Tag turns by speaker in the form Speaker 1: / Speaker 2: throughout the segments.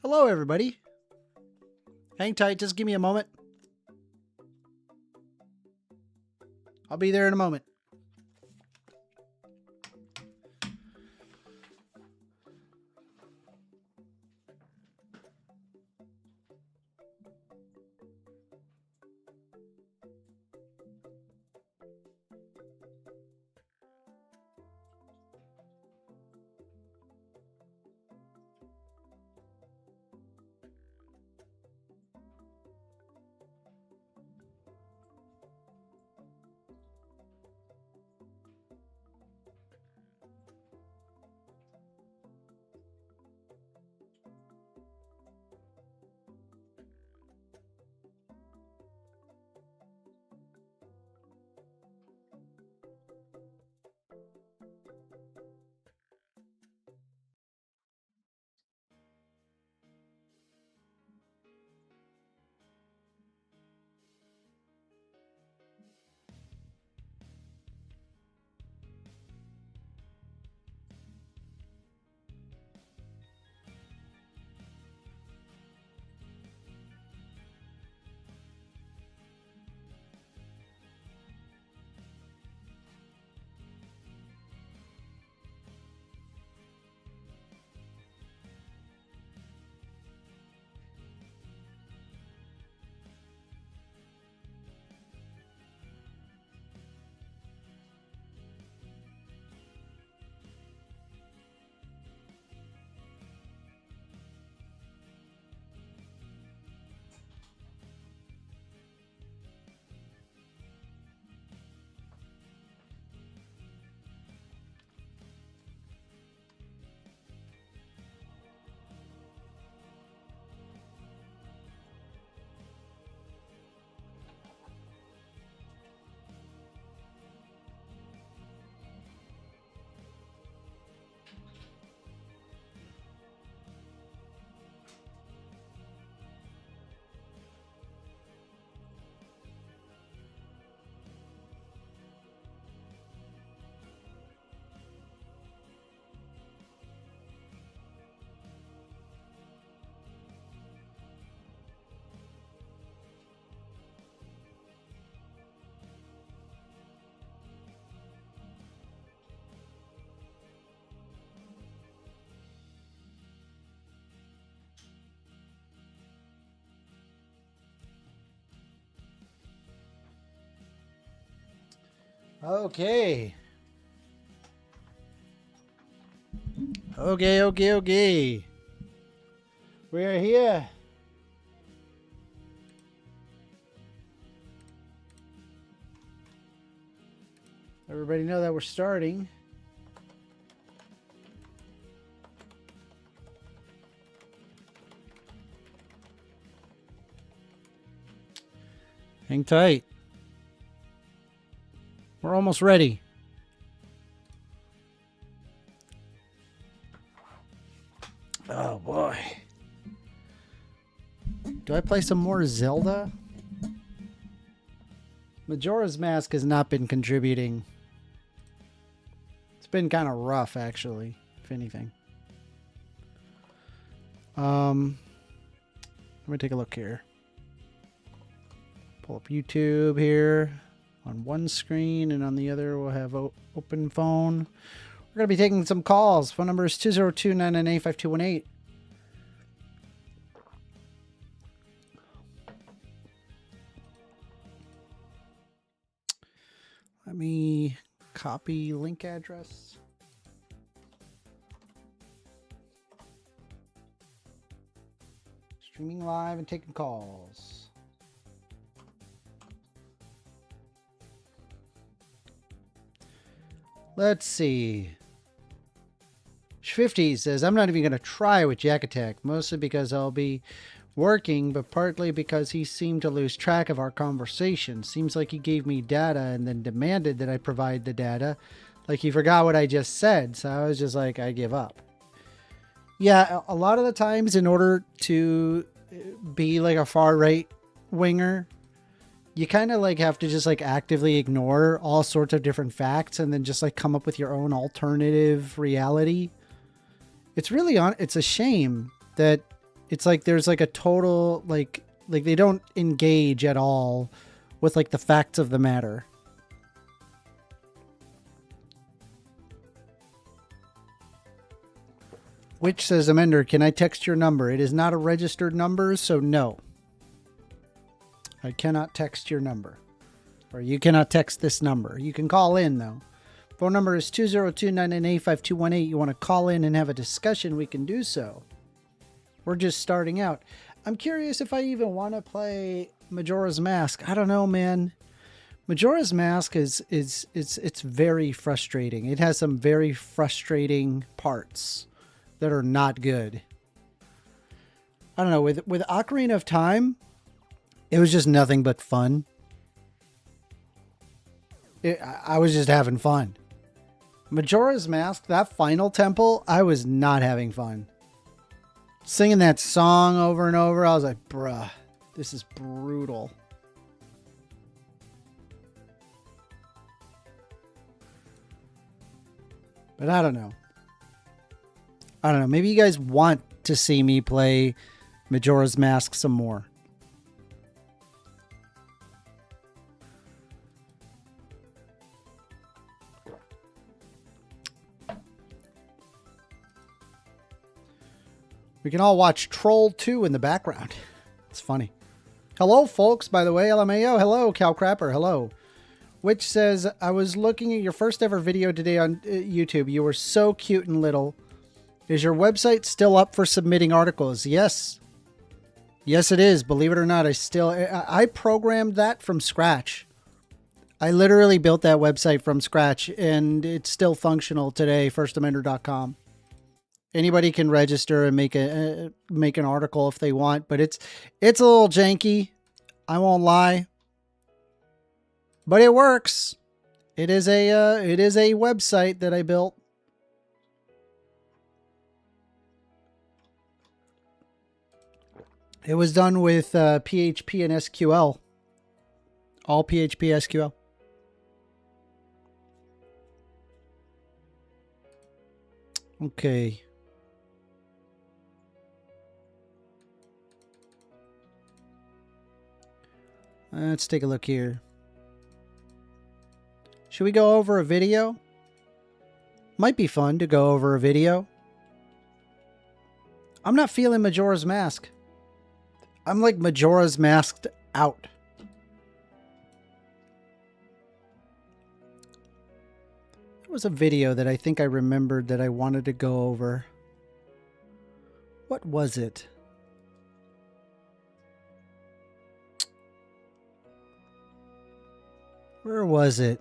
Speaker 1: Hello, everybody. Hang tight. Just give me a moment. I'll be there in a moment. Okay. Okay. We're here. Everybody know that we're starting. Hang tight. We're almost ready. Oh boy. Do I play some more Zelda? Majora's Mask has not been contributing. It's been kind of rough, actually, if anything. Let me take a look here. Pull up YouTube here. On one screen, and on the other we'll have open phone. We're going to be taking some calls. Phone number is 202-998-5218. Let me copy link address. Streaming live and taking calls. Let's see. 50 says, I'm not even going to try with Jack Attack, mostly because I'll be working, but partly because he seemed to lose track of our conversation. Seems like he gave me data and then demanded that I provide the data. Like he forgot what I just said. So I was just like, I give up. Yeah, a lot of the times in order to be like a far right winger, you kind of like have to just like actively ignore all sorts of different facts and then just like come up with your own alternative reality. It's really it's a shame that it's like there's like a total like they don't engage at all with like the facts of the matter. Which says, Amender, can I text your number? It is not a registered number, so no. I cannot text your number. Or you cannot text this number. You can call in, though. Phone number is 202-998-5218. You want to call in and have a discussion, we can do so. We're just starting out. I'm curious if I even want to play Majora's Mask. I don't know, man. Majora's Mask it's very frustrating. It has some very frustrating parts that are not good. I don't know, with Ocarina of Time, it was just nothing but fun. I was just having fun. Majora's Mask, that final temple, I was not having fun. Singing that song over and over, I was like, bruh, this is brutal. But I don't know. Maybe you guys want to see me play Majora's Mask some more. We can all watch Troll 2 in the background. It's funny. Hello, folks, by the way. LMAO. Hello, Cowcrapper. Hello. Which says, I was looking at your first ever video today on YouTube. You were so cute and little. Is your website still up for submitting articles? Yes. Yes, it is. Believe it or not, I programmed that from scratch. I literally built that website from scratch, and it's still functional today, 1stAmender.com. Anybody can register and make an article if they want, but it's a little janky. I won't lie, but it works. It is a website that I built. It was done with PHP and SQL. All PHP, SQL. Okay. Let's take a look here. Should we go over a video? Might be fun to go over a video. I'm not feeling Majora's Mask. I'm like Majora's Masked out. There was a video that I think I remembered that I wanted to go over. What was it? Where was it?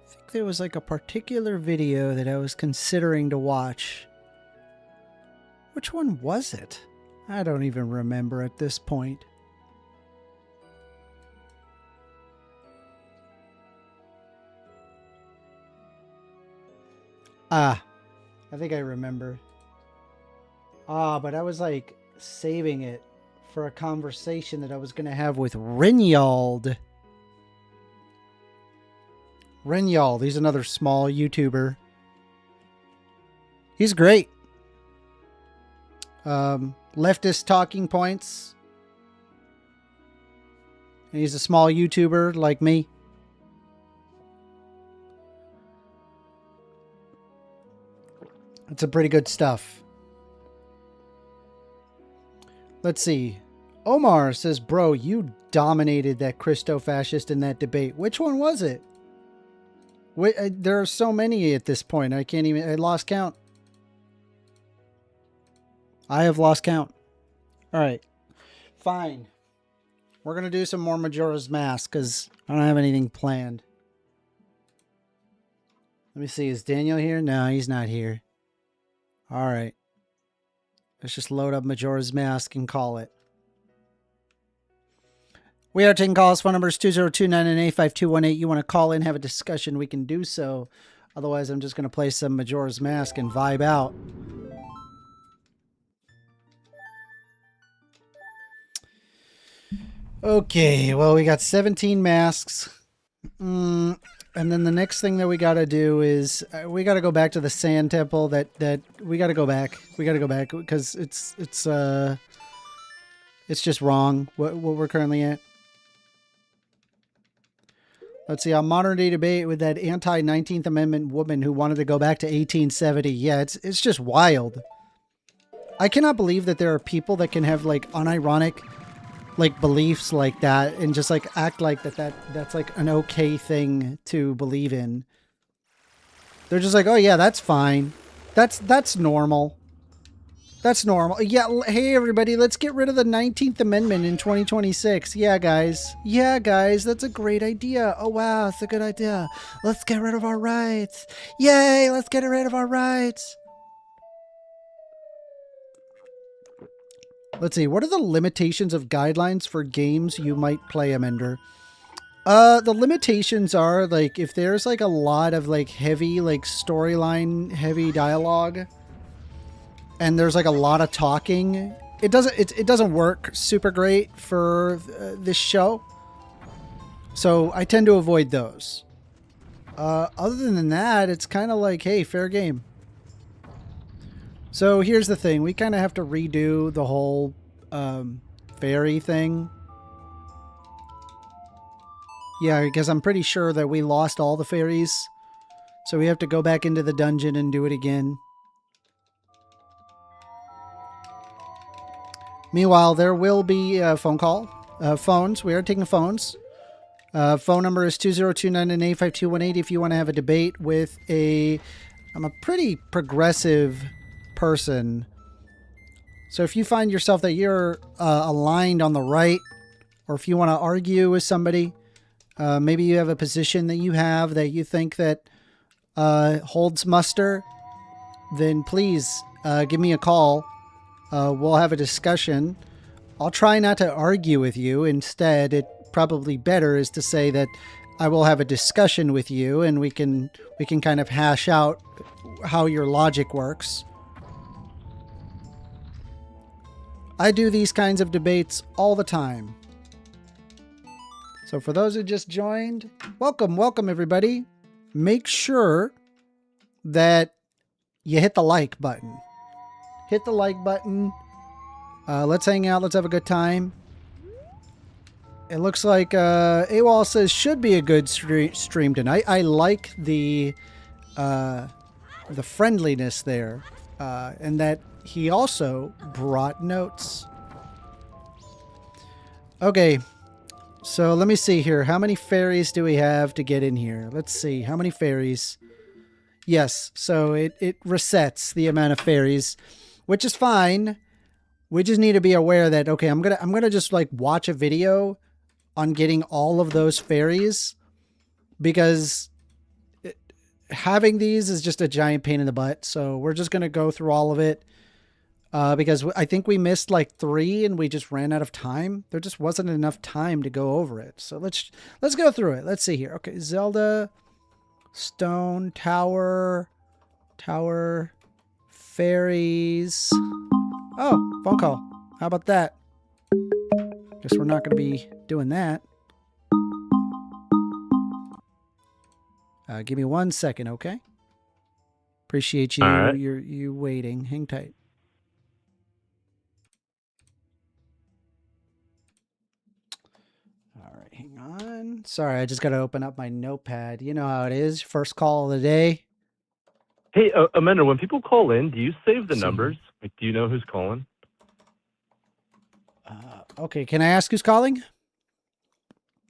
Speaker 1: I think there was like a particular video that I was considering to watch. Which one was it? I don't even remember at this point. Ah, I think I remember. But I was like saving it for a conversation that I was going to have with Renyald. Renyald, he's another small YouTuber. He's great. Leftist talking points. And he's a small YouTuber like me. It's some pretty good stuff. Let's see. Omar says, bro, you dominated that Christo-fascist in that debate. Which one was it? There are so many at this point. I lost count. I have lost count. All right. Fine. We're going to do some more Majora's Mask because I don't have anything planned. Let me see. Is Daniel here? No, he's not here. All right. Let's just load up Majora's Mask and call it. We are taking calls. Phone number is 202-998-5218. You want to call in, have a discussion, we can do so. Otherwise, I'm just going to play some Majora's Mask and vibe out. Okay, well, we got 17 masks. And then the next thing that we got to do is we got to go back to the sand temple. That we got to go back. We got to go back because it's just wrong what we're currently at. Let's see, a modern day debate with that anti 19th Amendment woman who wanted to go back to 1870. Yeah, it's just wild. I cannot believe that there are people that can have like unironic like beliefs like that and just like act like that's like an okay thing to believe in. They're just like, oh yeah, that's fine. That's normal. That's normal. Yeah, hey everybody, let's get rid of the 19th Amendment in 2026. Yeah, guys. Yeah, guys, that's a great idea. Oh wow, it's a good idea. Let's get rid of our rights. Yay, let's get rid of our rights. Let's see, what are the limitations of guidelines for games you might play, Amender? The limitations are like if there's like a lot of like heavy like storyline heavy dialogue and there's like a lot of talking, it doesn't work super great for this show. So I tend to avoid those. Other than that, it's kind of like, hey, fair game. So here's the thing. We kind of have to redo the whole fairy thing. Yeah, because I'm pretty sure that we lost all the fairies. So we have to go back into the dungeon and do it again. Meanwhile, there will be a phone call. Phones. We are taking phones. Phone number is 2029985218 if you want to have a debate with I'm a pretty progressive person. So if you find yourself that you're aligned on the right, or if you want to argue with somebody, maybe you have a position that you have that you think that holds muster, then please give me a call. We'll have a discussion. I'll try not to argue with you. Instead, it probably better is to say that I will have a discussion with you and we can kind of hash out how your logic works. I do these kinds of debates all the time. So for those who just joined, welcome everybody. Make sure that you hit the like button. Hit the like button. Let's hang out. Let's have a good time. It looks like AWol says should be a good stream tonight. I like the friendliness there, and that he also brought notes. Okay, so let me see here. How many fairies do we have to get in here? Let's see. How many fairies? Yes, so it resets the amount of fairies, which is fine. We just need to be aware that, okay, I'm gonna just like watch a video on getting all of those fairies, because having these is just a giant pain in the butt. So we're just going to go through all of it because I think we missed like 3 and we just ran out of time. There just wasn't enough time to go over it. So let's go through it. Let's see here. Okay, Zelda, stone, tower, fairies. Oh, phone call. How about that? Guess we're not going to be doing that. Give me 1 second, okay? Appreciate you.
Speaker 2: All right.
Speaker 1: You waiting. Hang tight. All right, hang on. Sorry, I just got to open up my notepad. You know how it is. First call of the day.
Speaker 2: Hey, Amender, when people call in, do you save the numbers? Like, do you know who's calling?
Speaker 1: Okay, can I ask who's calling?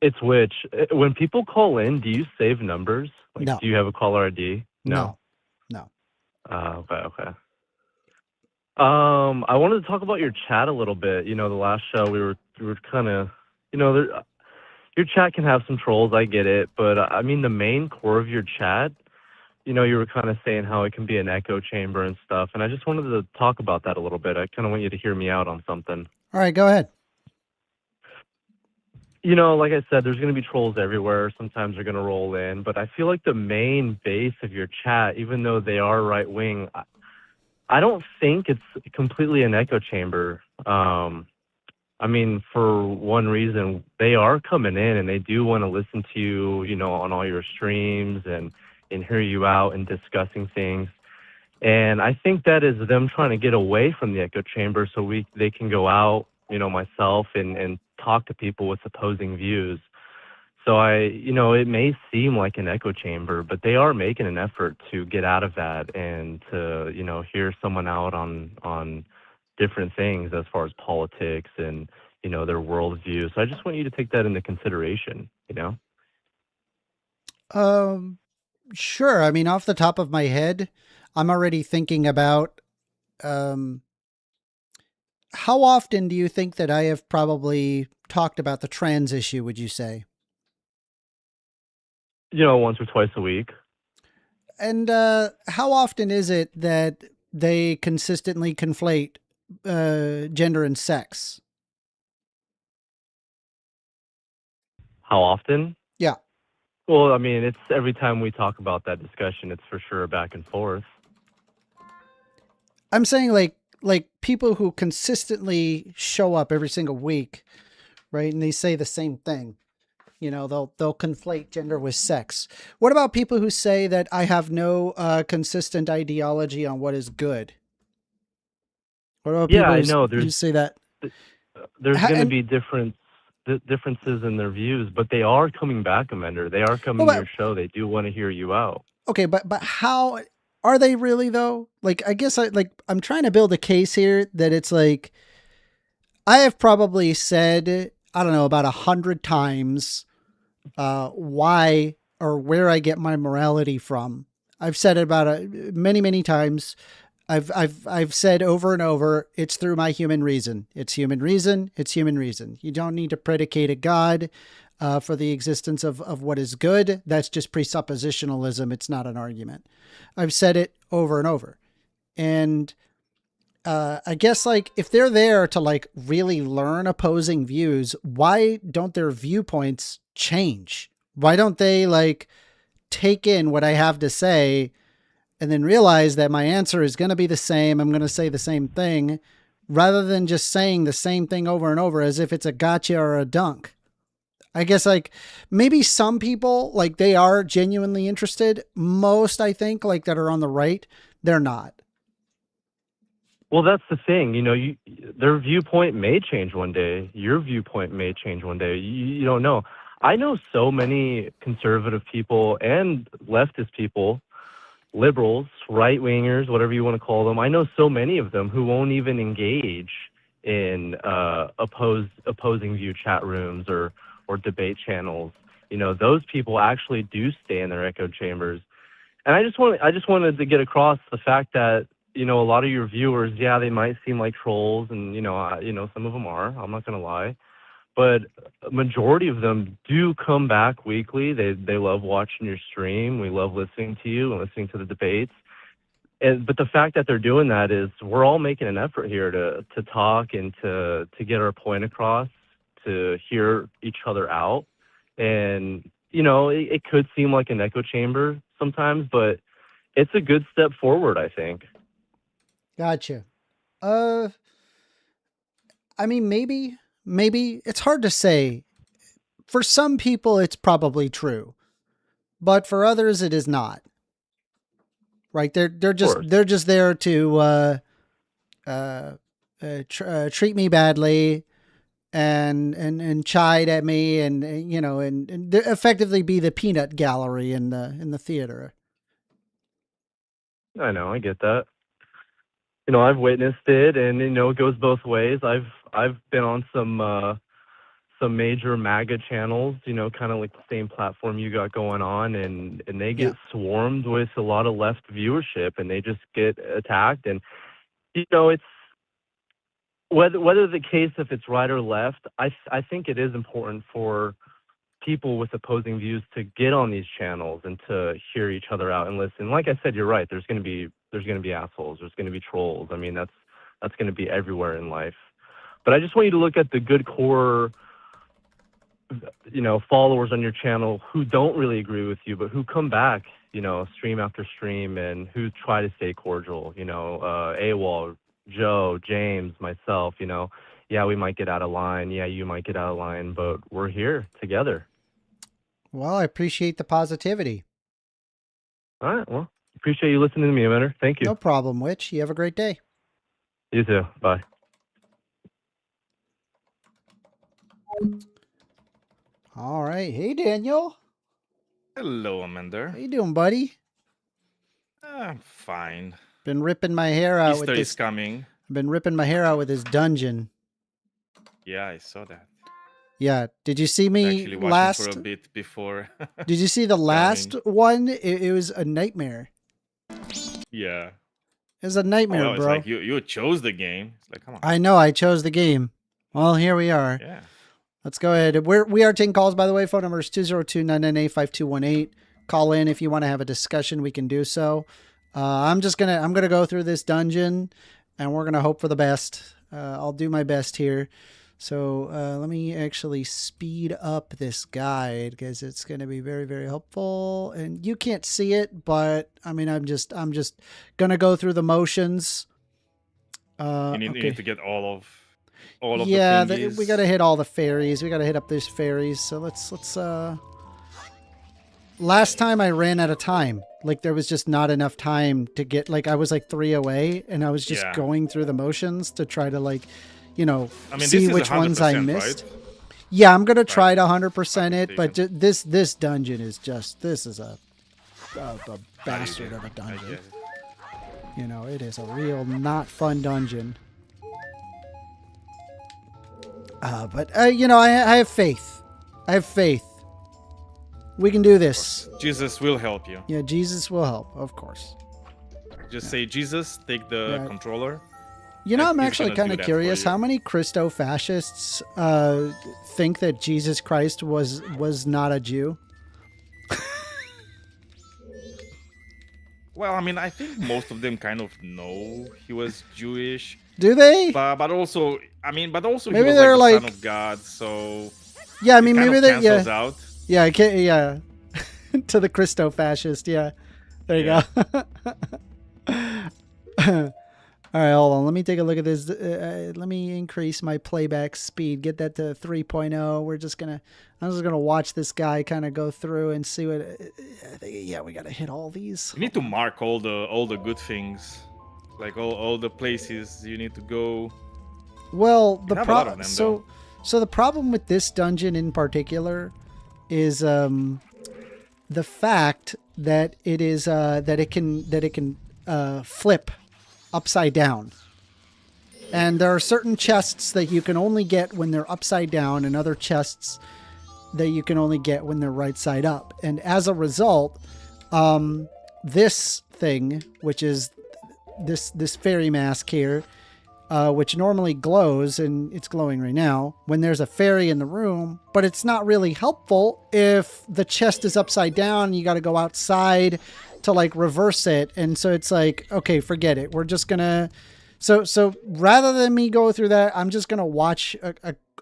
Speaker 2: It's which. When people call in, do you save numbers? Like,
Speaker 1: No.
Speaker 2: Do you have a caller ID?
Speaker 1: No.
Speaker 2: Okay. I wanted to talk about your chat a little bit. You know, the last show we were kind of, you know, your chat can have some trolls. I get it, but I mean, the main core of your chat, you know, you were kind of saying how it can be an echo chamber and stuff, and I just wanted to talk about that a little bit. I kind of want you to hear me out on something.
Speaker 1: All right, go ahead.
Speaker 2: You know, like I said, there's going to be trolls everywhere. Sometimes they're going to roll in, but I feel like the main base of your chat, even though they are right wing, I don't think it's completely an echo chamber. I mean, for one reason, they are coming in and they do want to listen to you, on all your streams and hear you out and discussing things. And I think that is them trying to get away from the echo chamber so they can go out, myself and talk to people with opposing views. So it may seem like an echo chamber, but they are making an effort to get out of that and to, hear someone out on different things as far as politics and, their worldview. So I just want you to take that into consideration.
Speaker 1: Um, sure. I mean, off the top of my head, I'm already thinking about um, how often do you think that I have probably talked about the trans issue, would you say?
Speaker 2: Once or twice a week.
Speaker 1: And how often is it that they consistently conflate gender and sex?
Speaker 2: How often?
Speaker 1: Yeah.
Speaker 2: Well, I mean, it's every time we talk about that discussion, it's for sure back and forth.
Speaker 1: I'm saying like people who consistently show up every single week, right? And they say the same thing. They'll conflate gender with sex. What about people who say that I have no consistent ideology on what is good? What about
Speaker 2: Yeah,
Speaker 1: people
Speaker 2: I know.
Speaker 1: who say that?
Speaker 2: There's going to
Speaker 1: And
Speaker 2: be differences in their views, but they are coming back, Amender. They are coming
Speaker 1: well,
Speaker 2: to your show. They do want to hear you out.
Speaker 1: okay, but how are they really though? Like, I guess I'm trying to build a case here that it's like I have probably said, I don't know, about 100 times why or where I get my morality from. I've said it about many times. I've said over and over, it's through my human reason. It's human reason. It's human reason. You don't need to predicate a God for the existence of what is good. That's just presuppositionalism. It's not an argument. I've said it over and over. And I guess like if they're there to like really learn opposing views, why don't their viewpoints change? Why don't they like take in what I have to say and then realize that my answer is going to be the same? I'm going to say the same thing rather than just saying the same thing over and over as if it's a gotcha or a dunk. I guess like maybe some people like they are genuinely interested. Most I think like that are on the right, they're not.
Speaker 2: Well, that's the thing. Their viewpoint may change one day. Your viewpoint may change one day. You don't know. I know so many conservative people and leftist people, liberals, right wingers, whatever you want to call them. I know so many of them who won't even engage in opposing view chat rooms or debate channels. Those people actually do stay in their echo chambers. And I just wanted to get across the fact that a lot of your viewers, yeah, they might seem like trolls, and some of them are. I'm not gonna lie, but a majority of them do come back weekly. They love watching your stream. We love listening to you and listening to the debates. But the fact that they're doing that is we're all making an effort here to talk and to get our point across, to hear each other out. And it could seem like an echo chamber sometimes, but it's a good step forward, I think.
Speaker 1: Gotcha. Uh, I mean, maybe it's hard to say. For some people, it's probably true, but for others, it is not. Right? They're
Speaker 2: Of
Speaker 1: just
Speaker 2: course.
Speaker 1: they're just there to uh, treat me badly and chide at me and and effectively be the peanut gallery in the theater.
Speaker 2: I know, I get that. I've witnessed it, and it goes both ways. I've been on some major MAGA channels, kind of like the same platform you got going on, and they
Speaker 1: Yeah.
Speaker 2: get swarmed with a lot of left viewership, and they just get attacked. And it's whether the case if it's right or left. I think it is important for people with opposing views to get on these channels and to hear each other out and listen. Like I said, you're right. There's gonna be assholes. There's gonna be trolls. I mean, that's gonna be everywhere in life. But I just want you to look at the good core, followers on your channel who don't really agree with you, but who come back, stream after stream and who try to stay cordial. AWol, Joe, James, myself. yeah, we might get out of line. Yeah, you might get out of line, but we're here together.
Speaker 1: Well, I appreciate the positivity.
Speaker 2: All right. Well, appreciate you listening to me, Amender. Thank you.
Speaker 1: No problem, Witch. You have a great day.
Speaker 2: You too. Bye.
Speaker 1: All right. Hey, Daniel.
Speaker 3: Hello, Amender.
Speaker 1: How you doing, buddy?
Speaker 3: I'm fine.
Speaker 1: Been ripping my hair out
Speaker 3: Easter
Speaker 1: with
Speaker 3: is
Speaker 1: this.
Speaker 3: coming.
Speaker 1: I've been ripping my hair out with this dungeon.
Speaker 3: Yeah, I saw that.
Speaker 1: Yeah. Did you see me
Speaker 3: Actually watching
Speaker 1: last?
Speaker 3: for a bit before.
Speaker 1: Did you see the last one? It was a nightmare.
Speaker 3: Yeah.
Speaker 1: It was a nightmare,
Speaker 3: Well, it's
Speaker 1: bro.
Speaker 3: like you chose the game. It's like, come on.
Speaker 1: I know. I chose the game. Well, here we are.
Speaker 3: Yeah.
Speaker 1: Let's go ahead. We are taking calls, by the way. Phone number is 202-998-5218. Call in if you want to have a discussion. We can do so. I'm gonna go through this dungeon, and we're gonna hope for the best. I'll do my best here. So let me actually speed up this guide because it's gonna be very, very helpful. And you can't see it, but I mean, I'm just gonna go through the motions.
Speaker 3: You need to get all of
Speaker 1: yeah,
Speaker 3: the thingies.
Speaker 1: we got to hit all the fairies. We got to hit up these fairies. So let's last time I ran out of time. Like there was just not enough time to get, like I was like 3 away and I was just going through the motions to try to like, you know, see which ones I missed.
Speaker 3: Right?
Speaker 1: Yeah, I'm going to try to 100% it, but this dungeon is just, this is a bastard of a dungeon. You know, it is a real not fun dungeon. But you know, I have faith. I have faith. We can do this.
Speaker 3: Jesus will help you.
Speaker 1: Yeah, Jesus will help, of course.
Speaker 3: Just say, Jesus, take the controller.
Speaker 1: You know, I'm
Speaker 3: He's
Speaker 1: actually
Speaker 3: gonna
Speaker 1: kind
Speaker 3: do
Speaker 1: of
Speaker 3: that
Speaker 1: curious
Speaker 3: for you.
Speaker 1: how many Christo-fascists think that Jesus Christ was not a Jew.
Speaker 3: Well, I mean, I think most of them kind of know he was Jewish.
Speaker 1: Do they?
Speaker 3: But also,
Speaker 1: maybe
Speaker 3: he was
Speaker 1: they're
Speaker 3: like the Son of God, so
Speaker 1: yeah. I mean,
Speaker 3: it kind
Speaker 1: maybe
Speaker 3: of
Speaker 1: they
Speaker 3: cancels out.
Speaker 1: Yeah, I can't. Yeah, to the Christo-fascist. Yeah, there you go. All right, hold on. Let me take a look at this. Let me increase my playback speed. Get that to 3.0. I'm just gonna watch this guy kind of go through and see what. Yeah, we gotta hit all these.
Speaker 3: You need to mark all the good things, like all the places you need to go.
Speaker 1: Well, the
Speaker 3: have a lot of
Speaker 1: problem.
Speaker 3: them,
Speaker 1: So the problem with this dungeon in particular is the fact that it is that it can flip upside down. And there are certain chests that you can only get when they're upside down and other chests that you can only get when they're right side up. And as a result, this thing, which is this fairy mask here, which normally glows, and it's glowing right now, when there's a fairy in the room, but it's not really helpful if the chest is upside down, you got to go outside to like reverse it. And so it's like, okay, forget it. We're just gonna, so rather than me go through that, I'm just gonna watch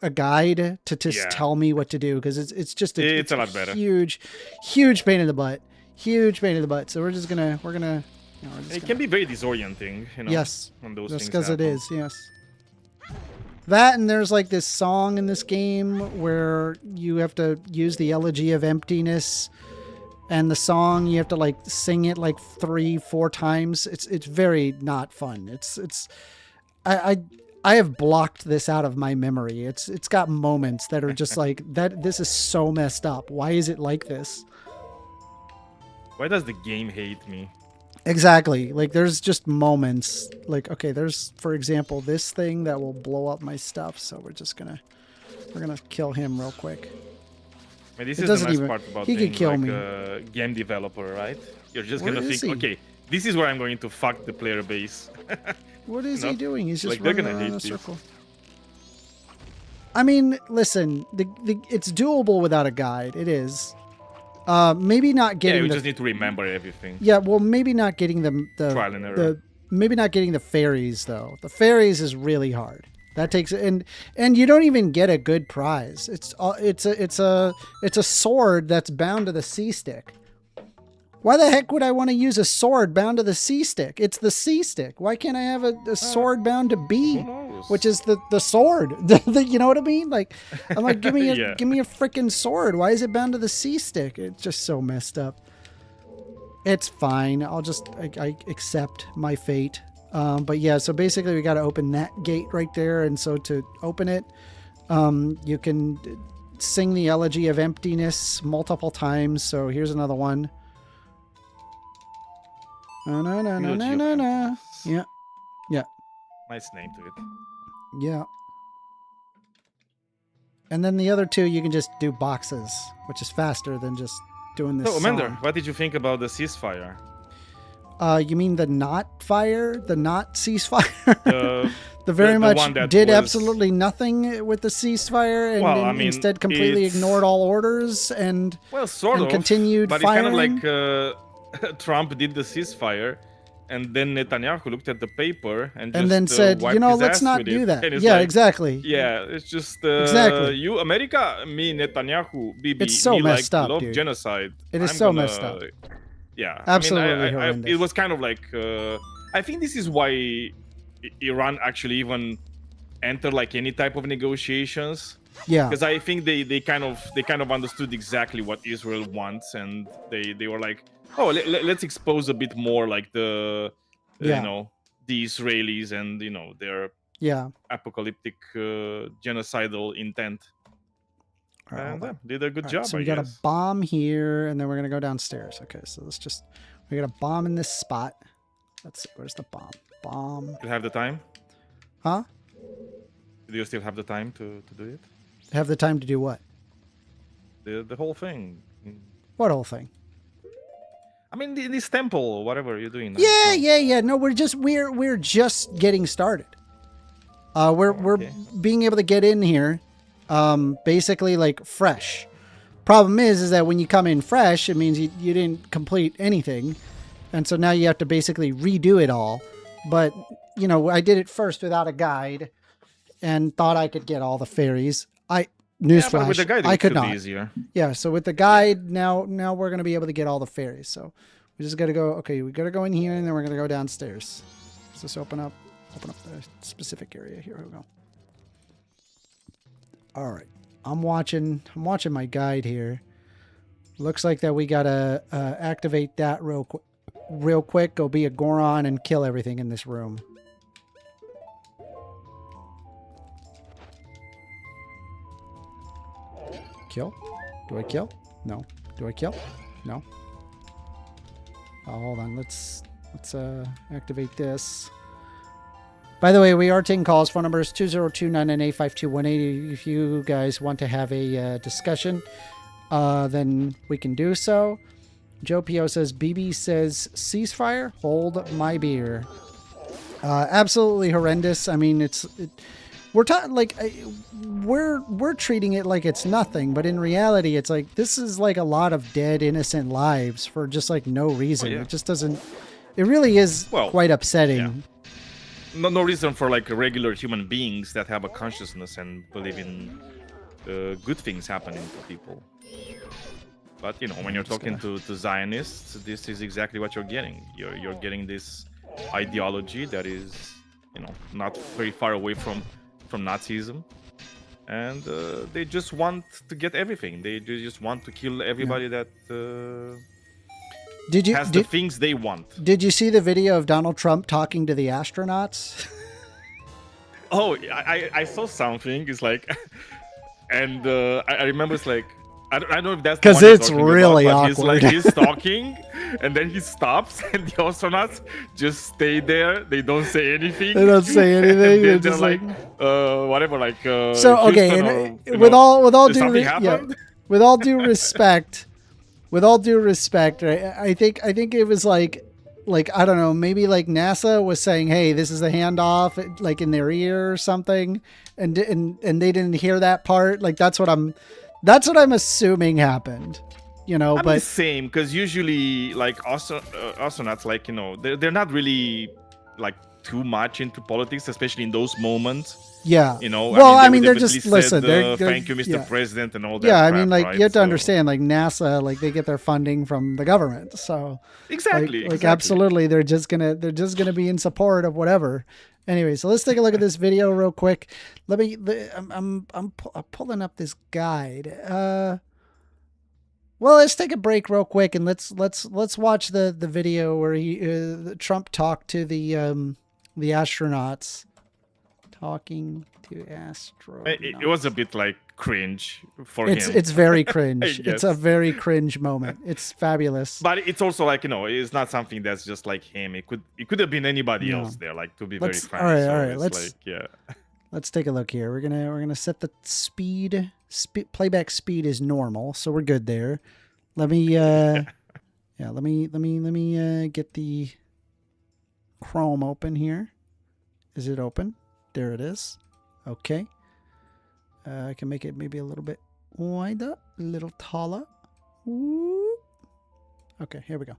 Speaker 1: a guide to just tell me what to do, because it's just
Speaker 3: it's a lot better.
Speaker 1: Huge pain in the butt. So we're gonna
Speaker 3: It can be very disorienting, you know.
Speaker 1: Yes,
Speaker 3: when those
Speaker 1: just
Speaker 3: things
Speaker 1: because it
Speaker 3: happen.
Speaker 1: is. Yes. That, and there's like this song in this game where you have to use the Elegy of Emptiness, and the song you have to like sing it like 3-4 times. It's very not fun. I have blocked this out of my memory. It's got moments that are just like that. This is so messed up. Why is it like this?
Speaker 3: Why does the game hate me?
Speaker 1: Exactly. Like there's just moments like, okay, there's, for example, this thing that will blow up my stuff. So we're gonna kill him real quick.
Speaker 3: I mean, this
Speaker 1: It
Speaker 3: is the
Speaker 1: doesn't
Speaker 3: nice
Speaker 1: even-
Speaker 3: part about
Speaker 1: he
Speaker 3: being
Speaker 1: could kill
Speaker 3: like
Speaker 1: me.
Speaker 3: a game developer, right? You're just
Speaker 1: Where
Speaker 3: gonna
Speaker 1: is
Speaker 3: think,
Speaker 1: he?
Speaker 3: okay, this is where I'm going to fuck the player base.
Speaker 1: What is
Speaker 3: No,
Speaker 1: he doing? He's just
Speaker 3: like, they're
Speaker 1: running
Speaker 3: gonna
Speaker 1: around in
Speaker 3: hate
Speaker 1: a
Speaker 3: this.
Speaker 1: circle. I mean, listen, it's doable without a guide. It is. Maybe not
Speaker 3: Yeah,
Speaker 1: getting
Speaker 3: you
Speaker 1: the
Speaker 3: just need to remember everything.
Speaker 1: yeah. Well, maybe not getting
Speaker 3: Trial and error.
Speaker 1: maybe not getting the fairies though. The fairies is really hard. That takes and you don't even get a good prize. It's a sword that's bound to the C stick. Why the heck would I want to use a sword bound to the C stick? It's the C stick. Why can't I have a sword bound to B,
Speaker 3: Who knows?
Speaker 1: which is the sword? You know what I mean? Like, I'm like, give me a
Speaker 3: Yeah.
Speaker 1: give me a freaking sword. Why is it bound to the C stick? It's just so messed up. It's fine. I accept my fate. But yeah, so basically we got to open that gate right there, and so to open it, you can sing the elegy of emptiness multiple times. So here's another one. No, no, no, no, no, no, no. Yeah. Yeah.
Speaker 3: Nice name to it.
Speaker 1: Yeah. And then the other two, you can just do boxes, which is faster than just doing this.
Speaker 3: So,
Speaker 1: song.
Speaker 3: Amender, what did you think about the ceasefire?
Speaker 1: You mean the not fire? The not ceasefire? The very
Speaker 3: the
Speaker 1: much
Speaker 3: one that
Speaker 1: did
Speaker 3: was-
Speaker 1: absolutely nothing with the ceasefire and
Speaker 3: Well, I mean,
Speaker 1: instead completely
Speaker 3: it's-
Speaker 1: ignored all orders and
Speaker 3: Well, sort
Speaker 1: And
Speaker 3: of.
Speaker 1: continued
Speaker 3: but
Speaker 1: firing?
Speaker 3: it's kind of like Trump did the ceasefire, and then Netanyahu looked at the paper and just
Speaker 1: then said,
Speaker 3: wiped his
Speaker 1: let's
Speaker 3: ass
Speaker 1: not
Speaker 3: with
Speaker 1: do
Speaker 3: it.
Speaker 1: that.
Speaker 3: And it's
Speaker 1: Yeah,
Speaker 3: like,
Speaker 1: exactly.
Speaker 3: Yeah, it's just
Speaker 1: Exactly.
Speaker 3: You America, me Netanyahu, Bibi.
Speaker 1: It's so
Speaker 3: me
Speaker 1: messed up,
Speaker 3: love
Speaker 1: dude.
Speaker 3: genocide.
Speaker 1: It is
Speaker 3: I'm
Speaker 1: so
Speaker 3: gonna-
Speaker 1: messed up.
Speaker 3: Yeah,
Speaker 1: Absolutely
Speaker 3: I
Speaker 1: horrendous.
Speaker 3: it was kind of like I think this is why Iran actually even entered like any type of negotiations,
Speaker 1: Yeah.
Speaker 3: because I think they kind of understood exactly what Israel wants, and they were like, oh, let's expose a bit more like the
Speaker 1: Yeah.
Speaker 3: the Israelis and their
Speaker 1: Yeah.
Speaker 3: apocalyptic genocidal intent.
Speaker 1: All right,
Speaker 3: And
Speaker 1: hold on.
Speaker 3: did a good
Speaker 1: All right,
Speaker 3: job.
Speaker 1: so
Speaker 3: I
Speaker 1: we got
Speaker 3: guess.
Speaker 1: a bomb here, and then we're gonna go downstairs. Okay, so we got a bomb in this spot. Let's see, where's the bomb? Bomb.
Speaker 3: You have the time?
Speaker 1: Huh?
Speaker 3: Do you still have the time to do it?
Speaker 1: Have the time to do what?
Speaker 3: The whole thing.
Speaker 1: What whole thing?
Speaker 3: I mean, in this temple, whatever you're doing.
Speaker 1: Yeah. No, we're just getting started. We're
Speaker 3: okay.
Speaker 1: being able to get in here, basically like fresh. Problem is that when you come in fresh, it means you didn't complete anything, and so now you have to basically redo it all. But I did it first without a guide, and thought I could get all the fairies. Newsflash,
Speaker 3: with the guide,
Speaker 1: I
Speaker 3: it
Speaker 1: could
Speaker 3: should be
Speaker 1: not.
Speaker 3: easier.
Speaker 1: Yeah, so with the guide, now we're going to be able to get all the fairies. So we just got to go, okay, we got to go in here, and then we're going to go downstairs. Let's just open up the specific area. Here we go. All right. I'm watching my guide here. Looks like that we got to activate that real quick. Go be a Goron and kill everything in this room. Kill? Do I kill? No. Do I kill? No. Oh, hold on. Let's activate this. By the way, we are taking calls. Phone number is 202-998-5218. If you guys want to have a discussion, then we can do so. Joe P.O. says, BB says, ceasefire, hold my beer. Absolutely horrendous. I mean, we're talking like we're treating it like it's nothing, but in reality, it's like this is like a lot of dead innocent lives for just like no reason.
Speaker 3: Oh, yeah.
Speaker 1: It just doesn't. It really is quite upsetting.
Speaker 3: Yeah. No reason for like regular human beings that have a consciousness and believe in good things happening to people. But when you're talking to Zionists, this is exactly what you're getting. You're getting this ideology that is not very far away from Nazism, and they just want to get everything. They just want to kill everybody that has the things they want.
Speaker 1: Did you see the video of Donald Trump talking to the astronauts?
Speaker 3: Oh, I saw something. It's like, and I remember it's like, I don't know if that's
Speaker 1: because it's really awkward.
Speaker 3: He's talking, and then he stops, and the astronauts just stay there. They don't say anything.
Speaker 1: They don't say anything.
Speaker 3: They're
Speaker 1: just
Speaker 3: like whatever. Like
Speaker 1: so okay.
Speaker 3: Houston
Speaker 1: And with all due with all due respect, I think it was like I don't know, maybe like NASA was saying, hey, this is the handoff, like in their ear or something, and they didn't hear that part. Like that's what I'm assuming happened. But
Speaker 3: same, because usually like astronauts, like they're not really like too much into politics, especially in those moments.
Speaker 1: Yeah.
Speaker 3: You know,
Speaker 1: Well, I mean,
Speaker 3: they
Speaker 1: they're
Speaker 3: would
Speaker 1: just
Speaker 3: definitely
Speaker 1: listen.
Speaker 3: said,
Speaker 1: They're
Speaker 3: thank you, Mr.
Speaker 1: yeah.
Speaker 3: President, and all that.
Speaker 1: Yeah, I
Speaker 3: crap,
Speaker 1: mean, like
Speaker 3: right?
Speaker 1: you have to
Speaker 3: So-
Speaker 1: understand, like NASA, like they get their funding from the government, so
Speaker 3: Exactly.
Speaker 1: like
Speaker 3: exactly.
Speaker 1: absolutely, they're just gonna be in support of whatever. Anyway, so let's take a look at this video real quick. I'm pulling up this guide. Well, let's take a break real quick and let's watch the video where Trump talked to the astronauts. Talking to astronauts.
Speaker 3: It was a bit like cringe for him.
Speaker 1: It's very cringe.
Speaker 3: Yes.
Speaker 1: It's a very cringe moment. It's fabulous.
Speaker 3: But it's also like, you know, it's not something that's just like him. It could have been anybody
Speaker 1: No.
Speaker 3: else there, like, to be
Speaker 1: Let's-
Speaker 3: very frank.
Speaker 1: all right,
Speaker 3: So
Speaker 1: all right,
Speaker 3: it's
Speaker 1: let's-
Speaker 3: like, yeah.
Speaker 1: Let's take a look here. We're gonna set the speed. Playback speed is normal, so we're good there. Let me let me get the Chrome open here. Is it open? There it is. Okay. I can make it maybe a little bit wider, a little taller. Whoop. Okay, here we go.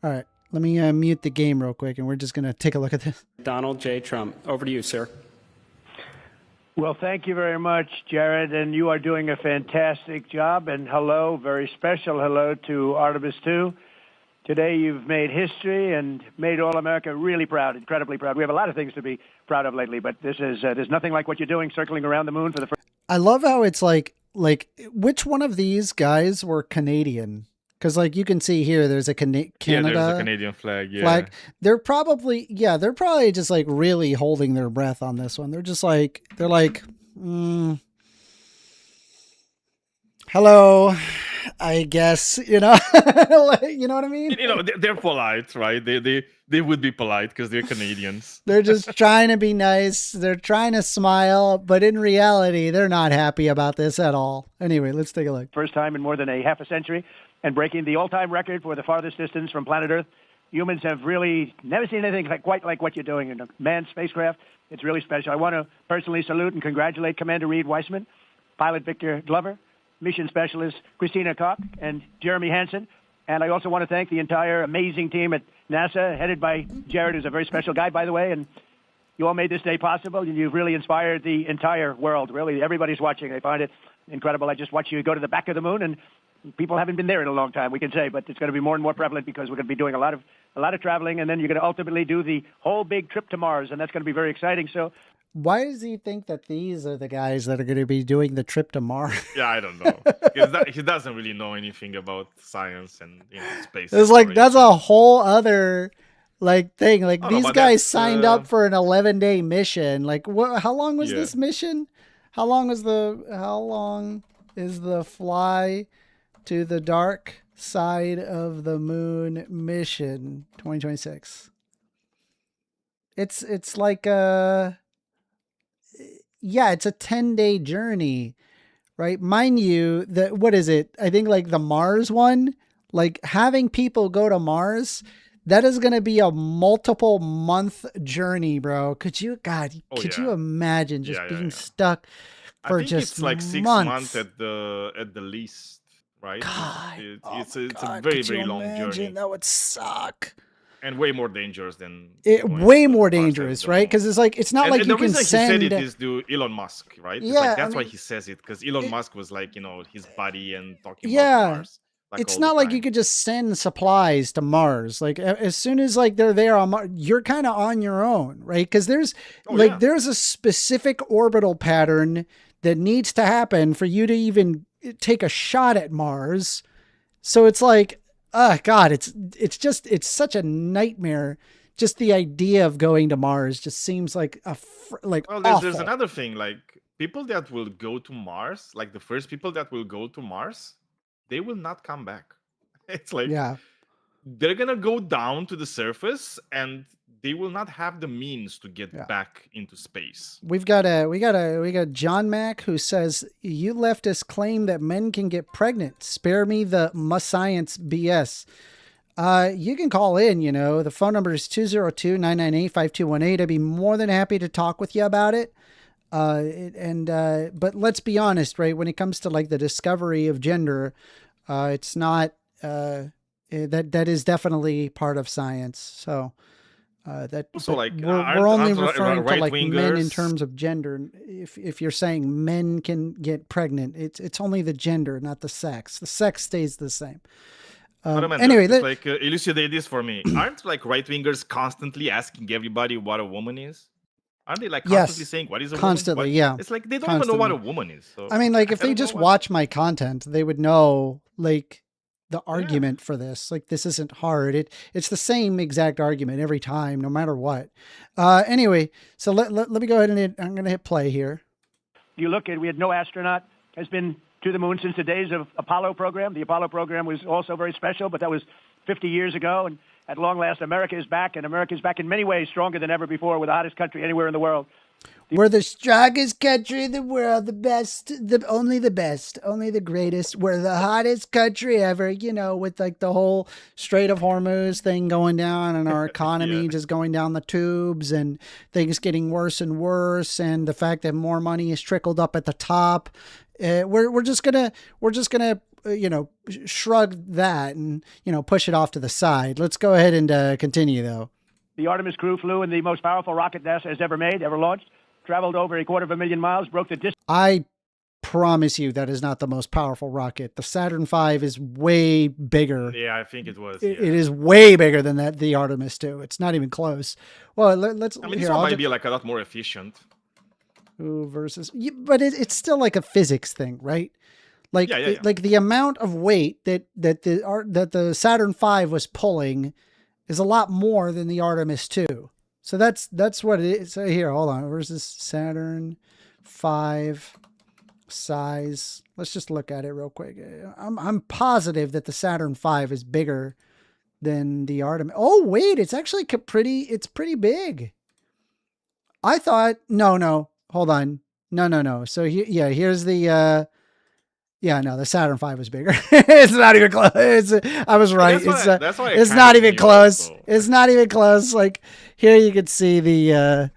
Speaker 1: All right, let me mute the game real quick, and we're just gonna take a look at this.
Speaker 4: Donald J. Trump. Over to you, sir.
Speaker 5: Well, thank you very much, Jared, and you are doing a fantastic job. And hello, very special hello to Artemis 2. Today you've made history and made all America really proud, incredibly proud. We have a lot of things to be proud of lately, but this is there's nothing like what you're doing, circling around the moon for the first.
Speaker 1: I love how it's like which one of these guys were Canadian? Because like you can see here, there's a Canada
Speaker 3: Yeah, there's a Canadian flag. Yeah.
Speaker 1: flag. They're probably just like really holding their breath on this one. They're like, hello, I guess, you know, like, you know what I mean?
Speaker 3: You know, they're polite, right? They would be polite because they're Canadians.
Speaker 1: They're just trying to be nice. They're trying to smile, but in reality, they're not happy about this at all. Anyway, let's take a look.
Speaker 5: First time in more than a half a century, and breaking the all-time record for the farthest distance from planet Earth. Humans have really never seen anything quite like what you're doing in a manned spacecraft. It's really special. I want to personally salute and congratulate Commander Reed Weissman, Pilot Victor Glover, Mission Specialist Christina Koch, and Jeremy Hansen. And I also want to thank the entire amazing team at NASA, headed by Jared, who's a very special guy, by the way. And you all made this day possible, and you've really inspired the entire world. Really, everybody's watching. I find it incredible. I just watch you go to the back of the moon, and people haven't been there in a long time, we can say, but it's going to be more and more prevalent because we're going to be doing a lot of traveling, and then you're going to ultimately do the whole big trip to Mars, and that's going to be very exciting. So,
Speaker 1: Why does he think that these are the guys that are going to be doing the trip to Mars?
Speaker 3: Yeah, I don't know. 'Cause he doesn't really know anything about science and space.
Speaker 1: It's like that's a
Speaker 3: exploration.
Speaker 1: whole other like thing. Like
Speaker 3: Oh, no,
Speaker 1: these
Speaker 3: but
Speaker 1: guys
Speaker 3: that's,
Speaker 1: signed up for an 11-day mission. Like what? How long was
Speaker 3: Yeah.
Speaker 1: this mission? How long is the fly to the dark side of the moon mission 2026? It's like it's a 10-day journey, right? Mind you, what is it? I think like the Mars one, like having people go to Mars, that is going to be a multiple month journey, bro. Could you
Speaker 3: yeah.
Speaker 1: imagine just
Speaker 3: Yeah,
Speaker 1: being stuck
Speaker 3: I
Speaker 1: for
Speaker 3: think
Speaker 1: just
Speaker 3: it's like 6
Speaker 1: months?
Speaker 3: months at the least, right?
Speaker 1: God,
Speaker 3: It's
Speaker 1: oh
Speaker 3: a
Speaker 1: God,
Speaker 3: very
Speaker 1: could you
Speaker 3: very long
Speaker 1: imagine?
Speaker 3: journey
Speaker 1: That would suck.
Speaker 3: and way more dangerous than going
Speaker 1: Way
Speaker 3: to
Speaker 1: more
Speaker 3: Mars and
Speaker 1: dangerous,
Speaker 3: the
Speaker 1: right?
Speaker 3: moon.
Speaker 1: Because it's like it's not
Speaker 3: And
Speaker 1: like
Speaker 3: the
Speaker 1: you can
Speaker 3: reason
Speaker 1: send.
Speaker 3: he said it is to Elon Musk, right? It's
Speaker 1: Yeah,
Speaker 3: like,
Speaker 1: I
Speaker 3: that's why
Speaker 1: mean,
Speaker 3: he says it, because Elon Musk was like, his buddy and talking
Speaker 1: Yeah,
Speaker 3: about Mars. Like,
Speaker 1: it's
Speaker 3: all
Speaker 1: not
Speaker 3: the
Speaker 1: like
Speaker 3: time.
Speaker 1: you could just send supplies to Mars. Like as soon as like they're there on Mars, you're kind of on your own, right? Because there's
Speaker 3: yeah.
Speaker 1: there's a specific orbital pattern that needs to happen for you to even take a shot at Mars. So it's like, oh God, it's such a nightmare. Just the idea of going to Mars just seems like
Speaker 3: Well, there's
Speaker 1: awful.
Speaker 3: another thing, like people that will go to Mars, like the first people that will go to Mars, they will not come back. It's like
Speaker 1: Yeah.
Speaker 3: they're gonna go down to the surface and they will not have the means to get
Speaker 1: Yeah.
Speaker 3: back into space.
Speaker 1: We got John Mack who says, you leftists claim that men can get pregnant. Spare me the science BS. You can call in, the phone number is 202-998-5218. I'd be more than happy to talk with you about it. But let's be honest, right? When it comes to like the discovery of gender, it's not, that is definitely part of science. So,
Speaker 3: Also, like,
Speaker 1: we're only
Speaker 3: aren't
Speaker 1: referring to like men in
Speaker 3: right-wingers-
Speaker 1: terms of gender. If you're saying men can get pregnant, it's only the gender, not the sex. The sex stays the same. Anyway,
Speaker 3: just like elucidate this for me. Aren't like right wingers constantly asking everybody what a woman is? Aren't they like constantly
Speaker 1: Yes,
Speaker 3: saying what is a
Speaker 1: constantly,
Speaker 3: woman?
Speaker 1: yeah,
Speaker 3: It's like they don't even know what a
Speaker 1: constantly.
Speaker 3: woman is. So
Speaker 1: I mean, like if
Speaker 3: I
Speaker 1: they
Speaker 3: don't know
Speaker 1: just
Speaker 3: what-
Speaker 1: watch my content, they would know like the argument for this. Like this isn't hard. It's the same exact argument every time, no matter what. Anyway, so let me go ahead and I'm going to hit play here.
Speaker 5: You look at, we had no astronaut has been to the moon since the days of Apollo program. The Apollo program was also very special, but that was 50 years ago. And at long last, America is back, and America is back in many ways stronger than ever before. We're the hottest country anywhere in the world.
Speaker 1: We're the strongest country in the world, the best, only the best, only the greatest. We're the hottest country ever, you know, with like the whole Strait of Hormuz thing going down and our economy just going down the tubes and things getting worse and worse. And the fact that more money is trickled up at the top. We're just gonna you know, shrug that and, you know, push it off to the side. Let's go ahead and continue though.
Speaker 5: The Artemis crew flew in the most powerful rocket NASA has ever made, ever launched, traveled over 250,000 miles, broke the distance.
Speaker 1: I promise you that is not the most powerful rocket. The Saturn V is way bigger.
Speaker 3: Yeah, I think it was.
Speaker 1: It is way bigger than that. The Artemis 2. It's not even close. Well, let's.
Speaker 3: I mean, this one might be like a lot more efficient.
Speaker 1: Versus, but it's still like a physics thing, right? Like,
Speaker 3: Yeah.
Speaker 1: like the amount of weight that the Saturn V was pulling is a lot more than the Artemis 2. So that's what it is. So here, hold on. Where's this Saturn V size? Let's just look at it real quick. I'm positive that the Saturn V is bigger than the Artemis. Oh wait, it's actually it's pretty big. I thought no. Hold on. No. So here's the the Saturn V was bigger. It's not even close. I was right.
Speaker 3: That's why
Speaker 1: It's not even close. It's not even close. Like here you can see the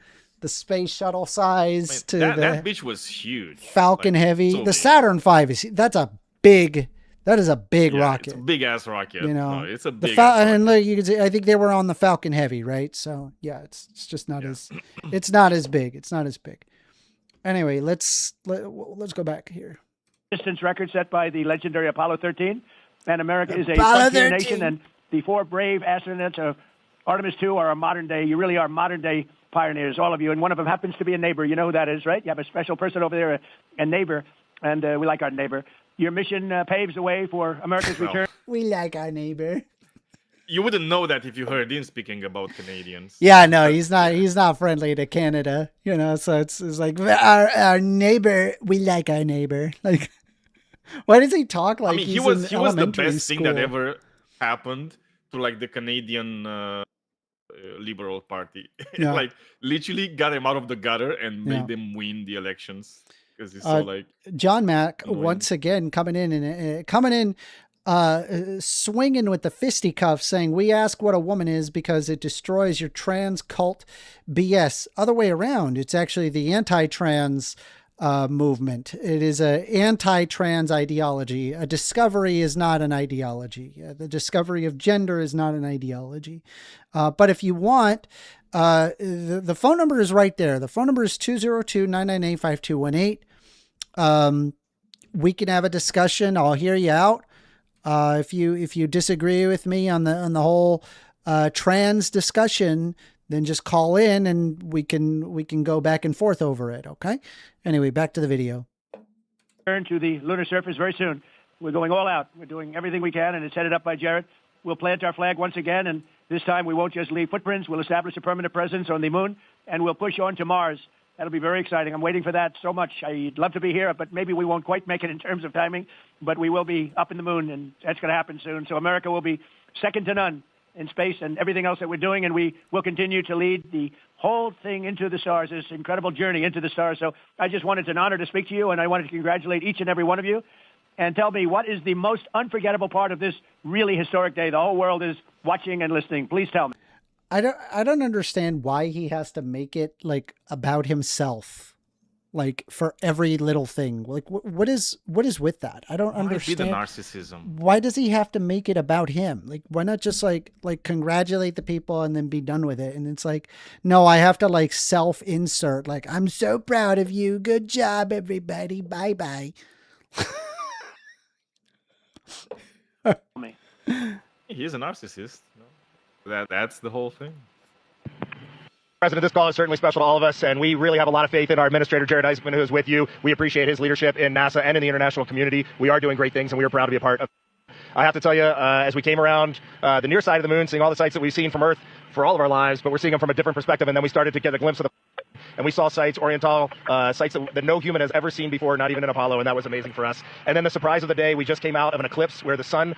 Speaker 1: space shuttle size to
Speaker 3: that bitch was huge.
Speaker 1: Falcon
Speaker 3: Like,
Speaker 1: Heavy.
Speaker 3: so
Speaker 1: The
Speaker 3: big.
Speaker 1: Saturn V that is a big rocket.
Speaker 3: It's a big ass rocket.
Speaker 1: You know,
Speaker 3: No, it's a big ass rocket.
Speaker 1: and look, you can see. I think they were on the Falcon Heavy, right? So yeah, it's just not as it's not as big. It's not as big. Anyway, let's go back here.
Speaker 5: Distance record set by the legendary Apollo 13. And America is a
Speaker 1: Apollo
Speaker 5: frontier
Speaker 1: 13.
Speaker 5: nation, and the 4 brave astronauts of Artemis 2 are you really are modern day pioneers, all of you. And one of them happens to be a neighbor. You know who that is, right? You have a special person over there, a neighbor, and we like our neighbor. Your mission paves the way for America's return.
Speaker 1: We like our neighbor.
Speaker 3: You wouldn't know that if you heard him speaking about Canadians.
Speaker 1: Yeah, no, he's not friendly to Canada, you know, so it's like our neighbor, we like our neighbor. Like, why does he talk like
Speaker 3: I mean,
Speaker 1: he's
Speaker 3: he was
Speaker 1: in
Speaker 3: the
Speaker 1: elementary
Speaker 3: best
Speaker 1: school?
Speaker 3: thing that ever happened to like the Canadian Liberal Party.
Speaker 1: Yeah.
Speaker 3: Like literally got him out of the gutter and made
Speaker 1: Yeah.
Speaker 3: them win the elections because he's so like
Speaker 1: John Mack
Speaker 3: annoying.
Speaker 1: once again coming in swinging with the fisticuffs, saying we ask what a woman is because it destroys your trans cult BS. Other way around, it's actually the anti-trans movement. It is a anti-trans ideology. A discovery is not an ideology. The discovery of gender is not an ideology. But if you want, the phone number is right there. The phone number is 202-998-5218. We can have a discussion. I'll hear you out. If you disagree with me on the whole trans discussion, then just call in and we can go back and forth over it. Okay. Anyway, back to the video.
Speaker 5: Return to the lunar surface very soon. We're going all out. We're doing everything we can, and it's headed up by Jared. We'll plant our flag once again, and this time we won't just leave footprints. We'll establish a permanent presence on the moon, and we'll push on to Mars. That'll be very exciting. I'm waiting for that so much. I'd love to be here, but maybe we won't quite make it in terms of timing, but we will be up in the moon, and that's going to happen soon. So America will be second to none in space and everything else that we're doing, and we will continue to lead the whole thing into the stars, this incredible journey into the stars. So I just wanted an honor to speak to you, and I wanted to congratulate each and every one of you. And tell me, what is the most unforgettable part of this really historic day? The whole world is watching and listening. Please tell me.
Speaker 1: I don't understand why he has to make it like about himself. like for every little thing. Like what is with that? I don't
Speaker 3: Might be
Speaker 1: understand.
Speaker 3: the narcissism.
Speaker 1: Why does he have to make it about him? Like, why not just like congratulate the people and then be done with it? And it's like, no, I have to like self-insert. Like, I'm so proud of you. Good job, everybody. Bye bye.
Speaker 3: He is a narcissist. That's the whole thing.
Speaker 6: President, this call is certainly special to all of us, and we really have a lot of faith in our administrator, Jared Isaacman, who is with you. We appreciate his leadership in NASA and in the international community. We are doing great things, and we are proud to be a part of. I have to tell you, as we came around the near side of the moon, seeing all the sites that we've seen from Earth for all of our lives, but we're seeing them from a different perspective, and then we started to get a glimpse of and we saw sites, Oriental, sites that no human has ever seen before, not even in Apollo, and that was amazing for us. And then the surprise of the day, we just came out of an eclipse where the sun,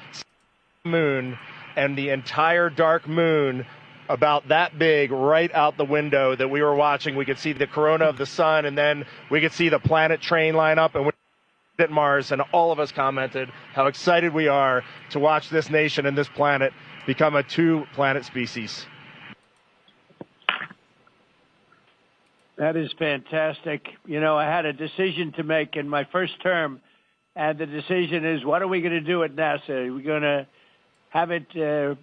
Speaker 6: moon, and the entire dark moon about that big right out the window that we were watching. We could see the corona of the sun, and then we could see the planet train line up, and we at Mars, and all of us commented how excited we are to watch this nation and this planet become a two-planet species.
Speaker 5: That is fantastic. You know, I had a decision to make in my first term, and the decision is, what are we going to do at NASA? Are we going to have it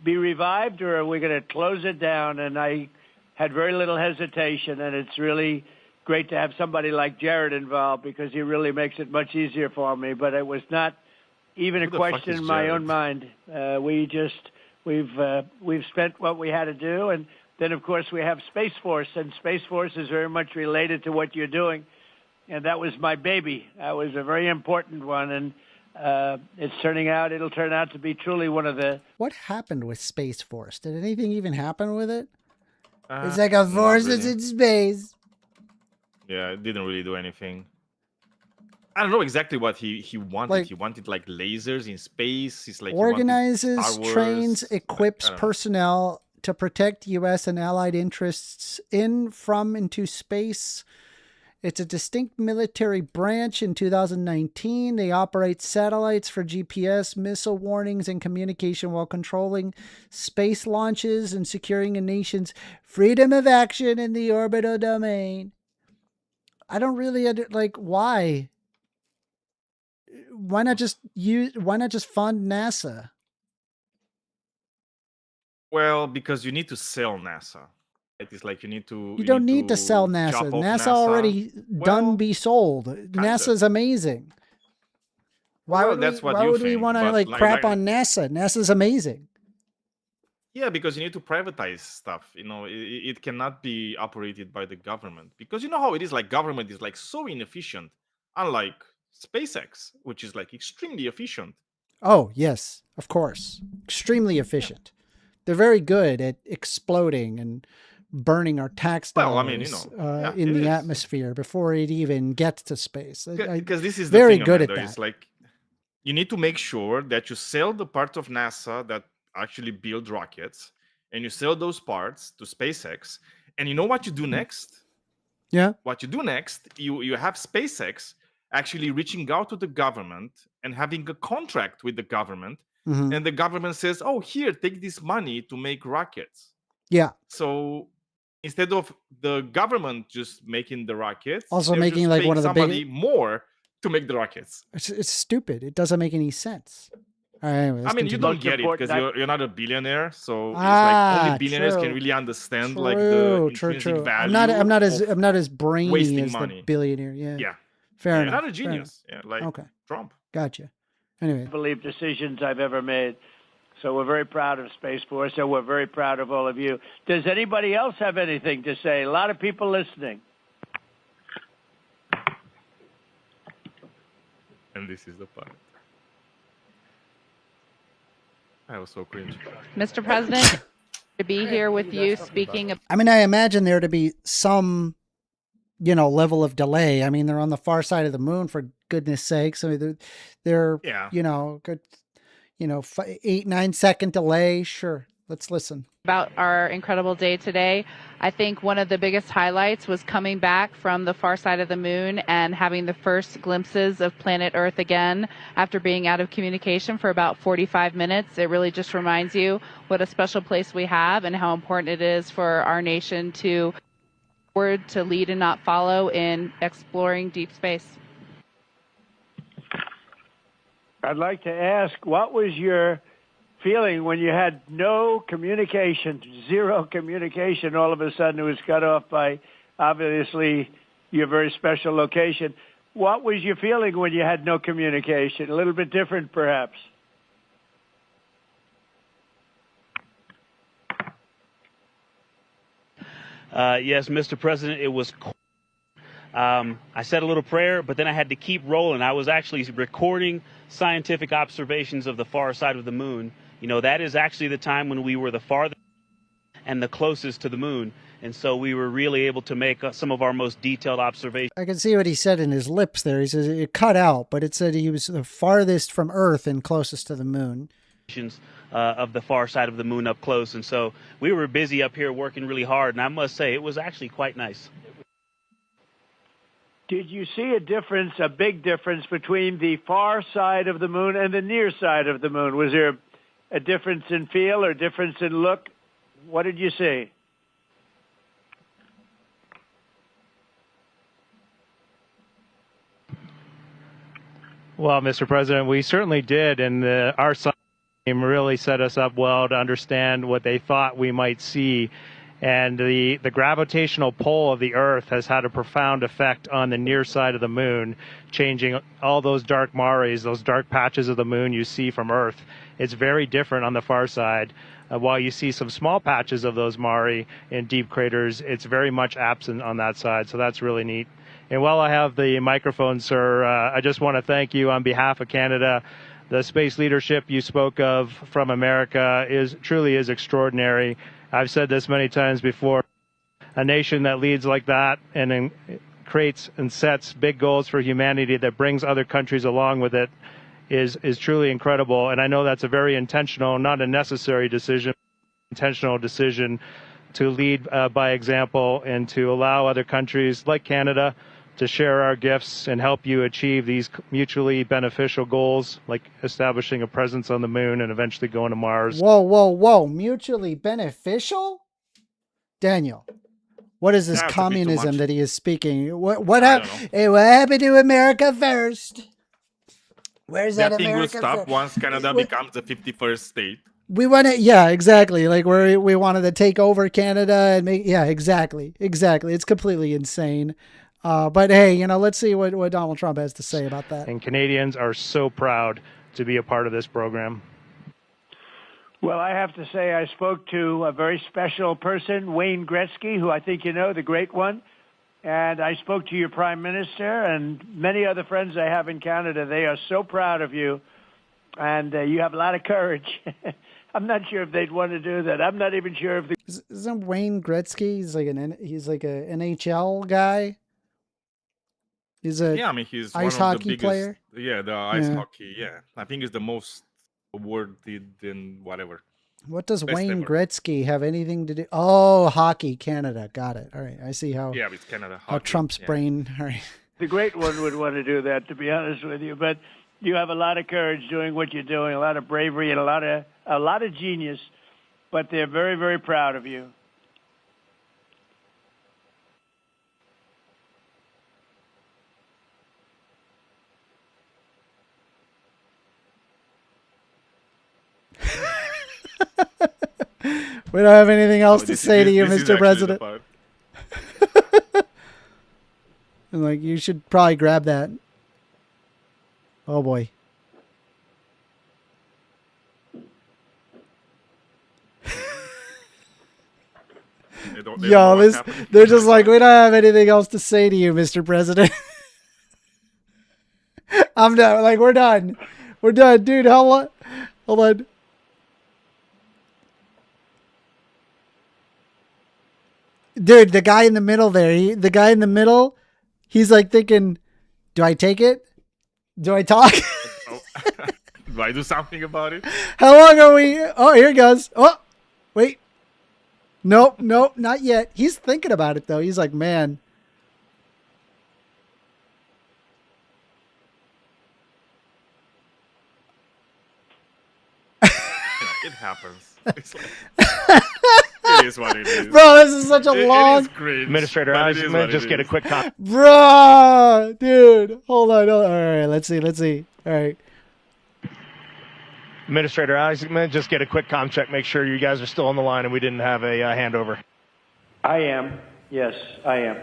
Speaker 5: be revived, or are we going to close it down? And I had very little hesitation, and it's really great to have somebody like Jared involved because he really makes it much easier for me. But it was not even a question in my own mind. We've spent what we had to do, and then of course we have Space Force, and Space Force is very much related to what you're doing, and that was my baby. That was a very important one, and it'll turn out to be truly one of the...
Speaker 1: What happened with Space Force? Did anything even happen with it? It's like a force that's in space.
Speaker 3: Yeah, it didn't really do anything. I don't know exactly what he wanted.
Speaker 1: Like,
Speaker 3: he wanted like lasers in space. He's like
Speaker 1: organizes, trains, equips personnel to protect U.S. and allied interests in, from, and to space. It's a distinct military branch. In 2019, they operate satellites for GPS, missile warnings, and communication while controlling space launches and securing a nation's freedom of action in the orbital domain. I don't really why? Why not just fund NASA?
Speaker 3: Well, because you need to sell NASA. It is like you
Speaker 1: don't need to sell NASA. NASA already done be sold. NASA's amazing. Why would we want to crap on NASA? NASA's amazing.
Speaker 3: Yeah, because you need to privatize stuff. You know, it cannot be operated by the government, because you know how it is. Like, government is like so inefficient, unlike SpaceX, which is like extremely efficient.
Speaker 1: Oh yes, of course, extremely efficient. Yeah. They're very good at exploding and burning our tax dollars in the atmosphere before it even gets to space.
Speaker 3: Because this is
Speaker 1: very
Speaker 3: the thing,
Speaker 1: good
Speaker 3: Amanda.
Speaker 1: at that.
Speaker 3: It's like you need to make sure that you sell the parts of NASA that actually build rockets, and you sell those parts to SpaceX. And you know what you do next?
Speaker 1: Yeah.
Speaker 3: What you do next, you have SpaceX actually reaching out to the government and having a contract with the government. Mm-hmm. And the government says, oh, here, take this money to make rockets.
Speaker 1: Yeah.
Speaker 3: So instead of the government just making the rockets,
Speaker 1: also making like one of the
Speaker 3: somebody more to make the rockets.
Speaker 1: It's stupid. It doesn't make any sense. Anyway,
Speaker 3: I mean, you don't get it because you're not a billionaire, so it's like only billionaires can really understand like the intrinsic value.
Speaker 1: I'm not as brainy as
Speaker 3: money.
Speaker 1: The billionaire. Yeah.
Speaker 3: Yeah.
Speaker 1: Fair enough.
Speaker 3: You're not a genius. Yeah, like Trump.
Speaker 1: Gotcha. Anyway,
Speaker 5: I believe decisions I've ever made. So we're very proud of Space Force, and we're very proud of all of you. Does anybody else have anything to say? A lot of people listening.
Speaker 3: And this is the part. I was so cringe.
Speaker 7: Mr. President, to be here with you speaking of...
Speaker 1: I mean, I imagine there to be some, level of delay. I mean, they're on the far side of the moon, for goodness sakes. I mean, they're good, 8-9 second delay. Sure. Let's listen.
Speaker 7: About our incredible day today. I think one of the biggest highlights was coming back from the far side of the moon and having the first glimpses of planet Earth again after being out of communication for about 45 minutes. It really just reminds you what a special place we have and how important it is for our nation to... Word to lead and not follow in exploring deep space.
Speaker 5: I'd like to ask, what was your feeling when you had no communication, zero communication? All of a sudden it was cut off by, obviously, your very special location. What was your feeling when you had no communication? A little bit different, perhaps.
Speaker 8: Yes, Mr. President, it was. I said a little prayer, but then I had to keep rolling. I was actually recording scientific observations of the far side of the moon. You know, that is actually the time when we were the farthest and the closest to the moon. And so we were really able to make some of our most detailed observations.
Speaker 1: I can see what he said in his lips there. He says it cut out, but it said he was the farthest from Earth and closest to the moon.
Speaker 8: Of the far side of the moon up close. And so we were busy up here working really hard. And I must say, it was actually quite nice.
Speaker 5: Did you see a difference, a big difference between the far side of the moon and the near side of the moon? Was there a difference in feel or difference in look? What did you see?
Speaker 6: Well, Mr. President, we certainly did, and our science team really set us up well to understand what they thought we might see. And the gravitational pull of the Earth has had a profound effect on the near side of the moon, changing all those dark mares, those dark patches of the moon you see from Earth. It's very different on the far side. While you see some small patches of those mare in deep craters, it's very much absent on that side, so that's really neat. And while I have the microphone, sir, I just want to thank you on behalf of Canada. The space leadership you spoke of from America truly is extraordinary. I've said this many times before. A nation that leads like that and creates and sets big goals for humanity that brings other countries along with it is truly incredible. And I know that's a very intentional, not a necessary decision, intentional decision to lead by example and to allow other countries like Canada to share our gifts and help you achieve these mutually beneficial goals, like establishing a presence on the moon and eventually going to Mars.
Speaker 1: Whoa, whoa, whoa. Mutually beneficial? Daniel, what is this
Speaker 3: Yeah, it's a bit too
Speaker 1: communism
Speaker 3: much.
Speaker 1: that he is speaking?
Speaker 3: I don't know.
Speaker 1: Hey, what happened to America first? Where's that
Speaker 3: That thing will
Speaker 1: America
Speaker 3: stop
Speaker 1: first?
Speaker 3: once Canada becomes the 51st state.
Speaker 1: We want to, yeah, exactly. Like we wanted to take over Canada and make, yeah, exactly. It's completely insane. But hey, you know, let's see what Donald Trump has to say about that.
Speaker 6: And Canadians are so proud to be a part of this program.
Speaker 5: Well, I have to say I spoke to a very special person, Wayne Gretzky, who I think you know, the great one. And I spoke to your prime minister and many other friends I have in Canada. They are so proud of you. And you have a lot of courage. I'm not sure if they'd want to do that. I'm not even sure if the...
Speaker 1: Isn't Wayne Gretzky? He's like a NHL guy. He's a
Speaker 3: Yeah, I mean, he's
Speaker 1: ice
Speaker 3: one of
Speaker 1: hockey
Speaker 3: the biggest,
Speaker 1: player.
Speaker 3: Yeah, the ice
Speaker 1: Yeah.
Speaker 3: hockey. Yeah, I think it's the most awarded in whatever.
Speaker 1: What does
Speaker 3: Best
Speaker 1: Wayne
Speaker 3: ever.
Speaker 1: Gretzky have anything to do? Oh, hockey, Canada. Got it. All right. I see how
Speaker 3: Yeah, it's Canada.
Speaker 1: how
Speaker 3: hockey,
Speaker 1: Trump's
Speaker 3: yeah.
Speaker 1: brain. All right.
Speaker 5: The great one would want to do that, to be honest with you. But you have a lot of courage doing what you're doing, a lot of bravery and a lot of genius. But they're very, very proud of you.
Speaker 1: We don't have anything else
Speaker 3: Oh,
Speaker 1: to
Speaker 3: this-
Speaker 1: say to
Speaker 3: this-
Speaker 1: you,
Speaker 3: this is
Speaker 1: Mr.
Speaker 3: actually the
Speaker 1: President.
Speaker 3: part.
Speaker 1: And like, you should probably grab that. Oh boy.
Speaker 3: They don't know
Speaker 1: Yo,
Speaker 3: what's happening.
Speaker 1: they're just like, we don't have anything else to say to you, Mr. President. I'm done. Like, we're done. We're done. Dude, hold on. Dude, the guy in the middle there, he's like thinking, do I take it? Do I talk?
Speaker 3: Oh. Do I do something about it?
Speaker 1: How long are we? Oh, here it goes. Oh, wait. Nope, not yet. He's thinking about it, though. He's like, man.
Speaker 3: It happens. It's like, it is what it is.
Speaker 1: Bro, this is such a long...
Speaker 3: It is cringe,
Speaker 6: Administrator
Speaker 3: but it is
Speaker 6: Eisman,
Speaker 3: what
Speaker 6: just
Speaker 3: it
Speaker 6: get a
Speaker 3: is.
Speaker 6: quick comment.
Speaker 1: Bro, dude. Hold on. All right, let's see. All right.
Speaker 6: Administrator Eisman, just get a quick comm check. Make sure you guys are still on the line and we didn't have a handover.
Speaker 5: I am. Yes, I am.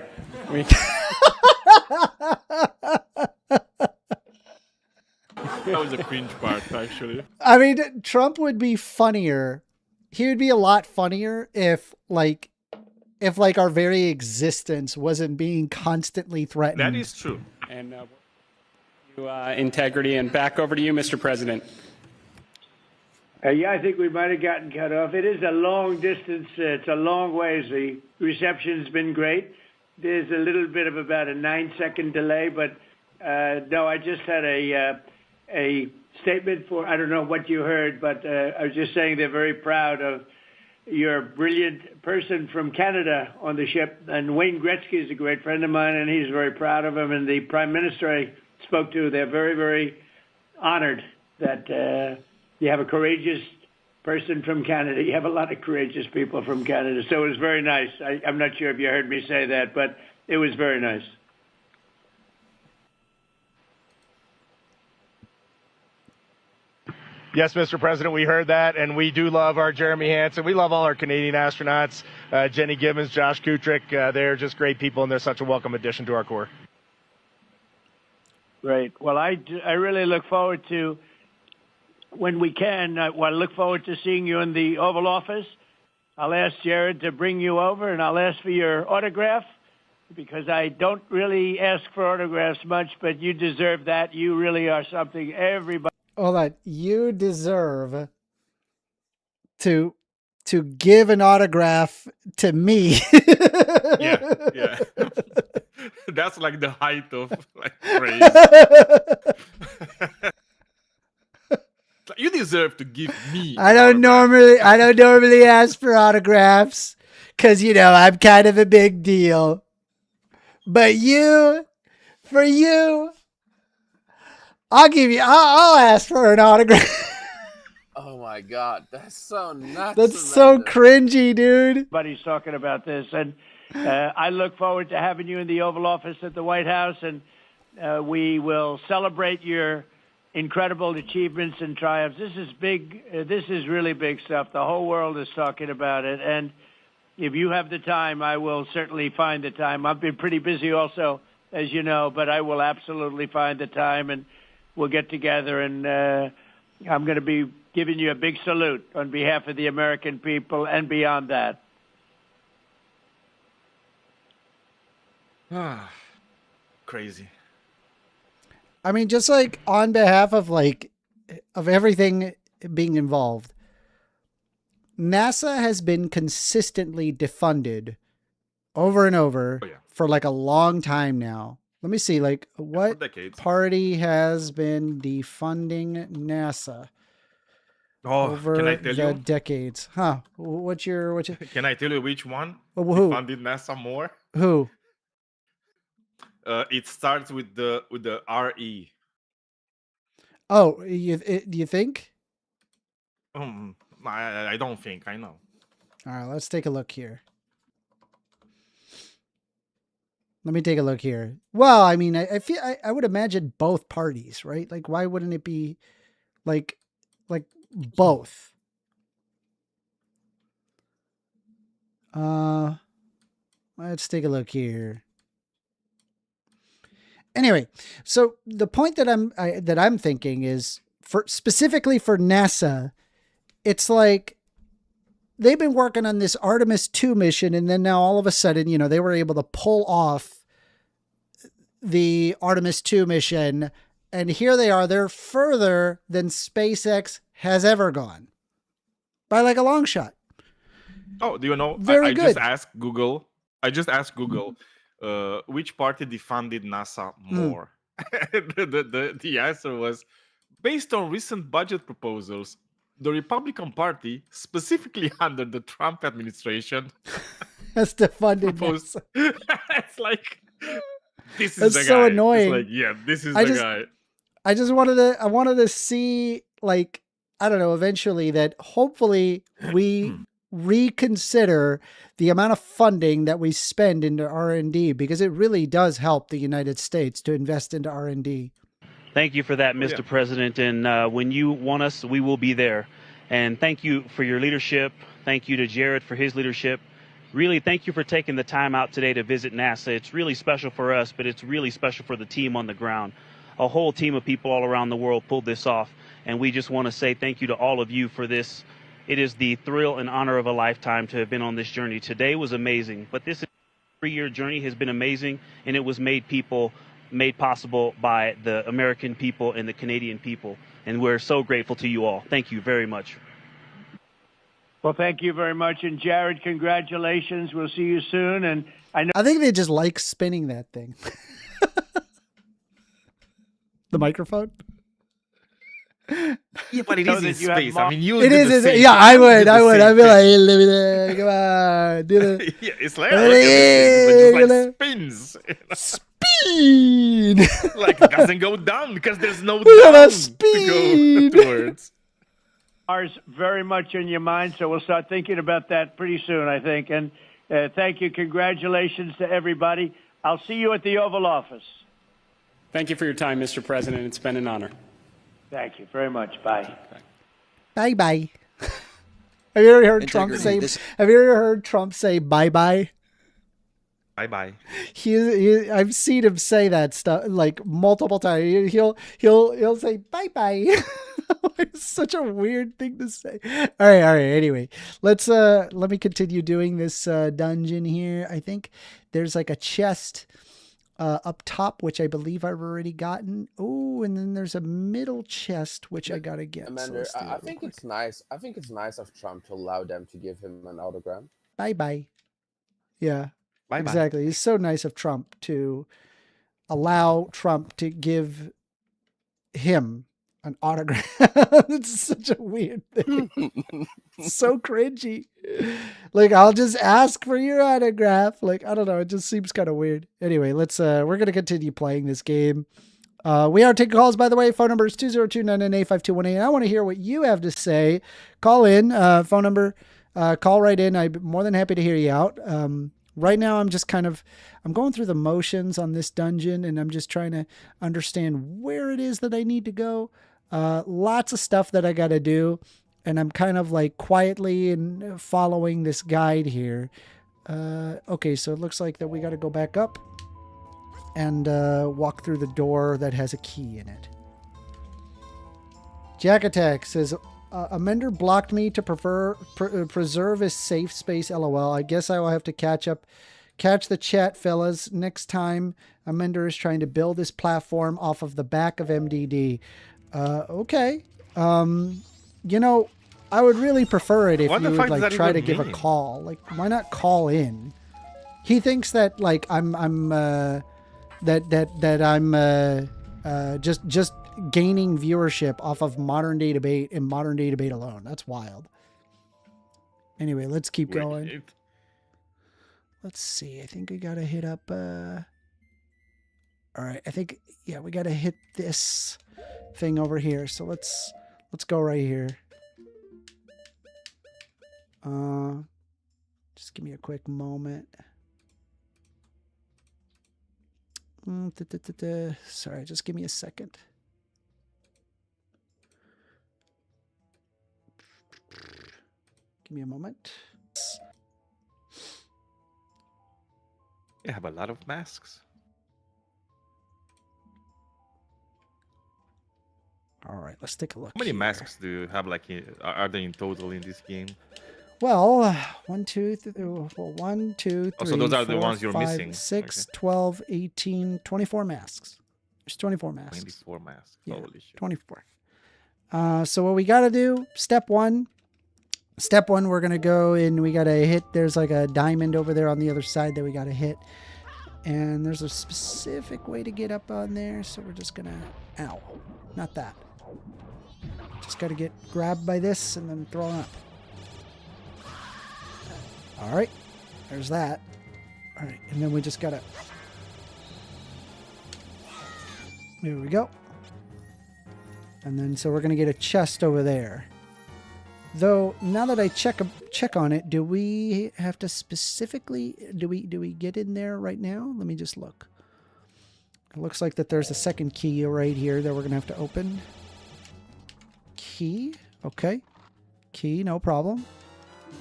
Speaker 3: That was a cringe part, actually.
Speaker 1: I mean, Trump would be funnier. He would be a lot funnier if our very existence wasn't being constantly threatened.
Speaker 3: That is true.
Speaker 4: And integrity. And back over to you, Mr. President.
Speaker 5: Yeah, I think we might have gotten cut off. It is a long distance. It's a long ways. The reception's been great. There's a little bit of about a 9-second delay, but no, I just had a statement for, I don't know what you heard, but I was just saying they're very proud of your brilliant person from Canada on the ship. And Wayne Gretzky is a great friend of mine, and he's very proud of him. And the Prime Minister I spoke to, they're very, very honored that you have a courageous person from Canada. You have a lot of courageous people from Canada. So it was very nice. I'm not sure if you heard me say that, but it was very nice.
Speaker 6: Yes, Mr. President, we heard that, and we do love our Jeremy Hansen. We love all our Canadian astronauts, Jenny Gibbons, Josh Kutrick. They're just great people, and they're such a welcome addition to our Corps.
Speaker 5: Great. Well, I really look forward to, when we can, I look forward to seeing you in the Oval Office. I'll ask Jared to bring you over, and I'll ask for your autograph, because I don't really ask for autographs much, but you deserve that. You really are something everybody...
Speaker 1: Hold on. You deserve to give an autograph to me.
Speaker 3: Yeah. That's like the height of like praise. You deserve to give me.
Speaker 1: I don't normally ask for autographs because I'm kind of a big deal. But for you, I'll ask for an autograph.
Speaker 9: Oh my God, that's so nuts.
Speaker 1: That's so cringy, dude.
Speaker 5: Everybody's talking about this, and I look forward to having you in the Oval Office at the White House, and we will celebrate your incredible achievements and triumphs. This is big. This is really big stuff. The whole world is talking about it, and if you have the time, I will certainly find the time. I've been pretty busy also, as you know, but I will absolutely find the time, and we'll get together, and I'm going to be giving you a big salute on behalf of the American people and beyond that.
Speaker 3: Crazy.
Speaker 1: I mean, just like on behalf of everything being involved, NASA has been consistently defunded over and over for like a long time now. Let me see, what party has been defunding NASA over
Speaker 3: can I tell
Speaker 1: the
Speaker 3: you?
Speaker 1: decades? Huh? What's your?
Speaker 3: Can I tell you which one
Speaker 1: Who?
Speaker 3: defunded NASA more?
Speaker 1: Who?
Speaker 3: It starts with the RE.
Speaker 1: Oh, you think?
Speaker 3: I don't think. I know.
Speaker 1: All right, let's take a look here. Let me take a look here. Well, I mean, I feel I would imagine both parties, right? Like, why wouldn't it be like both? Let's take a look here. Anyway, so the point that I'm thinking is specifically for NASA, it's like they've been working on this Artemis 2 mission, and then now all of a sudden, they were able to pull off the Artemis 2 mission, and here they are. They're further than SpaceX has ever gone by like a long shot.
Speaker 3: Oh, do you know?
Speaker 1: Very good.
Speaker 3: I just asked Google, which party defunded NASA more? The answer was, based on recent budget proposals, the Republican Party, specifically under the Trump administration,
Speaker 1: has defunded NASA.
Speaker 3: It's like, this is
Speaker 1: That's
Speaker 3: the guy.
Speaker 1: so annoying.
Speaker 3: It's like, this is the guy.
Speaker 1: I wanted to see, I don't know, eventually that hopefully we reconsider the amount of funding that we spend into R&D, because it really does help the United States to invest into R&D.
Speaker 8: Thank you for that, Mr. President. And when you want us, we will be there. And thank you for your leadership. Thank you to Jared for his leadership. Really, thank you for taking the time out today to visit NASA. It's really special for us, but it's really special for the team on the ground. A whole team of people all around the world pulled this off. And we just want to say thank you to all of you for this. It is the thrill and honor of a lifetime to have been on this journey. Today was amazing, but this 3-year journey has been amazing, and it was made possible by the American people and the Canadian people. And we're so grateful to you all. Thank you very much.
Speaker 5: Well, thank you very much. And Jared, congratulations. We'll see you soon. And
Speaker 1: I think they just like spinning that thing. The microphone.
Speaker 3: Yeah, but it is in space. I mean, you.
Speaker 1: It is. Yeah, I would. I'd be like, come on, do it.
Speaker 3: Yeah, it's like, it just like spins.
Speaker 1: Speed.
Speaker 3: Like it doesn't go down because there's no down to go towards.
Speaker 5: Ours very much in your mind, so we'll start thinking about that pretty soon, I think. And thank you. Congratulations to everybody. I'll see you at the Oval Office.
Speaker 4: Thank you for your time, Mr. President. It's been an honor.
Speaker 5: Thank you very much. Bye.
Speaker 1: Bye bye. Have you ever heard Trump say? Have you ever heard Trump say bye bye?
Speaker 3: Bye bye.
Speaker 1: I've seen him say that stuff like multiple times. He'll say bye bye. It's such a weird thing to say. All right. Anyway, let me continue doing this dungeon here. I think there's like a chest up top, which I believe I've already gotten. Oh, and then there's a middle chest, which I gotta get.
Speaker 9: Amender, so I think it's nice. I think it's nice of Trump to allow them to give him an autograph.
Speaker 1: Bye bye. Yeah.
Speaker 3: Bye-bye.
Speaker 1: Exactly. It's so nice of Trump to allow Trump to give him an autograph. It's such a weird thing. So cringy. Like, I'll just ask for your autograph. Like, I don't know. It just seems kind of weird. Anyway, we're going to continue playing this game. We are taking calls, by the way. Phone number is 202-998-5218. I want to hear what you have to say. Call in. Phone number. Call right in. I'm more than happy to hear you out. Right now, I'm going through the motions on this dungeon, and I'm just trying to understand where it is that I need to go. Lots of stuff that I got to do, and I'm kind of like quietly and following this guide here. Okay, so it looks like that we got to go back up and walk through the door that has a key in it. Jack Attack says, Amender blocked me to preserve his safe space, LOL. I guess I will have to catch the chat, fellas. Next time, Amender is trying to build his platform off of the back of MDD. Okay. I would really prefer it if you would like try to give a call. Like, why not call in? He thinks that like I'm just gaining viewership off of modern day debate and modern day debate alone. That's wild. Anyway, let's keep going. Let's see. I think we gotta hit up. All right. I think we gotta hit this thing over here. So let's go right here. Just give me a quick moment. Sorry, just give me a second. Give me a moment.
Speaker 3: You have a lot of masks.
Speaker 1: All right, let's take a look.
Speaker 3: How many
Speaker 1: here.
Speaker 3: masks do you have? Like, are they in total in this game?
Speaker 1: Well, 1, 2, 3, 1, 2, 3,
Speaker 3: so those are
Speaker 1: 4,
Speaker 3: the ones you're
Speaker 1: 5,
Speaker 3: missing.
Speaker 1: 6,
Speaker 3: Okay.
Speaker 1: 12, 18, 24 masks. There's 24 masks.
Speaker 3: 24 masks.
Speaker 1: Yeah,
Speaker 3: Holy shit.
Speaker 1: 24. So what we got to do, step one, we're going to go and we got to hit, there's like a diamond over there on the other side that we got to hit. And there's a specific way to get up on there. So we're just going to, ow, not that. Just got to get grabbed by this and then thrown up. All right, there's that. All right, and then we just got to, there we go. And then, so we're going to get a chest over there. Though now that I check on it, do we have to specifically do we get in there right now? Let me just look. It looks like that there's a second key right here that we're gonna have to open. Key, okay. Key, no problem.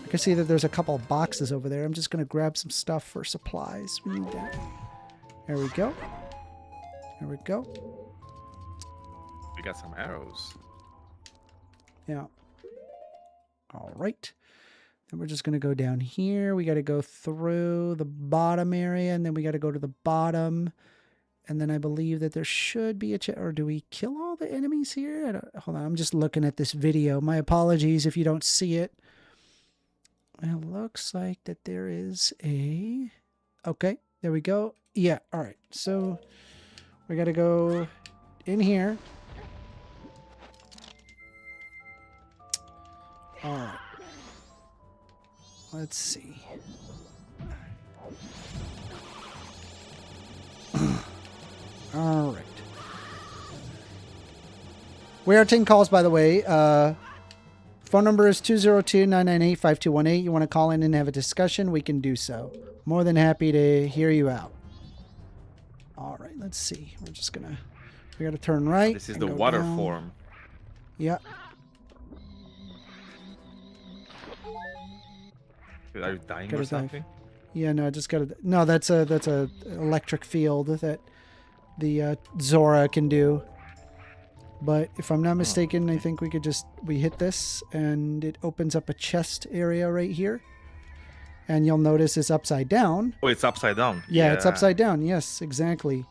Speaker 1: I can see that there's a couple of boxes over there. I'm just gonna grab some stuff for supplies. We need that. There we go. There we go.
Speaker 3: We got some arrows.
Speaker 1: Yeah. All right. Then we're just going to go down here. We got to go through the bottom area, and then we got to go to the bottom. And then I believe that there should be a or do we kill all the enemies here? Hold on. I'm just looking at this video. My apologies if you don't see it. It looks like that there is a... Okay. There we go. Yeah. All right. So we got to go in here. All right. Let's see. All right. We are taking calls, by the way. Phone number is 202-998-5218. You want to call in and have a discussion, we can do so. More than happy to hear you out. All right, let's see. We're just going to... We got to turn right.
Speaker 3: This is the water
Speaker 1: down.
Speaker 3: form.
Speaker 1: Yeah.
Speaker 3: Are you dying
Speaker 1: Gotta
Speaker 3: or something?
Speaker 1: Yeah, no, I just gotta... No, that's a electric field that the Zora can do. But if I'm not mistaken, I think we could just... We hit this, and it opens up a chest area right here. And you'll notice it's upside down.
Speaker 3: Oh, it's upside down.
Speaker 1: Yeah, it's upside down. Yes, exactly.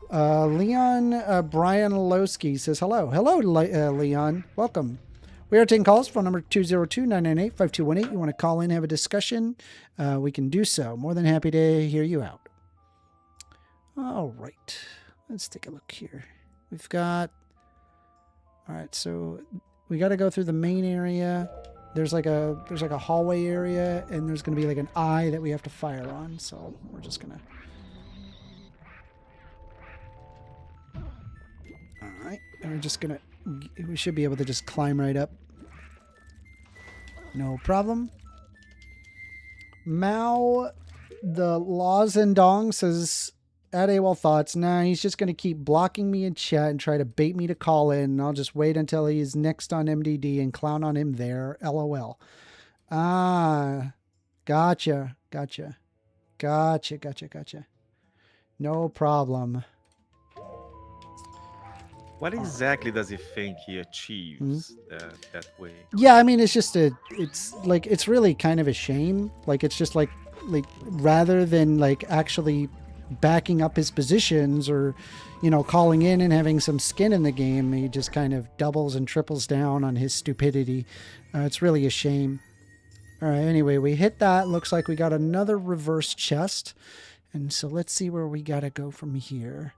Speaker 1: Leon Brian Lowski says hello. Hello, Leon. Welcome. We are taking calls. Phone number 202-998-5218. You want to call in, have a discussion? We can do so. More than happy to hear you out. All right. Let's take a look here. We've got... All right, so we got to go through the main area. There's like a hallway area, and there's going to be like an eye that we have to fire on. So we're just going to... All right. And we're just going to... We should be able to just climb right up. No problem. Mao, the Laws and Dong says, at AWOL Thoughts, nah, he's just going to keep blocking me in chat and try to bait me to call in. And I'll just wait until he's next on MDD and clown on him there. LOL. Ah, gotcha. No problem.
Speaker 3: What exactly does he think he achieves that way?
Speaker 1: Yeah, I mean, it's really kind of a shame. Like, it's just like rather than like actually backing up his positions or, calling in and having some skin in the game, he just kind of doubles and triples down on his stupidity. It's really a shame. All right, anyway, we hit that. Looks like we got another reverse chest. And so let's see where we got to go from here.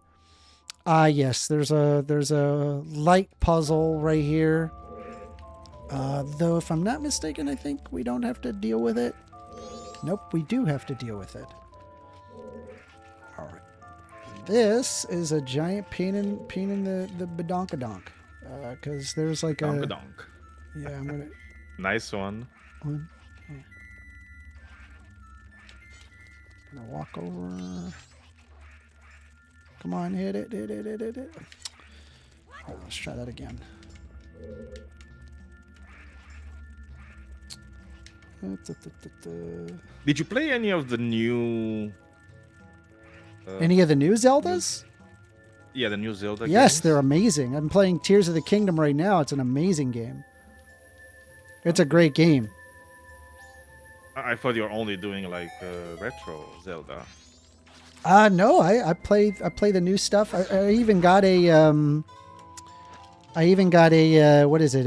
Speaker 1: Yes, there's a light puzzle right here. Though if I'm not mistaken, I think we don't have to deal with it. Nope, we do have to deal with it. All right. This is a giant pain in the badonkadonk. Because there's like a...
Speaker 3: Donkadonk.
Speaker 1: Yeah, I'm gonna...
Speaker 3: Nice one.
Speaker 1: One. Yeah. Gonna walk over... Come on, hit it. Oh, let's try that again.
Speaker 3: Did you play any of the new...
Speaker 1: Any of the new Zeldas?
Speaker 3: Yeah, the new Zelda
Speaker 1: Yes,
Speaker 3: games?
Speaker 1: they're amazing. I'm playing Tears of the Kingdom right now. It's an amazing game. It's a great game.
Speaker 3: I thought you were only doing like retro Zelda.
Speaker 1: No, I play the new stuff. I even got a what is it?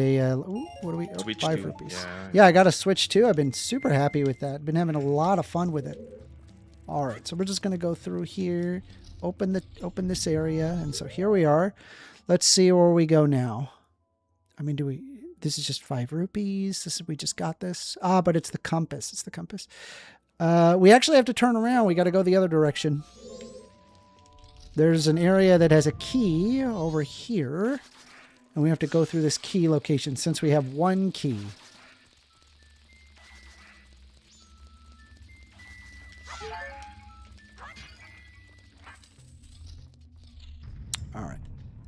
Speaker 1: What do we?
Speaker 3: Switch
Speaker 1: 5
Speaker 3: 2.
Speaker 1: rupees. Yeah, I got a Switch too. I've been super happy with that. Been having a lot of fun with it. All right, so we're just gonna go through here, open this area, and so here we are. Let's see where we go now. I mean, this is just 5 rupees. We just got this. But it's the compass. It's the compass. We actually have to turn around. We got to go the other direction. There's an area that has a key over here. And we have to go through this key location since we have 1 key.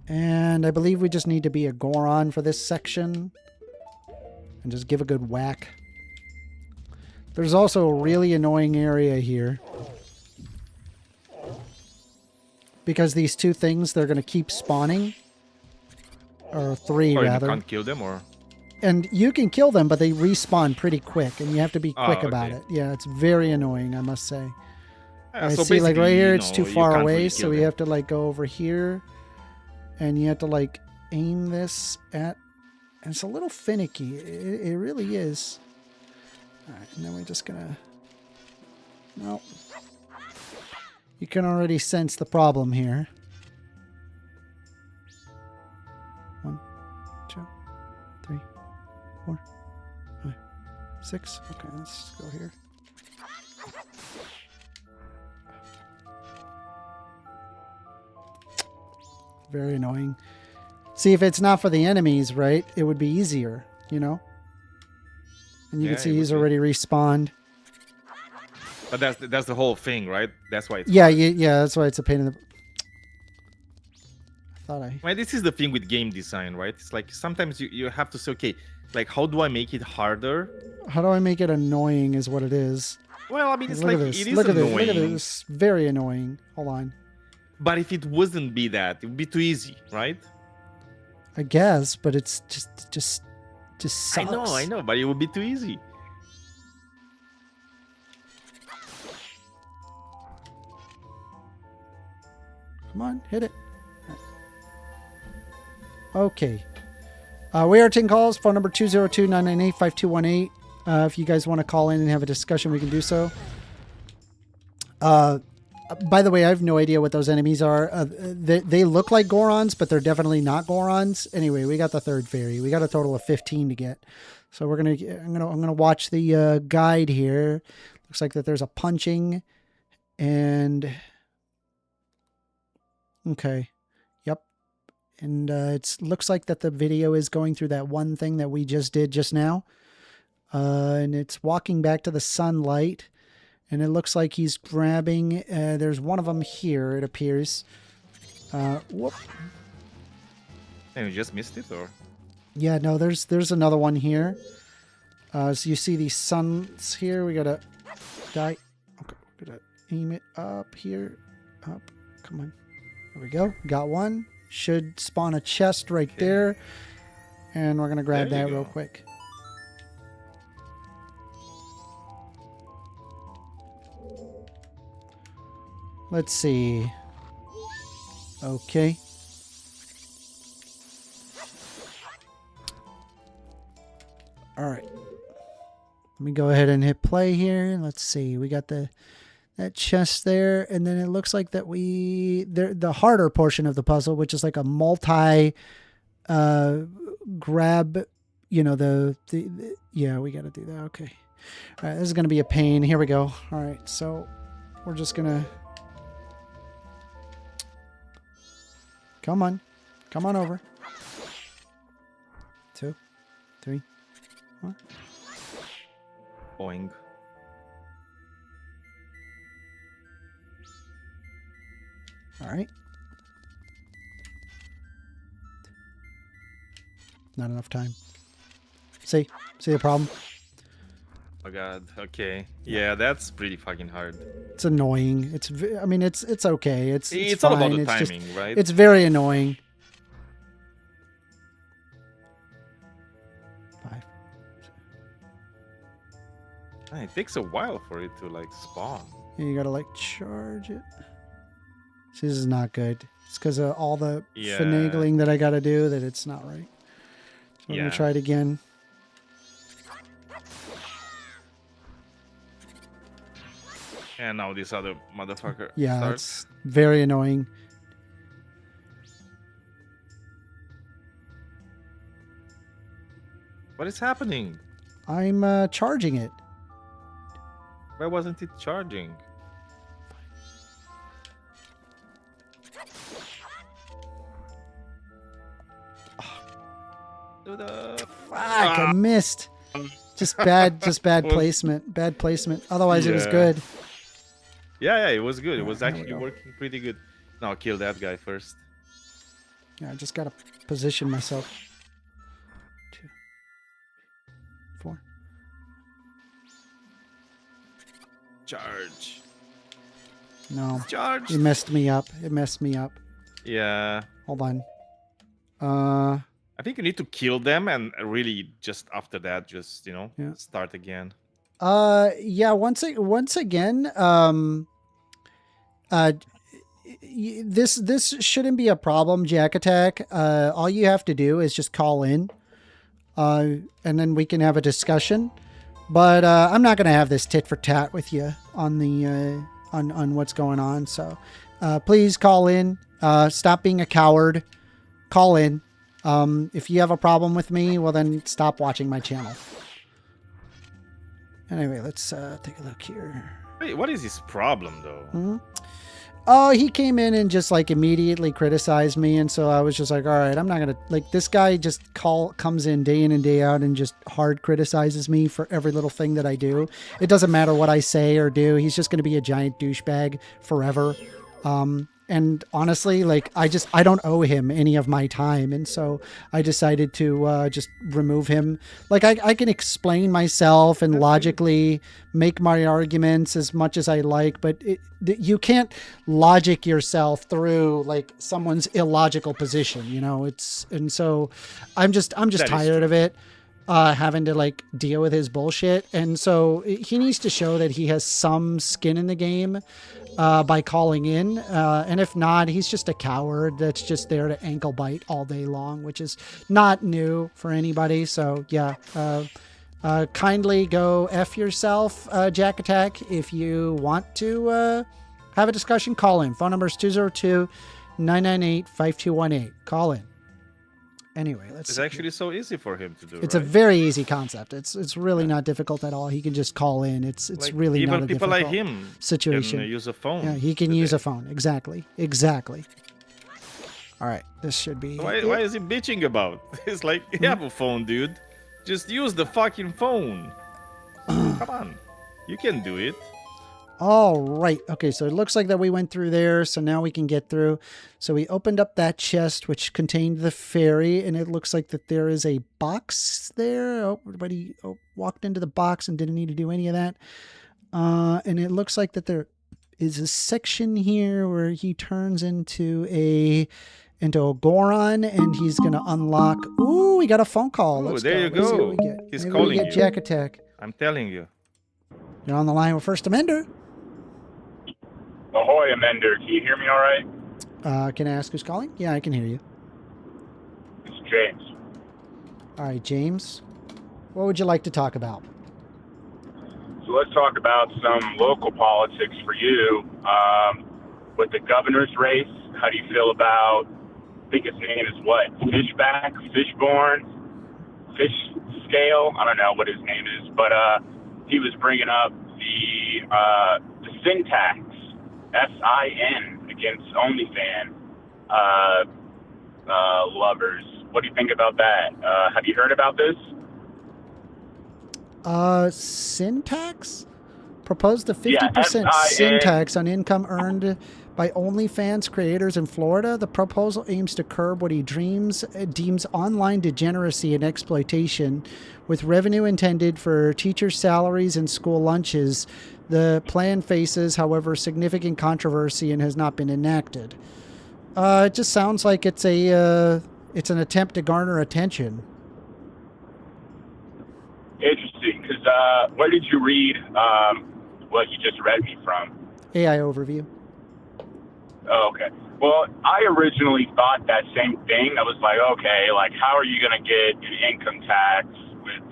Speaker 1: And I believe we just need to be a Goron for this section. And just give a good whack. There's also a really annoying area here. Because these two things, they're going to keep spawning. Or three,
Speaker 3: Or
Speaker 1: rather.
Speaker 3: you can't kill them, or...
Speaker 1: And you can kill them, but they respawn pretty quick. And you have to be quick
Speaker 3: Oh,
Speaker 1: about
Speaker 3: okay.
Speaker 1: it. Yeah, it's very annoying, I must say. I
Speaker 3: so
Speaker 1: see, like, right
Speaker 3: basically,
Speaker 1: here,
Speaker 3: you
Speaker 1: it's
Speaker 3: know,
Speaker 1: too
Speaker 3: you
Speaker 1: far
Speaker 3: can't
Speaker 1: away.
Speaker 3: really
Speaker 1: So
Speaker 3: kill
Speaker 1: we
Speaker 3: them.
Speaker 1: have to, like, go over here. And you have to, like, aim this at... And it's a little finicky. It really is. All right, and then we're just gonna... No. You can already sense the problem here. 1, 2, 3, 4, 5, 6. Okay, let's go here. Very annoying. See, if it's not for the enemies, right, it would be easier, you know? And you
Speaker 3: Yeah,
Speaker 1: can see
Speaker 3: it
Speaker 1: he's
Speaker 3: would be.
Speaker 1: already respawned.
Speaker 3: But that's the whole thing, right? That's why it's
Speaker 1: Yeah,
Speaker 3: hard.
Speaker 1: yeah, that's why it's a pain in the... I thought I...
Speaker 3: Well, this is the thing with game design, right? It's like sometimes you have to say, okay, like how do I make it harder?
Speaker 1: How do I make it annoying is what it is.
Speaker 3: Well, I mean, it's
Speaker 1: Look
Speaker 3: like
Speaker 1: at this.
Speaker 3: it is
Speaker 1: Look at this.
Speaker 3: annoying.
Speaker 1: Look at this. Very annoying. Hold on.
Speaker 3: But if it wouldn't be that, it would be too easy, right?
Speaker 1: I guess, but it's just sucks.
Speaker 3: I know, but it would be too easy.
Speaker 1: Come on, hit it. Okay. We are taking calls. Phone number 202-998-5218. If you guys want to call in and have a discussion, we can do so. By the way, I have no idea what those enemies are. They look like Gorons, but they're definitely not Gorons. Anyway, we got the third fairy. We got a total of 15 to get. So I'm gonna watch the guide here. Looks like that there's a punching and okay. Yep. And it looks like that the video is going through that one thing that we just did just now. And it's walking back to the sunlight. And it looks like he's grabbing... there's one of them here, it appears. Whoop.
Speaker 3: And you just missed it, or?
Speaker 1: Yeah, no, there's another one here. So you see these suns here. We gotta die. Okay, we're gonna aim it up here. Up. Come on. There we go. Got one. Should spawn a chest right there. And we're gonna grab
Speaker 3: There you
Speaker 1: that real
Speaker 3: go.
Speaker 1: quick. Let's see. Okay. All right. Let me go ahead and hit play here. Let's see. We got that chest there, and then it looks like that the harder portion of the puzzle, which is like a multi grab, you know, the yeah, we got to do that. Okay. All right, this is going to be a pain. Here we go. All right. So we're just going to come on over. 2, 3, 4.
Speaker 3: Boing.
Speaker 1: All right. Not enough time. See the problem?
Speaker 3: Oh god. Okay. Yeah, that's pretty fucking hard.
Speaker 1: It's annoying. I mean, it's okay. It's
Speaker 3: all
Speaker 1: fine.
Speaker 3: about the
Speaker 1: It's just-
Speaker 3: timing, right?
Speaker 1: It's very annoying. 5.
Speaker 3: It takes a while for it to like spawn.
Speaker 1: You gotta like charge it. See, this is not good. It's because of all the
Speaker 3: Yeah.
Speaker 1: finagling that I gotta do that it's not right. So I'm
Speaker 3: Yeah.
Speaker 1: gonna try it again.
Speaker 3: And now this other motherfucker
Speaker 1: Yeah,
Speaker 3: starts.
Speaker 1: it's very annoying.
Speaker 3: What is happening?
Speaker 1: I'm charging it.
Speaker 3: Why wasn't it charging?
Speaker 1: Fuck, I missed. Just bad placement. Bad placement. Otherwise, it was
Speaker 3: Yeah.
Speaker 1: good.
Speaker 3: Yeah, it was good. It was
Speaker 1: There we
Speaker 3: actually
Speaker 1: go.
Speaker 3: working pretty good. Now kill that guy first.
Speaker 1: Yeah, I just gotta position myself. 2, 4.
Speaker 3: Charge.
Speaker 1: No.
Speaker 3: Charge.
Speaker 1: It messed me up. It messed me up.
Speaker 3: Yeah.
Speaker 1: Hold on.
Speaker 3: I think you need to kill them and really just after that, just, you know, start again.
Speaker 1: Yeah, once again, this shouldn't be a problem, Jack Attack. All you have to do is just call in, and then we can have a discussion. But I'm not gonna have this tit for tat with you on the on what's going on. So please call in. Stop being a coward. Call in. If you have a problem with me, well then stop watching my channel. Anyway, let's take a look here.
Speaker 3: Wait, what is his problem though?
Speaker 1: Mm-hmm. Oh, he came in and just like immediately criticized me, and so I was just like, all right, I'm not gonna like this guy. Just comes in and day out and just hard criticizes me for every little thing that I do. It doesn't matter what I say or do. He's just gonna be a giant douchebag forever. And honestly, like I don't owe him any of my time, and so I decided to just remove him. Like I can explain myself and logically make my arguments as much as I like, but you can't logic yourself through like someone's illogical position, you know. And so I'm just tired of it. Having to like deal with his bullshit, and so he needs to show that he has some skin in the game by calling in, and if not, he's just a coward that's just there to ankle bite all day long, which is not new for anybody. So yeah, kindly go F yourself, Jack Attack. If you want to have a discussion, call in. Phone number is 202-998-5218. Call in. Anyway,
Speaker 3: It's actually so easy for him to do.
Speaker 1: It's a very easy concept. It's really not difficult at all. He can just call in. It's
Speaker 3: like
Speaker 1: really
Speaker 3: even
Speaker 1: not a
Speaker 3: people
Speaker 1: difficult
Speaker 3: like him
Speaker 1: situation.
Speaker 3: Can use a phone.
Speaker 1: Yeah, he can use a phone. Exactly. All right, this should be.
Speaker 3: Why is he bitching about? It's like, you have a phone, dude. Just use the fucking phone. Come on, you can do it.
Speaker 1: All right. Okay, so it looks like that we went through there, so now we can get through. So we opened up that chest, which contained the fairy, and it looks like that there is a box there. Oh, everybody walked into the box and didn't need to do any of that. And it looks like that there is a section here where he turns into a Goron, and he's going to unlock... Ooh, we got a phone call.
Speaker 3: Ooh,
Speaker 1: Let's
Speaker 3: there you
Speaker 1: Let's see
Speaker 3: go.
Speaker 1: what we get.
Speaker 3: He's
Speaker 1: Maybe
Speaker 3: calling
Speaker 1: we get
Speaker 3: you.
Speaker 1: Jack Attack.
Speaker 3: I'm telling you.
Speaker 1: You're on the line with 1stAmender.
Speaker 10: Ahoy, Amender. Can you hear me all right?
Speaker 1: Can I ask who's calling? Yeah, I can hear you.
Speaker 10: It's James.
Speaker 1: All right, James. What would you like to talk about?
Speaker 10: So let's talk about some local politics for you. With the governor's race, how do you feel about, I think his name is what? Fishback? Fishborn? Fish Scale? I don't know what his name is, but he was bringing up the syntax, S-I-N, against OnlyFans lovers. What do you think about that? Have you heard about this?
Speaker 1: Syntax? Proposed a 50% syntax on income earned by OnlyFans creators in Florida. The proposal aims to curb what he deems online degeneracy and exploitation, with revenue intended for teacher salaries and school lunches. The plan faces, however, significant controversy and has not been enacted. It just sounds like it's an attempt to garner attention.
Speaker 10: Interesting, because where did you read what you just read me from?
Speaker 1: AI overview.
Speaker 10: Oh, okay. Well, I originally thought that same thing. I was like, okay, like, how are you going to get an income tax with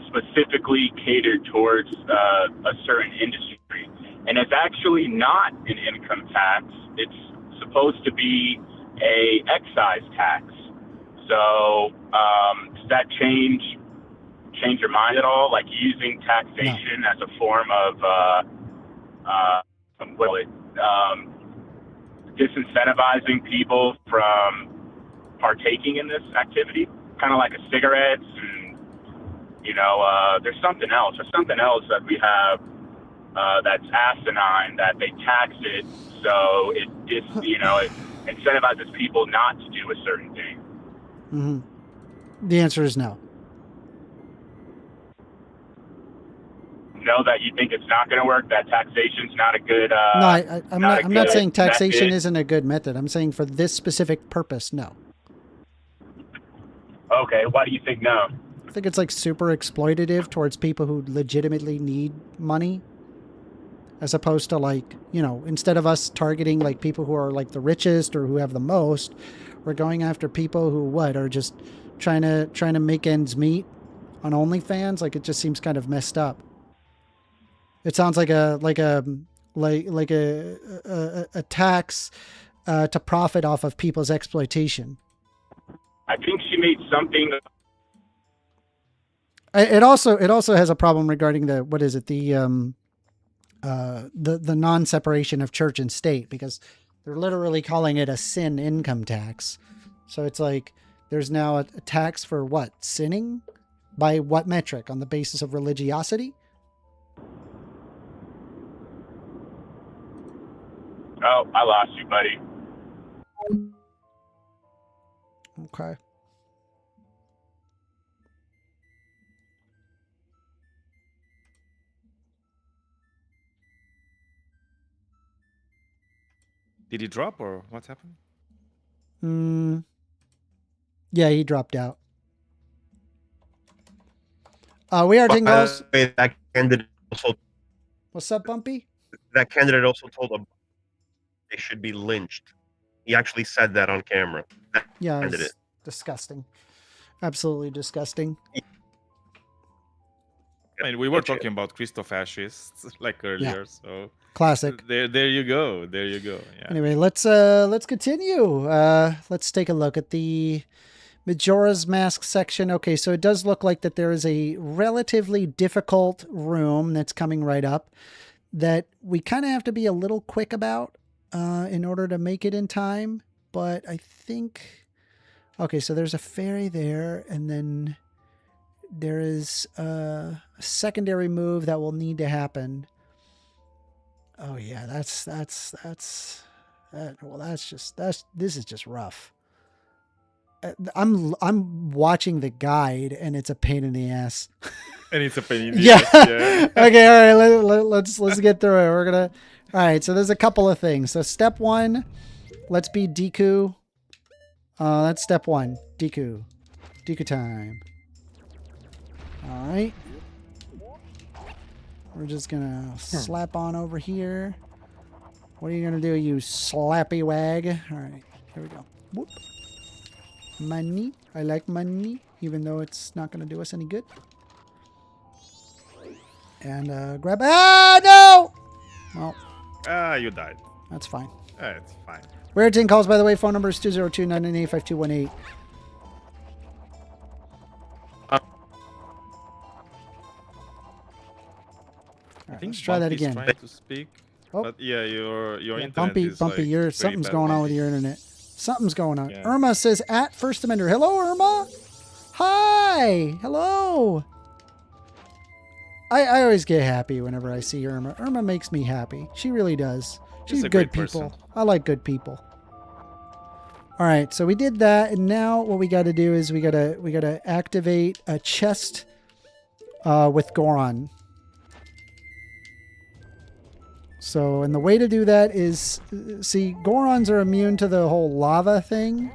Speaker 10: specifically catered towards a certain industry? And it's actually not an income tax. It's supposed to be a excise tax. So does that change your mind at all? Like using taxation as a form of disincentivizing people from partaking in this activity, kind of like a cigarettes, and there's something else. There's something else that we have that's asinine, that they tax it, so it incentivizes people not to do a certain thing?
Speaker 1: Mm-hmm. The answer is no.
Speaker 10: Know that you think it's not going to work, that taxation's not a good
Speaker 1: No, I'm not saying taxation
Speaker 10: method.
Speaker 1: isn't a good method. I'm saying for this specific purpose, no.
Speaker 10: Okay, why do you think no?
Speaker 1: I think it's like super exploitative towards people who legitimately need money, as opposed to like, you know, instead of us targeting like people who are like the richest or who have the most, we're going after people who are just trying to make ends meet on OnlyFans. Like, it just seems kind of messed up. It sounds like a tax to profit off of people's exploitation.
Speaker 10: I think she made something.
Speaker 1: It also has a problem regarding the non-separation of church and state, because they're literally calling it a sin income tax. So it's like there's now a tax for what? Sinning? By what metric? On the basis of religiosity?
Speaker 10: Oh, I lost you, buddy.
Speaker 1: Okay.
Speaker 3: Did he drop or what's happened?
Speaker 1: Yeah, he dropped out. We are Tingles.
Speaker 11: That candidate also.
Speaker 1: What's up, Bumpy?
Speaker 11: That candidate also told them they should be lynched. He actually said that on camera. That
Speaker 1: Yeah,
Speaker 11: candidate.
Speaker 1: it's disgusting. Absolutely disgusting.
Speaker 3: I mean, we were talking about Christofascists like earlier, so
Speaker 1: Classic.
Speaker 3: There you go. There you go. Yeah.
Speaker 1: Anyway, let's continue. Let's take a look at the Majora's Mask section. Okay, so it does look like that there is a relatively difficult room that's coming right up that we kind of have to be a little quick about in order to make it in time. But I think, okay, so there's a fairy there, and then there is a secondary move that will need to happen. Oh yeah, this is just rough. I'm watching the guide, and it's a pain in the ass.
Speaker 3: And it's a pain in the
Speaker 1: yeah.
Speaker 3: ass. Yeah.
Speaker 1: Okay, all right. Let's get through it. We're gonna. All right. So there's a couple of things. So step one, let's be Deku. That's step one. Deku time. All right. We're just gonna slap on over here. What are you gonna do, you slappy wag? All right. Here we go. Whoop. Money. I like money, even though it's not going to do us any good. And grab. Ah, no! Well.
Speaker 3: You died.
Speaker 1: That's fine.
Speaker 3: It's fine.
Speaker 1: Rare 10 calls, by the way. Phone number is 202-998-5218.
Speaker 3: I think
Speaker 1: let's try that again.
Speaker 3: Trying to speak, but yeah, your internet
Speaker 1: Bumpy,
Speaker 3: is
Speaker 1: Bumpy,
Speaker 3: like
Speaker 1: something's
Speaker 3: bad.
Speaker 1: going on with your internet. Something's going on.
Speaker 3: Yeah.
Speaker 1: Irma says at 1stAmender. Hello, Irma. Hi. Hello. I always get happy whenever I see Irma. Irma makes me happy. She really does. She's
Speaker 3: a
Speaker 1: good
Speaker 3: great
Speaker 1: people.
Speaker 3: person.
Speaker 1: I like good people. All right, so we did that, and now what we got to do is we gotta activate a chest with Goron. So, and the way to do that is, see, Gorons are immune to the whole lava thing.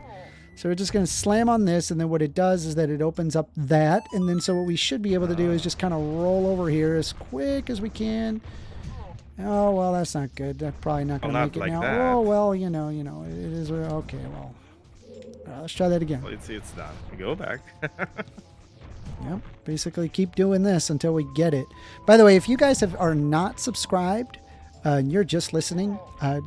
Speaker 1: So we're just going to slam on this, and then what it does is that it opens up that. And then so what we should be able to do is just kind of roll over here as quick as we can. Oh, well, that's not good. That's probably not going to make it
Speaker 3: like
Speaker 1: now.
Speaker 3: that.
Speaker 1: Oh, well, you know, it is. Okay, well. All right, let's try that again.
Speaker 3: Well, it's done. We go back.
Speaker 1: Yep. Basically, keep doing this until we get it. By the way, if you guys are not subscribed, and you're just listening,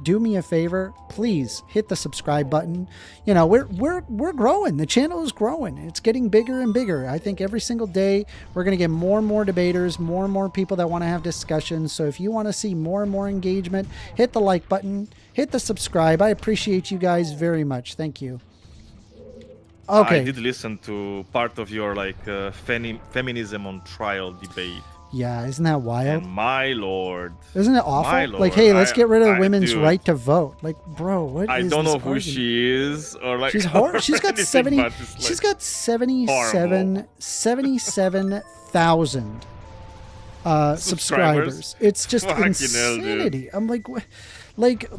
Speaker 1: do me a favor, please hit the subscribe button. You know, we're growing. The channel is growing. It's getting bigger and bigger. I think every single day we're going to get more and more debaters, more and more people that want to have discussions. So if you want to see more and more engagement, hit the like button, hit the subscribe. I appreciate you guys very much. Thank you. Okay.
Speaker 3: I did listen to part of your feminism on trial debate.
Speaker 1: Yeah, isn't that wild?
Speaker 3: And my lord.
Speaker 1: Isn't it awful?
Speaker 3: My
Speaker 1: Like,
Speaker 3: lord,
Speaker 1: hey, let's get rid of women's
Speaker 3: dude,
Speaker 1: right to vote. Like, bro, what
Speaker 3: I
Speaker 1: is
Speaker 3: don't
Speaker 1: this
Speaker 3: know who
Speaker 1: argument?
Speaker 3: she is or like
Speaker 1: She's horrible. She's got
Speaker 3: anything,
Speaker 1: 70.
Speaker 3: but it's, like,
Speaker 1: She's got 77,000 subscribers. It's just
Speaker 3: Fucking hell,
Speaker 1: insanity.
Speaker 3: dude.
Speaker 1: I'm like, like,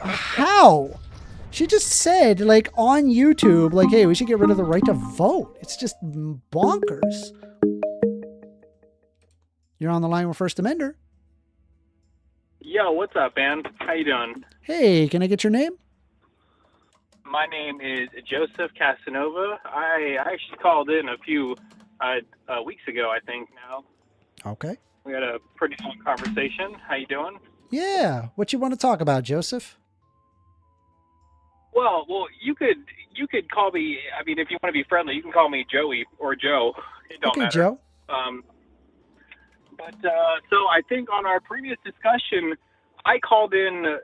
Speaker 1: how? She just said, like, on YouTube, like, hey, we should get rid of the right to vote. It's just bonkers. You're on the line with 1stAmender.
Speaker 12: Yo, what's up, man? How you doing?
Speaker 1: Hey, can I get your name?
Speaker 12: My name is Joseph Casanova. I actually called in a few weeks ago, I think now.
Speaker 1: Okay.
Speaker 12: We had a pretty long conversation. How you doing?
Speaker 1: Yeah. What you want to talk about, Joseph?
Speaker 12: Well, you could call me. I mean, if you want to be friendly, you can call me Joey or Joe. It don't
Speaker 1: Okay,
Speaker 12: matter.
Speaker 1: Joe.
Speaker 12: So I think on our previous discussion, I called in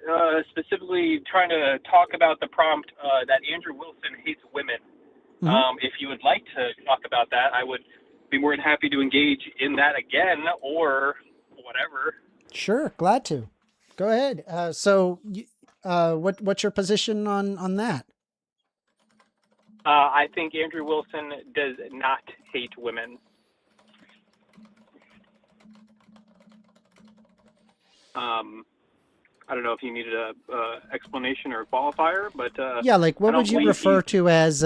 Speaker 12: specifically trying to talk about the prompt that Andrew Wilson hates women.
Speaker 1: Mm-hmm.
Speaker 12: If you would like to talk about that, I would be more than happy to engage in that again or whatever.
Speaker 1: Sure, glad to. Go ahead. What's your position on that?
Speaker 12: I think Andrew Wilson does not hate women. I don't know if you needed a explanation or a qualifier, but
Speaker 1: Yeah, like what
Speaker 12: I don't
Speaker 1: would you
Speaker 12: believe
Speaker 1: refer to as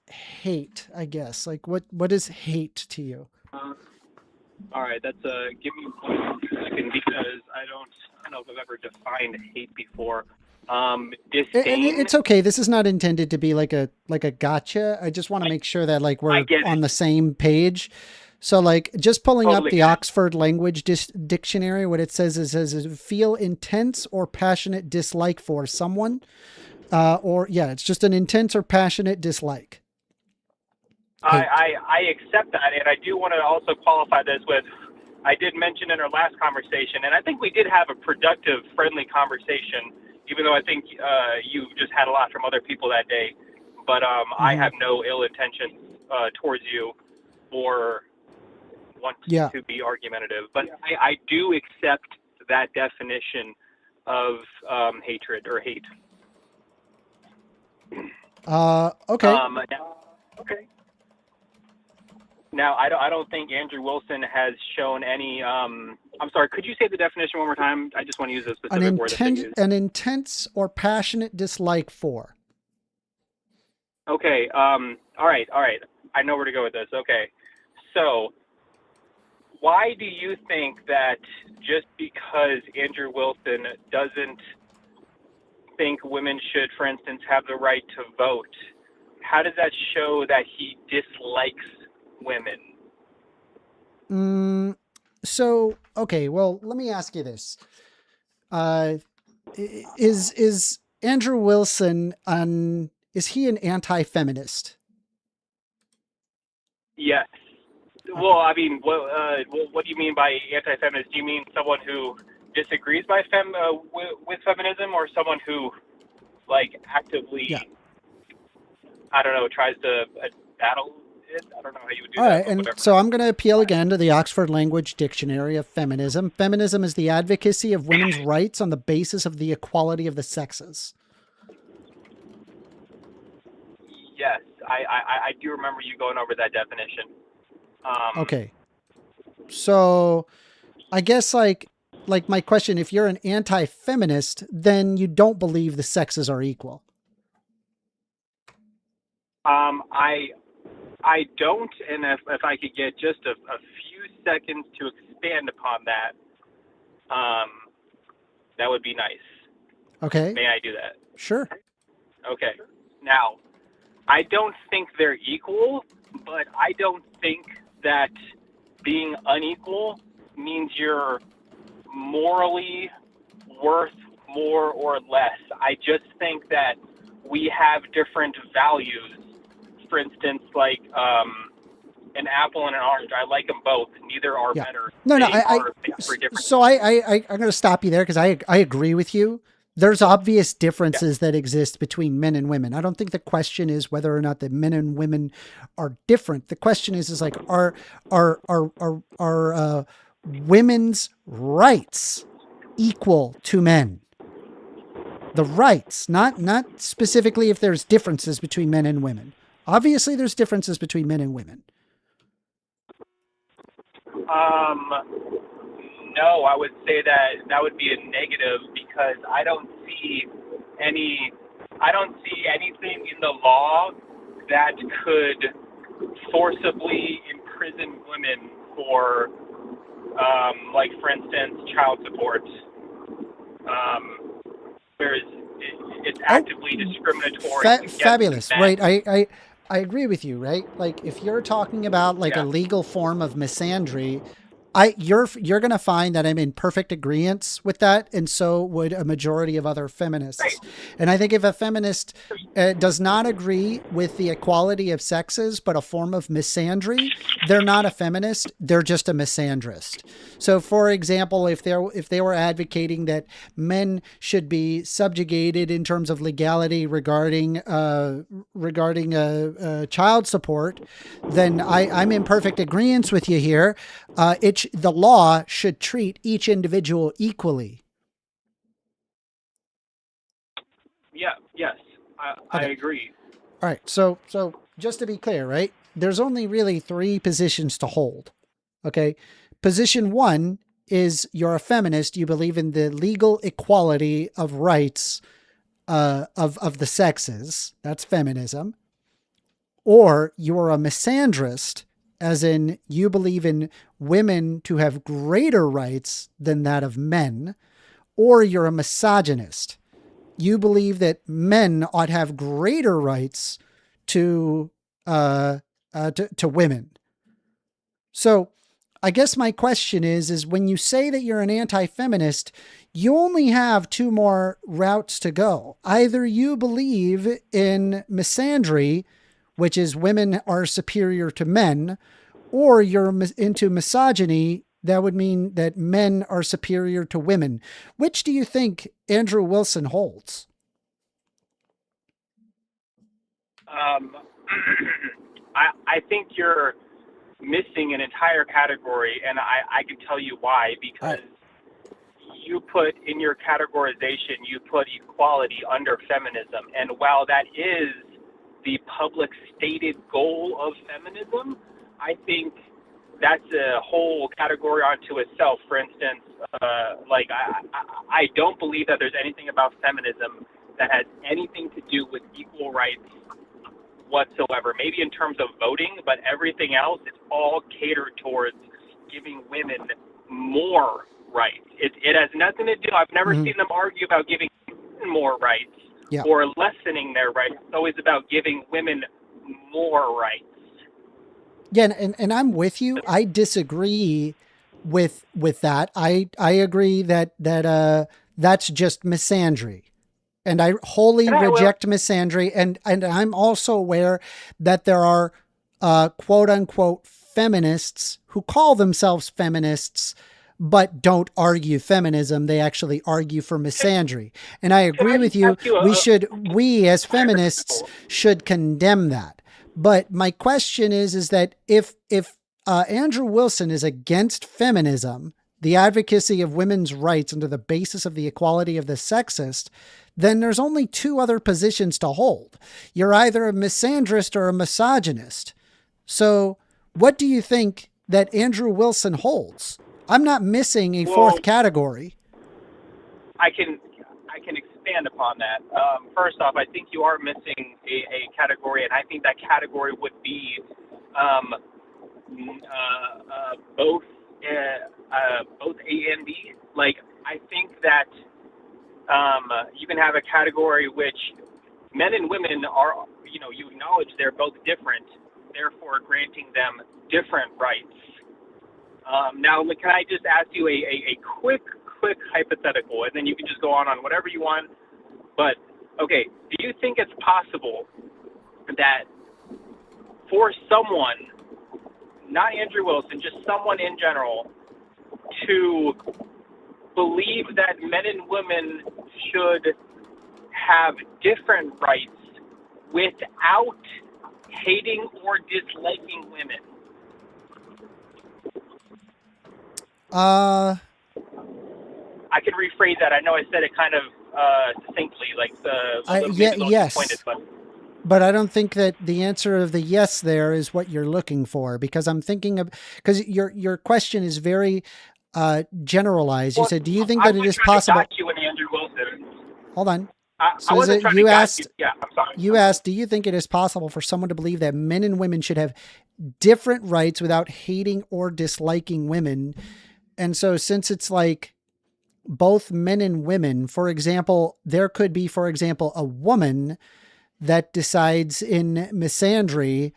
Speaker 1: hate? I guess. Like what is hate to you?
Speaker 12: All right, that's give me 1 second because I don't know if I've ever defined hate before. Disdain.
Speaker 1: And it's okay. This is not intended to be like a gotcha. I just want to make sure that like we're on the same page. So like just pulling up the Oxford Language Dictionary, what it says is feel intense or passionate dislike for someone, it's just an intense or passionate dislike.
Speaker 12: I accept that, and I do want to also qualify this with, I did mention in our last conversation, and I think we did have a productive, friendly conversation, even though I think you just had a lot from other people that day. But I have no ill intention towards you or want to be argumentative. But I do accept that definition of hatred or hate.
Speaker 1: Okay.
Speaker 12: Okay. Now, I don't think Andrew Wilson has shown any. I'm sorry. Could you say the definition one more time? I just want to use a specific word.
Speaker 1: An intense or passionate dislike for.
Speaker 12: Okay. All right. I know where to go with this. Okay. So, why do you think that just because Andrew Wilson doesn't think women should, for instance, have the right to vote, how does that show that he dislikes women?
Speaker 1: So, okay, well, let me ask you this. Is Andrew Wilson is he an anti-feminist?
Speaker 12: Yes. Well, I mean, what do you mean by anti-feminist? Do you mean someone who disagrees with feminism, or someone who, like, actively, I don't know, tries to battle it? I don't know how you would do that.
Speaker 1: All right, and so I'm going to appeal again to the Oxford Language Dictionary of Feminism. Feminism is the advocacy of women's rights on the basis of the equality of the sexes.
Speaker 12: Yes, I do remember you going over that definition.
Speaker 1: Okay. So I guess like my question, if you're an anti-feminist, then you don't believe the sexes are equal.
Speaker 12: I don't, and if I could get just a few seconds to expand upon that, that would be nice.
Speaker 1: Okay.
Speaker 12: May I do that?
Speaker 1: Sure.
Speaker 12: Okay. Now, I don't think they're equal, but I don't think that being unequal means you're morally worth more or less. I just think that we have different values. For instance, like an apple and an orange, I like them both. Neither are better.
Speaker 1: No,
Speaker 12: I'm
Speaker 1: so I'm going to stop you there because I agree with you There's obvious differences that exist between men and women. I don't think the question is whether or not that men and women are different. The question is like, are women's rights equal to men? The rights, not specifically if there's differences between men and women. Obviously, there's differences between men and women.
Speaker 12: No, I would say that would be a negative because I don't see anything in the law that could forcibly imprison women for, like for instance, child support. It's actively discriminatory.
Speaker 1: Fabulous, right? I agree with you, right? Like if you're talking about like a legal form of misandry, you're going to find that I'm in perfect agreement with that, and so would a majority of other feminists. And I think if a feminist does not agree with the equality of sexes, but a form of misandry, they're not a feminist. They're just a misandrist. So, for example, if they were advocating that men should be subjugated in terms of legality regarding child support, then I'm in perfect agreement with you here. The law should treat each individual equally.
Speaker 12: Yeah. Yes, I agree.
Speaker 1: All right. So just to be clear, right? There's only really 3 positions to hold. Okay. Position 1 is you're a feminist. You believe in the legal equality of rights of the sexes. That's feminism. Or you're a misandrist, as in you believe in women to have greater rights than that of men, or you're a misogynist. You believe that men ought to have greater rights to women. So I guess my question is when you say that you're an anti-feminist, you only have 2 more routes to go. Either you believe in misandry, which is women are superior to men, or you're into misogyny. That would mean that men are superior to women. Which do you think Andrew Wilson holds?
Speaker 12: I think you're missing an entire category, and I can tell you why, because you put in your categorization, you put equality under feminism. And while that is the public stated goal of feminism, I think that's a whole category unto itself. For instance, I don't believe that there's anything about feminism that has anything to do with equal rights whatsoever. Maybe in terms of voting, but everything else, it's all catered towards giving women more rights. It has nothing to do, I've never seen them argue about giving women more rights or lessening their rights. It's always about giving women more rights.
Speaker 1: Yeah, and I'm with you. I disagree with that. I agree that that's just misandry. And I wholly reject misandry. And I'm also aware that there are quote unquote feminists who call themselves feminists but don't argue feminism. They actually argue for misandry. And I agree with you. We as feminists should condemn that. But my question is that if Andrew Wilson is against feminism, the advocacy of women's rights under the basis of the equality of the sexist, then there's only 2 other positions to hold. You're either a misandrist or a misogynist. So what do you think that Andrew Wilson holds? I'm not missing a 4th category.
Speaker 12: I can expand upon that. First off, I think you are missing a category, and I think that category would be both A and B. Like, I think that you can have a category which men and women are, you acknowledge they're both different, therefore granting them different rights. Now, can I just ask you a quick hypothetical, and then you can just go on whatever you want. But, okay, do you think it's possible that for someone, not Andrew Wilson, just someone in general, to believe that men and women should have different rights without hating or disliking women?
Speaker 1: Uh,
Speaker 12: I can rephrase that. I know I said it kind of succinctly, like
Speaker 1: yes.
Speaker 12: Pointed,
Speaker 1: but I don't think that the answer of the yes there is what you're looking for, because I'm thinking of, because your question is very generalized. You said, do you think that it is possible?
Speaker 12: I you when Andrew Wilson.
Speaker 1: Hold on.
Speaker 12: I wasn't trying to
Speaker 1: asked,
Speaker 12: you. Yeah, I'm sorry.
Speaker 1: You asked, do you think it is possible for someone to believe that men and women should have different rights without hating or disliking women? And so since it's like both men and women, for example, there could be, for example, a woman that decides in misandry,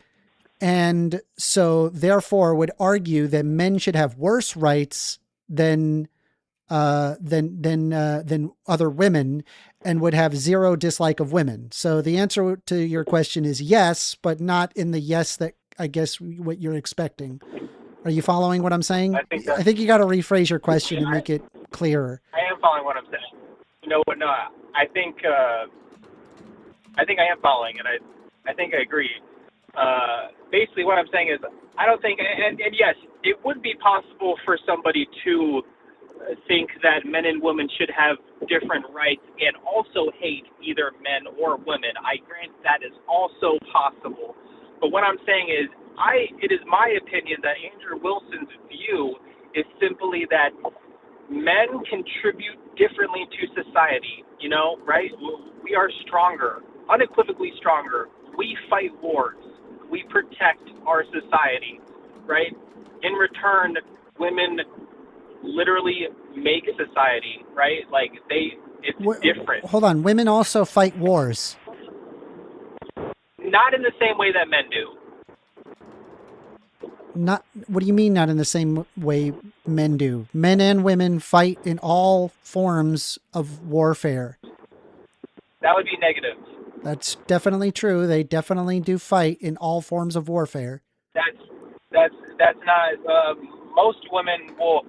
Speaker 1: and so therefore would argue that men should have worse rights than other women, and would have zero dislike of women. So the answer to your question is yes, but not in the yes that I guess what you're expecting. Are you following what I'm saying? I think you got to rephrase your question and make it clearer.
Speaker 12: I am following what I'm saying. You know what? No, I think I am following, and I think I agree. Basically, what I'm saying is, I don't think, and yes, it would be possible for somebody to think that men and women should have different rights and also hate either men or women. I grant that is also possible. But what I'm saying is, it is my opinion that Andrew Wilson's view is simply that men contribute differently to society, you know, right? We are stronger, unequivocally stronger. We fight wars. We protect our society, right? In return, women literally make society, right? Like it's different.
Speaker 1: Hold on. Women also fight wars.
Speaker 12: Not in the same way that men do.
Speaker 1: Not, what do you mean not in the same way men do? Men and women fight in all forms of warfare.
Speaker 12: That would be negative.
Speaker 1: That's definitely true. They definitely do fight in all forms of warfare.
Speaker 12: That's not, most women will,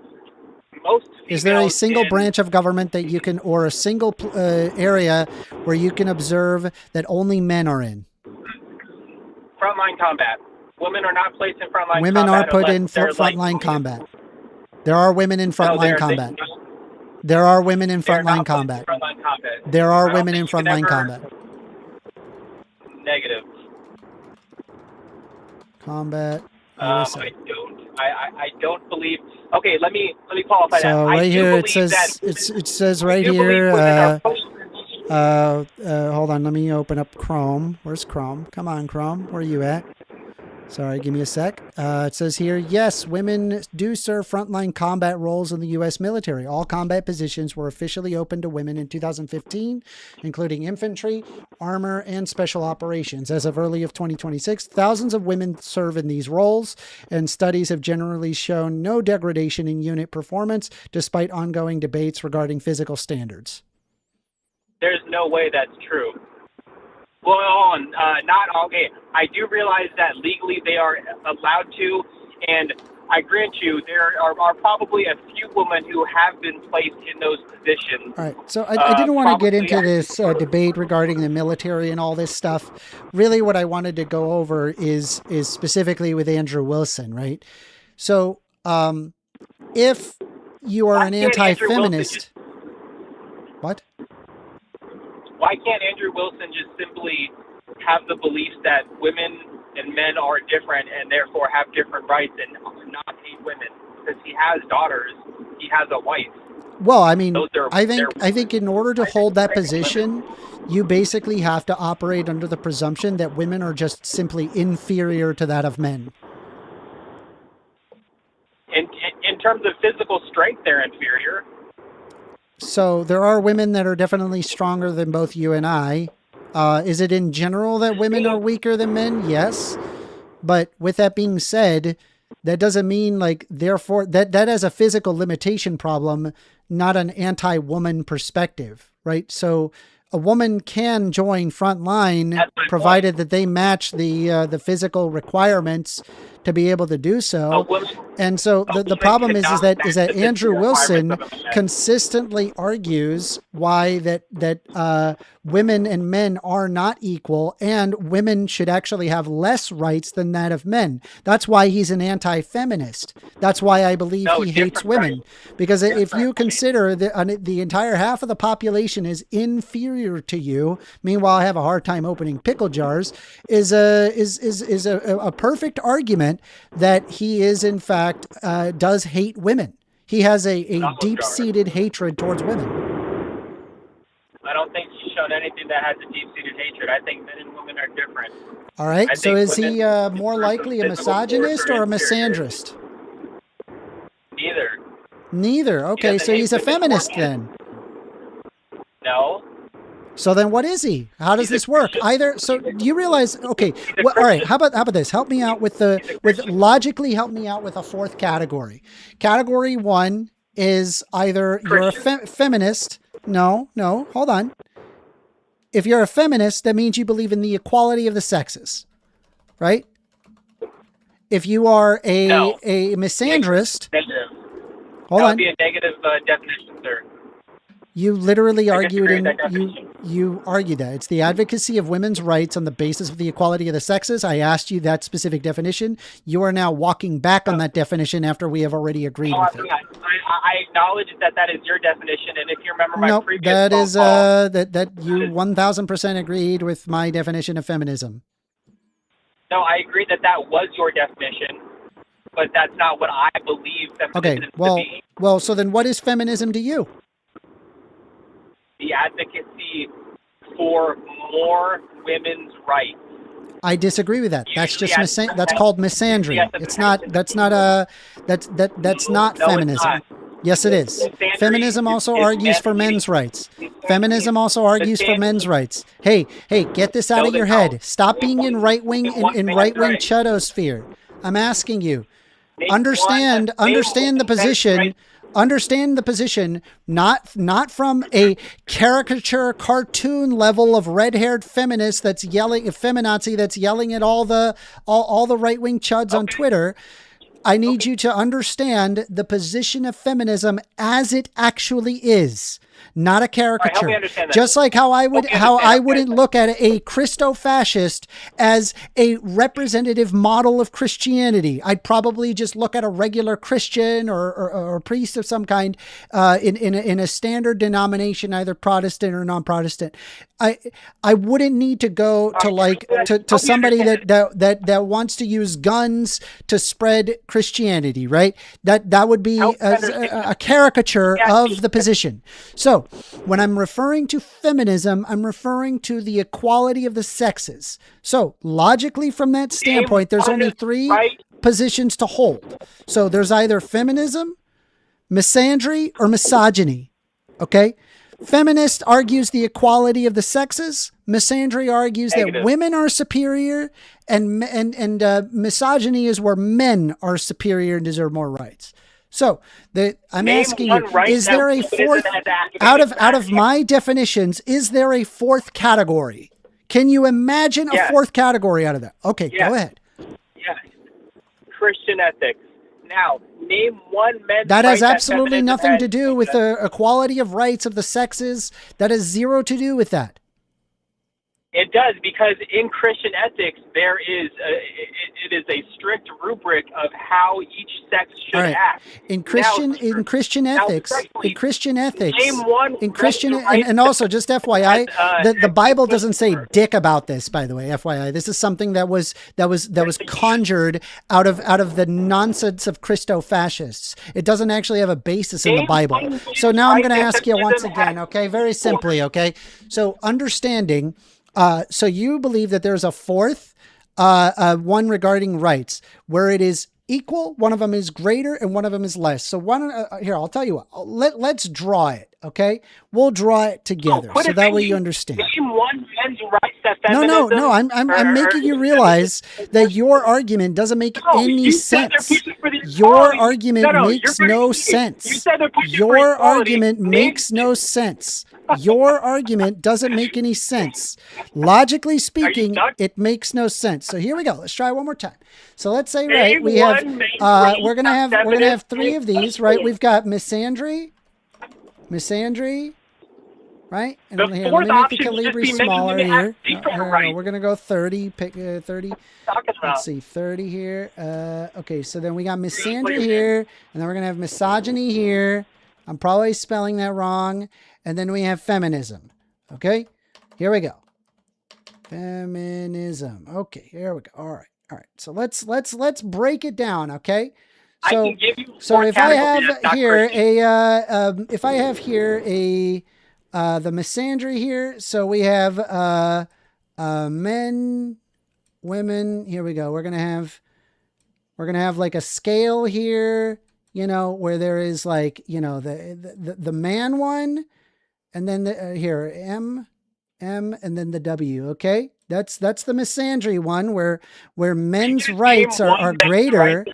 Speaker 1: is there a single branch of government that you can, or a single area where you can observe that only men are in?
Speaker 12: Frontline combat. Women are not placed in frontline combat.
Speaker 1: Women are put in frontline combat. There are women in frontline combat. There are women in frontline combat. There are women in frontline combat.
Speaker 12: Negative.
Speaker 1: Combat.
Speaker 12: I don't believe. Okay, let me qualify that.
Speaker 1: So right here it says right here. Hold on, let me open up Chrome. Where's Chrome? Come on, Chrome. Where are you at? Sorry, give me a sec. It says here, yes, women do serve frontline combat roles in the U.S. military. All combat positions were officially open to women in 2015, including infantry, armor, and special operations. As of early of 2026, thousands of women serve in these roles, and studies have generally shown no degradation in unit performance, despite ongoing debates regarding physical standards.
Speaker 12: There's no way that's true. Well, not all. Okay, I do realize that legally they are allowed to, and I grant you there are probably a few women who have been placed in those positions.
Speaker 1: All right, so I didn't want to get into this debate regarding the military and all this stuff. Really, what I wanted to go over is specifically with Andrew Wilson, right? So, if you are an anti-feminist, what?
Speaker 12: Why can't Andrew Wilson just simply have the belief that women and men are different and therefore have different rights and not hate women? Because he has daughters, he has a wife.
Speaker 1: Well, I mean, I think in order to hold that position, you basically have to operate under the presumption that women are just simply inferior to that of men.
Speaker 12: In terms of physical strength, they're inferior.
Speaker 1: So there are women that are definitely stronger than both you and I. Is it in general that women are weaker than men? Yes. But with that being said, that doesn't mean like, therefore, that has a physical limitation problem, not an anti-woman perspective, right? So a woman can join frontline provided that they match the physical requirements to be able to do so. And so the problem is that Andrew Wilson consistently argues why that women and men are not equal, and women should actually have less rights than that of men. That's why he's an anti-feminist. That's why I believe he hates women. Because if you consider the entire half of the population is inferior to you, meanwhile I have a hard time opening pickle jars, is a perfect argument that he is in fact does hate women. He has a deep-seated hatred towards women.
Speaker 12: I don't think he's shown anything that has a deep-seated hatred. I think men and women are different.
Speaker 1: All right. So is he more likely a misogynist or a misandrist?
Speaker 12: Neither.
Speaker 1: Neither. Okay. So he's a feminist then.
Speaker 12: No.
Speaker 1: So then what is he? How does this work? Either. So do you realize, okay. Well, all right. How about this? Help me out logically help me out with a fourth category. Category 1 is either you're a feminist. No, hold on. If you're a feminist, that means you believe in the equality of the sexes, right? If you are a misandrist, hold on.
Speaker 12: That would be a negative definition, sir.
Speaker 1: You literally argued you argued that it's the advocacy of women's rights on the basis of the equality of the sexes. I asked you that specific definition. You are now walking back on that definition after we have already agreed with it.
Speaker 12: I acknowledge that is your definition, and if you remember my previous
Speaker 1: that
Speaker 12: phone
Speaker 1: is
Speaker 12: call,
Speaker 1: that you 1000% agreed with my definition of feminism.
Speaker 12: No, I agree that was your definition, but that's not what I believe feminism to be.
Speaker 1: Well, so then what is feminism to you?
Speaker 12: The advocacy for more women's rights.
Speaker 1: I disagree with that. That's just that's called misandry. It's not. That's not feminism. Yes, it is. Feminism also argues for men's rights. Feminism also argues for men's rights. Hey, get this out of your head. Stop being in right-wing chudosphere. I'm asking you. Understand the position. Understand the position, not from a caricature cartoon level of red-haired feminist that's yelling, feminazi that's yelling at all the right-wing chuds on Twitter. I need you to understand the position of feminism as it actually is, not a caricature.
Speaker 12: Right,
Speaker 1: just like how I wouldn't look at a Christo-fascist as a representative model of Christianity. I'd probably just look at a regular Christian or a priest of some kind in a standard denomination, either Protestant or non-Protestant. I wouldn't need to go to somebody that wants to use guns to spread Christianity, right? That would be a caricature of the position. So when I'm referring to feminism, I'm referring to the equality of the sexes. So logically, from that standpoint, there's only 3 positions to hold. So there's either feminism, misandry, or misogyny. Okay? Feminist argues the equality of the sexes. Misandry argues that women are superior, and misogyny is where men are superior and deserve more rights. So I'm asking you: is there a fourth out of my definitions? Is there a fourth category? Can you imagine a fourth category out of that? Okay, go ahead.
Speaker 12: Yes, Christian ethics. Now, name one men's
Speaker 1: that has
Speaker 12: right
Speaker 1: absolutely nothing to do with the equality of rights of the sexes. That has zero to do with that.
Speaker 12: It does, because in Christian ethics, there is it is a strict rubric of how each sex should act.
Speaker 1: In Christian ethics, and also just FYI, the Bible doesn't say dick about this. By the way, FYI, this is something that was conjured out of the nonsense of Christo-fascists. It doesn't actually have a basis in the Bible. So now I'm going to ask you once again, okay, very simply, okay. So understanding. So you believe that there's a fourth one regarding rights where it is equal, one of them is greater, and one of them is less. So here, I'll tell you what. Let's draw it, okay? We'll draw it together so that way you understand.
Speaker 12: Name one men's rights that feminism.
Speaker 1: No. I'm making you realize that your argument doesn't make any sense. Your argument makes no sense. Your argument makes no sense. your argument doesn't make any sense. Logically speaking, it makes no sense. So here we go. Let's try it one more time. So let's say, right, we have, we're going to have three of these, right? We've got misandry, right? And
Speaker 12: The
Speaker 1: here,
Speaker 12: fourth
Speaker 1: let me make the
Speaker 12: option should
Speaker 1: calibri
Speaker 12: be
Speaker 1: smaller
Speaker 12: mentioned
Speaker 1: here.
Speaker 12: as deeper right.
Speaker 1: We're going to go 30, pick 30.
Speaker 12: Talking about.
Speaker 1: Let's see, 30 here. Okay, so then we got misandry here, and then we're going to have misogyny here. I'm probably spelling that wrong. And then we have feminism. Okay, here we go. Feminism. Okay, here we go. All right. So let's break it down. Okay. So,
Speaker 12: I can give you
Speaker 1: so
Speaker 12: four
Speaker 1: if I have
Speaker 12: categories,
Speaker 1: here
Speaker 12: not
Speaker 1: if I have here the misandry here, so we have men, women. Here we go. We're gonna have like a scale here, where there is like, the man one, and then here M, and then the W. Okay, that's the misandry one where men's rights are greater,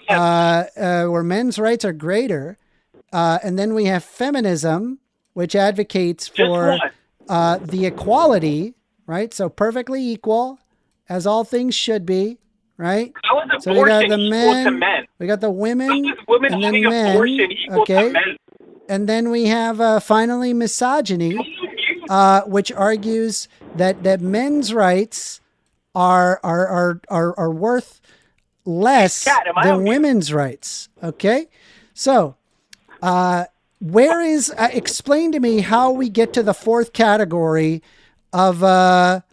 Speaker 1: where men's rights are greater, and then we have feminism, which advocates for the equality, right? So perfectly equal, as all things should be, right?
Speaker 12: How is
Speaker 1: So we got
Speaker 12: abortion
Speaker 1: the
Speaker 12: equal to
Speaker 1: men,
Speaker 12: men?
Speaker 1: we got the women,
Speaker 12: How is women
Speaker 1: and then
Speaker 12: having
Speaker 1: men.
Speaker 12: abortion equal to
Speaker 1: Okay,
Speaker 12: men?
Speaker 1: and then we have finally misogyny, which argues that men's rights are worth less than women's rights. Okay, so where is explain to me how we get to the fourth category of out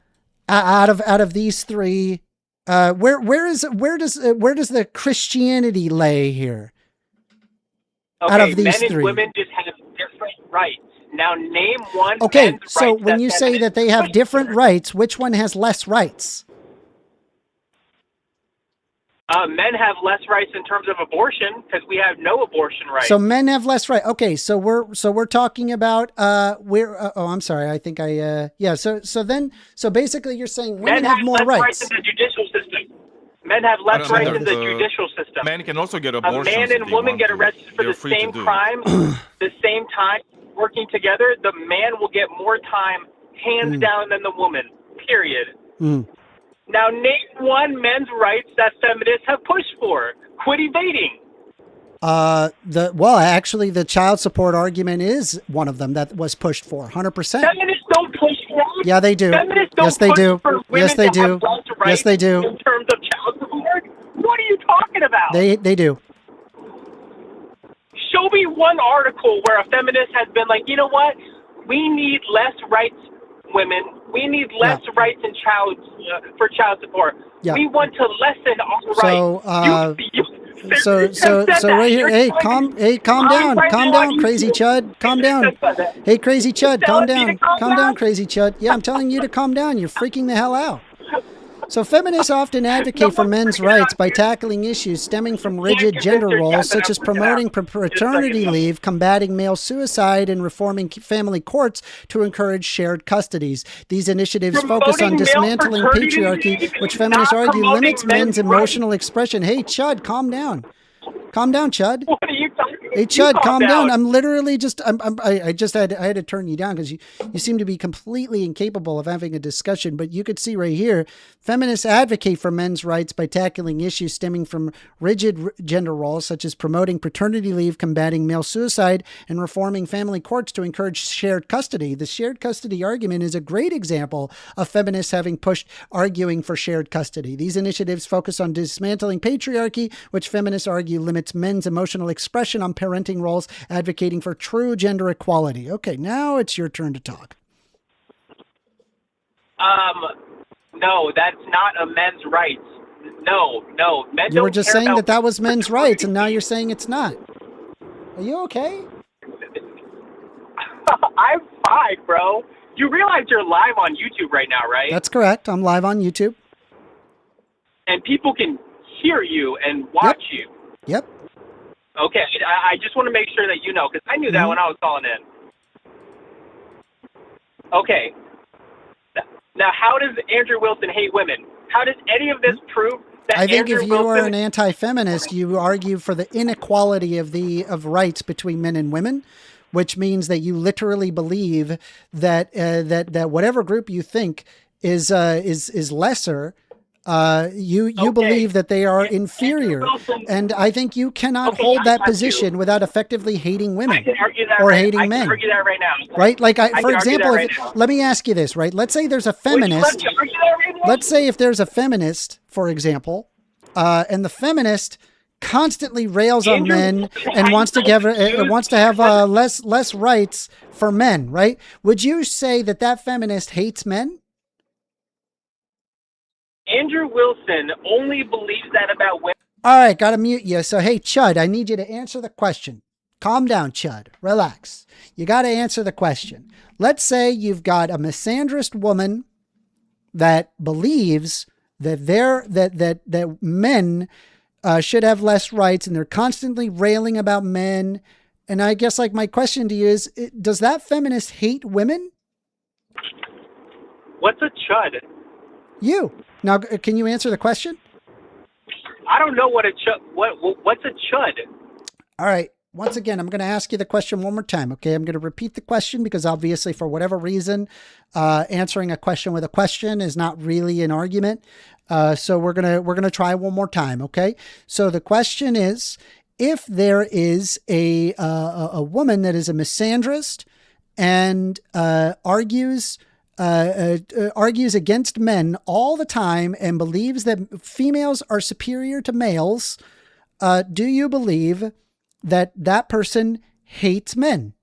Speaker 1: of these three. Where does the Christianity lay here?
Speaker 12: Okay,
Speaker 1: Out of these
Speaker 12: men
Speaker 1: three,
Speaker 12: and women just have different rights. Now name one.
Speaker 1: okay,
Speaker 12: men's
Speaker 1: so
Speaker 12: rights
Speaker 1: when you say that they have different rights, which one has less rights?
Speaker 12: Men have less rights in terms of abortion because we have no abortion rights.
Speaker 1: So men have less right. Okay, so we're talking about I'm sorry. I think so basically you're saying women
Speaker 12: men
Speaker 1: have more
Speaker 12: less
Speaker 1: rights.
Speaker 12: in the judicial system. Men have less rights in the judicial system.
Speaker 3: Men can also get
Speaker 12: A
Speaker 3: abortions.
Speaker 12: man and woman get arrested for the same crime, the same time, working together. The man will get more time, hands down, than the woman. Period. Now, name one men's rights that feminists have pushed for. Quit evading.
Speaker 1: Actually, the child support argument is one of them that was pushed for 100%.
Speaker 12: Feminists don't push for it.
Speaker 1: Yeah, they do.
Speaker 12: Feminists don't
Speaker 1: Yes, they
Speaker 12: push
Speaker 1: do.
Speaker 12: for women
Speaker 1: Yes, they
Speaker 12: to have
Speaker 1: do.
Speaker 12: less rights
Speaker 1: Yes, they do.
Speaker 12: In terms of child support, what are you talking about?
Speaker 1: They do.
Speaker 12: Show me one article where a feminist has been like, you know what? We need less rights, women. We need less rights in for child support.
Speaker 1: Yeah.
Speaker 12: We want to lessen our
Speaker 1: So,
Speaker 12: rights.
Speaker 1: so right here, hey, calm down, crazy chud, calm down. Hey, crazy chud, calm down, crazy chud. Yeah, I'm telling you to calm down. You're freaking the hell out. So feminists often advocate for men's rights by tackling issues stemming from rigid gender roles, such as promoting paternity leave, combating male suicide, and reforming family courts to encourage shared custodies. These initiatives focus on dismantling patriarchy, which feminists argue limits men's emotional expression. Hey, Chud, calm down. Calm down, Chud.
Speaker 12: What are you talking about?
Speaker 1: Hey, Chud, calm down. I'm literally just, I had to turn you down because you seem to be completely incapable of having a discussion. But you could see right here, feminists advocate for men's rights by tackling issues stemming from rigid gender roles, such as promoting paternity leave, combating male suicide, and reforming family courts to encourage shared custody. The shared custody argument is a great example of feminists arguing for shared custody. These initiatives focus on dismantling patriarchy, which feminists argue limits men's emotional expression on parenting roles, advocating for true gender equality. Okay, now it's your turn to talk.
Speaker 12: No, that's not a men's rights. No. Men
Speaker 1: You were
Speaker 12: don't
Speaker 1: just
Speaker 12: care
Speaker 1: saying
Speaker 12: about
Speaker 1: that was men's rights, and now you're saying it's not. Are you okay?
Speaker 12: I'm fine, bro. You realize you're live on YouTube right now, right?
Speaker 1: That's correct. I'm live on YouTube.
Speaker 12: And people can hear you and watch you.
Speaker 1: Yep.
Speaker 12: Okay, I just want to make sure that you know, because I knew that when I was calling in. Okay. Now, how does Andrew Wilson hate women? How does any of this prove that
Speaker 1: I think
Speaker 12: Andrew
Speaker 1: if you are
Speaker 12: Wilson...
Speaker 1: an anti-feminist, you argue for the inequality of rights between men and women, which means that you literally believe that that whatever group you think is lesser, you believe that they are inferior, and I think you cannot hold that position without effectively hating women or hating men.
Speaker 12: I can argue that right now.
Speaker 1: Right? Like, for
Speaker 12: can argue
Speaker 1: example,
Speaker 12: that right now.
Speaker 1: let me ask you this, right? Let's say there's a feminist.
Speaker 12: Would you argue that right now?
Speaker 1: Let's say if there's a feminist, for example, and the feminist constantly rails on men and wants to have less rights for men, right? Would you say that feminist hates men?
Speaker 12: Andrew Wilson only believes that about women.
Speaker 1: All right, gotta mute you. So, hey, Chud, I need you to answer the question. Calm down, Chud. Relax. You got to answer the question. Let's say you've got a misandrist woman that believes that that men should have less rights, and they're constantly railing about men. And I guess, like, my question to you is, does that feminist hate women?
Speaker 12: What's a chud?
Speaker 1: You. Now, can you answer the question?
Speaker 12: I don't know what a chud. What's a chud?
Speaker 1: All right. Once again, I'm going to ask you the question one more time. Okay. I'm going to repeat the question because obviously, for whatever reason, answering a question with a question is not really an argument. So we're going to try one more time. Okay. So the question is, if there is a woman that is a misandrist and argues against men all the time and believes that females are superior to males, do you believe that person hates men?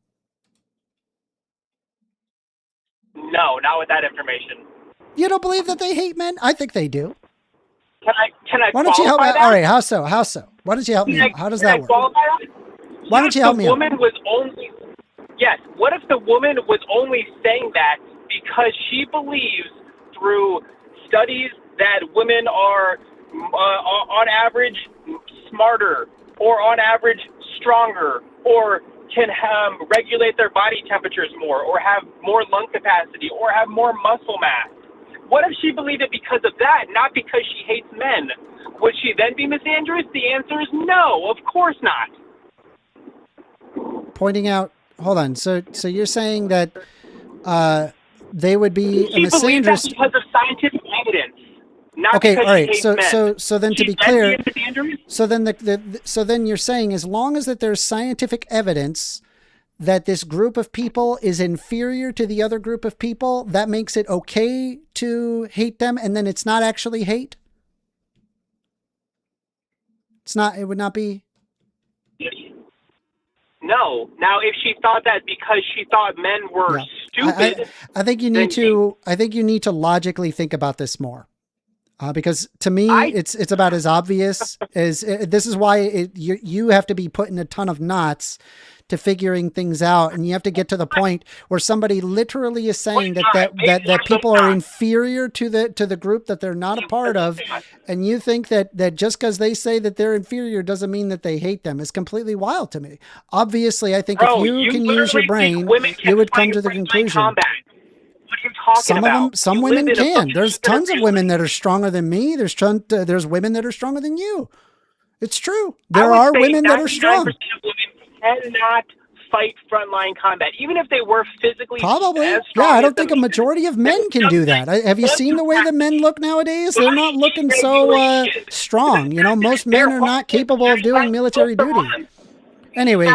Speaker 12: No, not with that information.
Speaker 1: You don't believe that they hate men? I think they do.
Speaker 12: Can I
Speaker 1: Why don't you help me?
Speaker 12: qualify that?
Speaker 1: All right, how so? How so? Why don't you help me out? How does that work?
Speaker 12: Qualify that?
Speaker 1: Why don't you help me out?
Speaker 12: Yes. What if the woman was only saying that because she believes through studies that women are on average smarter, or on average stronger, or can regulate their body temperatures more, or have more lung capacity, or have more muscle mass? What if she believed it because of that, not because she hates men? Would she then be misandrous? The answer is no, of course not.
Speaker 1: Pointing out, hold on. So you're saying that they would be a
Speaker 12: She believes that
Speaker 1: misandrist
Speaker 12: because of scientific evidence. Not
Speaker 1: Okay,
Speaker 12: because
Speaker 1: all
Speaker 12: she
Speaker 1: right.
Speaker 12: hates men.
Speaker 1: So then to be
Speaker 12: She'd then
Speaker 1: clear,
Speaker 12: be misandrous?
Speaker 1: so then you're saying as long as that there's scientific evidence that this group of people is inferior to the other group of people, that makes it okay to hate them, and then it's not actually hate? It would not be.
Speaker 12: No. Now, if she thought that because she thought men were stupid,
Speaker 1: I think you need to logically think about this more. Because to me, it's about as obvious as this is why you have to be put in a ton of knots to figuring things out, and you have to get to the point where somebody literally is saying that people are inferior to the group that they're not a part of, and you think that just because they say that they're inferior doesn't mean that they hate them. It's completely wild to me. Obviously, I think if you can use your brain, you would come to the conclusion. Some women can. There's tons of women that are stronger than me. There's women that are stronger than you. It's true. There are women that are strong.
Speaker 12: 99% of women cannot fight frontline combat, even if they were physically
Speaker 1: Probably.
Speaker 12: as
Speaker 1: Yeah,
Speaker 12: strong
Speaker 1: I
Speaker 12: as
Speaker 1: don't think a majority of men can do that. Have you seen the way the men look nowadays? They're not looking so strong. You know, most men are not capable of doing military duty. Anyway,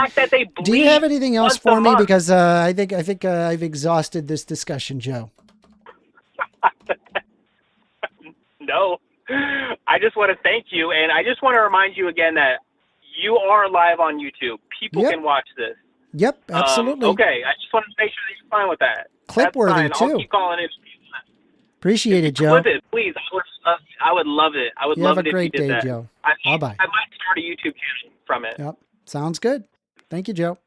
Speaker 1: do you have anything else for me? Because I think I've exhausted this discussion, Joe.
Speaker 12: No. I just want to thank you, and I just want to remind you again that you are live on YouTube. People can watch this.
Speaker 1: Yep, absolutely.
Speaker 12: Okay, I just want to make sure that you're fine with that.
Speaker 1: Clip-worthy,
Speaker 12: That's fine.
Speaker 1: too.
Speaker 12: I'll keep calling in.
Speaker 1: Appreciate it, Joe.
Speaker 12: Clip it, please. I would love it. I would
Speaker 1: You
Speaker 12: love
Speaker 1: have
Speaker 12: it
Speaker 1: a great
Speaker 12: if you did
Speaker 1: day,
Speaker 12: that.
Speaker 1: Joe.
Speaker 12: I
Speaker 1: Bye-bye.
Speaker 12: might start a YouTube channel from it.
Speaker 1: Yep, sounds good. Thank you, Joe.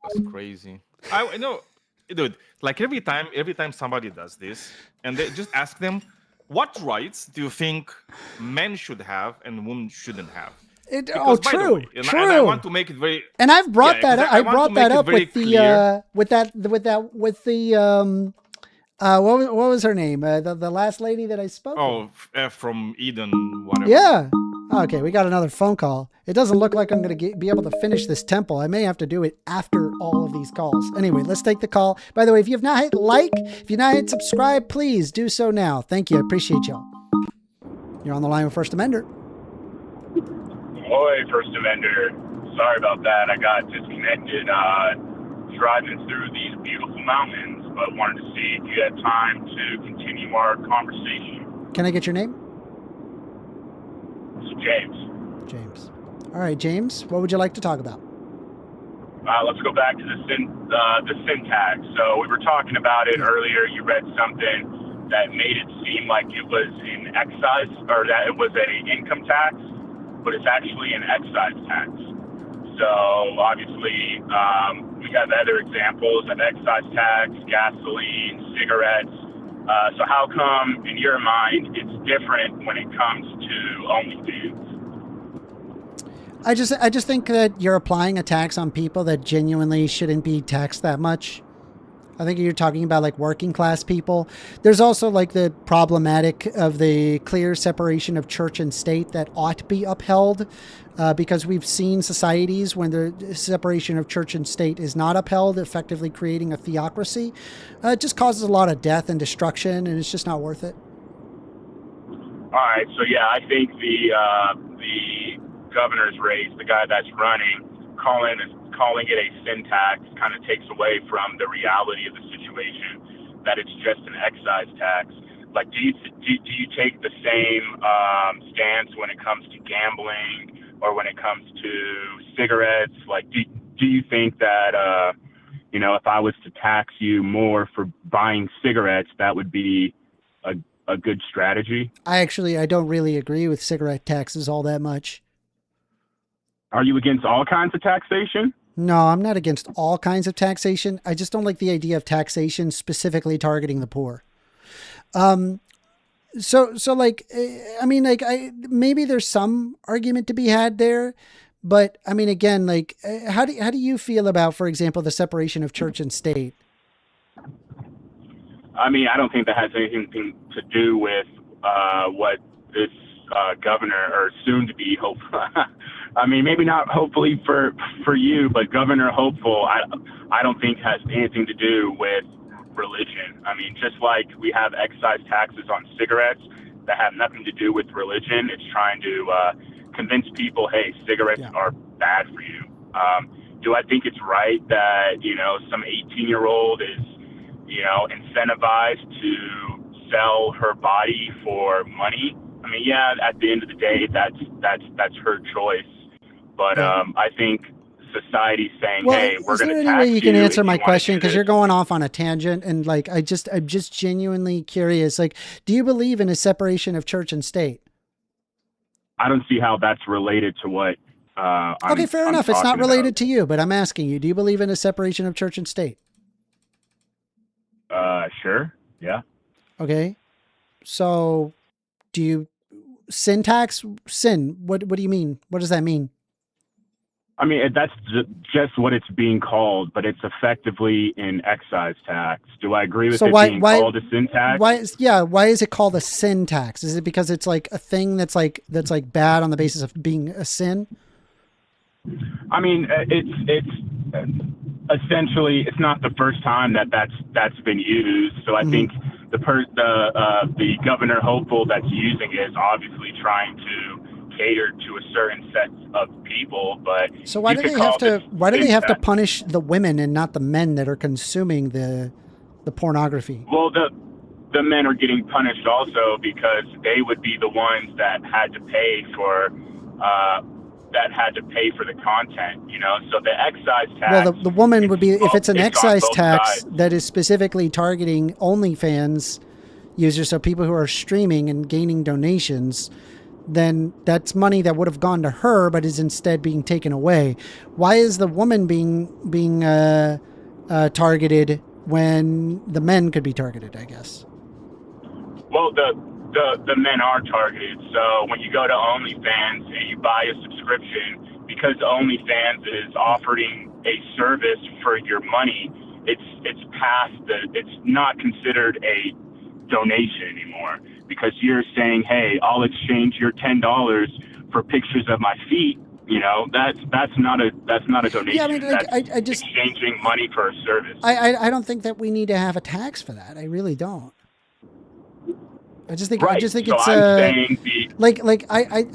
Speaker 3: That's crazy. I know, dude. Like every time somebody does this, and they just ask them, "What rights do you think men should have and women shouldn't have?" Because, by the
Speaker 1: True,
Speaker 3: way,
Speaker 1: true.
Speaker 3: And I want to make it very.
Speaker 1: And I've brought that up. I brought that up
Speaker 3: very
Speaker 1: with the
Speaker 3: clear.
Speaker 1: what was her name? The last lady that I spoke.
Speaker 3: Oh, from Eden, whatever.
Speaker 1: Yeah, Okay, we got another phone call. It doesn't look like I'm going to be able to finish this temple. I may have to do it after all of these calls. Anyway, let's take the call. By the way, if you've not hit like, if you've not hit subscribe, please do so now. Thank you. I appreciate y'all. You're on the line with 1stAmender.
Speaker 10: Ahoy, 1stAmender. Sorry about that. I got disconnected driving through these beautiful mountains, but wanted to see if you had time to continue our conversation.
Speaker 1: Can I get your name?
Speaker 10: It's James.
Speaker 1: James. All right, James, what would you like to talk about?
Speaker 10: Let's go back to the syntax. So we were talking about it earlier. You read something that made it seem like it was an excise, or that it was an income tax, but it's actually an excise tax. So obviously, we have other examples of excise tax, gasoline, cigarettes. So how come, in your mind, it's different when it comes to OnlyFans?
Speaker 1: I just think that you're applying a tax on people that genuinely shouldn't be taxed that much. I think you're talking about like working class people. There's also like the problematic of the clear separation of church and state that ought to be upheld, because we've seen societies when the separation of church and state is not upheld, effectively creating a theocracy. It just causes a lot of death and destruction, and it's just not worth it.
Speaker 10: All right, so yeah, I think the governor's race, the guy that's running, calling it a sin tax kind of takes away from the reality of the situation, that it's just an excise tax. Like, do you take the same stance when it comes to gambling or when it comes to cigarettes? Like, do you think that, if I was to tax you more for buying cigarettes, that would be a good strategy?
Speaker 1: I don't really agree with cigarette taxes all that much.
Speaker 10: Are you against all kinds of taxation?
Speaker 1: No, I'm not against all kinds of taxation. I just don't like the idea of taxation specifically targeting the poor. So maybe there's some argument to be had there, but I mean, again, like, how do you feel about, for example, the separation of church and state?
Speaker 10: I mean, I don't think that has anything to do with what this governor, or soon to be, I mean, maybe not hopefully for you, but Governor Hopeful, I don't think has anything to do with religion. I mean, just like we have excise taxes on cigarettes that have nothing to do with religion, it's trying to convince people, hey, cigarettes are bad for you. Do I think it's right that, some 18-year-old is, incentivized to sell her body for money? I mean, yeah, at the end of the day, that's her choice. But I think society's saying, hey, we're going to tax you. Is there any way you
Speaker 1: can answer my question? Because you're going off on a tangent, and like, I'm just genuinely curious. Like, do you believe in a separation of church and state?
Speaker 10: I don't see how that's related to what.
Speaker 1: Okay, fair enough. It's not related to you, but I'm asking you: do you believe in a separation of church and state?
Speaker 10: Sure. Yeah.
Speaker 1: Okay. So, do you sin? What do you mean? What does that mean?
Speaker 10: I mean, that's just what it's being called, but it's effectively an excise tax. Do I agree with being called a sin tax?
Speaker 1: Why is it called a sin tax? Is it because it's like a thing that's like bad on the basis of being a sin?
Speaker 10: I mean, it's essentially, it's not the first time that's been used. So I think the Governor Hopeful that's using it is obviously trying to cater to a certain set of people. But
Speaker 1: so why do they have to punish the women and not the men that are consuming the pornography?
Speaker 10: Well, the men are getting punished also because they would be the ones that had to pay for the content, so the excise tax.
Speaker 1: Well, the woman would be, if it's an excise tax that is specifically targeting OnlyFans users, so people who are streaming and gaining donations, then that's money that would have gone to her, but is instead being taken away. Why is the woman being targeted when the men could be targeted, I guess?
Speaker 10: Well, the men are targeted. So when you go to OnlyFans and you buy a subscription, because OnlyFans is offering a service for your money, it's not considered a donation anymore, because you're saying, hey, I'll exchange your $10 for pictures of my feet, you know, that's not a donation.
Speaker 1: Yeah, I mean, like,
Speaker 10: that's
Speaker 1: I just
Speaker 10: exchanging money for a service.
Speaker 1: I don't think that we need to have a tax for that. I really don't. I just think
Speaker 10: Right.
Speaker 1: I just think
Speaker 10: So
Speaker 1: it's
Speaker 10: I'm saying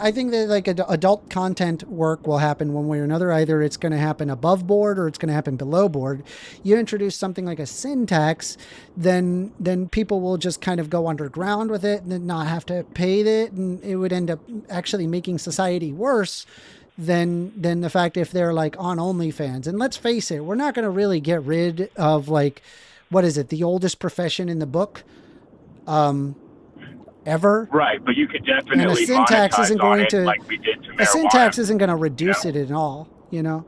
Speaker 1: I think that like adult content work will happen one way or another. Either it's going to happen above board or it's going to happen below board. You introduce something like a sin tax, then people will just kind of go underground with it and then not have to pay it, and it would end up actually making society worse than the fact if they're like on OnlyFans. And let's face it, we're not going to really get rid of like, what is it, the oldest profession in the book ever.
Speaker 10: Right, but you could definitely
Speaker 1: And a sin tax
Speaker 10: monetize
Speaker 1: isn't
Speaker 10: on
Speaker 1: going
Speaker 10: it
Speaker 1: to
Speaker 10: like we did to marijuana.
Speaker 1: a sin tax isn't going to reduce it at all, you know.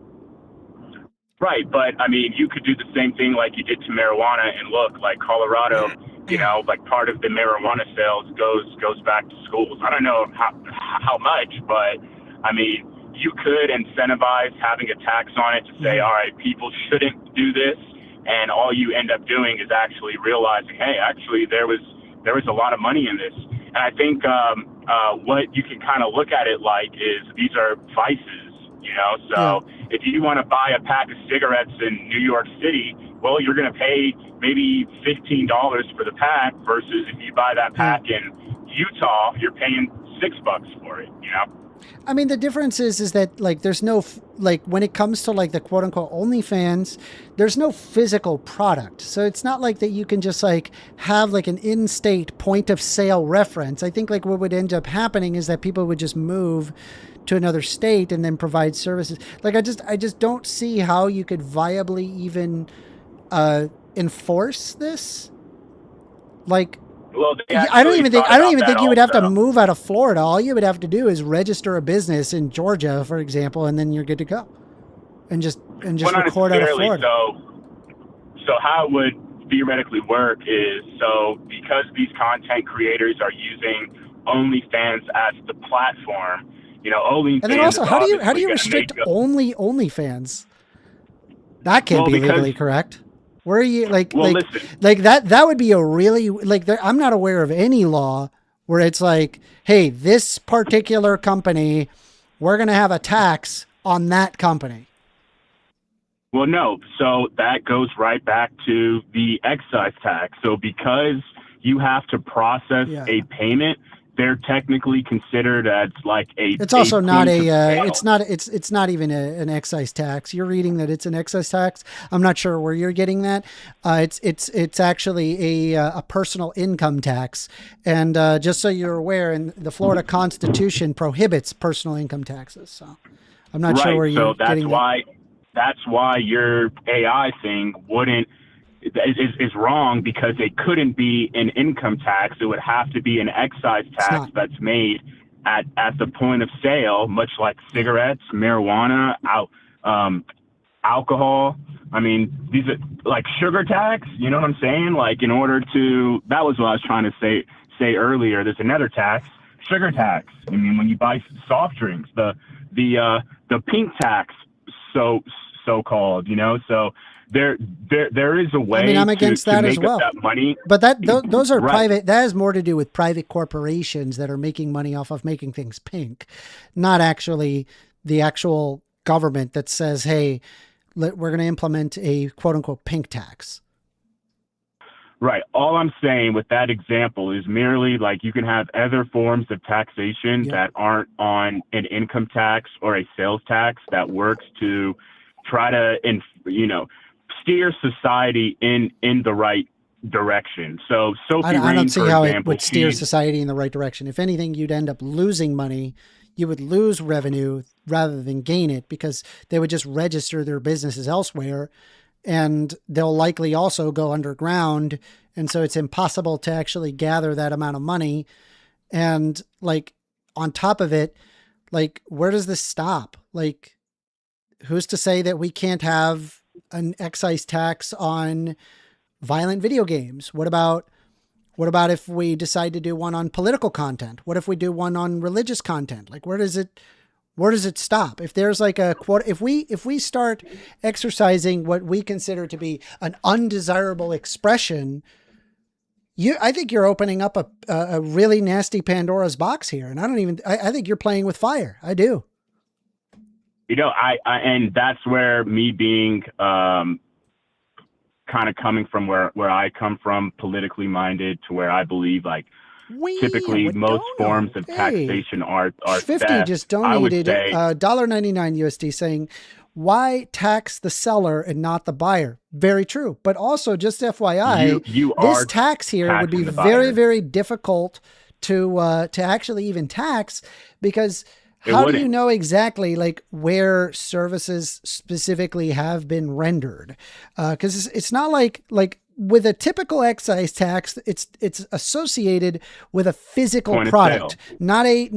Speaker 10: Right, but I mean, you could do the same thing like you did to marijuana, and look, like Colorado, you know, like part of the marijuana sales goes back to schools. I don't know how much, but I mean, you could incentivize having a tax on it to say, all right, people shouldn't do this, and all you end up doing is actually realizing, hey, actually there was a lot of money in this. And I think what you can kind of look at it like is these are vices, you know. So if you want to buy a pack of cigarettes in New York City, well, you're going to pay maybe $15 for the pack versus if you buy that pack in Utah, you're paying $6 for it, you know.
Speaker 1: I mean, the difference is that like there's no like when it comes to like the quote unquote OnlyFans, there's no physical product. So it's not like that you can just like have like an in-state point of sale reference. I think like what would end up happening is that people would just move to another state and then provide services. Like I just don't see how you could viably even enforce this. Like,
Speaker 10: well,
Speaker 1: I don't even think you would have to move out of Florida. All you would have to do is register a business in Georgia, for example, and then you're good to go. And just record out of Florida.
Speaker 10: So how it would theoretically work is, so because these content creators are using OnlyFans as the platform, you know, OnlyFans.
Speaker 1: And then also, how do you restrict only OnlyFans? That can't be legally correct. Where are you like that would be a really like I'm not aware of any law where it's like, hey, this particular company, we're going to have a tax on that company.
Speaker 10: Well, no. So that goes right back to the excise tax. So because you have to process a payment, they're technically considered as like a.
Speaker 1: It's also not it's not even an excise tax. You're reading that it's an excise tax. I'm not sure where you're getting that. It's actually a personal income tax. And just so you're aware, and the Florida Constitution prohibits personal income taxes. So I'm not sure where you're getting that.
Speaker 10: That's why your AI thing wouldn't. Is wrong because it couldn't be an income tax. It would have to be an excise tax that's made at the point of sale, much like cigarettes, marijuana, alcohol. I mean, these are like sugar tax. You know what I'm saying? Like in order to, that was what I was trying to say earlier. There's another tax, sugar tax. I mean, when you buy soft drinks, the pink tax, so called. You know, so. There is a way.
Speaker 1: I mean, I'm against that as well.
Speaker 10: That money.
Speaker 1: But those are private. That has more to do with private corporations that are making money off of making things pink, not actually the actual government that says, "Hey, we're going to implement a quote unquote pink tax."
Speaker 10: Right. All I'm saying with that example is merely like you can have other forms of taxation that aren't on an income tax or a sales tax that works to try to, steer society in the right direction. So Sophie
Speaker 1: I don't see how it would steer society in the right direction. If anything, you'd end up losing money. You would lose revenue rather than gain it because they would just register their businesses elsewhere, and they'll likely also go underground. And so it's impossible to actually gather that amount of money. And like on top of it, like where does this stop? Like who's to say that we can't have an excise tax on violent video games? What about if we decide to do one on political content? What if we do one on religious content? Like where does it stop? If there's like a quote, if we start exercising what we consider to be an undesirable expression, I think you're opening up a really nasty Pandora's box here. And I think you're playing with fire. I do.
Speaker 10: You know, and that's where me being, kind of coming from where I come from, politically minded, to where I believe like typically most forms of taxation are
Speaker 1: 50
Speaker 10: theft.
Speaker 1: just
Speaker 10: I would
Speaker 1: donated
Speaker 10: say,
Speaker 1: $1.99 USD saying, why tax the seller and not the buyer? Very true. But also, just FYI,
Speaker 10: you
Speaker 1: this
Speaker 10: are
Speaker 1: tax here would be
Speaker 10: taxing the
Speaker 1: very,
Speaker 10: buyer.
Speaker 1: very difficult to actually even tax, because how do you know exactly like where services specifically have been rendered? Because it's not like with a typical excise tax, it's associated with a physical
Speaker 10: Point of
Speaker 1: product,
Speaker 10: sale.
Speaker 1: not a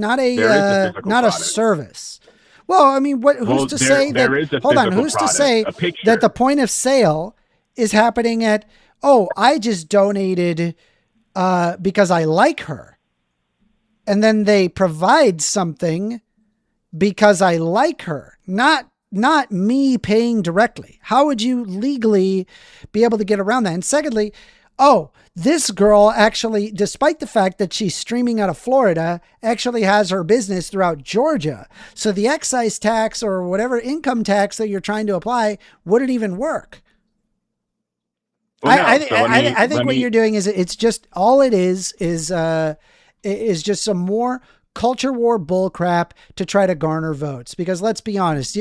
Speaker 10: product.
Speaker 1: service. Well, I mean, who's to say that?
Speaker 10: There is a
Speaker 1: Hold on,
Speaker 10: physical
Speaker 1: who's to
Speaker 10: product,
Speaker 1: say
Speaker 10: a picture.
Speaker 1: that the point of sale is happening at? Oh, I just donated because I like her, and then they provide something because I like her, not me paying directly. How would you legally be able to get around that? And secondly, oh, this girl actually, despite the fact that she's streaming out of Florida, actually has her business throughout Georgia. So the excise tax or whatever income tax that you're trying to apply wouldn't even work.
Speaker 10: Well, no,
Speaker 1: I think what you're doing is it's just all it is just some more culture war bullcrap to try to garner votes. Because let's be honest,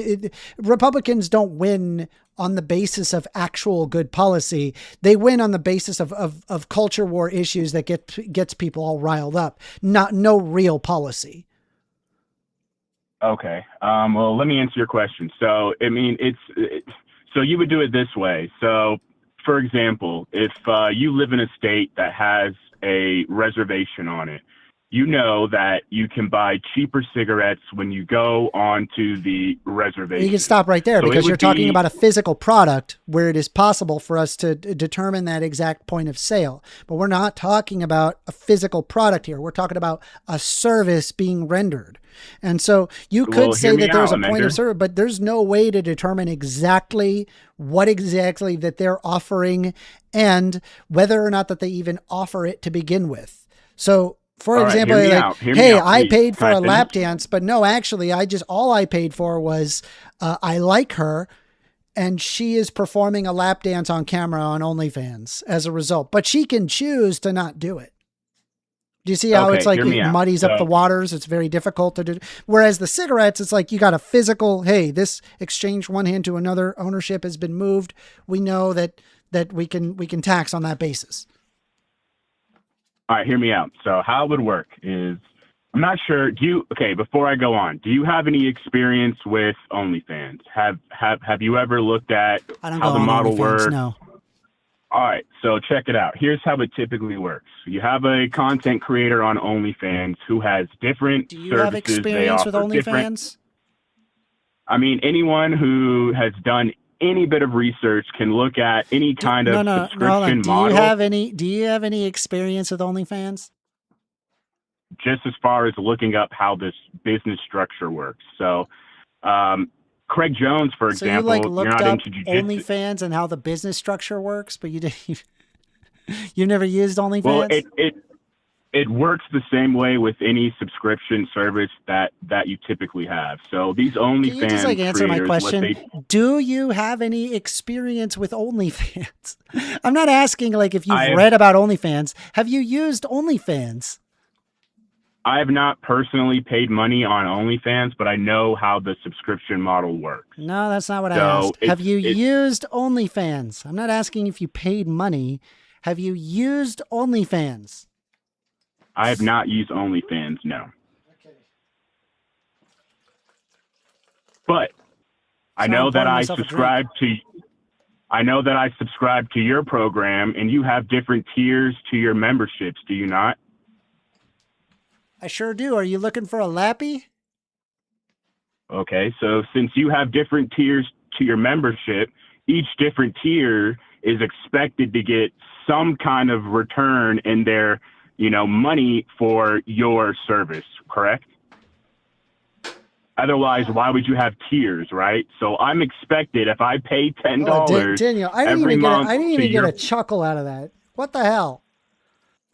Speaker 1: Republicans don't win on the basis of actual good policy. They win on the basis of culture war issues that gets people all riled up. No real policy.
Speaker 10: Okay. Well, let me answer your question. So, I mean, so you would do it this way. So, for example, if you live in a state that has a reservation on it, you know that you can buy cheaper cigarettes when you go onto the reservation.
Speaker 1: You can stop right there,
Speaker 10: So
Speaker 1: because
Speaker 10: it
Speaker 1: you're
Speaker 10: would
Speaker 1: talking
Speaker 10: be-
Speaker 1: about a physical product where it is possible for us to determine that exact point of sale. But we're not talking about a physical product here. We're talking about a service being rendered. And so you could
Speaker 10: Well,
Speaker 1: say
Speaker 10: hear me
Speaker 1: that there's
Speaker 10: out,
Speaker 1: a point of
Speaker 10: Amender.
Speaker 1: service, but there's no way to determine exactly what exactly that they're offering and whether or not that they even offer it to begin with. So, for
Speaker 10: All right,
Speaker 1: example,
Speaker 10: hear me
Speaker 1: like,
Speaker 10: out. Hear me
Speaker 1: hey,
Speaker 10: out,
Speaker 1: I
Speaker 10: please.
Speaker 1: paid for
Speaker 10: Can I
Speaker 1: a lap
Speaker 10: finish?
Speaker 1: dance, but no, actually, all I paid for was I like her, and she is performing a lap dance on camera on OnlyFans as a result. But she can choose to not do it. Do you see how
Speaker 10: Okay,
Speaker 1: it's like
Speaker 10: hear me
Speaker 1: it
Speaker 10: out.
Speaker 1: muddies up
Speaker 10: So-
Speaker 1: the waters? It's very difficult to do. Whereas the cigarettes, it's like you got a physical, hey, this exchange one hand to another, ownership has been moved. We know that we can tax on that basis.
Speaker 10: All right, hear me out. So how it would work is, I'm not sure. Before I go on, do you have any experience with OnlyFans? Have you ever looked at
Speaker 1: I don't
Speaker 10: how
Speaker 1: go
Speaker 10: the
Speaker 1: on
Speaker 10: model
Speaker 1: OnlyFans,
Speaker 10: works?
Speaker 1: no.
Speaker 10: All right, so check it out. Here's how it typically works. You have a content creator on OnlyFans who has different
Speaker 1: Do you
Speaker 10: services.
Speaker 1: have
Speaker 10: They
Speaker 1: experience with
Speaker 10: offer different-
Speaker 1: OnlyFans?
Speaker 10: I mean, anyone who has done any bit of research can look at any kind of
Speaker 1: Hold
Speaker 10: subscription
Speaker 1: on. Do
Speaker 10: model.
Speaker 1: you have any experience with OnlyFans?
Speaker 10: Just as far as looking up how this business structure works. So, Craig Jones, for
Speaker 1: So you
Speaker 10: example,
Speaker 1: like
Speaker 10: you're
Speaker 1: looked
Speaker 10: not
Speaker 1: up
Speaker 10: into jujitsu.
Speaker 1: OnlyFans and how the business structure works, but you didn't. You've never used OnlyFans?
Speaker 10: Well, it works the same way with any subscription service that you typically have. So these OnlyFans
Speaker 1: Can you just like answer my
Speaker 10: creators,
Speaker 1: question? Do you have any experience with OnlyFans? I'm not asking like if you've read about OnlyFans. Have you used OnlyFans?
Speaker 10: I have not personally paid money on OnlyFans, but I know how the subscription model works.
Speaker 1: No, that's not what I
Speaker 10: So
Speaker 1: asked. Have you
Speaker 10: it's-
Speaker 1: used OnlyFans? I'm not asking if you paid money. Have you used OnlyFans?
Speaker 10: I have not used OnlyFans, no. But I
Speaker 1: So
Speaker 10: know
Speaker 1: I'm
Speaker 10: that
Speaker 1: pouring
Speaker 10: I
Speaker 1: myself a drink.
Speaker 10: subscribe to your program, and you have different tiers to your memberships, do you not?
Speaker 1: I sure do. Are you looking for a lappy?
Speaker 10: Okay, so since you have different tiers to your membership, each different tier is expected to get some kind of return in their, money for your service, correct? Otherwise, why would you have tiers, right? So I'm expected, if I pay $10
Speaker 1: Daniel, I didn't
Speaker 10: every
Speaker 1: even
Speaker 10: month
Speaker 1: get a
Speaker 10: to
Speaker 1: chuckle out of that. What the hell?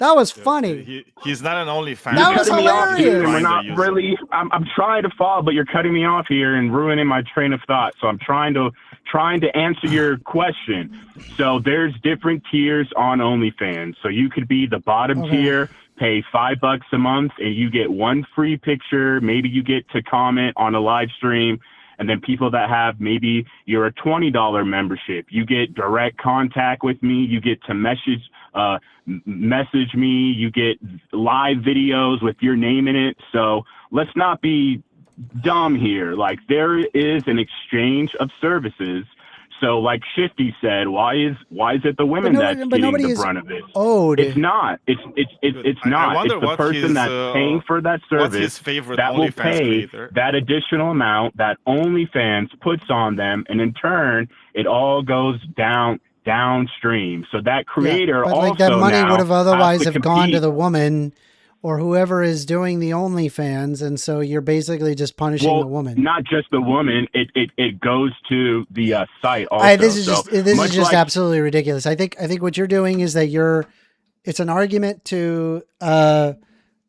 Speaker 1: That was funny.
Speaker 3: He's not an OnlyFans.
Speaker 1: That was hilarious.
Speaker 10: We're not really. I'm trying to follow, but you're cutting me off here and ruining my train of thought. So I'm trying to answer your question. So there's different tiers on OnlyFans. So you could be the bottom tier, pay $5 a month, and you get one free picture. Maybe you get to comment on a live stream. And then people that have, maybe you're a $20 membership, you get direct contact with me. You get to message me. You get live videos with your name in it. So let's not be dumb here. Like, there is an exchange of services. So like Shifty said, why is it the women that's getting the brunt of this? It's not. It's not. It's the person that's paying for that service that will pay that additional amount that OnlyFans puts on them, and in turn, it all goes downstream. So that creator
Speaker 1: but
Speaker 10: also
Speaker 1: like that money
Speaker 10: now
Speaker 1: would have otherwise
Speaker 10: has to
Speaker 1: have gone to
Speaker 10: compete.
Speaker 1: the woman or whoever is doing the OnlyFans, and so you're basically just punishing the woman.
Speaker 10: Not just the woman, it goes to the site also.
Speaker 1: This is just
Speaker 10: like,
Speaker 1: absolutely ridiculous. I think what you're doing is that it's an argument to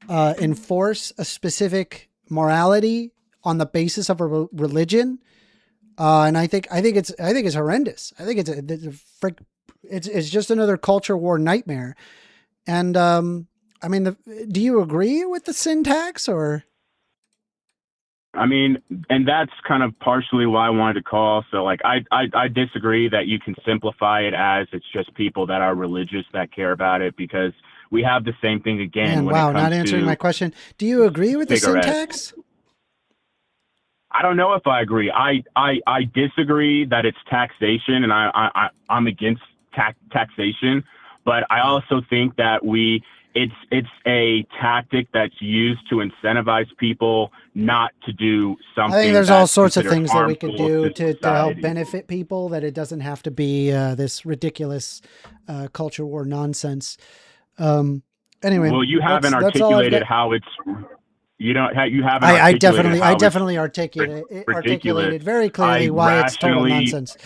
Speaker 1: enforce a specific morality on the basis of a religion, and I think it's horrendous. I think it's just another culture war nightmare, and I mean, do you agree with the syntax, or?
Speaker 10: I mean, and that's kind of partially why I wanted to call. So like, I disagree that you can simplify it as it's just people that are religious that care about it, because we have the same thing again.
Speaker 1: Man, wow, not answering my question. Do you agree with the syntax?
Speaker 10: I don't know if I agree. I disagree that it's taxation, and I'm against taxation, but I also think that it's a tactic that's used to incentivize people not to do something.
Speaker 1: I think there's all sorts of things that we
Speaker 10: harmful
Speaker 1: could do to help
Speaker 10: society.
Speaker 1: benefit people, that it doesn't have to be this ridiculous culture war nonsense. Anyway,
Speaker 10: well, you haven't
Speaker 1: that's all I've
Speaker 10: articulated
Speaker 1: got.
Speaker 10: how it's. You don't. You haven't.
Speaker 1: I
Speaker 10: articulated
Speaker 1: definitely
Speaker 10: how it's
Speaker 1: articulated very clearly why it's total nonsense.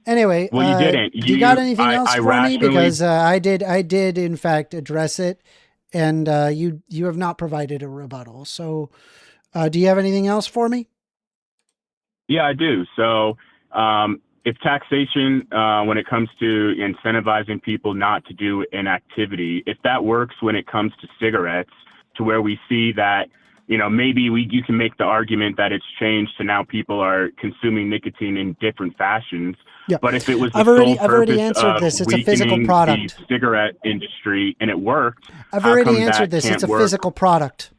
Speaker 1: Anyway,
Speaker 10: well, you didn't.
Speaker 1: Do you got anything else for me? Because I did in fact address it, and you have not provided a rebuttal. So, do you have anything else for me?
Speaker 10: Yeah, I do. So, if taxation, when it comes to incentivizing people not to do an activity, if that works when it comes to cigarettes, to where we see that, maybe you can make the argument that it's changed to now people are consuming nicotine in different fashions.
Speaker 1: Yeah.
Speaker 10: But if it was
Speaker 1: I've already answered this. It's a physical product.
Speaker 10: The cigarette industry, and it worked.
Speaker 1: I've already answered this. It's a physical product.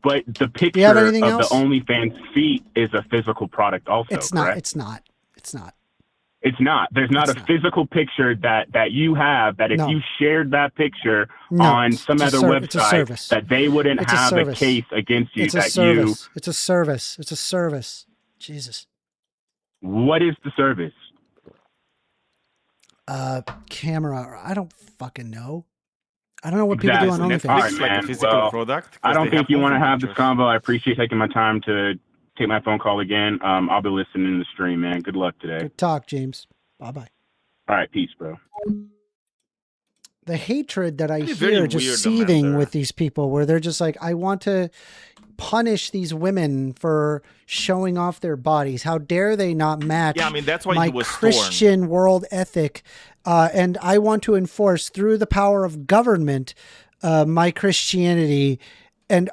Speaker 10: But the picture
Speaker 1: have
Speaker 10: of
Speaker 1: anything else?
Speaker 10: the OnlyFans feet is a physical product also.
Speaker 1: It's not.
Speaker 10: Correct?
Speaker 1: It's not. It's not.
Speaker 10: It's not. There's not a physical picture that you have that if you shared that picture on some other website, that they wouldn't have a case against you.
Speaker 1: It's a service. It's a service. It's a service. Jesus.
Speaker 10: What is the service?
Speaker 1: Camera. I don't fucking know. I don't know what people do on OnlyFans.
Speaker 10: All right, man. Well, I don't think you want to have this convo. I appreciate taking my time to take my phone call again. I'll be listening in the stream, man. Good luck today.
Speaker 1: Good talk, James. Bye-bye.
Speaker 10: All right, peace, bro.
Speaker 1: The hatred that I
Speaker 3: It's very
Speaker 1: hear just
Speaker 3: weird,
Speaker 1: seething
Speaker 3: Amanda.
Speaker 1: with these people, where they're just like, I want to punish these women for showing off their bodies. How dare they not match
Speaker 3: Yeah, I mean, that's why
Speaker 1: my
Speaker 3: he was
Speaker 1: Christian world ethic. And I want to enforce through the power of government my Christianity.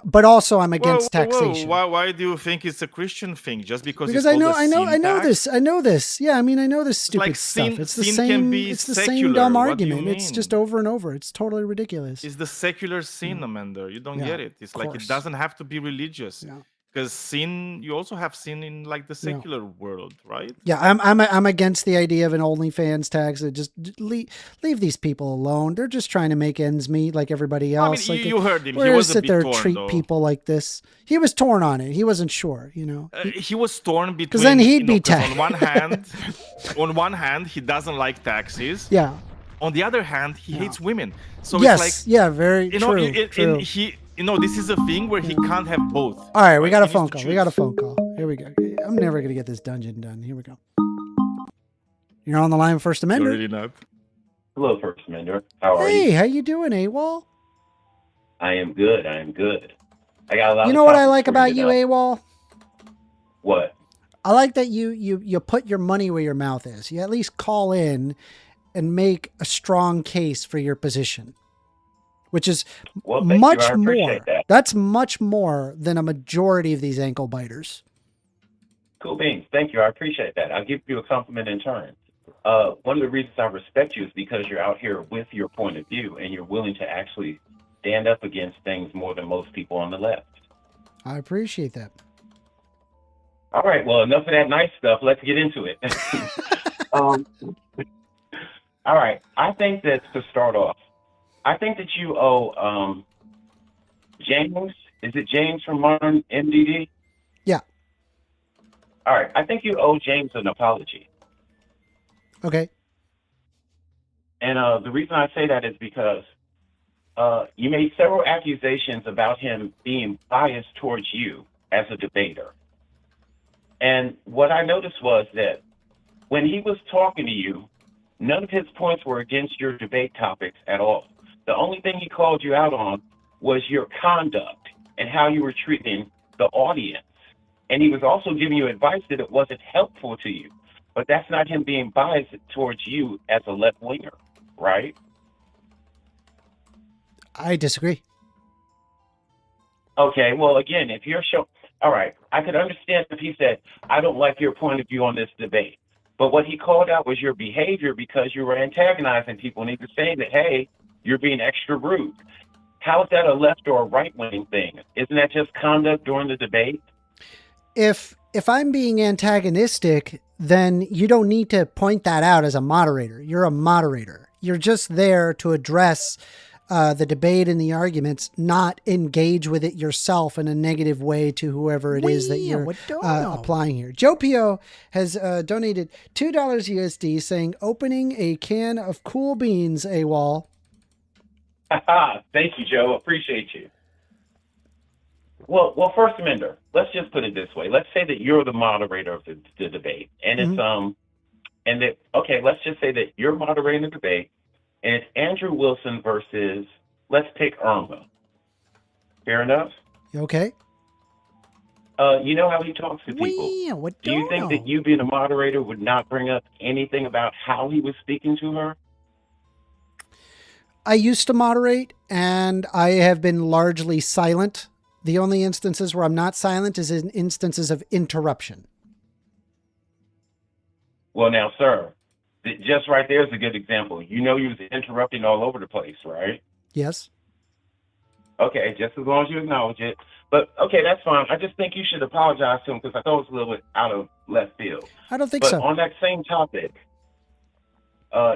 Speaker 1: But also I'm against taxation.
Speaker 3: Why do you think it's a Christian thing? Just because
Speaker 1: Because
Speaker 3: it's
Speaker 1: I know
Speaker 3: tax?
Speaker 1: I know this. Yeah, I mean, I know this stupid
Speaker 3: like
Speaker 1: stuff. It's the
Speaker 3: sin
Speaker 1: same.
Speaker 3: can be
Speaker 1: It's the same
Speaker 3: secular.
Speaker 1: dumb
Speaker 3: What do you
Speaker 1: argument. It's
Speaker 3: mean?
Speaker 1: just over and over. It's totally ridiculous.
Speaker 3: It's the secular sin, Amanda. You don't
Speaker 1: Yeah,
Speaker 3: get it. It's like
Speaker 1: course.
Speaker 3: it doesn't have to be religious.
Speaker 1: Yeah.
Speaker 3: Because sin, you also have sin in like the
Speaker 1: Yeah.
Speaker 3: secular world, right?
Speaker 1: Yeah, I'm against the idea of an OnlyFans tax. Just leave these people alone. They're just trying to make ends meet like everybody
Speaker 3: I mean,
Speaker 1: else. Like,
Speaker 3: you heard him. He
Speaker 1: where
Speaker 3: was
Speaker 1: to
Speaker 3: a
Speaker 1: sit
Speaker 3: bit
Speaker 1: there
Speaker 3: torn,
Speaker 1: treat
Speaker 3: though.
Speaker 1: people like this. He was torn on it. He wasn't sure.
Speaker 3: He was torn between.
Speaker 1: then he'd be
Speaker 3: 'cause
Speaker 1: taxed.
Speaker 3: on one hand, he doesn't like taxes.
Speaker 1: Yeah.
Speaker 3: On the other hand, he hates women. So
Speaker 1: Yes.
Speaker 3: it's like,
Speaker 1: Yeah. Very
Speaker 3: you know,
Speaker 1: true.
Speaker 3: this is a thing where he can't have both.
Speaker 1: All right, we got a
Speaker 3: He
Speaker 1: phone
Speaker 3: needs to
Speaker 1: call.
Speaker 3: choose.
Speaker 1: We got a phone call. Here we go. I'm never gonna get this dungeon done. Here we go. You're on the line with 1stAmender.
Speaker 3: You're really not.
Speaker 13: Hello, 1stAmender. How are
Speaker 1: Hey,
Speaker 13: you?
Speaker 1: how you doing, AWOL?
Speaker 13: I am good. I am good. I got a lot
Speaker 1: You
Speaker 13: of
Speaker 1: know what I
Speaker 13: topics
Speaker 1: like
Speaker 13: for
Speaker 1: about you,
Speaker 13: tonight.
Speaker 1: AWOL?
Speaker 13: What?
Speaker 1: I like that you put your money where your mouth is. You at least call in and make a strong case for your position, which is
Speaker 13: Well, thank you. I
Speaker 1: much
Speaker 13: appreciate
Speaker 1: more.
Speaker 13: that.
Speaker 1: That's much more than a majority of these ankle biters.
Speaker 13: Cool beans. Thank you. I appreciate that. I'll give you a compliment in turn. One of the reasons I respect you is because you're out here with your point of view and you're willing to actually stand up against things more than most people on the left.
Speaker 1: I appreciate that.
Speaker 13: All right. Well, enough of that nice stuff. Let's get into it. All right. I think that to start off, I think that you owe James. Is it James from Modern MDD?
Speaker 1: Yeah.
Speaker 13: All right. I think you owe James an apology.
Speaker 1: Okay.
Speaker 13: And the reason I say that is because you made several accusations about him being biased towards you as a debater. And what I noticed was that when he was talking to you, none of his points were against your debate topics at all. The only thing he called you out on was your conduct and how you were treating the audience. And he was also giving you advice that it wasn't helpful to you. But that's not him being biased towards you as a left winger, right?
Speaker 1: I disagree.
Speaker 13: Okay, well, again, if you're all right, I could understand if he said, I don't like your point of view on this debate. But what he called out was your behavior because you were antagonizing people, and he was saying that, hey, you're being extra rude. How is that a left or a right-wing thing? Isn't that just conduct during the debate?
Speaker 1: If I'm being antagonistic, then you don't need to point that out as a moderator. You're a moderator. You're just there to address the debate and the arguments, not engage with it yourself in a negative way to whoever it is that you're applying here. Joe Pio has donated $2 USD saying, opening a can of cool beans, AWOL.
Speaker 13: Thank you, Joe. Appreciate you. Well, 1stAmender, let's just put it this way. Let's say that you're the moderator of the debate. And it's, let's just say that you're moderating the debate. And it's Andrew Wilson versus, let's pick Irma. Fair enough?
Speaker 1: Okay.
Speaker 13: You know how he talks to people. Do you think that you being a moderator would not bring up anything about how he was speaking to her?
Speaker 1: I used to moderate, and I have been largely silent. The only instances where I'm not silent is in instances of interruption.
Speaker 13: Well, now, sir, just right there is a good example. You know you was interrupting all over the place, right?
Speaker 1: Yes.
Speaker 13: Okay, just as long as you acknowledge it. But, okay, that's fine. I just think you should apologize to him because I thought it was a little bit out of left field.
Speaker 1: I don't think
Speaker 13: but
Speaker 1: so.
Speaker 13: But on that same topic,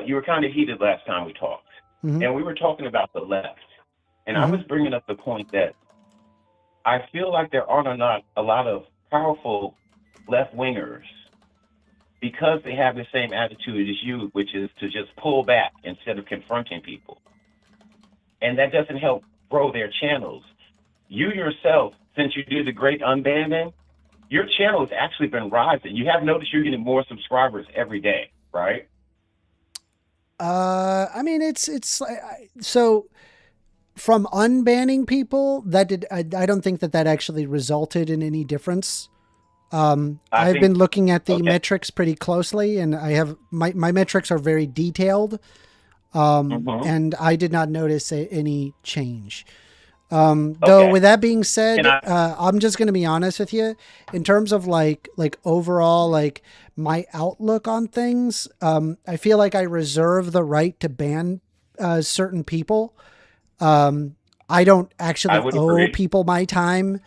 Speaker 13: you were kind of heated last time we talked. Mm-hmm. And we were talking about the left. And I was bringing up the point that I feel like there are not a lot of powerful left-wingers because they have the same attitude as you, which is to just pull back instead of confronting people. And that doesn't help grow their channels. You yourself, since you do the great unbanning, your channel has actually been rising. You have noticed you're getting more subscribers every day, right?
Speaker 1: I mean, it's so from unbanning people I don't think that actually resulted in any difference. I've been looking at the metrics pretty closely, and I have my metrics are very detailed. And I did not notice any change. Though with that being said, I'm just going to be honest with you in terms of like overall, like my outlook on things. I feel like I reserve the right to ban certain people. I don't actually owe people my time.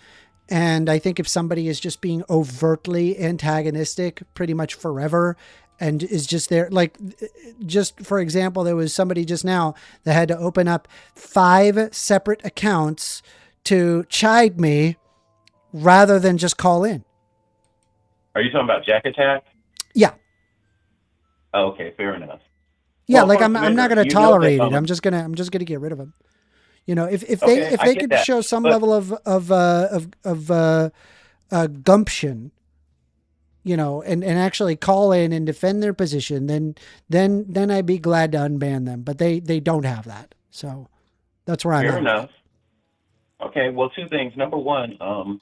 Speaker 1: And I think if somebody is just being overtly antagonistic pretty much forever and is just there, like, just for example, there was somebody just now that had to open up 5 separate accounts to chide me rather than just call in.
Speaker 13: Are you talking about Jack Attack?
Speaker 1: Yeah.
Speaker 13: Oh, okay, fair enough.
Speaker 1: Yeah, well, like I'm not going to tolerate it. I'm just gonna get rid of them. You know, if they could show some level of gumption, and actually call in and defend their position, then I'd be glad to unban them. But they don't have that. So that's where I'm at.
Speaker 13: Fair enough. Okay, well, two things. Number one,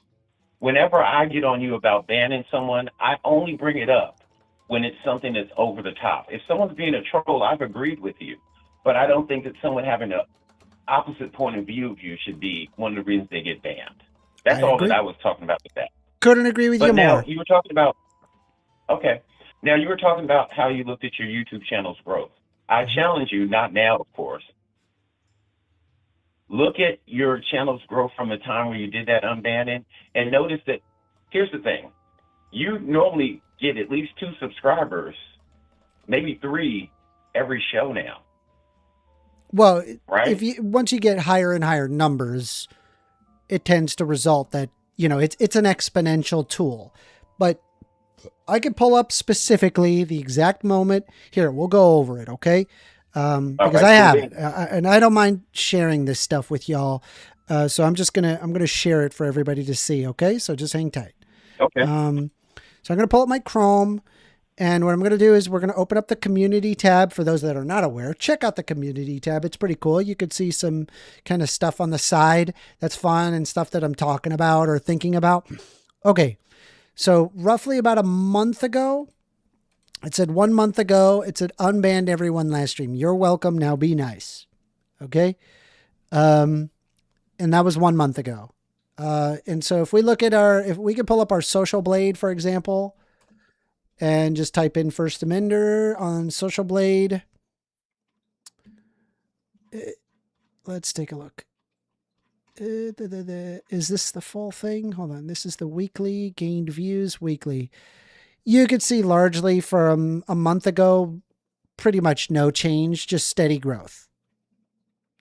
Speaker 13: whenever I get on you about banning someone, I only bring it up when it's something that's over the top. If someone's being a troll, I've agreed with you. But I don't think that someone having an opposite point of view of you should be one of the reasons they get banned. That's all that I was talking about with that.
Speaker 1: Couldn't agree with you
Speaker 13: now,
Speaker 1: more.
Speaker 13: You were talking about, okay. Now, you were talking about how you looked at your YouTube channel's growth. I challenge you, not now, of course. Look at your channel's growth from the time where you did that unbanning and notice that, here's the thing. You normally get at least 2 subscribers, maybe 3 every show now.
Speaker 1: Well,
Speaker 13: right?
Speaker 1: Once you get higher and higher numbers, it tends to result that, it's an exponential tool. But I could pull up specifically the exact moment. Here, we'll go over it, okay? Because I have it, and I don't mind sharing this stuff with y'all. So I'm gonna share it for everybody to see, okay? So just hang tight.
Speaker 13: Okay.
Speaker 1: So I'm gonna pull up my Chrome. And what I'm going to do is we're going to open up the community tab. For those that are not aware, check out the community tab. It's pretty cool. You could see some kind of stuff on the side that's fun and stuff that I'm talking about or thinking about. Okay. So roughly about a month ago, it said 1 month ago, it said unbanned everyone last stream. You're welcome. Now be nice. Okay. And that was 1 month ago. And so if we look at if we could pull up our Social Blade, for example, and just type in 1stAmender on Social Blade. Let's take a look. Is this the full thing? Hold on. This is the weekly gained views weekly. You could see largely from a month ago, pretty much no change, just steady growth.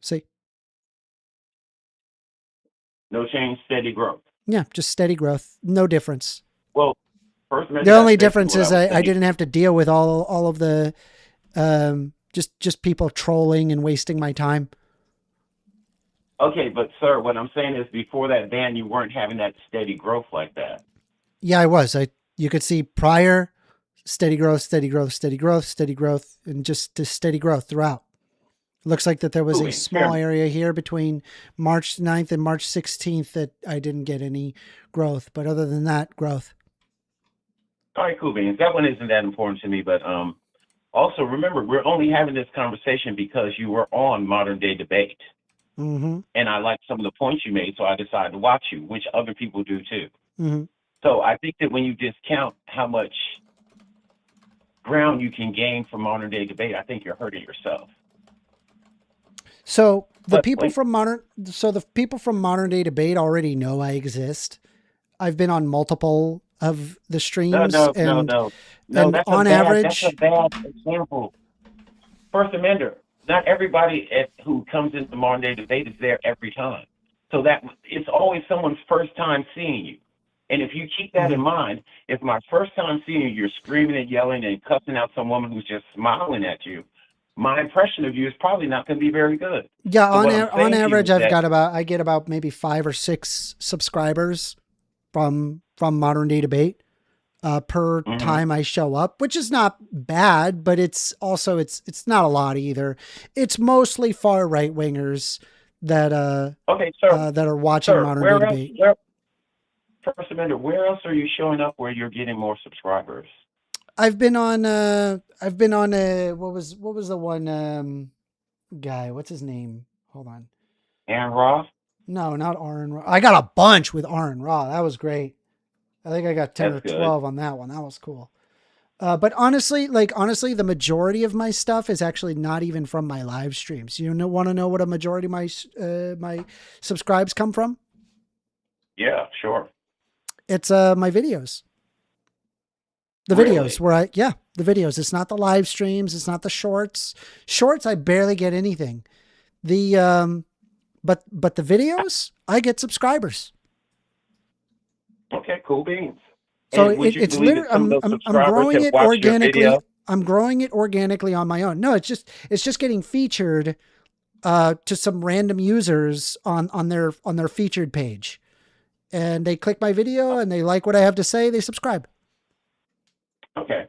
Speaker 1: See?
Speaker 13: No change, steady growth.
Speaker 1: Yeah, just steady growth. No difference.
Speaker 13: Well,
Speaker 1: the only difference is I didn't have to deal with all of the just people trolling and wasting my time.
Speaker 13: Okay, but sir, what I'm saying is before that ban, you weren't having that steady growth like that.
Speaker 1: Yeah, I was. You could see prior steady growth, steady growth, steady growth, steady growth, and just steady growth throughout. Looks like that there was a small area here between March 9th and March 16th that I didn't get any growth, but other than that, growth.
Speaker 13: All right, cool beans. That one isn't that important to me, but also remember, we're only having this conversation because you were on Modern Day Debate.
Speaker 1: Mm-hmm.
Speaker 13: And I liked some of the points you made, so I decided to watch you, which other people do too.
Speaker 1: Mm-hmm.
Speaker 13: So I think that when you discount how much ground you can gain from Modern Day Debate, I think you're hurting yourself.
Speaker 1: So the people from Modern Day Debate already know I exist. I've been on multiple of the streams.
Speaker 13: No,
Speaker 1: and
Speaker 13: that's
Speaker 1: on average,
Speaker 13: that's a bad example. 1stAmender. Not everybody who comes into Modern Day Debate is there every time. So that it's always someone's first time seeing you. And if you keep that in mind, if my first time seeing you, you're screaming and yelling and cussing out some woman who's just smiling at you, my impression of you is probably not going to be very good.
Speaker 1: Yeah,
Speaker 13: so
Speaker 1: on average, I get about maybe 5 or 6 subscribers from Modern Day Debate per time I show up, which is not bad, but it's also it's not a lot either. It's mostly far right wingers that that are watching Modern Day Debate.
Speaker 13: 1stAmender, where else are you showing up where you're getting more subscribers?
Speaker 1: I've been on what was the one guy? What's his name? Hold on.
Speaker 13: Aaron Roth?
Speaker 1: No, not Aaron Roth. I got a bunch with Aaron Roth. That was great. I think I got 10 or 12 on that one. That was cool. But honestly, the majority of my stuff is actually not even from my live streams. You want to know what a majority of my subscribes come from?
Speaker 13: Yeah, sure.
Speaker 1: It's my videos. The videos where the videos. It's not the live streams. It's not the shorts. Shorts, I barely get anything. But the videos, I get subscribers.
Speaker 13: Okay, cool beans.
Speaker 1: So it's literally, I'm growing it organically. I'm growing it organically on my own. No, it's just getting featured to some random users on their featured page. And they click my video and they like what I have to say. They subscribe.
Speaker 13: Okay.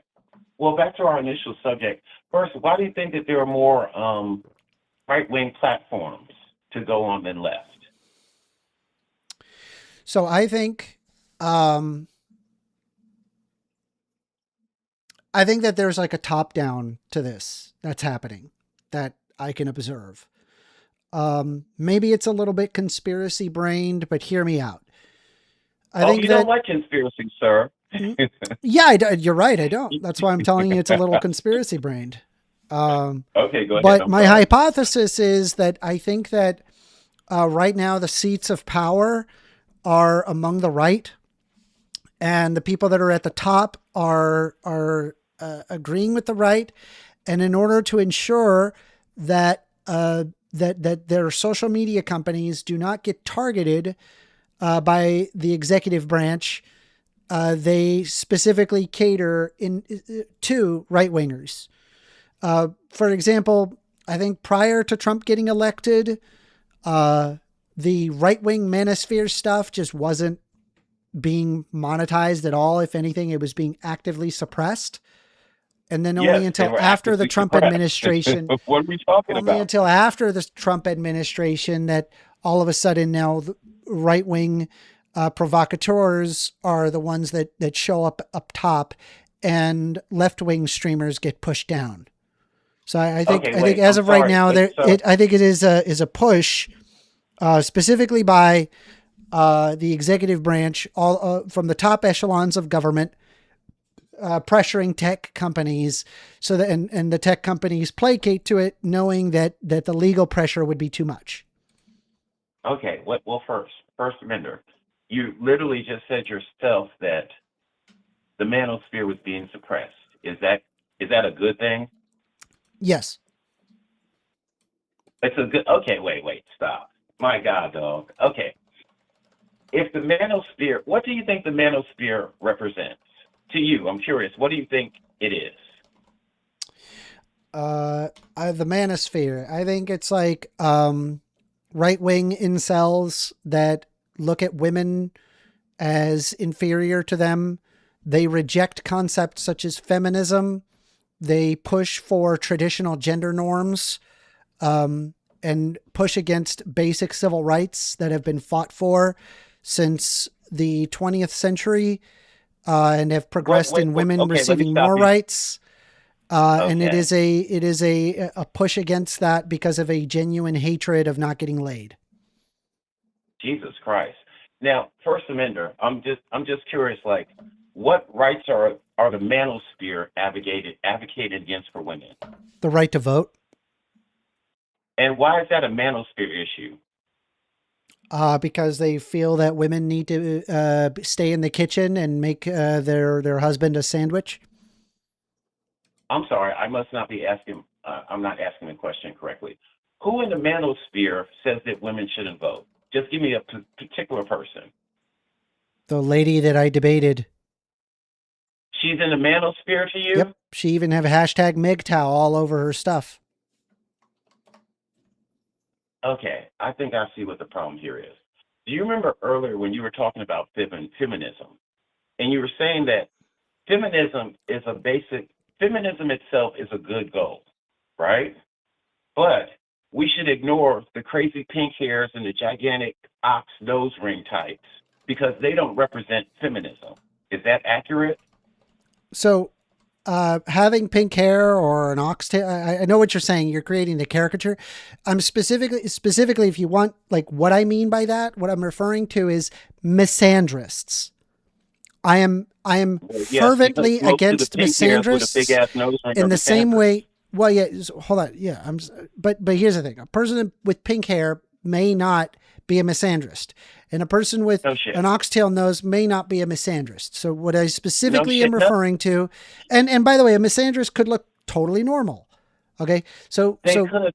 Speaker 13: Well, back to our initial subject. First, why do you think that there are more right-wing platforms to go on than left?
Speaker 1: So I think that there's like a top down to this that's happening that I can observe. Maybe it's a little bit conspiracy brained, but hear me out. I think
Speaker 13: you don't like conspiracy, sir.
Speaker 1: Yeah, you're right. I don't. That's why I'm telling you it's a little conspiracy brained.
Speaker 13: Okay, go ahead.
Speaker 1: But my hypothesis is that I think that right now the seats of power are among the right, and the people that are at the top are agreeing with the right. And in order to ensure that that their social media companies do not get targeted by the executive branch, they specifically cater to right-wingers. For example, I think prior to Trump getting elected, the right-wing manosphere stuff just wasn't being monetized at all. If anything, it was being actively suppressed. And then only until after the Trump administration,
Speaker 13: what are we talking about?
Speaker 1: Only until after the Trump administration that all of a sudden now the right-wing provocateurs are the ones that show up top, and left-wing streamers get pushed down. So I think as of right now, I think it is a push specifically by the executive branch, all from the top echelons of government, pressuring tech companies so that and the tech companies placate to it, knowing that the legal pressure would be too much.
Speaker 13: Okay. Well, first Amender, you literally just said yourself that the manosphere was being suppressed. Is that a good thing?
Speaker 1: Yes.
Speaker 13: It's a good. Okay. Wait. Stop. My God, dog. Okay. If the manosphere, what do you think the manosphere represents to you? I'm curious. What do you think it is?
Speaker 1: The manosphere. I think it's like right-wing incels that look at women as inferior to them. They reject concepts such as feminism. They push for traditional gender norms, and push against basic civil rights that have been fought for since the 20th century, and have progressed in women receiving more rights. And it is a push against that because of a genuine hatred of not getting laid.
Speaker 13: Jesus Christ. Now, First Amender, I'm just curious, like, what rights are the manosphere advocated against for women?
Speaker 1: The right to vote.
Speaker 13: And why is that a manosphere issue?
Speaker 1: Because they feel that women need to stay in the kitchen and make their husband a sandwich.
Speaker 13: I'm sorry, I must not be asking. I'm not asking the question correctly. Who in the manosphere says that women shouldn't vote? Just give me a particular person.
Speaker 1: The lady that I debated.
Speaker 13: She's in the manosphere to you?
Speaker 1: Yep. She even have a hashtag MGTOW all over her stuff.
Speaker 13: Okay, I think I see what the problem here is. Do you remember earlier when you were talking about feminism, and you were saying that feminism itself is a good goal, right? But we should ignore the crazy pink hairs and the gigantic ox nose ring types because they don't represent feminism. Is that accurate?
Speaker 1: So having pink hair or an oxtail, I know what you're saying. You're creating the caricature. I'm specifically, if you want, like what I mean by that, what I'm referring to is misandrists. I am fervently against misandrists in the same way. Well, yeah, hold on. Yeah. But here's the thing. A person with pink hair may not be a misandrist, and a person with an oxtail nose may not be a misandrist. So what I specifically am referring to, and by the way, a misandrist could look totally normal. Okay. So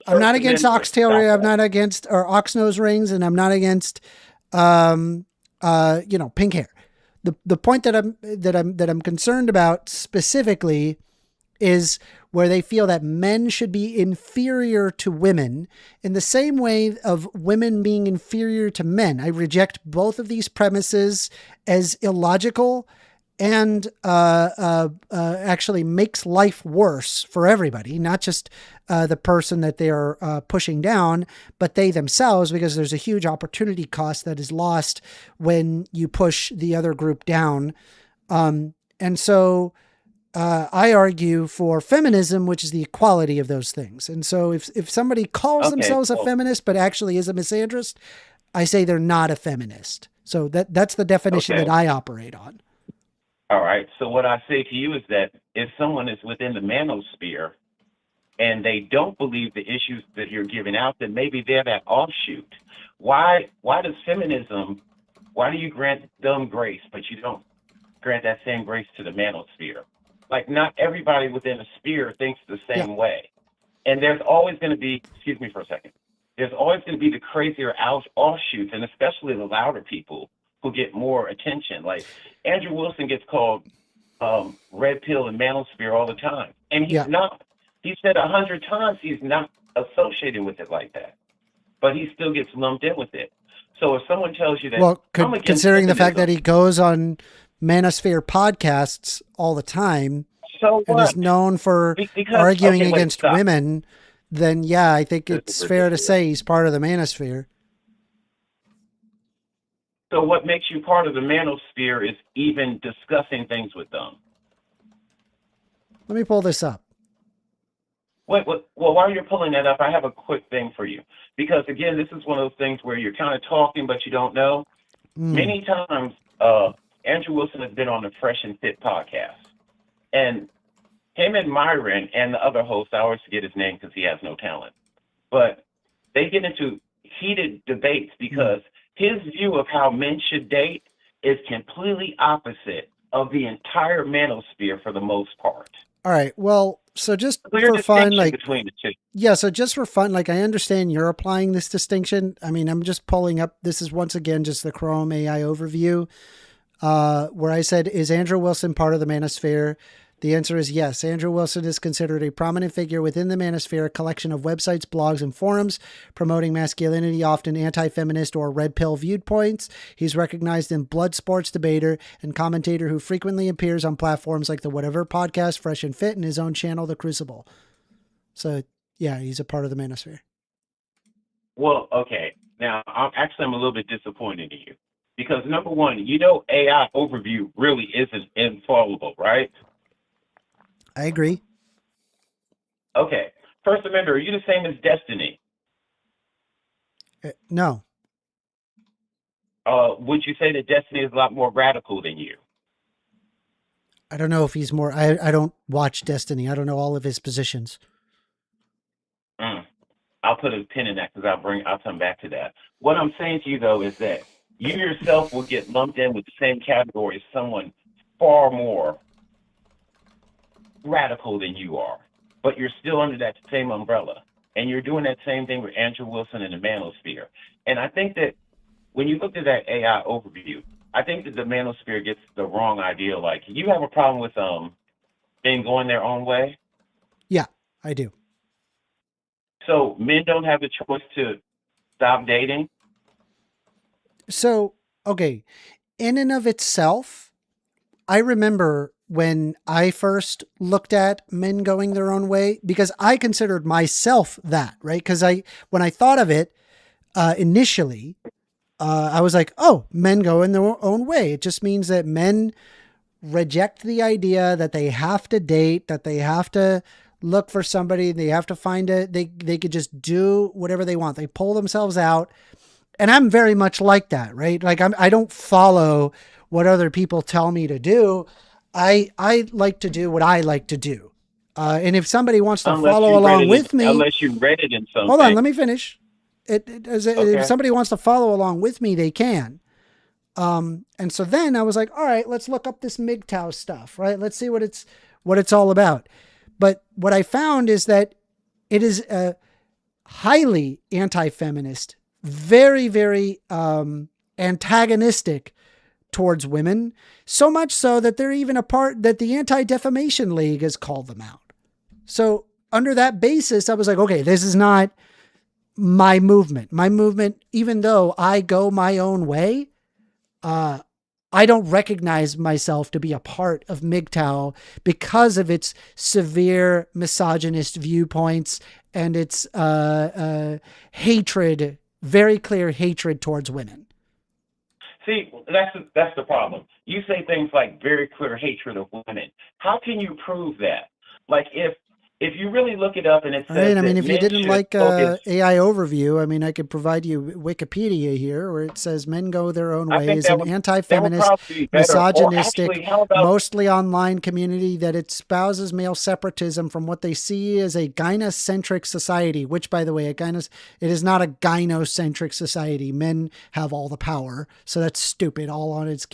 Speaker 1: I'm not against oxtail hair. I'm not against or ox nose rings, and I'm not against, pink hair. The point that I'm concerned about specifically is where they feel that men should be inferior to women in the same way of women being inferior to men. I reject both of these premises as illogical and actually makes life worse for everybody, not just the person that they are pushing down, but they themselves, because there's a huge opportunity cost that is lost when you push the other group down. And so I argue for feminism, which is the equality of those things. And so if somebody calls themselves a feminist but actually is a misandrist, I say they're not a feminist. So that's the definition that I operate on.
Speaker 13: All right. So what I say to you is that if someone is within the manosphere and they don't believe the issues that you're giving out, then maybe they're that offshoot. Why does feminism, why do you grant them grace, but you don't grant that same grace to the manosphere? Like, not everybody within a sphere thinks the same way. And there's always going to be, excuse me for a second, there's always going to be the crazier offshoots, and especially the louder people who get more attention. Like, Andrew Wilson gets called red pill and manosphere all the time. And he's not. He said 100 times he's not associated with it like that. But he still gets lumped in with it. So if someone tells you that...
Speaker 1: Well, considering the fact that he goes on manosphere podcasts all the time and is known for arguing against women, then yeah, I think it's fair to say he's part of the manosphere.
Speaker 13: So what makes you part of the manosphere is even discussing things with them.
Speaker 1: Let me pull this up.
Speaker 13: Wait, well, while you're pulling that up, I have a quick thing for you. Because, again, this is one of those things where you're kind of talking, but you don't know. Many times, Andrew Wilson has been on the Fresh and Fit podcast. And him and Myron and the other host, I always forget his name because he has no talent, but they get into heated debates because his view of how men should date is completely opposite of the entire manosphere for the most part.
Speaker 1: All right. Well, so just
Speaker 13: Clear
Speaker 1: for fun,
Speaker 13: distinction
Speaker 1: like,
Speaker 13: between the two.
Speaker 1: yeah, so just for fun, like, I understand you're applying this distinction. I mean, I'm just pulling up, this is once again just the Chrome AI overview, where I said, is Andrew Wilson part of the manosphere? The answer is yes. Andrew Wilson is considered a prominent figure within the manosphere, a collection of websites, blogs, and forums promoting masculinity, often anti-feminist or red pill viewpoints. He's recognized in blood sports debater and commentator who frequently appears on platforms like the Whatever Podcast, Fresh and Fit, and his own channel, The Crucible. So yeah, he's a part of the manosphere.
Speaker 13: Well, okay. Now, I'm a little bit disappointed in you because, number one, you know AI overview really isn't infallible, right?
Speaker 1: I agree.
Speaker 13: Okay. 1stAmender, are you the same as Destiny?
Speaker 1: No.
Speaker 13: Would you say that Destiny is a lot more radical than you?
Speaker 1: I don't know if he's more, I don't watch Destiny. I don't know all of his positions.
Speaker 13: I'll put a pin in that because I'll come back to that. What I'm saying to you though is that you yourself will get lumped in with the same category as someone far more radical than you are, but you're still under that same umbrella, and you're doing that same thing with Andrew Wilson and the manosphere. And I think that when you look at that AI overview, I think that the manosphere gets the wrong idea. Like, you have a problem with them going their own way?
Speaker 1: Yeah, I do.
Speaker 13: So men don't have the choice to stop dating?
Speaker 1: So, okay, in and of itself, I remember when I first looked at men going their own way, because I considered myself that, right? Because when I thought of it initially, I was like, oh, men go in their own way. It just means that men reject the idea that they have to date, that they have to look for somebody, they have to find it. They could just do whatever they want. They pull themselves out. And I'm very much like that, right? Like I don't follow what other people tell me to do. I like to do what I like to do. And if somebody wants to follow along with me,
Speaker 13: unless you read it in something.
Speaker 1: Hold on, let me finish. If somebody wants to follow along with me, they can. And so then I was like, all right, let's look up this MGTOW stuff, right? Let's see what it's all about. But what I found is that it is a highly anti-feminist, very, very antagonistic towards women, so much so that they're even a part that the Anti-Defamation League has called them out. So under that basis, I was like, okay, this is not my movement. My movement, even though I go my own way, I don't recognize myself to be a part of MGTOW because of its severe misogynist viewpoints and its hatred, very clear hatred towards women.
Speaker 13: See, that's the problem. You say things like very clear hatred of women. How can you prove that? Like if you really look it up and it says
Speaker 1: Right. I mean,
Speaker 13: that
Speaker 1: if you
Speaker 13: men
Speaker 1: didn't
Speaker 13: should
Speaker 1: like
Speaker 13: focus-
Speaker 1: AI overview, I mean, I could provide you Wikipedia here where it says men go their own
Speaker 13: I think
Speaker 1: ways,
Speaker 13: that
Speaker 1: an
Speaker 13: would
Speaker 1: anti-feminist,
Speaker 13: probably be better. Or
Speaker 1: misogynistic,
Speaker 13: actually, how about
Speaker 1: mostly online community that espouses male separatism from what they see as a gynocentric society, which, by the way, it is not a gynocentric society. Men have all the power. So that's stupid, all on its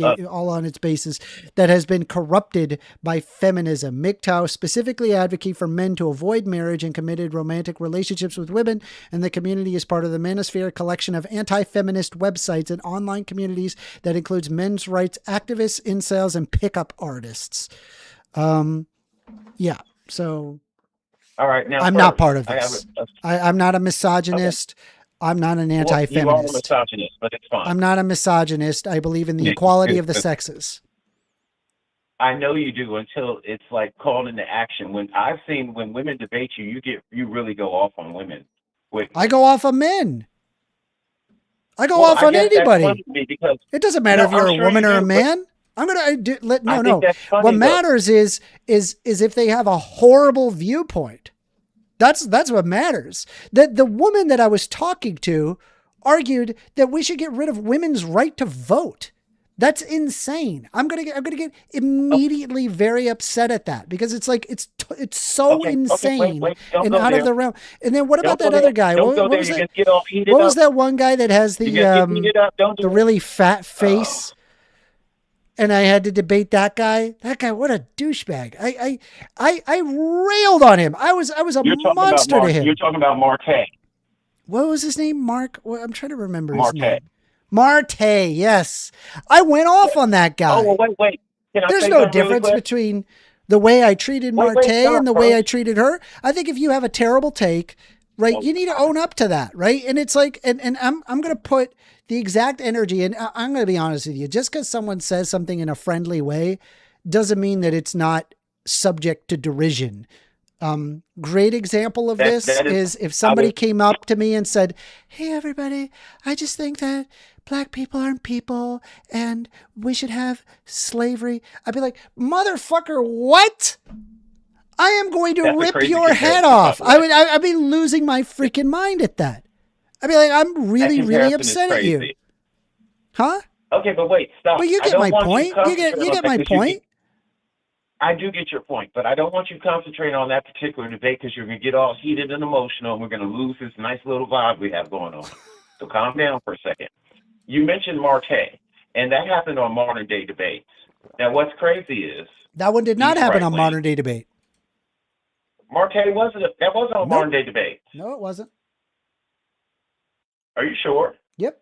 Speaker 1: basis, that has been corrupted by feminism. MGTOW specifically advocate for men to avoid marriage and committed romantic relationships with women, and the community is part of the Manosphere collection of anti-feminist websites and online communities that includes men's rights activists, incels, and pickup artists. Yeah, so
Speaker 13: all right, now
Speaker 1: I'm
Speaker 13: first,
Speaker 1: not part of
Speaker 13: I have
Speaker 1: this. I'm not a misogynist. I'm not an
Speaker 13: Well, you are a
Speaker 1: anti-feminist.
Speaker 13: misogynist, but it's fine.
Speaker 1: I'm not a misogynist. I believe in the equality of the sexes.
Speaker 13: I know you do until it's like called into action. When I've seen when women debate you, you really go off on women.
Speaker 1: I go off on men. I go
Speaker 13: Well,
Speaker 1: off
Speaker 13: I
Speaker 1: on
Speaker 13: guess that's
Speaker 1: anybody.
Speaker 13: funny to me because
Speaker 1: It doesn't matter if you're
Speaker 13: I'm
Speaker 1: a
Speaker 13: sure
Speaker 1: woman
Speaker 13: you
Speaker 1: or a
Speaker 13: do, but
Speaker 1: man. I'm gonna
Speaker 13: I think that's funny,
Speaker 1: What
Speaker 13: though.
Speaker 1: matters is if they have a horrible viewpoint. That's what matters. That the woman that I was talking to argued that we should get rid of women's right to vote. That's insane. I'm gonna get immediately very upset at that because it's like it's so insane
Speaker 13: wait, don't
Speaker 1: and
Speaker 13: go
Speaker 1: out
Speaker 13: there.
Speaker 1: of the realm. And then what about
Speaker 13: Don't
Speaker 1: that
Speaker 13: go
Speaker 1: other
Speaker 13: there.
Speaker 1: guy?
Speaker 13: Don't
Speaker 1: What,
Speaker 13: go
Speaker 1: what
Speaker 13: there.
Speaker 1: was
Speaker 13: You
Speaker 1: that?
Speaker 13: just get all heated
Speaker 1: What was
Speaker 13: up.
Speaker 1: that one guy that has
Speaker 13: You get heated up. Don't do
Speaker 1: the
Speaker 13: it.
Speaker 1: really fat face? And I had to debate that guy. That guy, what a douchebag! I railed on him. I was a
Speaker 13: You're talking
Speaker 1: monster
Speaker 13: about
Speaker 1: to him.
Speaker 13: You're talking about Marte.
Speaker 1: What was his name? Mark? Well, I'm trying to remember his
Speaker 13: Marte.
Speaker 1: name. Marte, yes. I went off on that guy.
Speaker 13: Oh, well, wait. Can I
Speaker 1: There's
Speaker 13: say
Speaker 1: no
Speaker 13: something really
Speaker 1: difference
Speaker 13: quick?
Speaker 1: between the way I treated
Speaker 13: Wait,
Speaker 1: Marte
Speaker 13: stop,
Speaker 1: and the way I
Speaker 13: first.
Speaker 1: treated her. I think if you have a terrible take, right, you need to own up to that, right? And it's like, and I'm going to put the exact energy, and I'm going to be honest with you, just because someone says something in a friendly way doesn't mean that it's not subject to derision. Great example of this is if somebody came up to me and said, "Hey, everybody, I just think that black people aren't people and we should have slavery." I'd be like, "Motherfucker, what?" I am going to
Speaker 13: That's a
Speaker 1: rip
Speaker 13: crazy
Speaker 1: your head
Speaker 13: comparison,
Speaker 1: off.
Speaker 13: by the way.
Speaker 1: I'd be losing my freaking mind at that. I'd be like, I'm really, really
Speaker 13: comparison is
Speaker 1: upset at you.
Speaker 13: crazy.
Speaker 1: Huh?
Speaker 13: Okay, but wait, stop.
Speaker 1: But you
Speaker 13: I
Speaker 1: get
Speaker 13: don't
Speaker 1: my
Speaker 13: want
Speaker 1: point.
Speaker 13: to
Speaker 1: You get
Speaker 13: concentrate on
Speaker 1: my
Speaker 13: that 'cause you
Speaker 1: point.
Speaker 13: I do get your point, but I don't want you concentrating on that particular debate because you're going to get all heated and emotional, and we're going to lose this nice little vibe we have going on. So calm down for a second. You mentioned Marte, and that happened on modern day debates. Now, what's crazy is
Speaker 1: That one did not
Speaker 13: he's
Speaker 1: happen on
Speaker 13: right-wing.
Speaker 1: modern day debate.
Speaker 13: Marte that wasn't on
Speaker 1: Nope.
Speaker 13: modern day debate.
Speaker 1: No, it wasn't.
Speaker 13: Are you sure?
Speaker 1: Yep.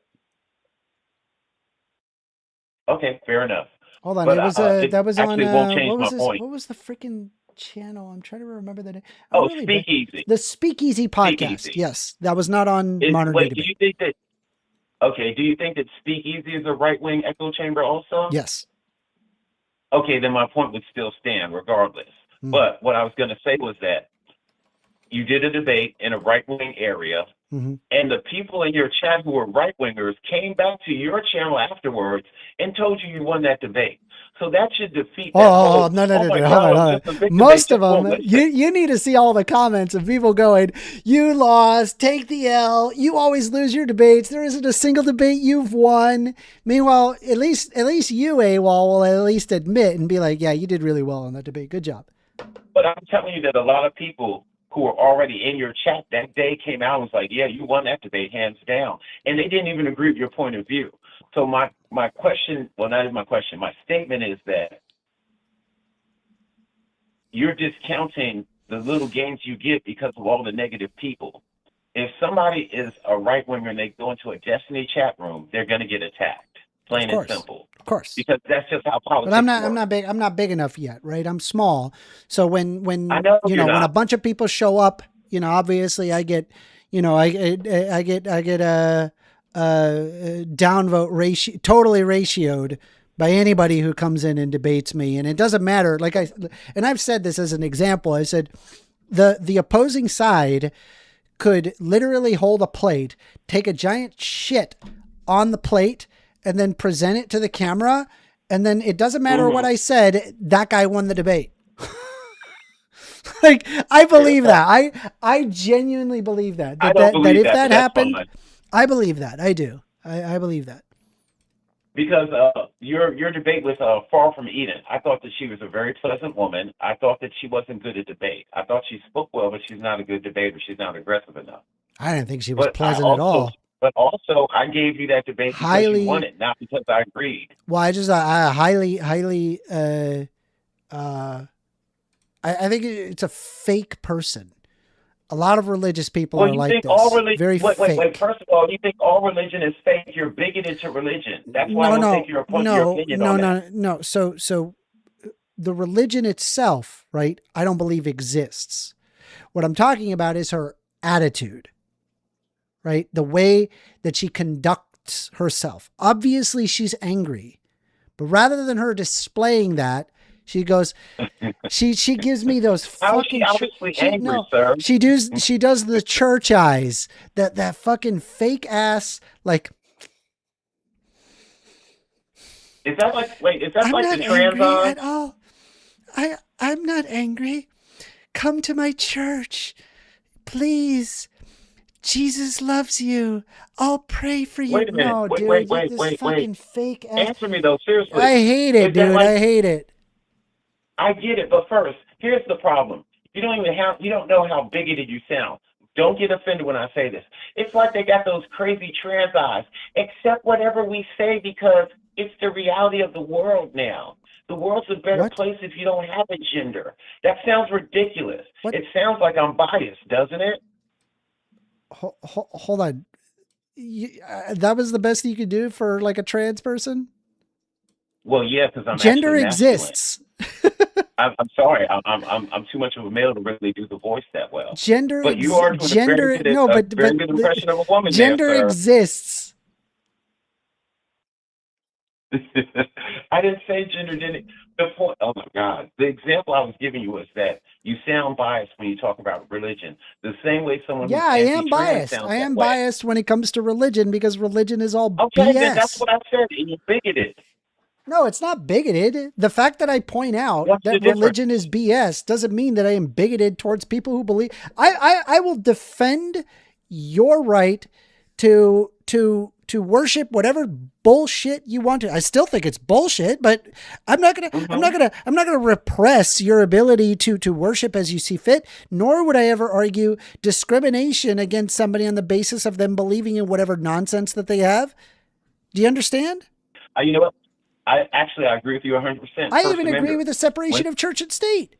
Speaker 13: Okay, fair enough.
Speaker 1: Hold on.
Speaker 13: But,
Speaker 1: It was
Speaker 13: it
Speaker 1: that was on
Speaker 13: actually won't change
Speaker 1: what was
Speaker 13: my
Speaker 1: this?
Speaker 13: point.
Speaker 1: What was the freaking channel? I'm trying to remember the name.
Speaker 13: Oh, Speakeasy.
Speaker 1: The Speakeasy podcast.
Speaker 13: Speakeasy.
Speaker 1: Yes, that was not on modern day
Speaker 13: Wait, do
Speaker 1: debate.
Speaker 13: you think that? Okay, do you think that Speakeasy is a right-wing echo chamber also?
Speaker 1: Yes.
Speaker 13: Okay, then my point would still stand regardless.
Speaker 1: Mm.
Speaker 13: But what I was going to say was that you did a debate in a right-wing area,
Speaker 1: Mm-hmm.
Speaker 13: and the people in your chat who were right-wingers came back to your channel afterwards and told you won that debate. So that should defeat that
Speaker 1: Oh,
Speaker 13: whole,
Speaker 1: no,
Speaker 13: my
Speaker 1: hold
Speaker 13: God,
Speaker 1: on.
Speaker 13: it's a big
Speaker 1: Most
Speaker 13: debate,
Speaker 1: of
Speaker 13: just
Speaker 1: them,
Speaker 13: won't listen.
Speaker 1: you need to see all the comments of people going, "You lost, take the L. You always lose your debates. There isn't a single debate you've won." Meanwhile, at least you, AWOL, will at least admit and be like, "Yeah, you did really well on that debate. Good job."
Speaker 13: But I'm telling you that a lot of people who were already in your chat that day came out and was like, yeah, you won that debate hands down. And they didn't even agree with your point of view. So my question, well, not even my question, my statement is that you're discounting the little gains you get because of all the negative people. If somebody is a right-winger and they go into a Destiny chat room, they're going to get attacked, plain and simple.
Speaker 1: Of course.
Speaker 13: Because that's just how politics
Speaker 1: But I'm
Speaker 13: work.
Speaker 1: not big enough yet, right? I'm small. So when
Speaker 13: I know
Speaker 1: you
Speaker 13: you're
Speaker 1: know, when a
Speaker 13: not.
Speaker 1: bunch of people show up, you know, obviously I get a downvote ratio, totally ratioed by anybody who comes in and debates me. And it doesn't matter. And I've said this as an example. I said the opposing side could literally hold a plate, take a giant shit on the plate, and then present it to the camera. And then it doesn't matter what I said. That guy won the debate. Like, I believe that. I genuinely believe that. That if that happened, I believe that. I do. I believe that.
Speaker 13: Because your debate was far from Eden. I thought that she was a very pleasant woman. I thought that she wasn't good at debate. I thought she spoke well, but she's not a good debater. She's not aggressive enough.
Speaker 1: I didn't think she was pleasant at all.
Speaker 13: But also, I gave you that debate because you won it, not because I agreed.
Speaker 1: Well, I think it's a fake person. A lot of religious people are like this. Very fake.
Speaker 13: Wait. First of all, you think all religion is fake? You're bigoted to religion. That's why I don't think you're your opinion on that.
Speaker 1: No. So the religion itself, right? I don't believe exists. What I'm talking about is her attitude, right? The way that she conducts herself. Obviously, she's angry, but rather than her displaying that, she goes, she gives me those fucking.
Speaker 13: Sir.
Speaker 1: She does the church eyes, that fucking fake ass, like.
Speaker 13: Is that like the trans eyes?
Speaker 1: At all. I'm not angry. Come to my church, please. Jesus loves you. I'll pray for you.
Speaker 13: Wait a minute.
Speaker 1: No,
Speaker 13: Wait.
Speaker 1: Fucking fake ass.
Speaker 13: Answer me though, seriously.
Speaker 1: I hate it, dude. I hate it.
Speaker 13: I get it, but first, here's the problem. You don't know how bigoted you sound. Don't get offended when I say this. It's like they got those crazy trans eyes. Accept whatever we say because it's the reality of the world now. The world's a better place if you don't have a gender. That sounds ridiculous. It sounds like I'm biased, doesn't it?
Speaker 1: Hold on. That was the best you could do for like a trans person?
Speaker 13: Well, yeah, because I'm
Speaker 1: gender exists.
Speaker 13: I'm sorry. I'm too much of a male to really do the voice that well.
Speaker 1: But you are doing a very good
Speaker 13: impression of a woman.
Speaker 1: Gender exists.
Speaker 13: I didn't say gender didn't. The point. Oh my God. The example I was giving you was that you sound biased when you talk about religion. The same way someone.
Speaker 1: Yeah, I am biased. I am biased when it comes to religion because religion is all BS.
Speaker 13: Then that's what I said. And you're bigoted.
Speaker 1: No, it's not bigoted. The fact that I point out that religion is BS doesn't mean that I am bigoted towards people who believe. I will defend your right to worship whatever bullshit you want to. I still think it's bullshit, but I'm not gonna repress your ability to worship as you see fit. Nor would I ever argue discrimination against somebody on the basis of them believing in whatever nonsense that they have. Do you understand?
Speaker 13: You know what? I agree with you 100%.
Speaker 1: I even agree with the separation of church and state.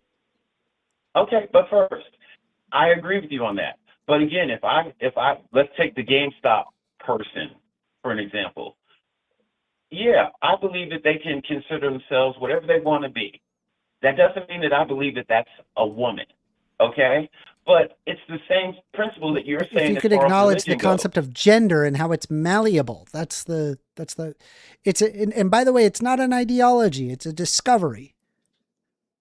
Speaker 13: Okay, but first, I agree with you on that. But again, if I let's take the GameStop person for an example. Yeah, I believe that they can consider themselves whatever they want to be. That doesn't mean that I believe that that's a woman. Okay? But it's the same principle that you're saying.
Speaker 1: If you could acknowledge the concept of gender and how it's malleable, and by the way, it's not an ideology; it's a discovery.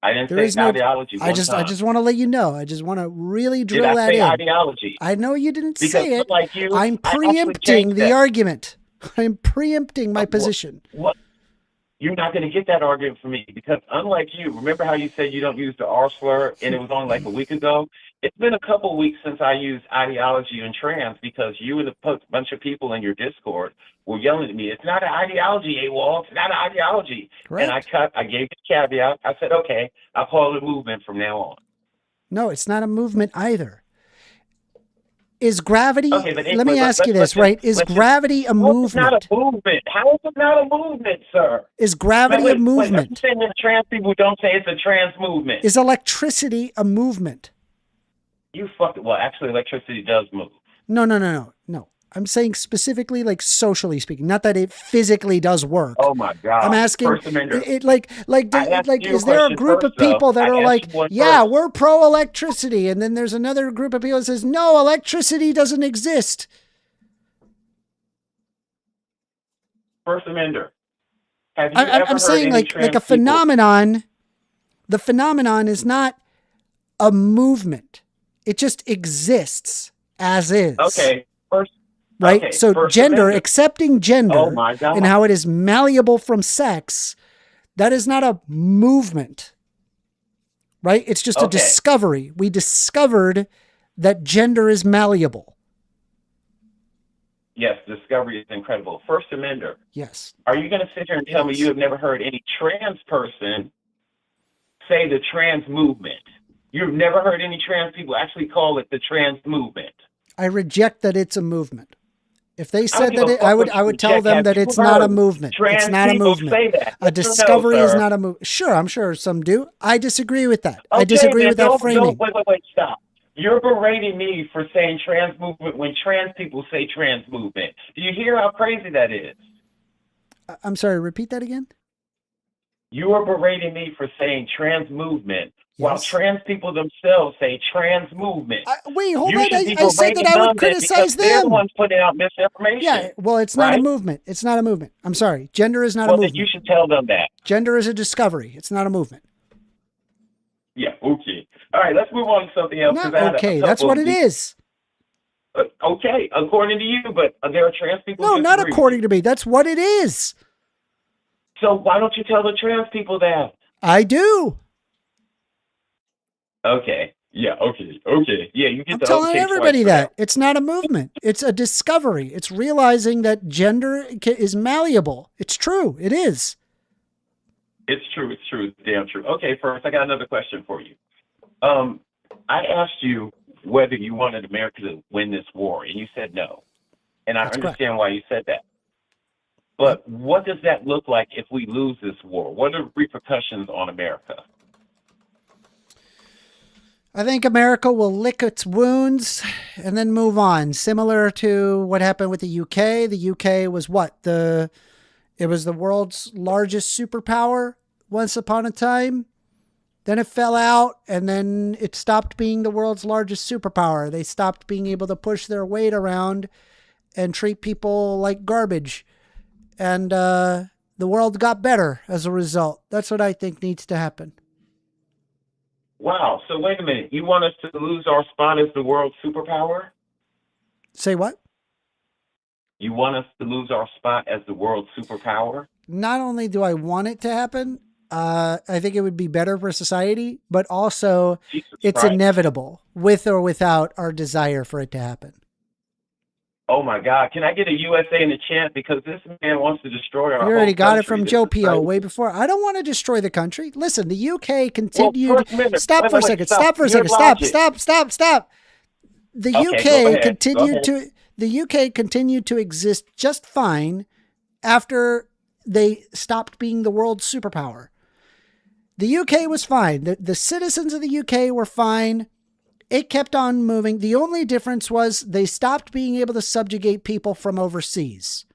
Speaker 13: I didn't say ideology.
Speaker 1: I just want to let you know. I just want to really drill that in.
Speaker 13: Ideology?
Speaker 1: I know you didn't say it.
Speaker 13: Like you,
Speaker 1: I'm preempting the argument. I'm preempting my position.
Speaker 13: What? You're not going to get that argument from me because unlike you, remember how you said you don't use the R slur and it was only like a week ago? It's been a couple of weeks since I used ideology and trans because you and a bunch of people in your Discord were yelling at me. It's not an ideology, AWOL. It's not an ideology. Correct. And I gave the caveat. I said, okay, I'll call it a movement from now on.
Speaker 1: No, it's not a movement either. Is gravity, let me ask you this, right? Is gravity a movement?
Speaker 13: It's not a movement. How is it not a movement, sir?
Speaker 1: Is gravity a movement?
Speaker 13: I'm saying that trans people don't say it's a trans movement.
Speaker 1: Is electricity a movement?
Speaker 13: Well, actually, electricity does move.
Speaker 1: No. I'm saying specifically, like socially speaking, not that it physically does work.
Speaker 13: Oh my God!
Speaker 1: I'm asking, is there a group of people that are like, yeah, we're pro electricity, and then there's another group of people that says, no, electricity doesn't exist.
Speaker 13: 1stAmender. Have you ever
Speaker 1: I'm
Speaker 13: heard
Speaker 1: saying
Speaker 13: any
Speaker 1: like
Speaker 13: trans
Speaker 1: a
Speaker 13: people?
Speaker 1: phenomenon. The phenomenon is not a movement. It just exists as is.
Speaker 13: Okay, first,
Speaker 1: Right?
Speaker 13: okay,
Speaker 1: So
Speaker 13: First
Speaker 1: gender,
Speaker 13: Amendment.
Speaker 1: accepting gender
Speaker 13: Oh my God.
Speaker 1: and how it is malleable from sex, that is not a movement. Right? It's just a
Speaker 13: Okay.
Speaker 1: discovery. We discovered that gender is malleable.
Speaker 13: Yes, discovery is incredible. First Amender.
Speaker 1: Yes.
Speaker 13: Are you going to sit here and tell me you have never heard any trans person say the trans movement? You've never heard any trans people actually call it the trans movement.
Speaker 1: I reject that it's a movement. If they said
Speaker 13: give
Speaker 1: that
Speaker 13: a
Speaker 1: it,
Speaker 13: fuck
Speaker 1: I would
Speaker 13: what you
Speaker 1: tell
Speaker 13: reject.
Speaker 1: them
Speaker 13: Have
Speaker 1: that
Speaker 13: you
Speaker 1: it's not a
Speaker 13: heard
Speaker 1: movement.
Speaker 13: trans
Speaker 1: It's not a
Speaker 13: people
Speaker 1: movement.
Speaker 13: say that?
Speaker 1: A
Speaker 13: Yes or no,
Speaker 1: discovery is
Speaker 13: sir?
Speaker 1: not a movement. Sure, I'm sure some do. I disagree with that. I
Speaker 13: Okay,
Speaker 1: disagree
Speaker 13: then
Speaker 1: with that framing.
Speaker 13: Wait, stop. You're berating me for saying trans movement when trans people say trans movement. Do you hear how crazy that is?
Speaker 1: I'm sorry, repeat that again?
Speaker 13: You are berating me for saying trans movement while
Speaker 1: Yes.
Speaker 13: trans people themselves say trans movement.
Speaker 1: Wait, hold
Speaker 13: You
Speaker 1: on.
Speaker 13: should be
Speaker 1: I said
Speaker 13: berating
Speaker 1: that I would
Speaker 13: them then
Speaker 1: criticize
Speaker 13: because they're the
Speaker 1: them.
Speaker 13: ones putting out misinformation.
Speaker 1: Yeah, well, it's not a
Speaker 13: right?
Speaker 1: movement. It's not a movement. I'm sorry. Gender is not
Speaker 13: Well,
Speaker 1: a
Speaker 13: then
Speaker 1: movement.
Speaker 13: you should tell them that.
Speaker 1: Gender is a discovery. It's not a movement.
Speaker 13: Yeah, okay. All right, let's move on to something else. 'cause I had
Speaker 1: Not
Speaker 13: a
Speaker 1: okay.
Speaker 13: couple
Speaker 1: That's what
Speaker 13: of
Speaker 1: it
Speaker 13: these-
Speaker 1: is.
Speaker 13: Okay, according to you, but there are trans people
Speaker 1: No,
Speaker 13: who
Speaker 1: not
Speaker 13: disagree.
Speaker 1: according to me. That's what it is.
Speaker 13: So why don't you tell the trans people that?
Speaker 1: I do.
Speaker 13: Okay. Yeah, okay. Yeah, you get
Speaker 1: I'm
Speaker 13: the
Speaker 1: telling
Speaker 13: okay
Speaker 1: everybody
Speaker 13: twice for
Speaker 1: that. It's not a movement. It's a discovery. It's realizing that gender is malleable. It's true. It is.
Speaker 13: It's true. It's damn true. Okay, first, I got another question for you. I asked you whether you wanted America to win this war, and you said no. And I
Speaker 1: That's correct.
Speaker 13: understand why you said that. But what does that look like if we lose this war? What are the repercussions on America?
Speaker 1: I think America will lick its wounds and then move on. Similar to what happened with the UK. The UK was what? It was the world's largest superpower once upon a time. Then it fell out, and then it stopped being the world's largest superpower. They stopped being able to push their weight around and treat people like garbage. And the world got better as a result. That's what I think needs to happen.
Speaker 13: Wow. So wait a minute. You want us to lose our spot as the world superpower?
Speaker 1: Say what?
Speaker 13: You want us to lose our spot as the world superpower?
Speaker 1: Not only do I want it to happen, I think it would be better for society, but also it's
Speaker 13: Christ.
Speaker 1: inevitable with or without our desire for it to happen.
Speaker 13: Oh my God. Can I get a USA in the chat? Because this man wants to destroy our
Speaker 1: You already
Speaker 13: whole
Speaker 1: got it
Speaker 13: country.
Speaker 1: from
Speaker 13: This
Speaker 1: Joe
Speaker 13: is
Speaker 1: Pio
Speaker 13: crazy.
Speaker 1: way before. I don't want to destroy the country. Listen, the UK continued.
Speaker 13: Well, First Amendment-
Speaker 1: Stop
Speaker 13: wait,
Speaker 1: for a
Speaker 13: wait,
Speaker 1: second.
Speaker 13: stop.
Speaker 1: Stop for a
Speaker 13: Your
Speaker 1: second.
Speaker 13: logic.
Speaker 1: Stop. The
Speaker 13: Okay, go
Speaker 1: UK
Speaker 13: ahead.
Speaker 1: continued
Speaker 13: Go ahead.
Speaker 1: to the UK continued to exist just fine after they stopped being the world superpower. The UK was fine. The citizens of the UK were fine. It kept on moving. The only difference was they stopped being able to subjugate people from overseas.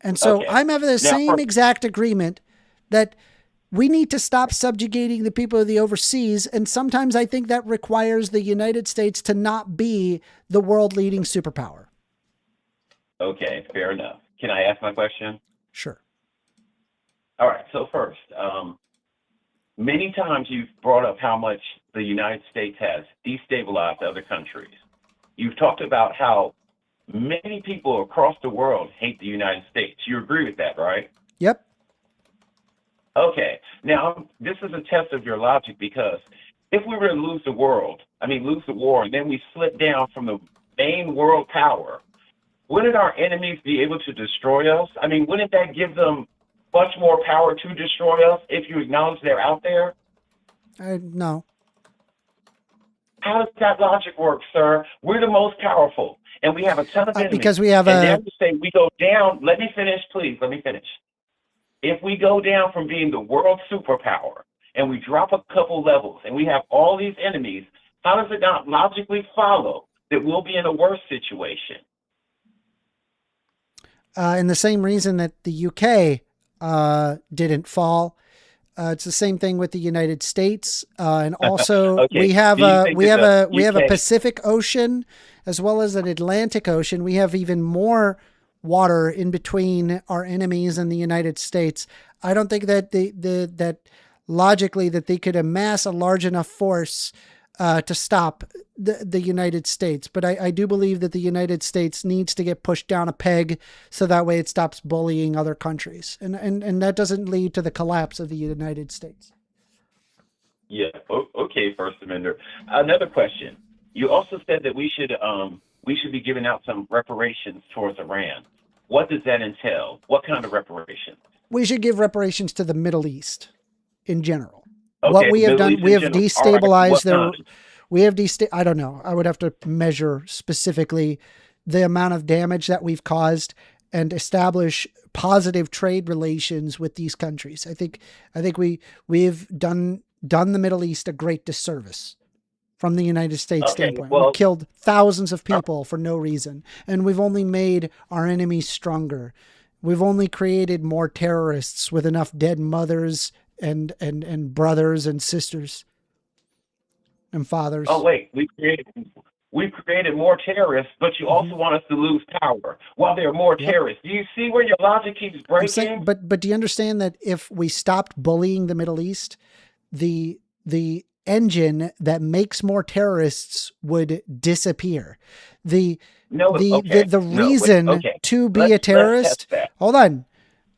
Speaker 1: And so
Speaker 13: Okay.
Speaker 1: I'm having the
Speaker 13: Now,
Speaker 1: same
Speaker 13: for-
Speaker 1: exact agreement that we need to stop subjugating the people of the overseas. And sometimes I think that requires the United States to not be the world leading superpower.
Speaker 13: Okay, fair enough. Can I ask my question?
Speaker 1: Sure.
Speaker 13: All right. So first, many times you've brought up how much the United States has destabilized other countries. You've talked about how many people across the world hate the United States. You agree with that, right?
Speaker 1: Yep.
Speaker 13: Okay. Now, this is a test of your logic because if we were to lose the war, and then we slip down from the main world power, wouldn't our enemies be able to destroy us? I mean, wouldn't that give them much more power to destroy us if you acknowledge they're out there?
Speaker 1: No.
Speaker 13: How does that logic work, sir? We're the most powerful, and we have a ton of enemies.
Speaker 1: Because we have
Speaker 13: and
Speaker 1: a-
Speaker 13: then you say we go down. Let me finish, please. Let me finish. If we go down from being the world superpower and we drop a couple levels and we have all these enemies, how does it not logically follow that we'll be in a worse situation?
Speaker 1: And the same reason that the UK didn't fall. It's the same thing with the United States, and also
Speaker 13: Okay.
Speaker 1: we have
Speaker 13: Do you
Speaker 1: a
Speaker 13: think
Speaker 1: we
Speaker 13: that
Speaker 1: have
Speaker 13: the
Speaker 1: a we have a
Speaker 13: UK
Speaker 1: Pacific Ocean as well as an Atlantic Ocean. We have even more water in between our enemies and the United States. I don't think that that logically that they could amass a large enough force to stop the United States. But I do believe that the United States needs to get pushed down a peg so that way it stops bullying other countries. And that doesn't lead to the collapse of the United States.
Speaker 13: Yeah. Okay, First Amender. Another question. You also said that we should be giving out some reparations towards Iran. What does that entail? What kind of reparations?
Speaker 1: We should give reparations to the Middle East in general.
Speaker 13: Okay,
Speaker 1: What we have
Speaker 13: Middle
Speaker 1: done,
Speaker 13: East
Speaker 1: we
Speaker 13: in
Speaker 1: have
Speaker 13: general.
Speaker 1: destabilized
Speaker 13: All right,
Speaker 1: their, I don't know. I would have to measure specifically the amount of damage that we've caused and establish positive trade relations with these countries. I think we've done the Middle East a great disservice from the United States standpoint. We've killed thousands of people for no reason, and we've only made our enemies stronger. We've only created more terrorists with enough dead mothers and brothers and sisters and fathers.
Speaker 13: Oh wait, we created more terrorists, but you also want us to lose power while there are more terrorists. Do you see where your logic keeps breaking?
Speaker 1: But do you understand that if we stopped bullying the Middle East, the engine that makes more terrorists would disappear. The reason to be a terrorist, hold on.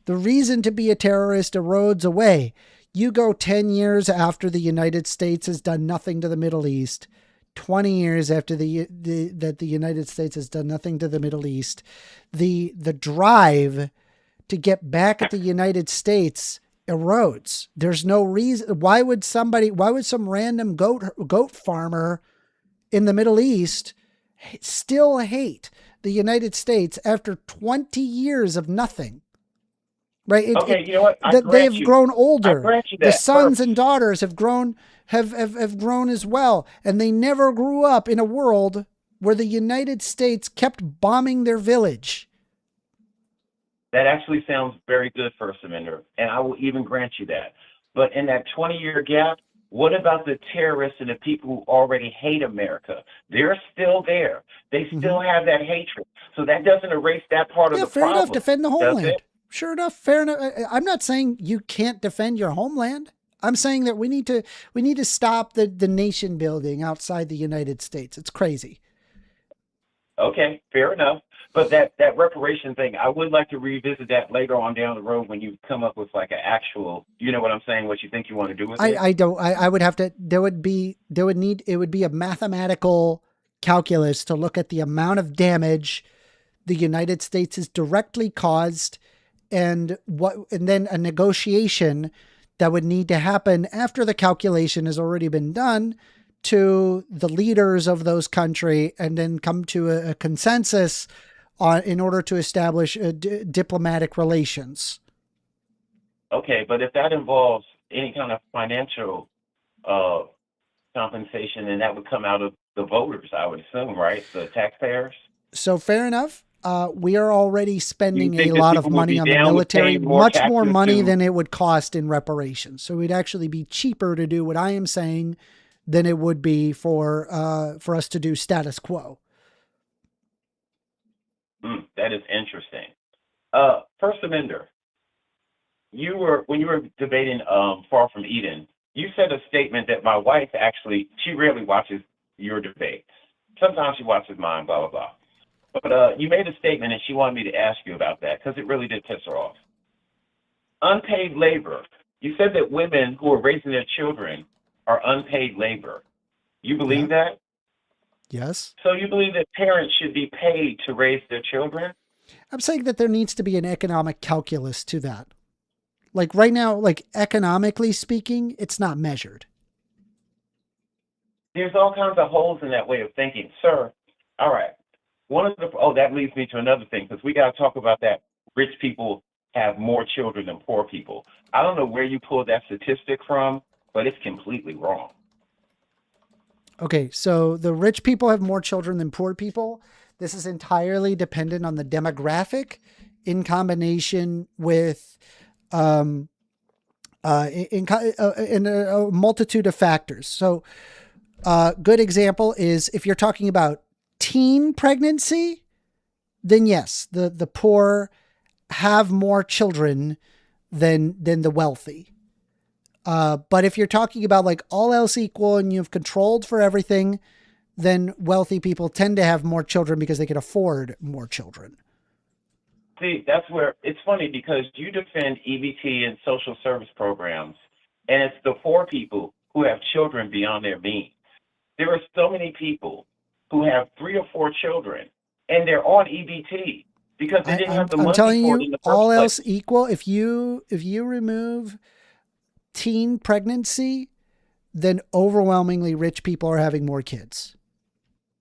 Speaker 1: The reason to be a terrorist erodes away. You go 10 years after the United States has done nothing to the Middle East, 20 years after that the United States has done nothing to the Middle East, the drive to get back at the United States erodes. There's no reason. Why would some random goat farmer in the Middle East still hate the United States after 20 years of nothing? Right?
Speaker 13: You know what?
Speaker 1: They have grown older. The sons
Speaker 13: Perfect.
Speaker 1: and daughters have grown as well, and they never grew up in a world where the United States kept bombing their village.
Speaker 13: That actually sounds very good, First Amender, and I will even grant you that. But in that 20-year gap, what about the terrorists and the people who already hate America? They're still there. They still have that hatred. So that doesn't erase that part of the
Speaker 1: fair
Speaker 13: problem.
Speaker 1: enough. Defend the
Speaker 13: does
Speaker 1: homeland.
Speaker 13: it?
Speaker 1: Sure enough. Fair enough. I'm not saying you can't defend your homeland. I'm saying that we need to stop the nation building outside the United States. It's crazy.
Speaker 13: Okay, fair enough. But that reparation thing, I would like to revisit that later on down the road when you come up with like an actual, you know what I'm saying, what you think you want to do with it.
Speaker 1: I would have to, it would be a mathematical calculus to look at the amount of damage the United States has directly caused and then a negotiation that would need to happen after the calculation has already been done to the leaders of those countries and then come to a consensus in order to establish diplomatic relations.
Speaker 13: Okay, but if that involves any kind of financial compensation, then that would come out of the voters, I would assume, right? The taxpayers?
Speaker 1: So fair enough. We are already spending
Speaker 13: think
Speaker 1: a
Speaker 13: that
Speaker 1: lot of
Speaker 13: people would
Speaker 1: money
Speaker 13: be
Speaker 1: on the
Speaker 13: down with
Speaker 1: military,
Speaker 13: paying more
Speaker 1: much more
Speaker 13: taxes
Speaker 1: money
Speaker 13: to-
Speaker 1: than it would cost in reparations. So it'd actually be cheaper to do what I am saying than it would be for us to do status quo.
Speaker 13: That is interesting. First Amender, when you were debating Far From Eden, you said a statement that my wife actually, she rarely watches your debates. Sometimes she watches mine, blah, blah, blah. But you made a statement and she wanted me to ask you about that because it really did piss her off. Unpaid labor. You said that women who are raising their children are unpaid labor. You believe that?
Speaker 1: Yes.
Speaker 13: So you believe that parents should be paid to raise their children?
Speaker 1: I'm saying that there needs to be an economic calculus to that. Like right now, like economically speaking, it's not measured.
Speaker 13: There's all kinds of holes in that way of thinking, sir. All right. That leads me to another thing, because we got to talk about that. Rich people have more children than poor people. I don't know where you pulled that statistic from, but it's completely wrong.
Speaker 1: Okay, so the rich people have more children than poor people. This is entirely dependent on the demographic in combination with in a multitude of factors. So good example is if you're talking about teen pregnancy, then yes, the poor have more children than the wealthy. But if you're talking about like all else equal and you've controlled for everything, then wealthy people tend to have more children because they can afford more children.
Speaker 13: See, that's where it's funny because you defend EBT and social service programs, and it's the poor people who have children beyond their means. There are so many people who have 3 or 4 children, and they're on EBT because they didn't have the money
Speaker 1: telling
Speaker 13: for it
Speaker 1: you,
Speaker 13: in the first
Speaker 1: all
Speaker 13: place.
Speaker 1: else equal, if you remove teen pregnancy, then overwhelmingly rich people are having more kids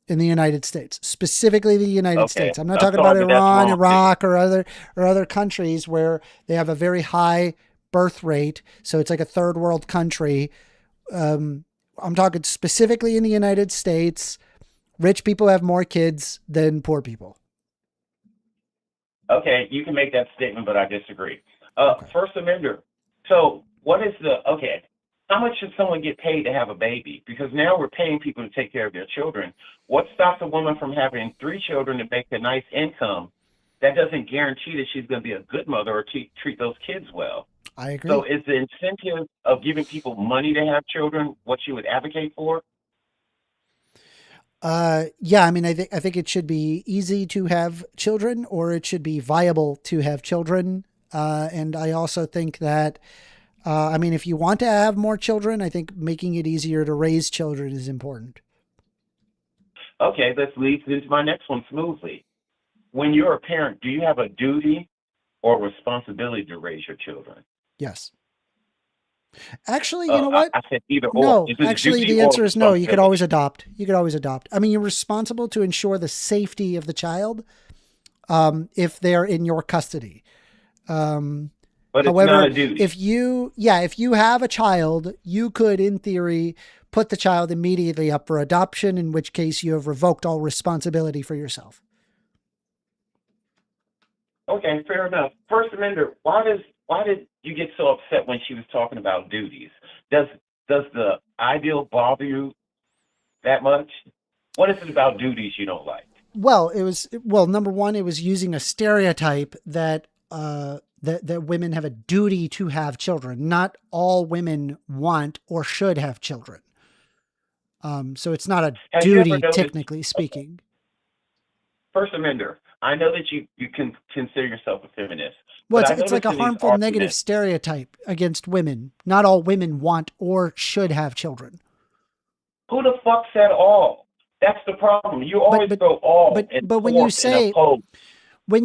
Speaker 1: in the United States, specifically the United States. I'm not talking about Iran, Iraq, or other countries where they have a very high birth rate. So it's like a third world country. I'm talking specifically in the United States. Rich people have more kids than poor people.
Speaker 13: Okay, you can make that statement, but I disagree. First Amender. So what is how much should someone get paid to have a baby? Because now we're paying people to take care of their children. What stops a woman from having 3 children to make a nice income? That doesn't guarantee that she's going to be a good mother or treat those kids well.
Speaker 1: I agree.
Speaker 13: So is the incentive of giving people money to have children what you would advocate for?
Speaker 1: Yeah, I mean, I think it should be easy to have children, or it should be viable to have children. And I also think that, I mean, if you want to have more children, I think making it easier to raise children is important.
Speaker 13: Okay, this leads into my next one smoothly. When you're a parent, do you have a duty or responsibility to raise your children?
Speaker 1: Yes. Actually, you know what?
Speaker 13: I said either or.
Speaker 1: No, actually, the answer is no. You could always adopt. You could always adopt. I mean, you're responsible to ensure the safety of the child if they're in your custody.
Speaker 13: But
Speaker 1: however,
Speaker 13: it's not a duty.
Speaker 1: if you have a child, you could, in theory, put the child immediately up for adoption, in which case you have revoked all responsibility for yourself.
Speaker 13: Okay, fair enough. First Amender, why did you get so upset when she was talking about duties? Does the ideal bother you that much? What is it about duties you don't like?
Speaker 1: Well, number one, it was using a stereotype that that women have a duty to have children. Not all women want or should have children. So it's not a duty, technically speaking.
Speaker 13: First Amender, I know that you can consider yourself a feminist.
Speaker 1: Well, it's like a harmful negative stereotype against women. Not all women want or should have children.
Speaker 13: Who the fuck said all? That's the problem. You always go all.
Speaker 1: But when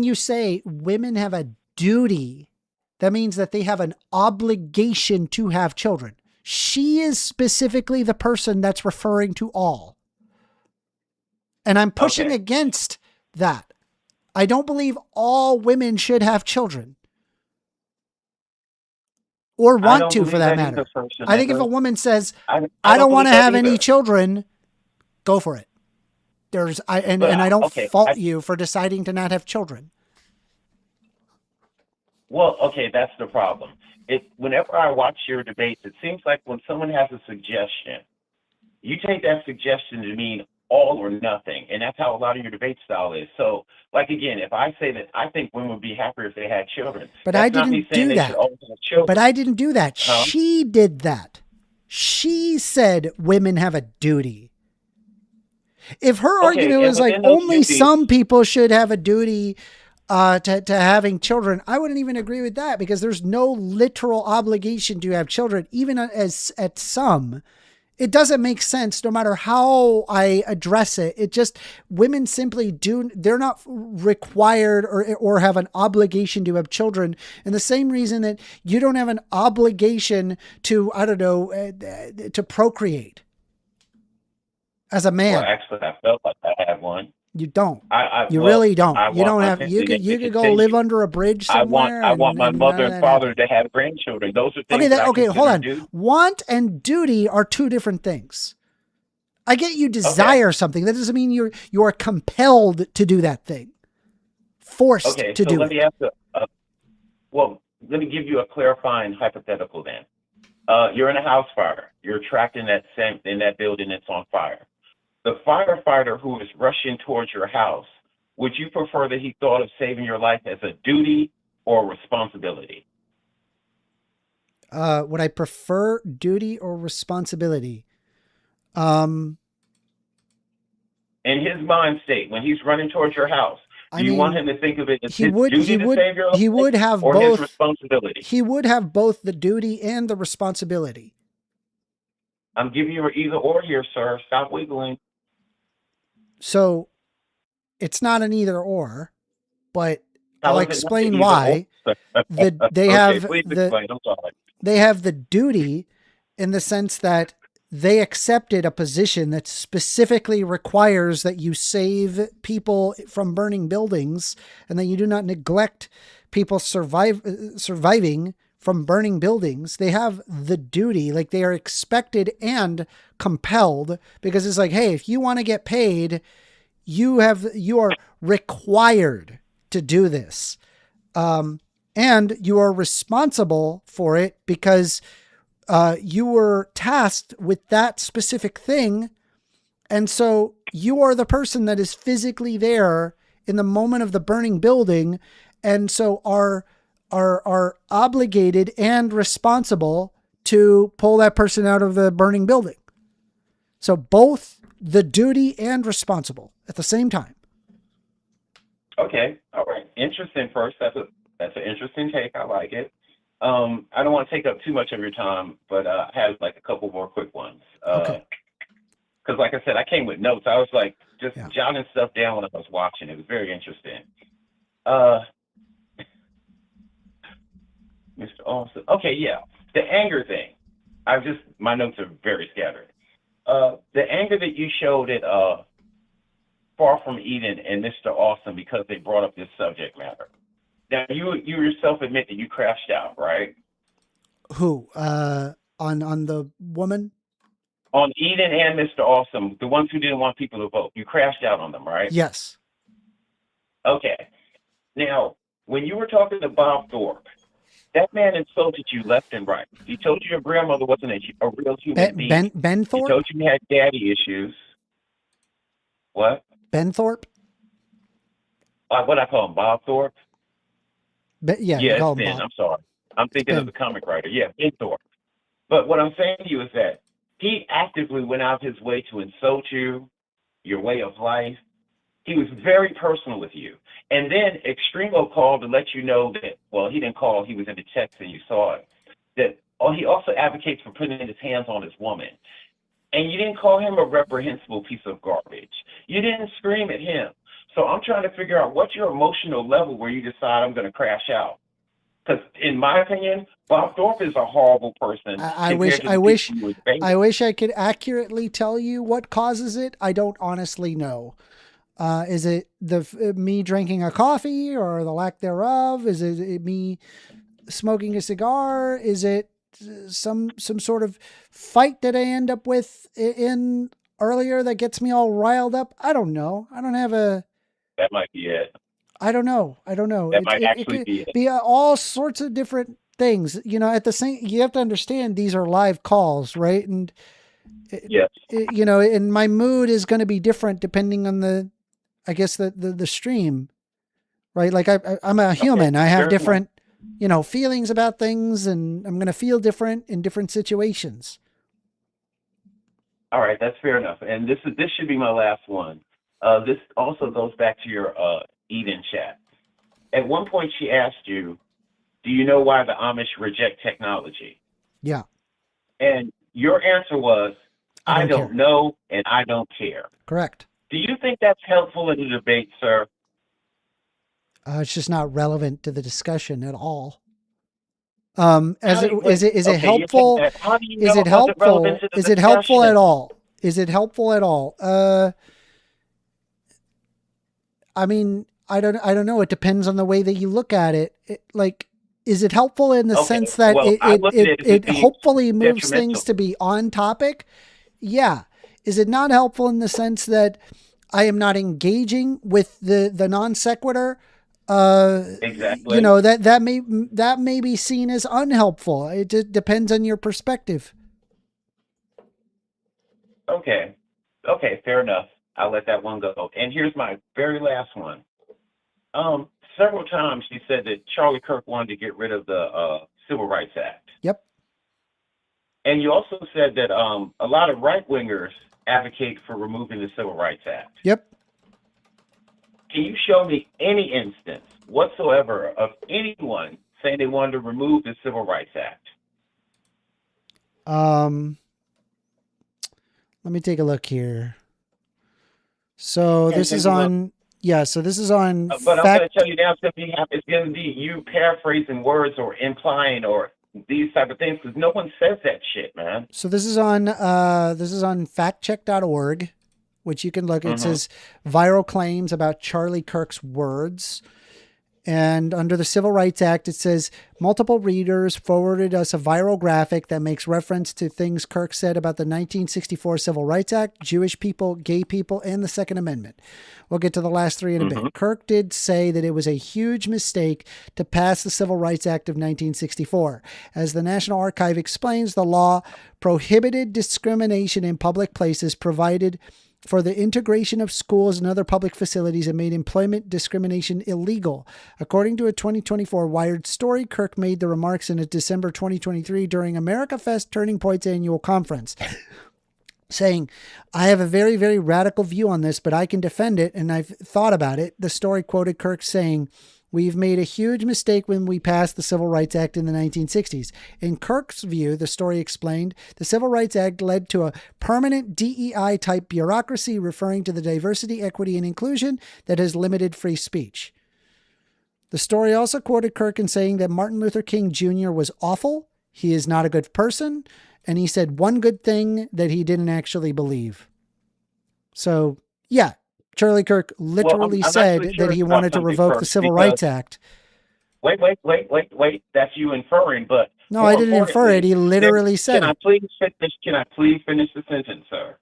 Speaker 1: you say women have a duty, that means that they have an obligation to have children. She is specifically the person that's referring to all. And I'm pushing against that. I don't believe all women should have children. Or want to, for that matter. I think if a woman says, I don't want to have any children, go for it. I don't fault you for deciding to not have children.
Speaker 13: Well, okay, that's the problem. Whenever I watch your debates, it seems like when someone has a suggestion, you take that suggestion to mean all or nothing, and that's how a lot of your debate style is. So, like again, if I say that I think women would be happier if they had children,
Speaker 1: but I didn't do that. But I didn't do that. She did that. She said women have a duty. If her argument was like only some people should have a duty to having children, I wouldn't even agree with that, because there's no literal obligation to have children, even as at some. It doesn't make sense no matter how I address it. It just, women simply they're not required or have an obligation to have children. And the same reason that you don't have an obligation to, to procreate as a man.
Speaker 13: Well, actually, I felt like I had one.
Speaker 1: You don't. You really don't. You don't have. You could go live under a bridge somewhere.
Speaker 13: I want my mother and father to have grandchildren. Those are things.
Speaker 1: Okay, hold on. Want and duty are two different things. I get you desire something. That doesn't mean you are compelled to do that thing. Forced to do
Speaker 13: it. Let me give you a clarifying hypothetical then. You're in a house fire. You're trapped in that building that's on fire. The firefighter who is rushing towards your house would you prefer that he thought of saving your life as a duty or a responsibility?
Speaker 1: Would I prefer duty or responsibility?
Speaker 13: In his mind state, when he's running towards your house, do you want him to think of it as his duty to save your life,
Speaker 1: he would have
Speaker 13: or
Speaker 1: both,
Speaker 13: his responsibility?
Speaker 1: He would have both the duty and the responsibility.
Speaker 13: I'm giving you an either or here, sir. Stop wiggling.
Speaker 1: So it's not an either or, but
Speaker 13: How
Speaker 1: I'll
Speaker 13: is it not
Speaker 1: explain
Speaker 13: an
Speaker 1: why.
Speaker 13: either or?
Speaker 1: They
Speaker 13: Okay,
Speaker 1: have
Speaker 13: please explain. I'm sorry.
Speaker 1: they have the duty in the sense that they accepted a position that specifically requires that you save people from burning buildings and that you do not neglect people surviving from burning buildings. They have the duty, like they are expected and compelled, because it's like, hey, if you want to get paid, you are required to do this. And you are responsible for it because you were tasked with that specific thing. And so you are the person that is physically there in the moment of the burning building. And so are obligated and responsible to pull that person out of the burning building. So both the duty and responsible at the same time.
Speaker 13: Okay. All right. Interesting first. That's an interesting take. I like it. I don't want to take up too much of your time, but I have like a couple more quick ones.
Speaker 1: Okay.
Speaker 13: Because like I said, I came with notes. I was like just jotting stuff down when I was watching. It was very interesting. Mr. Austin. Okay, yeah. The anger thing. My notes are very scattered. The anger that you showed at Far From Eden and Mr. Austin because they brought up this subject matter. Now, you yourself admit that you crashed out, right?
Speaker 1: Who? On the woman?
Speaker 13: On Eden and Mr. Awesome, the ones who didn't want people to vote. You crashed out on them, right?
Speaker 1: Yes.
Speaker 13: Okay. Now, when you were talking to Bob Thorpe, that man insulted you left and right. He told you your grandmother wasn't a real human being.
Speaker 1: Ben Thorpe?
Speaker 13: He told you you had daddy issues. What?
Speaker 1: Ben Thorpe?
Speaker 13: What I call him, Bob Thorpe?
Speaker 1: Yeah,
Speaker 13: it's
Speaker 1: call him
Speaker 13: Ben.
Speaker 1: Bob.
Speaker 13: I'm sorry. I'm thinking of the comic writer. Yeah, Ben Thorpe. But what I'm saying to you is that he actively went out his way to insult you, your way of life. He was very personal with you. And then Extremo called to let you know that, well, he didn't call, he was in the text and you saw it, that he also advocates for putting his hands on his woman. And you didn't call him a reprehensible piece of garbage. You didn't scream at him. So I'm trying to figure out what's your emotional level where you decide I'm going to crash out. Because in my opinion, Bob Thorpe is a horrible person.
Speaker 1: I wish I could accurately tell you what causes it. I don't honestly know. Is it me drinking a coffee or the lack thereof? Is it me smoking a cigar? Is it some sort of fight that I end up with in earlier that gets me all riled up? I don't know. I don't have a...
Speaker 13: That might be it.
Speaker 1: I don't know.
Speaker 13: That might actually be it.
Speaker 1: Be all sorts of different things. You know, you have to understand these are live calls, right? And
Speaker 13: yes,
Speaker 1: and my mood is going to be different depending on the stream, right? Like I'm a human. I have different, feelings about things, and I'm going to feel different in different situations.
Speaker 13: All right, that's fair enough. And this should be my last one. This also goes back to your Eden chat. At one point, she asked you, "Do you know why the Amish reject technology?"
Speaker 1: Yeah.
Speaker 13: And your answer was, "I don't know, and I don't care."
Speaker 1: Correct.
Speaker 13: Do you think that's helpful in the debate, sir?
Speaker 1: It's just not relevant to the discussion at all. Is it helpful? Is it helpful? Is it helpful at all? Is it helpful at all? I mean, I don't know. It depends on the way that you look at it. Is it helpful in the sense that it hopefully moves things to be on topic? Yeah. Is it not helpful in the sense that I am not engaging with the non sequitur?
Speaker 13: Exactly.
Speaker 1: That may be seen as unhelpful. It depends on your perspective.
Speaker 13: Okay, fair enough. I'll let that one go. And here's my very last one. Several times you said that Charlie Kirk wanted to get rid of the Civil Rights Act.
Speaker 1: Yep.
Speaker 13: And you also said that a lot of right-wingers advocate for removing the Civil Rights Act.
Speaker 1: Yep.
Speaker 13: Can you show me any instance whatsoever of anyone saying they wanted to remove the Civil Rights Act?
Speaker 1: Let me take a look here. So this is on, so this is on.
Speaker 13: But I'm going to tell you now, it's going to be you paraphrasing words or implying or these type of things, because no one says that shit, man.
Speaker 1: So this is on factcheck.org, which you can look. It says viral claims about Charlie Kirk's words. And under the Civil Rights Act, it says multiple readers forwarded us a viral graphic that makes reference to things Kirk said about the 1964 Civil Rights Act, Jewish people, gay people, and the Second Amendment. We'll get to the last three in a bit. Kirk did say that it was a huge mistake to pass the Civil Rights Act of 1964. As the National Archive explains, the law prohibited discrimination in public places, provided for the integration of schools and other public facilities, and made employment discrimination illegal. According to a 2024 Wired story, Kirk made the remarks in a December 2023 during America Fest Turning Point's annual conference, saying, "I have a very, very radical view on this, but I can defend it, and I've thought about it." The story quoted Kirk saying, "We've made a huge mistake when we passed the Civil Rights Act in the 1960s. In Kirk's view," the story explained, "the Civil Rights Act led to a permanent DEI-type bureaucracy, referring to the diversity, equity, and inclusion that has limited free speech." The story also quoted Kirk in saying that Martin Luther King Jr. was awful, he is not a good person, and he said one good thing that he didn't actually believe. So, yeah. Charlie Kirk literally said that he wanted to revoke the Civil Rights Act.
Speaker 13: Wait. That's you inferring, but
Speaker 1: no, I didn't infer it. He literally said
Speaker 13: it. Can I please finish the sentence, sir?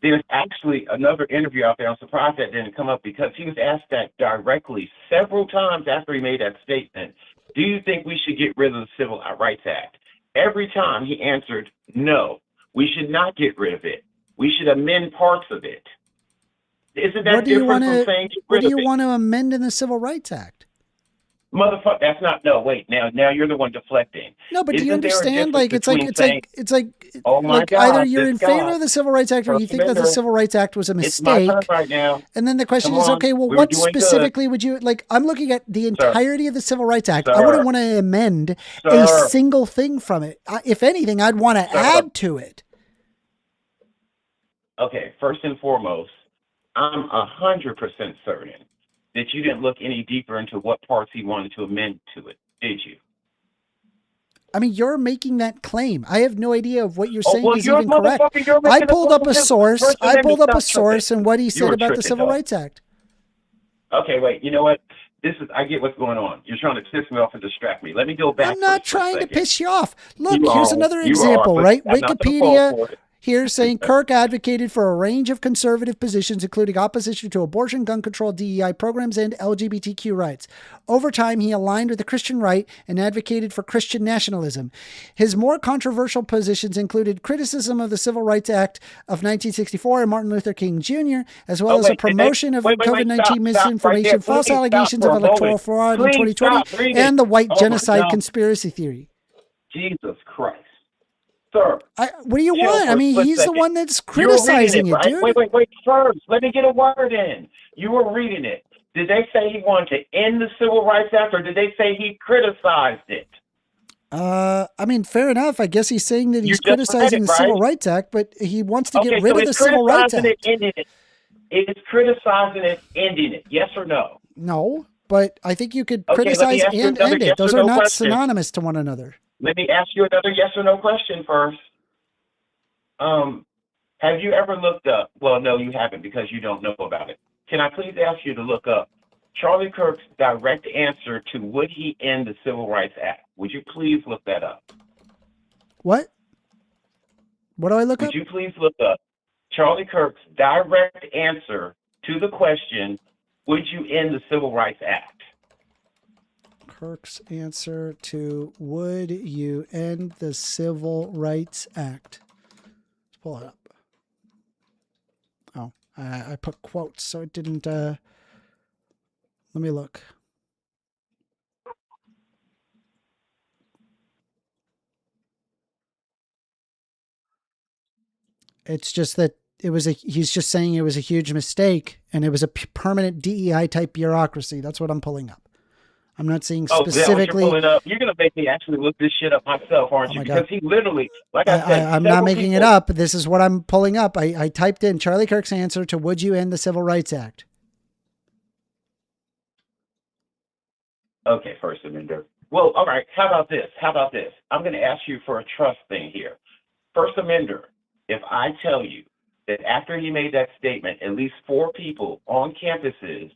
Speaker 13: There's actually another interview out there. I'm surprised that didn't come up, because he was asked that directly several times after he made that statement. Do you think we should get rid of the Civil Rights Act? Every time he answered, no, we should not get rid of it. We should amend parts of it. Isn't that different from saying
Speaker 1: what do you want to amend in the Civil Rights Act?
Speaker 13: Motherfucker, that's not, no, wait, now you're the one deflecting.
Speaker 1: No, but do you understand, like, it's like,
Speaker 13: oh my
Speaker 1: like
Speaker 13: God,
Speaker 1: either you're in favor of the Civil Rights Act or you think that the Civil Rights Act was a mistake.
Speaker 13: It's my turn right now.
Speaker 1: And then the question is, okay, well, what specifically would you, like, I'm looking at the entirety of the Civil Rights Act. I wouldn't want to amend a single thing from it. If anything, I'd want to add to it.
Speaker 13: Okay, first and foremost, I'm 100% certain that you didn't look any deeper into what parts he wanted to amend to it, did you?
Speaker 1: I mean, you're making that claim. I have no idea of what you're saying is even correct. I pulled up a source. And what he said about the Civil Rights Act.
Speaker 13: Okay, wait. You know what? I get what's going on. You're trying to piss me off and distract me. Let me go back.
Speaker 1: I'm not trying to piss you off. Look, here's another example, right? Wikipedia. Here saying Kirk advocated for a range of conservative positions, including opposition to abortion, gun control, DEI programs, and LGBTQ rights. Over time, he aligned with the Christian right and advocated for Christian nationalism. His more controversial positions included criticism of the Civil Rights Act of 1964 and Martin Luther King Jr., as well as a promotion of COVID-19 misinformation, false allegations of electoral fraud in 2020, and the white genocide conspiracy theory.
Speaker 13: Jesus Christ. Sir,
Speaker 1: what do you want? I mean, he's the one that's criticizing it, dude.
Speaker 13: Wait. First, let me get a word in. You were reading it. Did they say he wanted to end the Civil Rights Act, or did they say he criticized it?
Speaker 1: I mean, fair enough. I guess he's saying that he's criticizing the Civil Rights Act, but he wants to get rid of the Civil Rights Act.
Speaker 13: It's criticizing it, ending it. Yes or no?
Speaker 1: No, but I think you could criticize and end it. Those are not synonymous to one another.
Speaker 13: Let me ask you another yes or no question first. Have you ever looked up, well, no, you haven't because you don't know about it. Can I please ask you to look up Charlie Kirk's direct answer to would he end the Civil Rights Act? Would you please look that up?
Speaker 1: What? What do I look up?
Speaker 13: Would you please look up Charlie Kirk's direct answer to the question, would you end the Civil Rights Act?
Speaker 1: Kirk's answer to would you end the Civil Rights Act? Let's pull it up. Oh, I put quotes, so it didn't. Let me look. It's just that he's just saying it was a huge mistake and it was a permanent DEI type bureaucracy. That's what I'm pulling up. I'm not saying specifically.
Speaker 13: You're pulling up. You're going to make me actually look this shit up myself, aren't you? Because he literally, like I said,
Speaker 1: I'm not making it up. This is what I'm pulling up. I typed in Charlie Kirk's answer to "Would you end the Civil Rights Act?"
Speaker 13: Okay, First Amender. Well, all right. How about this? I'm going to ask you for a trust thing here. First Amender, if I tell you that after he made that statement, at least 4 people on campuses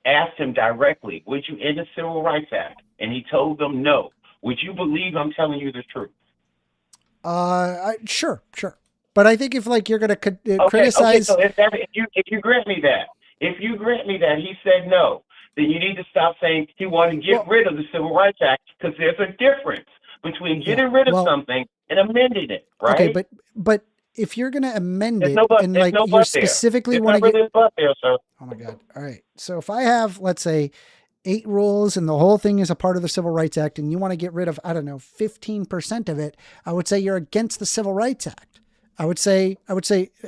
Speaker 13: asked him directly, would you end the Civil Rights Act? And he told them no. Would you believe I'm telling you the truth?
Speaker 1: Sure. But I think if you're going to criticize.
Speaker 13: Okay, so if you grant me that, he said no, then you need to stop saying he wanted to get rid of the Civil Rights Act, because there's a difference between getting rid of something and amending it, right?
Speaker 1: Okay, but if you're going to amend it and you specifically want to get,
Speaker 13: sir.
Speaker 1: Oh my God. All right. So if I have, let's say, 8 rules and the whole thing is a part of the Civil Rights Act and you want to get rid of, 15% of it, I would say you're against the Civil Rights Act. I would say,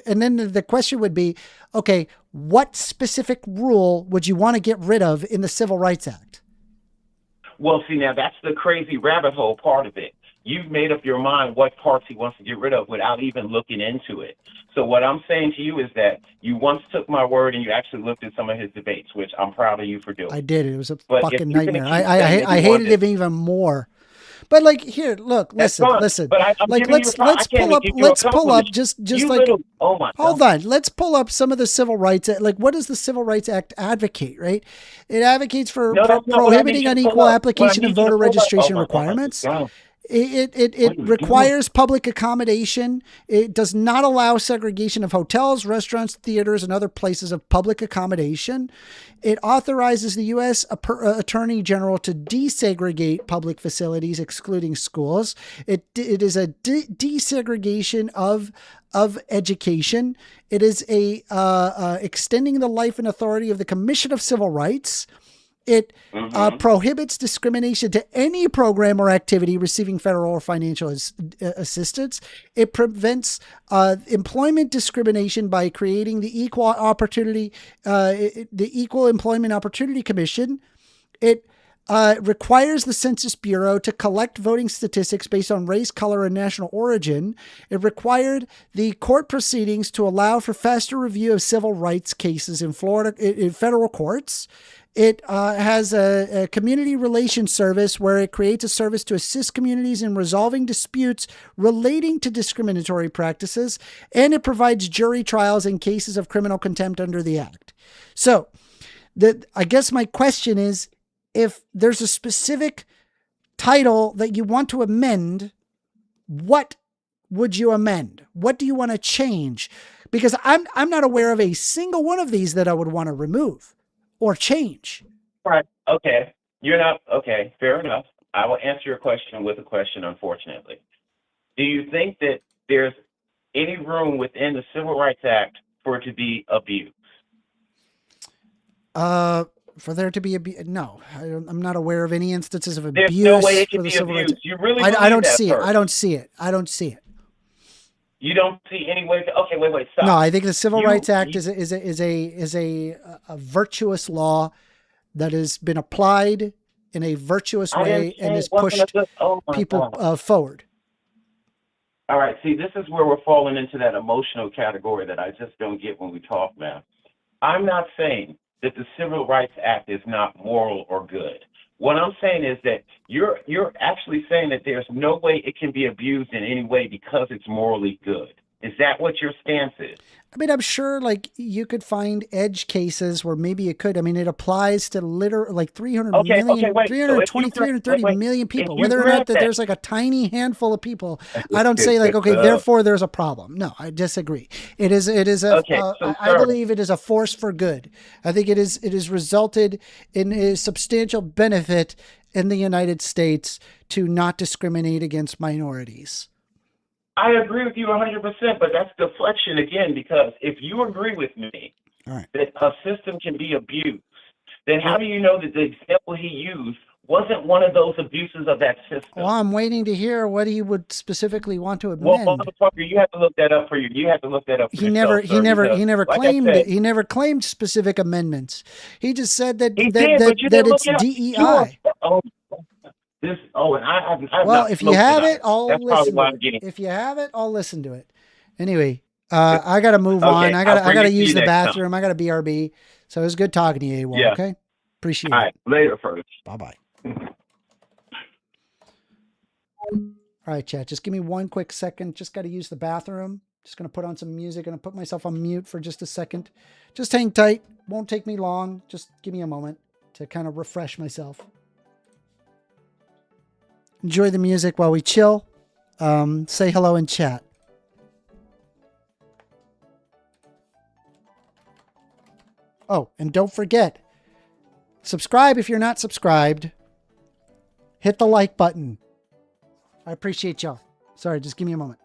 Speaker 1: and then the question would be, okay, what specific rule would you want to get rid of in the Civil Rights Act?
Speaker 13: Well, see, now that's the crazy rabbit hole part of it. You've made up your mind what parts he wants to get rid of without even looking into it. So what I'm saying to you is that you once took my word and you actually looked at some of his debates, which I'm proud of you for doing.
Speaker 1: I did. It was a fucking nightmare. I hated him even more. But here, look, listen.
Speaker 13: But let's
Speaker 1: pull up just
Speaker 13: oh my
Speaker 1: hold on. Let's pull up some of the civil rights. What does the Civil Rights Act advocate, right? It advocates for prohibiting unequal application of voter registration requirements. It requires public accommodation. It does not allow segregation of hotels, restaurants, theaters, and other places of public accommodation. It authorizes the U.S. Attorney General to desegregate public facilities, excluding schools. It is a desegregation of education. It is extending the life and authority of the Commission of Civil Rights. It prohibits discrimination to any program or activity receiving federal or financial assistance. It prevents employment discrimination by creating the Equal Employment Opportunity Commission. It requires the Census Bureau to collect voting statistics based on race, color, and national origin. It required the court proceedings to allow for faster review of civil rights cases in Florida, in federal courts. It has a community relations service where it creates a service to assist communities in resolving disputes relating to discriminatory practices, and it provides jury trials in cases of criminal contempt under the Act. So, I guess my question is, if there's a specific title that you want to amend, what would you amend? What do you want to change? Because I'm not aware of a single one of these that I would want to remove or change.
Speaker 13: Right. Okay. You're not. Okay. Fair enough. I will answer your question with a question, unfortunately. Do you think that there's any room within the Civil Rights Act for it to be abused?
Speaker 1: For there to be no, I'm not aware of any instances of abuse.
Speaker 13: There's no way it
Speaker 1: for
Speaker 13: can
Speaker 1: the
Speaker 13: be
Speaker 1: Civil Rights.
Speaker 13: abused. You really
Speaker 1: I don't
Speaker 13: believe
Speaker 1: see
Speaker 13: that,
Speaker 1: it. I don't see it. I don't see it.
Speaker 13: You don't see any way to, okay, wait, stop.
Speaker 1: No, I think the Civil Rights Act is a virtuous law that has been applied in a virtuous way and has pushed people forward.
Speaker 13: All right, see, this is where we're falling into that emotional category that I just don't get when we talk, man. I'm not saying that the Civil Rights Act is not moral or good. What I'm saying is that you're actually saying that there's no way it can be abused in any way because it's morally good. Is that what your stance is?
Speaker 1: I mean, I'm sure you could find edge cases where maybe it could. I mean, it applies to literally 330 million people. Whether or not that there's a tiny handful of people, I don't say therefore there's a problem. No, I disagree. I believe it is a force for good. I think it is resulted in a substantial benefit in the United States to not discriminate against minorities.
Speaker 13: I agree with you 100%, but that's deflection again, because if you agree with me that a system can be abused, then how do you know that the example he used wasn't one of those abuses of that system?
Speaker 1: Well, I'm waiting to hear what he would specifically want to
Speaker 13: Well,
Speaker 1: amend.
Speaker 13: motherfucker, you have to look that up for you. You have to look that up for
Speaker 1: He
Speaker 13: yourself,
Speaker 1: never
Speaker 13: like
Speaker 1: claimed
Speaker 13: I said,
Speaker 1: he never claimed specific amendments. He just said that
Speaker 13: he did, but you
Speaker 1: that
Speaker 13: didn't
Speaker 1: it's
Speaker 13: look it up.
Speaker 1: DEI.
Speaker 13: And I've
Speaker 1: Well,
Speaker 13: not
Speaker 1: if you
Speaker 13: looked
Speaker 1: have
Speaker 13: up.
Speaker 1: it, I'll
Speaker 13: That's probably
Speaker 1: listen
Speaker 13: why
Speaker 1: to
Speaker 13: I'm
Speaker 1: it.
Speaker 13: getting.
Speaker 1: If you have it, I'll listen to it. Anyway, I gotta move on.
Speaker 13: Okay,
Speaker 1: I
Speaker 13: I'll bring
Speaker 1: gotta
Speaker 13: it to
Speaker 1: use
Speaker 13: you
Speaker 1: the
Speaker 13: next time.
Speaker 1: bathroom. I gotta BRB. So it was good talking to you, AWOL.
Speaker 13: Yeah.
Speaker 1: Okay, appreciate
Speaker 13: All
Speaker 1: it.
Speaker 13: right, later first.
Speaker 1: Bye bye. All right, chat. Just give me one quick second. Just got to use the bathroom. Just gonna put on some music. Gonna put myself on mute for just a second. Just hang tight. Won't take me long. Just give me a moment to kind of refresh myself. Enjoy the music while we chill. Say hello in chat. Oh, and don't forget, subscribe if you're not subscribed. Hit the like button. I appreciate y'all. Sorry, just give me a moment.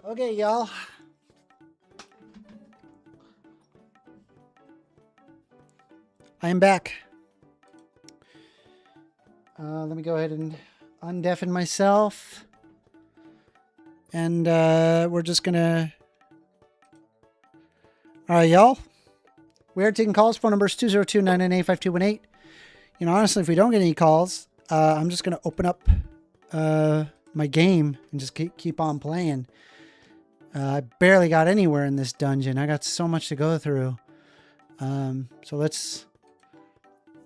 Speaker 1: Okay, y'all. I am back. Let me go ahead and undeafen myself. And we're just going to... All right, y'all. We are taking calls. Phone number is 202-998-5218. You know, honestly, if we don't get any calls, I'm just going to open up my game and just keep on playing. I barely got anywhere in this dungeon. I got so much to go through. So let's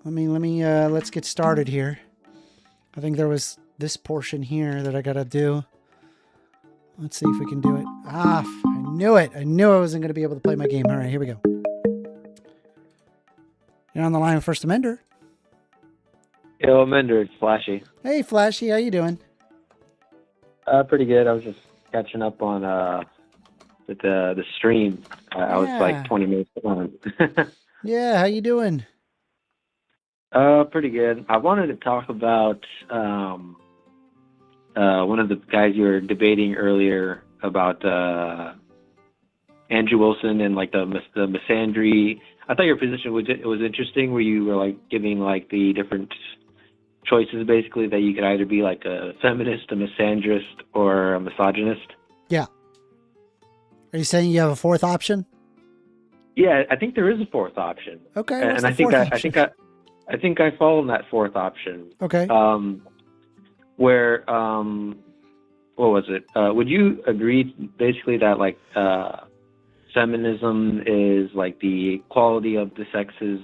Speaker 1: get started here. I think there was this portion here that I gotta do. Let's see if we can do it. I knew it. I knew I wasn't gonna be able to play my game. All right, here we go. You're on the line with 1stAmender.
Speaker 14: Yo, Amender, it's Flashy.
Speaker 1: Hey, Flashy, how you doing?
Speaker 14: Pretty good. I was just catching up on with the stream. I was like 20 minutes behind.
Speaker 1: Yeah, how you doing?
Speaker 14: Pretty good. I wanted to talk about one of the guys you were debating earlier about Andrew Wilson and like the misandry. I thought your position was interesting, where you were like giving like the different choices, basically, that you could either be like a feminist, a misandrist, or a misogynist.
Speaker 1: Yeah. Are you saying you have a fourth option?
Speaker 14: Yeah, I think there is a fourth option.
Speaker 1: Okay.
Speaker 14: And I think I fall in that fourth option.
Speaker 1: Okay.
Speaker 14: Where what was it? Would you agree basically that like feminism is like the equality of the sexes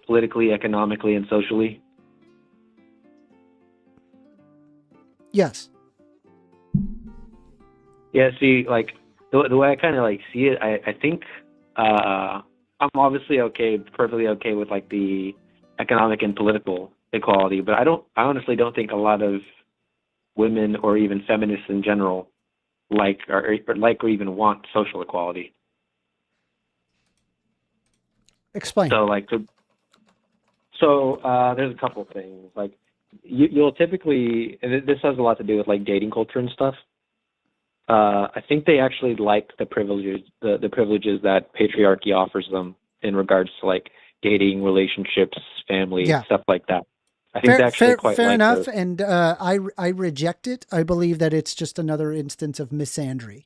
Speaker 14: politically, economically, and socially?
Speaker 1: Yes.
Speaker 14: Yeah, see, like the way I kind of like see it, I think I'm obviously perfectly okay with like the economic and political equality, but I honestly don't think a lot of women or even feminists in general or even want social equality.
Speaker 1: Explain.
Speaker 14: So there's a couple things. Like you'll typically, and this has a lot to do with like dating culture and stuff. I think they actually like the privileges that patriarchy offers them in regards to like dating, relationships, family, stuff like that. I think they actually quite
Speaker 1: fair
Speaker 14: like
Speaker 1: enough,
Speaker 14: those.
Speaker 1: and I reject it. I believe that it's just another instance of misandry.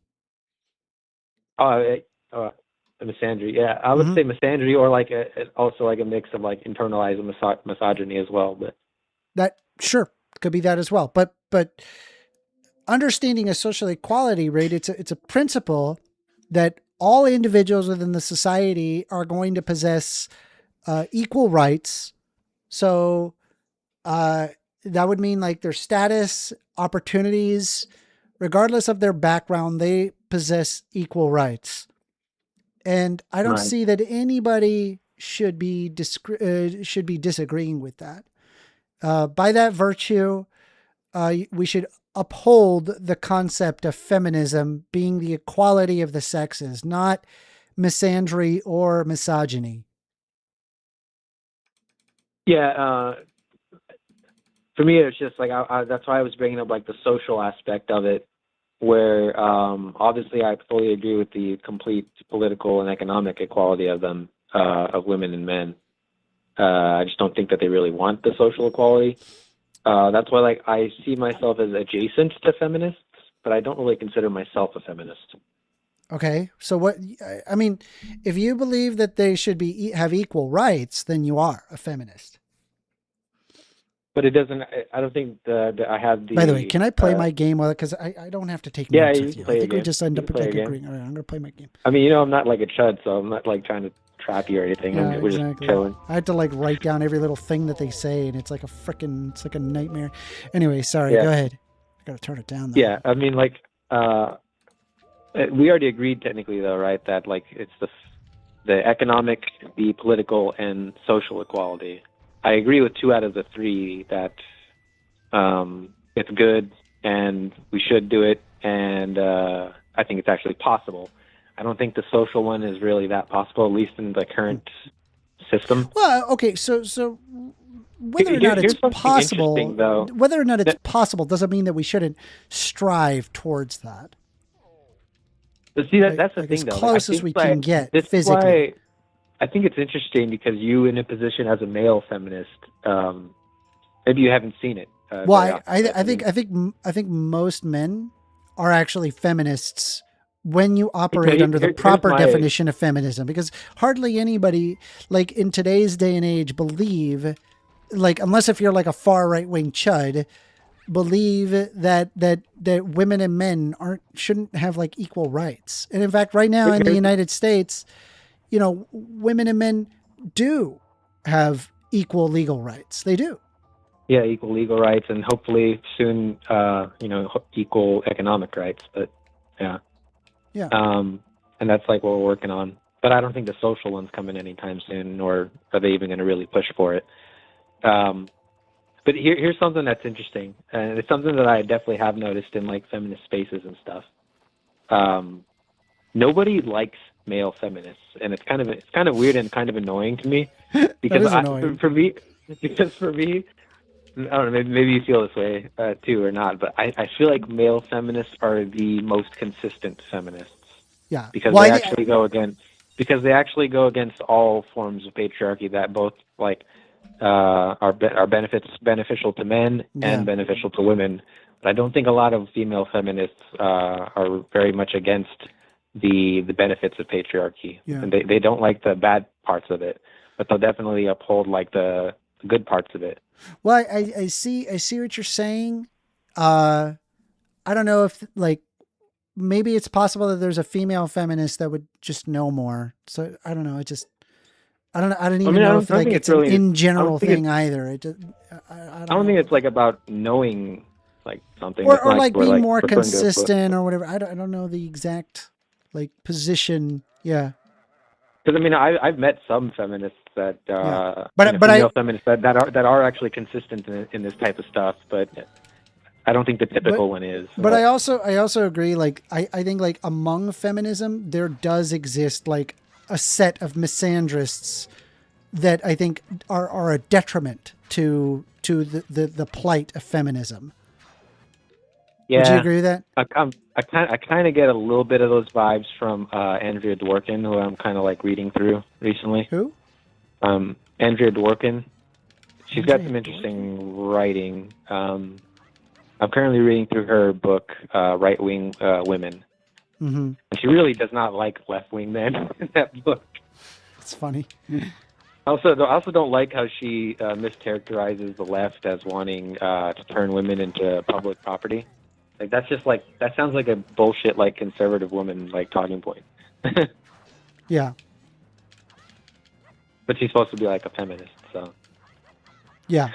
Speaker 14: Misandry, yeah, I would say misandry, or like also like a mix of like internalized misogyny as well. But
Speaker 1: that sure could be that as well. But understanding a social equality, right? It's a principle that all individuals within the society are going to possess equal rights. So that would mean like their status, opportunities, regardless of their background, they possess equal rights. And I don't see that anybody should be disagreeing with that. By that virtue, we should uphold the concept of feminism being the equality of the sexes, not misandry or misogyny.
Speaker 14: yeah, for me, it's just like that's why I was bringing up like the social aspect of it, where obviously I fully agree with the complete political and economic equality of them, of women and men. I just don't think that they really want the social equality. That's why like I see myself as adjacent to feminists, but I don't really consider myself a feminist.
Speaker 1: Okay. So what, I mean, if you believe that they should have equal rights, then you are a feminist.
Speaker 14: But it doesn't, I don't think that I have the...
Speaker 1: By the way, can I play my game? Because I don't have to take notes with you. I think we just end up like agreeing. All right, I'm going to play my game.
Speaker 14: I mean, I'm not like a chud, so I'm not like trying to trap you or anything.
Speaker 1: Yeah,
Speaker 14: We're just chilling.
Speaker 1: I had to like write down every little thing that they say, and it's like it's like a nightmare. Anyway, sorry, go ahead. I got to turn it down though.
Speaker 14: Yeah, I mean, like, we already agreed technically though, right? That like it's the economic, the political, and social equality. I agree with 2 out of the 3 that it's good and we should do it, and I think it's actually possible. I don't think the social one is really that possible, at least in the current system.
Speaker 1: Well, okay, so whether or not it's possible, doesn't mean that we shouldn't strive towards that.
Speaker 14: But see, that's the thing,
Speaker 1: as
Speaker 14: though.
Speaker 1: Close as we can get physically.
Speaker 14: Why I think it's interesting because you, in a position as a male feminist, maybe you haven't seen it.
Speaker 1: Well, I think most men are actually feminists when you operate under the proper definition of feminism, because hardly anybody, like in today's day and age, believe, like, unless if you're like a far right wing chud, believe that women and men shouldn't have like equal rights. And in fact, right now in the United States, women and men do have equal legal rights. They do.
Speaker 14: Yeah, equal legal rights, and hopefully soon, equal economic rights. But yeah.
Speaker 1: Yeah.
Speaker 14: And that's like what we're working on. But I don't think the social one's coming anytime soon, nor are they even going to really push for it. But here's something that's interesting, and it's something that I definitely have noticed in like feminist spaces and stuff. Nobody likes male feminists, and it's kind of weird and kind of annoying to me because for me, I don't know, maybe you feel this way too or not, but I feel like male feminists are the most consistent feminists.
Speaker 1: Yeah,
Speaker 14: because they actually go against all forms of patriarchy that both like are beneficial to men and beneficial to women. But I don't think a lot of female feminists are very much against the benefits of patriarchy.
Speaker 1: Yeah.
Speaker 14: And they don't like the bad parts of it, but they'll definitely uphold like the good parts of it.
Speaker 1: Well, I see what you're saying. I don't know if like maybe it's possible that there's a female feminist that would just know more. So I don't know. I don't even know if like it's really an in general thing either. I don't
Speaker 14: think it's like about knowing like something.
Speaker 1: Or
Speaker 14: It's not
Speaker 1: like
Speaker 14: we're,
Speaker 1: being more
Speaker 14: referring to a book.
Speaker 1: consistent or whatever. I don't know the exact like position. Yeah.
Speaker 14: Because I mean, I've met some feminists that
Speaker 1: But
Speaker 14: female feminists that are actually consistent in this type of stuff, but I don't think the typical one is.
Speaker 1: But I also agree. Like I think like among feminism there does exist like a set of misandrists that I think are a detriment to the plight of feminism.
Speaker 14: Yeah,
Speaker 1: would you agree with that?
Speaker 14: I kind of get a little bit of those vibes from Andrea Dworkin, who I'm kind of like reading through recently.
Speaker 1: Who?
Speaker 14: Andrea Dworkin. She's got some interesting writing. I'm currently reading through her book, Right Wing Women.
Speaker 1: Mm-hmm.
Speaker 14: And she really does not like left wing men in that book.
Speaker 1: It's funny.
Speaker 14: I also don't like how she mischaracterizes the left as wanting to turn women into public property. Like that sounds like a bullshit like conservative woman like talking point.
Speaker 1: Yeah.
Speaker 14: But she's supposed to be like a feminist, so.
Speaker 1: Yeah.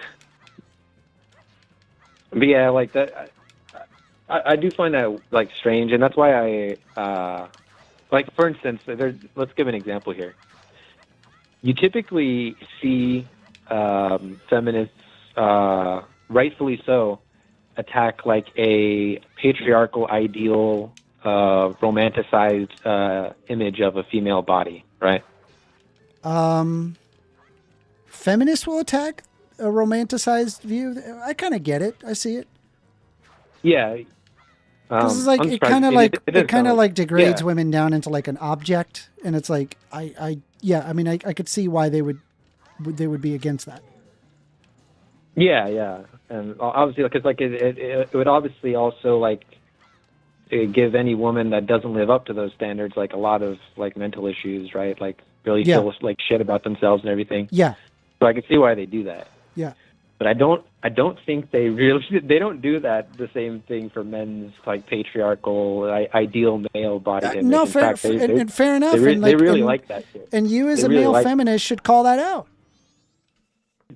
Speaker 14: But yeah, like that. I do find that like strange, and that's why I like, for instance, let's give an example here. You typically see feminists, rightfully so, attack like a patriarchal ideal, romanticized image of a female body, right?
Speaker 1: Feminists will attack a romanticized view. I kind of get it. I see it.
Speaker 14: Yeah.
Speaker 1: Because it's like it kind of like degrades women down into like an object, and it's like I could see why they would be against that.
Speaker 14: Yeah, and obviously because like it would obviously also like give any woman that doesn't live up to those standards like a lot of like mental issues, right? Like really feel like shit about themselves and everything.
Speaker 1: Yeah.
Speaker 14: So I can see why they do that.
Speaker 1: Yeah.
Speaker 14: But I don't think they don't do that the same thing for men's like patriarchal ideal male body image.
Speaker 1: No,
Speaker 14: In
Speaker 1: fair enough.
Speaker 14: They really like that shit.
Speaker 1: And you as a male feminist should call that out.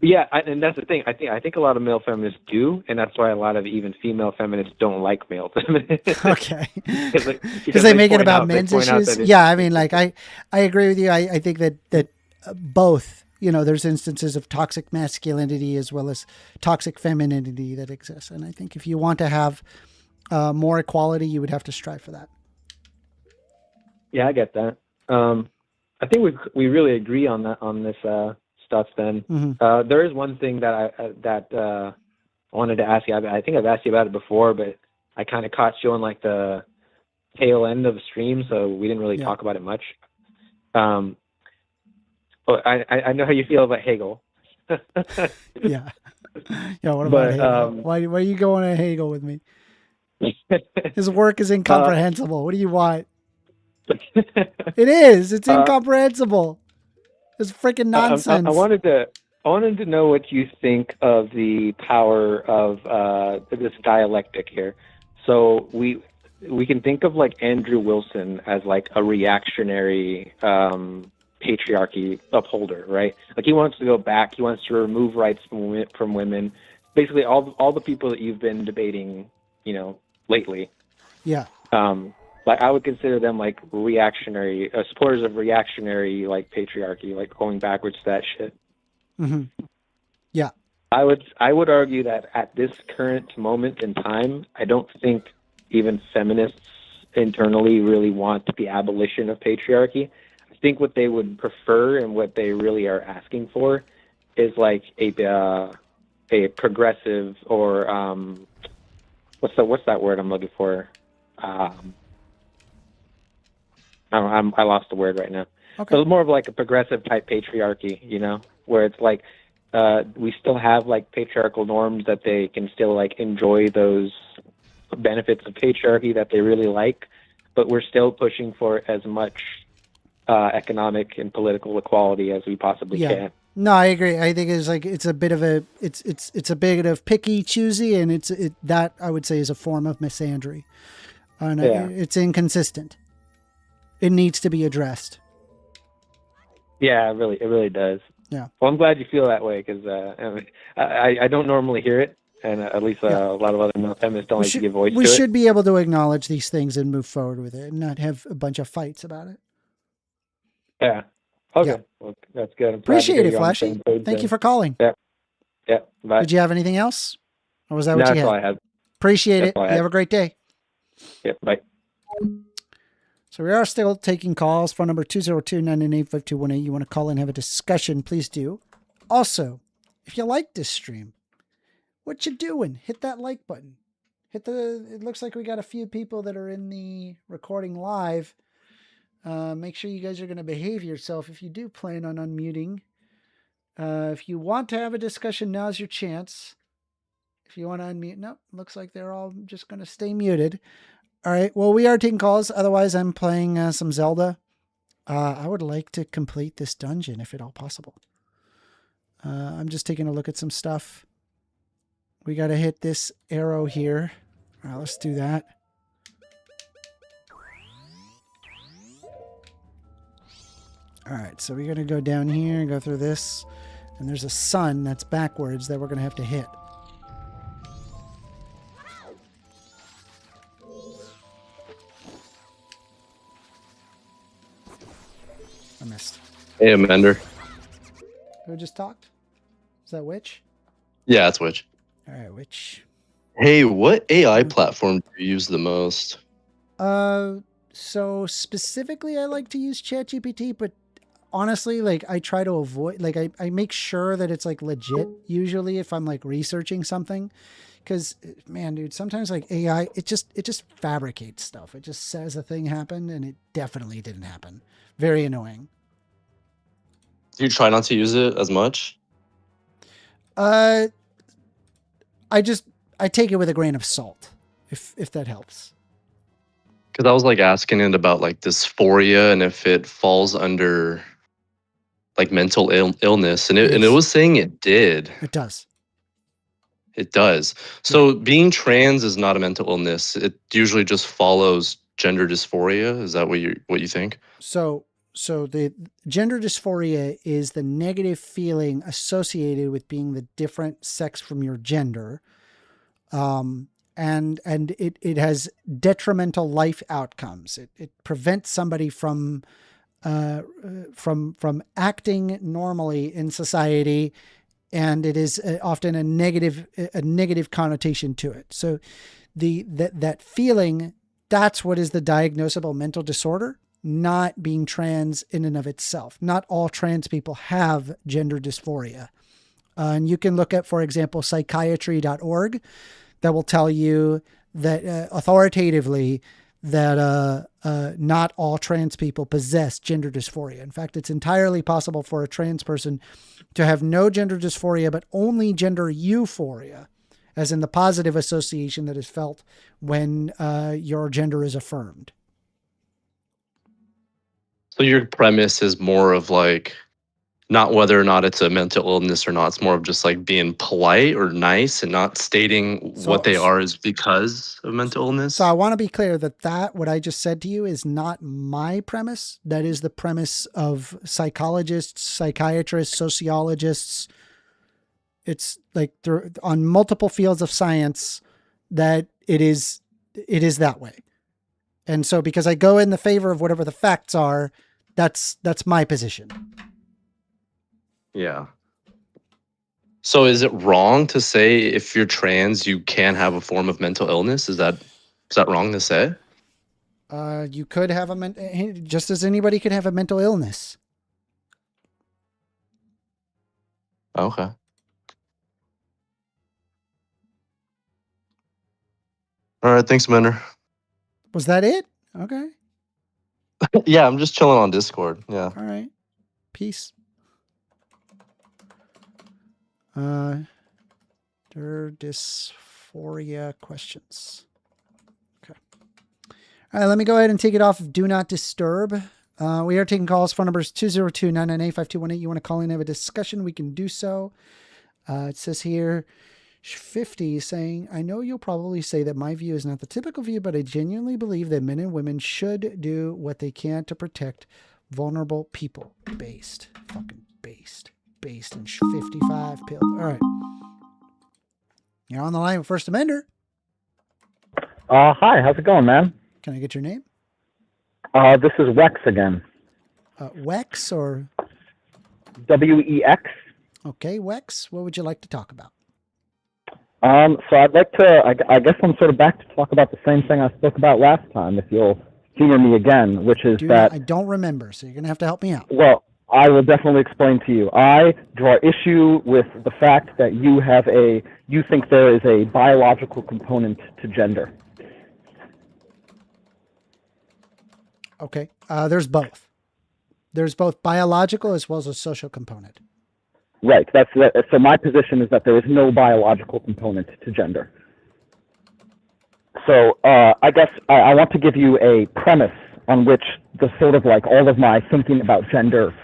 Speaker 14: Yeah, and that's the thing. I think a lot of male feminists do, and that's why a lot of even female feminists don't like male feminists.
Speaker 1: Okay.
Speaker 14: Because
Speaker 1: they make it about men's issues. Yeah, I mean, like I agree with you. I think that both. You know, there's instances of toxic masculinity as well as toxic femininity that exists. And I think if you want to have more equality, you would have to strive for that.
Speaker 14: Yeah, I get that. I think we really agree on this stuff then.
Speaker 1: Mm-hmm.
Speaker 14: There is one thing that I wanted to ask you. I think I've asked you about it before, but I kind of caught you on like the tail end of the stream, so we didn't really talk about it much. I know how you feel about Hegel.
Speaker 1: Yeah. What about Hegel? Why are you going to Hegel with me? His work is incomprehensible. What do you want? It is. It's incomprehensible. It's freaking nonsense.
Speaker 14: I wanted to know what you think of the power of this dialectic here. So we can think of like Andrew Wilson as like a reactionary patriarchy upholder, right? Like he wants to go back. He wants to remove rights from women. Basically, all the people that you've been debating, lately.
Speaker 1: Yeah.
Speaker 14: Like I would consider them like reactionary supporters of reactionary like patriarchy, like going backwards to that shit.
Speaker 1: Mm-hmm. Yeah.
Speaker 14: I would argue that at this current moment in time, I don't think even feminists internally really want the abolition of patriarchy. I think what they would prefer and what they really are asking for is like a progressive or what's that word I'm looking for? I lost the word right now.
Speaker 1: Okay.
Speaker 14: So more of like a progressive type patriarchy, where it's like we still have like patriarchal norms that they can still like enjoy those benefits of patriarchy that they really like, but we're still pushing for as much economic and political equality as we possibly can.
Speaker 1: No, I agree. I think it's a bit of picky, choosy, and that I would say is a form of misandry. And it's inconsistent. It needs to be addressed.
Speaker 14: Yeah, it really does.
Speaker 1: Yeah.
Speaker 14: Well, I'm glad you feel that way because I don't normally hear it, and at least a lot of other male feminists don't like to give voice
Speaker 1: We
Speaker 14: to it.
Speaker 1: should be able to acknowledge these things and move forward with it and not have a bunch of fights about it.
Speaker 14: Yeah. Okay.
Speaker 1: Yeah.
Speaker 14: Well, that's good.
Speaker 1: Appreciate it, Flashy. Thank you for calling.
Speaker 14: Yeah. Yeah. Bye.
Speaker 1: Did you have anything else? Or was that
Speaker 14: No,
Speaker 1: what you
Speaker 14: that's
Speaker 1: had?
Speaker 14: all I have.
Speaker 1: Appreciate
Speaker 14: That's
Speaker 1: it.
Speaker 14: all I
Speaker 1: You
Speaker 14: had.
Speaker 1: have a great day.
Speaker 14: Yeah. Bye.
Speaker 1: So we are still taking calls. Phone number 202-998-5218. You want to call and have a discussion, please do. Also, if you like this stream, what you doing? Hit that like button. It looks like we got a few people that are in the recording live. Make sure you guys are going to behave yourself if you do plan on unmuting. If you want to have a discussion, now's your chance. If you want to unmute, nope, looks like they're all just going to stay muted. All right, well, we are taking calls. Otherwise, I'm playing some Zelda. I would like to complete this dungeon if at all possible. I'm just taking a look at some stuff. We got to hit this arrow here. All right, let's do that. All right, so we're going to go down here and go through this. And there's a sun that's backwards that we're going to have to hit. I missed.
Speaker 15: Hey, Amender.
Speaker 1: Who just talked? Is that Witch?
Speaker 15: Yeah, it's Witch.
Speaker 1: All right, Witch.
Speaker 15: Hey, what AI platform do you use the most?
Speaker 1: So specifically, I like to use ChatGPT, but honestly, like I try to avoid, like I make sure that it's like legit usually if I'm like researching something. Because, man, dude, sometimes like AI, it just fabricates stuff. It just says a thing happened and it definitely didn't happen. Very annoying.
Speaker 15: Do you try not to use it as much?
Speaker 1: I take it with a grain of salt, if that helps.
Speaker 15: Because I was like asking it about like dysphoria and if it falls under like mental illness, and it was saying it did.
Speaker 1: It does.
Speaker 15: It does. So being trans is not a mental illness. It usually just follows gender dysphoria. Is that what you think?
Speaker 1: So the gender dysphoria is the negative feeling associated with being the different sex from your gender. And it has detrimental life outcomes. It prevents somebody from acting normally in society, and it is often a negative connotation to it. So that feeling, that's what is the diagnosable mental disorder, not being trans in and of itself. Not all trans people have gender dysphoria. And you can look at, for example, psychiatry.org. That will tell you that authoritatively that not all trans people possess gender dysphoria. In fact, it's entirely possible for a trans person to have no gender dysphoria, but only gender euphoria, as in the positive association that is felt when your gender is affirmed.
Speaker 15: So your premise is more of like not whether or not it's a mental illness or not. It's more of just like being polite or nice and not stating what they are is because of mental illness.
Speaker 1: So I want to be clear that what I just said to you is not my premise. That is the premise of psychologists, psychiatrists, sociologists. It's like on multiple fields of science that it is that way. And so because I go in the favor of whatever the facts are, that's my position.
Speaker 15: Yeah. So is it wrong to say if you're trans, you can have a form of mental illness? Is that wrong to say?
Speaker 1: You could have just as anybody could have a mental illness.
Speaker 15: Okay. All right. Thanks, Mender.
Speaker 1: Was that it? Okay.
Speaker 15: Yeah, I'm just chilling on Discord. Yeah.
Speaker 1: All right. Peace. Dysphoria questions. Okay. All right, let me go ahead and take it off of Do Not Disturb. We are taking calls. Phone number is 202-998-5218. You want to call in and have a discussion, we can do so. It says here, 50 saying, I know you'll probably say that my view is not the typical view, but I genuinely believe that men and women should do what they can to protect vulnerable people. Based. Fucking based. Based in 55 pills. All right. You're on the line with 1stAmender.
Speaker 16: Hi, how's it going, man?
Speaker 1: Can I get your name?
Speaker 16: This is Wex again.
Speaker 1: Wex or?
Speaker 16: W-E-X.
Speaker 1: Okay, Wex, what would you like to talk about?
Speaker 16: So I'd like to, I guess I'm sort of back to talk about the same thing I spoke about last time, if you'll humor me again, which is
Speaker 1: I don't remember, so you're going to have to help me out.
Speaker 16: Well, I will definitely explain to you. I draw issue with the fact that you think there is a biological component to gender.
Speaker 1: Okay, there's both. There's both biological as well as a social component.
Speaker 16: Right. So my position is that there is no biological component to gender. So I guess I want to give you a premise on which the sort of like all of my thinking about gender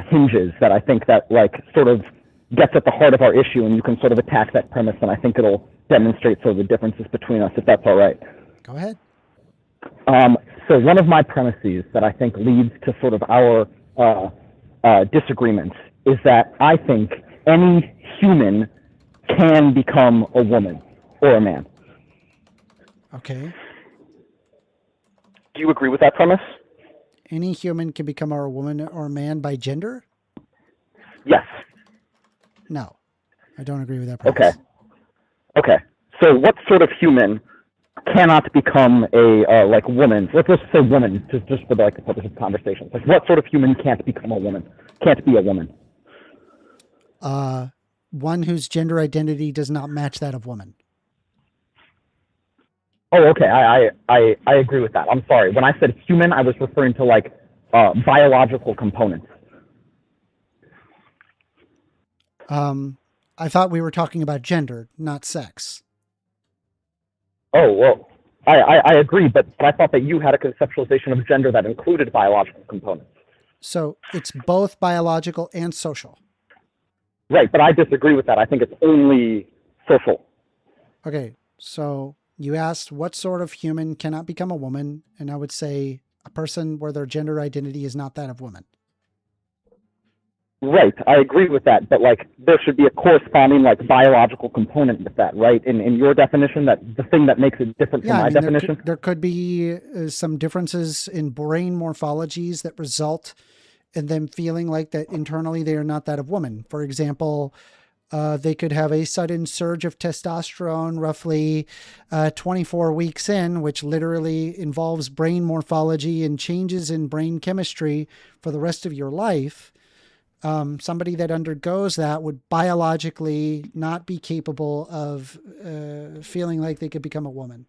Speaker 16: hinges, that I think that like sort of gets at the heart of our issue, and you can sort of attack that premise, and I think it'll demonstrate sort of the differences between us, if that's all right.
Speaker 1: Go ahead.
Speaker 16: So one of my premises that I think leads to sort of our disagreements is that I think any human can become a woman or a man.
Speaker 1: Okay.
Speaker 16: Do you agree with that premise?
Speaker 1: Any human can become a woman or a man by gender?
Speaker 16: Yes.
Speaker 1: No, I don't agree with that premise.
Speaker 16: Okay. So what sort of human cannot become a like woman? Let's just say woman, just for like the purpose of conversation. Like, what sort of human can't become a woman? Can't be a woman?
Speaker 1: One whose gender identity does not match that of woman.
Speaker 16: Oh, okay. I agree with that. I'm sorry. When I said human, I was referring to like biological components.
Speaker 1: I thought we were talking about gender, not sex.
Speaker 16: Oh, well, I agree, but I thought that you had a conceptualization of gender that included biological components.
Speaker 1: So it's both biological and social.
Speaker 16: Right, but I disagree with that. I think it's only social.
Speaker 1: Okay, so you asked what sort of human cannot become a woman, and I would say a person where their gender identity is not that of woman.
Speaker 16: Right, I agree with that, but like there should be a corresponding like biological component with that, right? In your definition, that the thing that makes it different from my definition.
Speaker 1: There could be some differences in brain morphologies that result in them feeling like that internally they are not that of woman. For example, they could have a sudden surge of testosterone roughly 24 weeks in, which literally involves brain morphology and changes in brain chemistry for the rest of your life. Somebody that undergoes that would biologically not be capable of feeling like they could become a woman.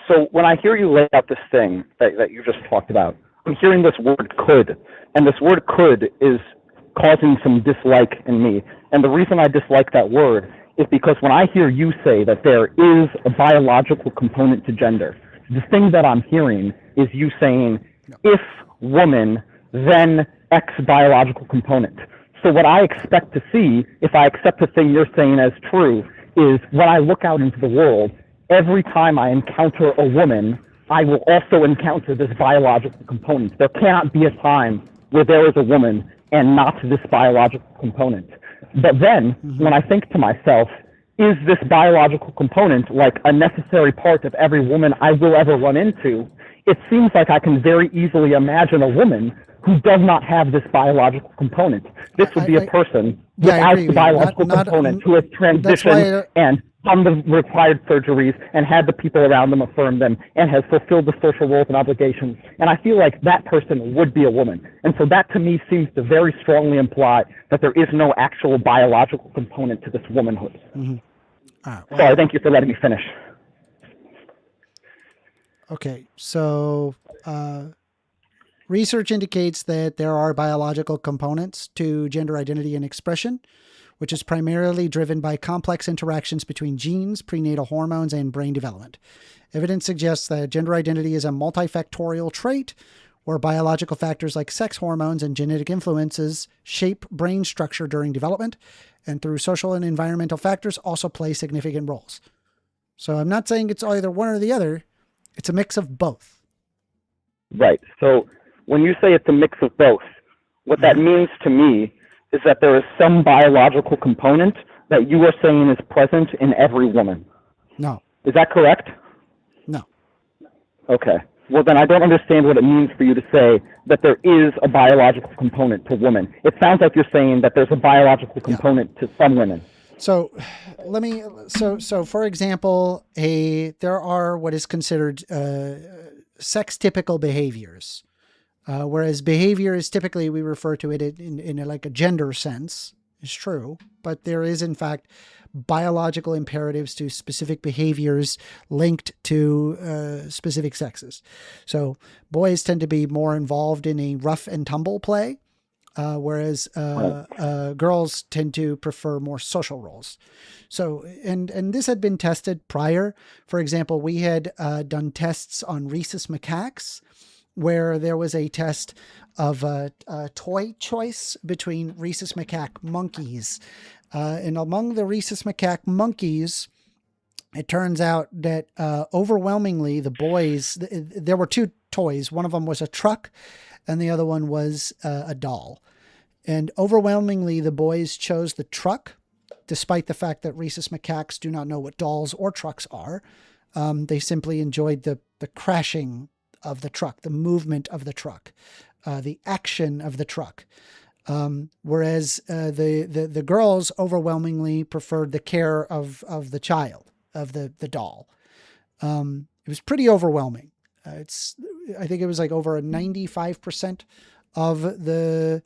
Speaker 16: So when I hear you lay out this thing that you just talked about, I'm hearing this word could, and this word could is causing some dislike in me. And the reason I dislike that word is because when I hear you say that there is a biological component to gender, the thing that I'm hearing is you saying, if woman, then X biological component. So what I expect to see, if I accept the thing you're saying as true, is when I look out into the world, every time I encounter a woman, I will also encounter this biological component. There cannot be a time where there is a woman and not this biological component. But then, when I think to myself, is this biological component like a necessary part of every woman I will ever run into? It seems like I can very easily imagine a woman who does not have this biological component. This would be a person without the biological component who has transitioned and done the required surgeries and had the people around them affirm them and has fulfilled the social roles and obligations. And I feel like that person would be a woman. And so that to me seems to very strongly imply that there is no actual biological component to this womanhood. Sorry, thank you for letting me finish.
Speaker 1: Okay, so research indicates that there are biological components to gender identity and expression, which is primarily driven by complex interactions between genes, prenatal hormones, and brain development. Evidence suggests that gender identity is a multifactorial trait where biological factors like sex hormones and genetic influences shape brain structure during development, and through social and environmental factors also play significant roles. So I'm not saying it's either one or the other. It's a mix of both.
Speaker 16: Right. So when you say it's a mix of both, what that means to me is that there is some biological component that you are saying is present in every woman.
Speaker 1: No.
Speaker 16: Is that correct?
Speaker 1: No.
Speaker 16: Okay. Well, then I don't understand what it means for you to say that there is a biological component to women. It sounds like you're saying that there's a biological component to some women.
Speaker 1: So so for example, there are what is considered sex typical behaviors. Whereas behavior is typically, we refer to it in like a gender sense, is true, but there is in fact biological imperatives to specific behaviors linked to specific sexes. So boys tend to be more involved in a rough and tumble play, whereas girls tend to prefer more social roles. So, and this had been tested prior. For example, we had done tests on rhesus macaques, where there was a test of a toy choice between rhesus macaque monkeys. And among the rhesus macaque monkeys, it turns out that overwhelmingly the boys, there were two toys. One of them was a truck and the other one was a doll. And overwhelmingly the boys chose the truck, despite the fact that rhesus macaques do not know what dolls or trucks are. They simply enjoyed the crashing of the truck, the movement of the truck, the action of the truck. Whereas the girls overwhelmingly preferred the care of the child, of the doll. It was pretty overwhelming. I think it was like over 95% of the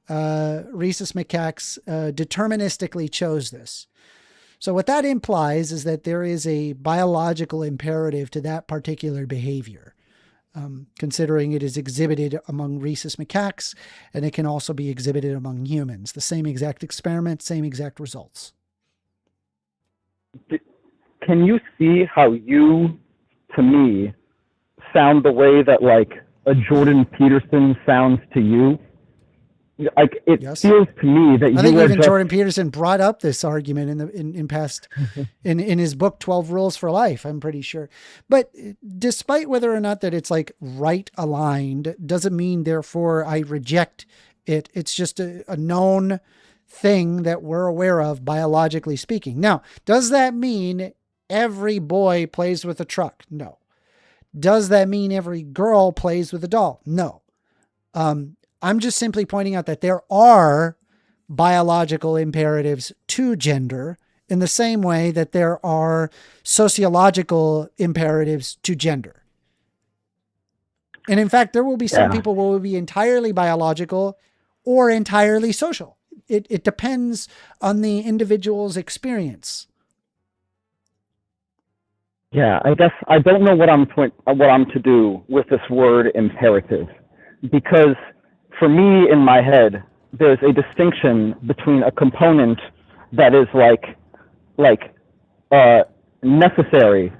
Speaker 1: rhesus macaques deterministically chose this. So what that implies is that there is a biological imperative to that particular behavior. Considering it is exhibited among rhesus macaques, and it can also be exhibited among humans. The same exact experiment, same exact results.
Speaker 16: Can you see how you, to me, sound the way that like a Jordan Peterson sounds to you? Like it feels to me that
Speaker 1: I think even Jordan Peterson brought up this argument in past in his book 12 Rules for Life, I'm pretty sure. But despite whether or not that it's like right aligned, doesn't mean therefore I reject it. It's just a known thing that we're aware of, biologically speaking. Now, does that mean every boy plays with a truck? No. Does that mean every girl plays with a doll? No. I'm just simply pointing out that there are biological imperatives to gender in the same way that there are sociological imperatives to gender. And in fact, there will be some people who will be entirely biological or entirely social. It depends on the individual's experience.
Speaker 16: Yeah, I guess I don't know what I'm to do with this word imperative, because for me, in my head, there's a distinction between a component that is necessary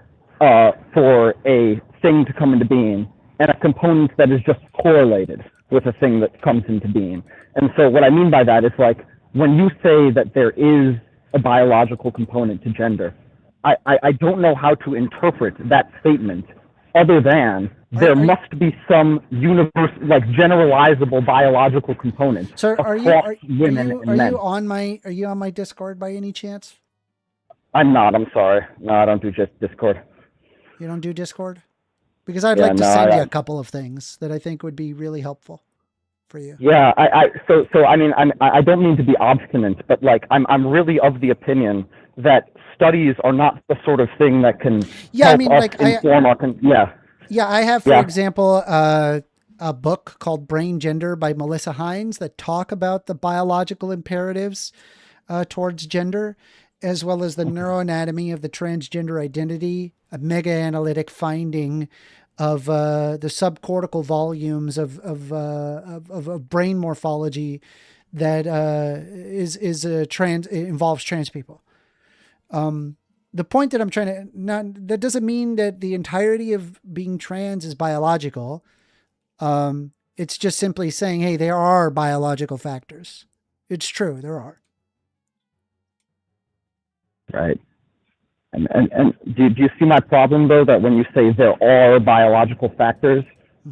Speaker 16: for a thing to come into being, and a component that is just correlated with a thing that comes into being. And so what I mean by that is like, when you say that there is a biological component to gender, I don't know how to interpret that statement other than there must be some generalizable biological component.
Speaker 1: So are you on my Discord by any chance?
Speaker 16: I'm not. I'm sorry. No, I don't do just Discord.
Speaker 1: You don't do Discord? Because I'd like to send you a couple of things that I think would be really helpful for you.
Speaker 16: Yeah. So I mean, I don't mean to be obstinate, but like I'm really of the opinion that studies are not the sort of thing that can help us inform our.
Speaker 1: Yeah, I have, for example, a book called Brain Gender by Melissa Hines that talk about the biological imperatives towards gender, as well as the neuroanatomy of the transgender identity, a mega-analytic finding of the subcortical volumes of brain morphology that involves trans people. The point that I'm trying to, that doesn't mean that the entirety of being trans is biological. It's just simply saying, hey, there are biological factors. It's true, there are.
Speaker 16: Right. And do you see my problem though, that when you say there are biological factors,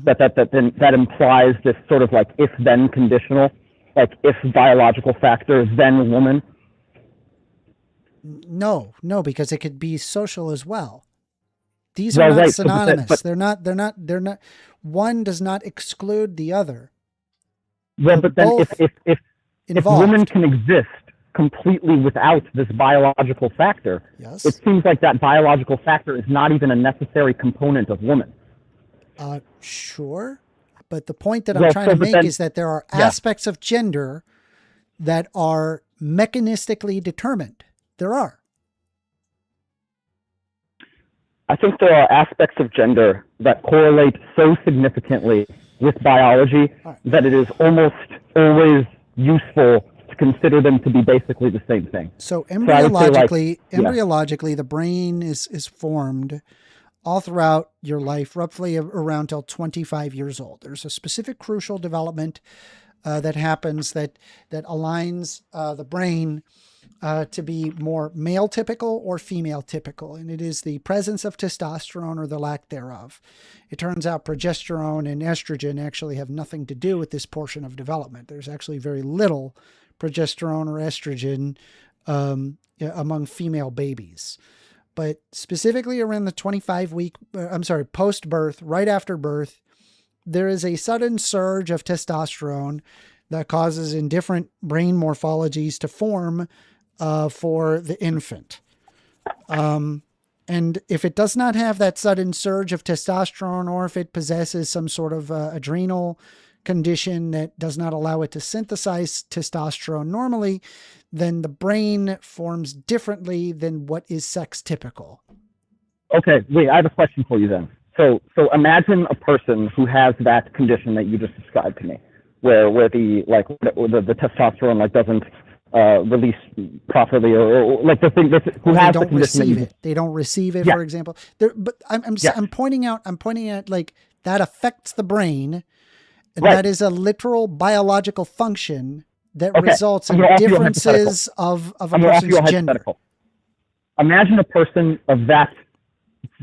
Speaker 16: that implies this sort of like if-then conditional, like if biological factors, then woman?
Speaker 1: No, because it could be social as well. These
Speaker 16: Well,
Speaker 1: are not
Speaker 16: right,
Speaker 1: synonymous. They're not. One does not exclude the other.
Speaker 16: Well, but then if
Speaker 1: involved.
Speaker 16: women can exist completely without this biological factor,
Speaker 1: yes,
Speaker 16: it seems like that biological factor is not even a necessary component of women.
Speaker 1: Sure. But the point that I'm trying to make is that there are aspects of gender that are mechanistically determined. There are.
Speaker 16: I think there are aspects of gender that correlate so significantly with biology that it is almost always useful to consider them to be basically the same thing.
Speaker 1: So embryologically, the brain is formed all throughout your life, roughly around till 25 years old. There's a specific crucial development that happens that aligns the brain to be more male typical or female typical. And it is the presence of testosterone or the lack thereof. It turns out progesterone and estrogen actually have nothing to do with this portion of development. There's actually very little progesterone or estrogen among female babies. But specifically around the post-birth, right after birth, there is a sudden surge of testosterone that causes in different brain morphologies to form for the infant. And if it does not have that sudden surge of testosterone, or if it possesses some sort of adrenal condition that does not allow it to synthesize testosterone normally, then the brain forms differently than what is sex typical.
Speaker 16: Okay, wait, I have a question for you then. So imagine a person who has that condition that you just described to me, where the testosterone doesn't release properly, or like the thing who has the condition
Speaker 1: they don't receive it, for example. But I'm pointing out like that affects the brain, and that is a literal biological function that results in differences of a person's gender.
Speaker 16: Imagine a person of that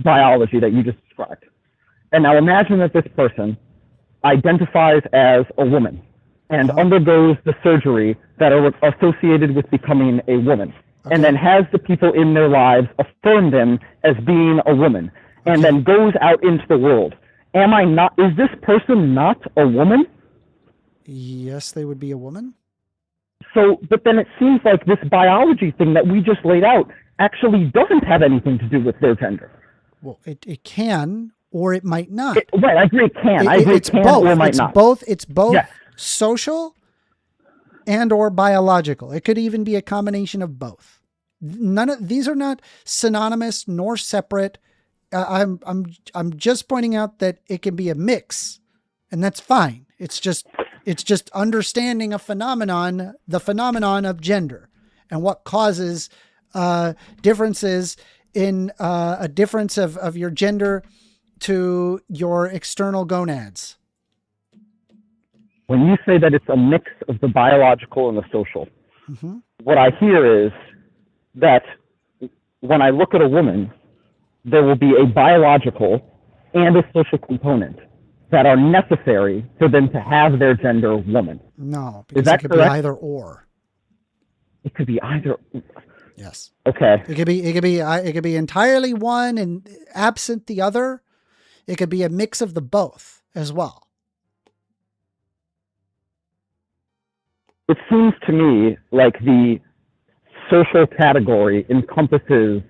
Speaker 16: biology that you just described. And now imagine that this person identifies as a woman and undergoes the surgery that are associated with becoming a woman, and then has the people in their lives affirm them as being a woman, and then goes out into the world. Is this person not a woman?
Speaker 1: Yes, they would be a woman.
Speaker 16: So, but then it seems like this biology thing that we just laid out actually doesn't have anything to do with their gender.
Speaker 1: Well, it can, or it might not.
Speaker 16: Right, I agree it can. I agree it can
Speaker 1: both.
Speaker 16: or might not.
Speaker 1: It's both social and or biological. It could even be a combination of both. These are not synonymous nor separate. I'm just pointing out that it can be a mix, and that's fine. It's just understanding the phenomenon of gender and what causes differences in a difference of your gender to your external gonads.
Speaker 16: When you say that it's a mix of the biological and the social, what I hear is that when I look at a woman, there will be a biological and a social component that are necessary for them to have their gender woman.
Speaker 1: No, because it could be either or.
Speaker 16: It could be either.
Speaker 1: Yes.
Speaker 16: Okay.
Speaker 1: It could be entirely one and absent the other. It could be a mix of the both as well.
Speaker 16: It seems to me like the social category encompasses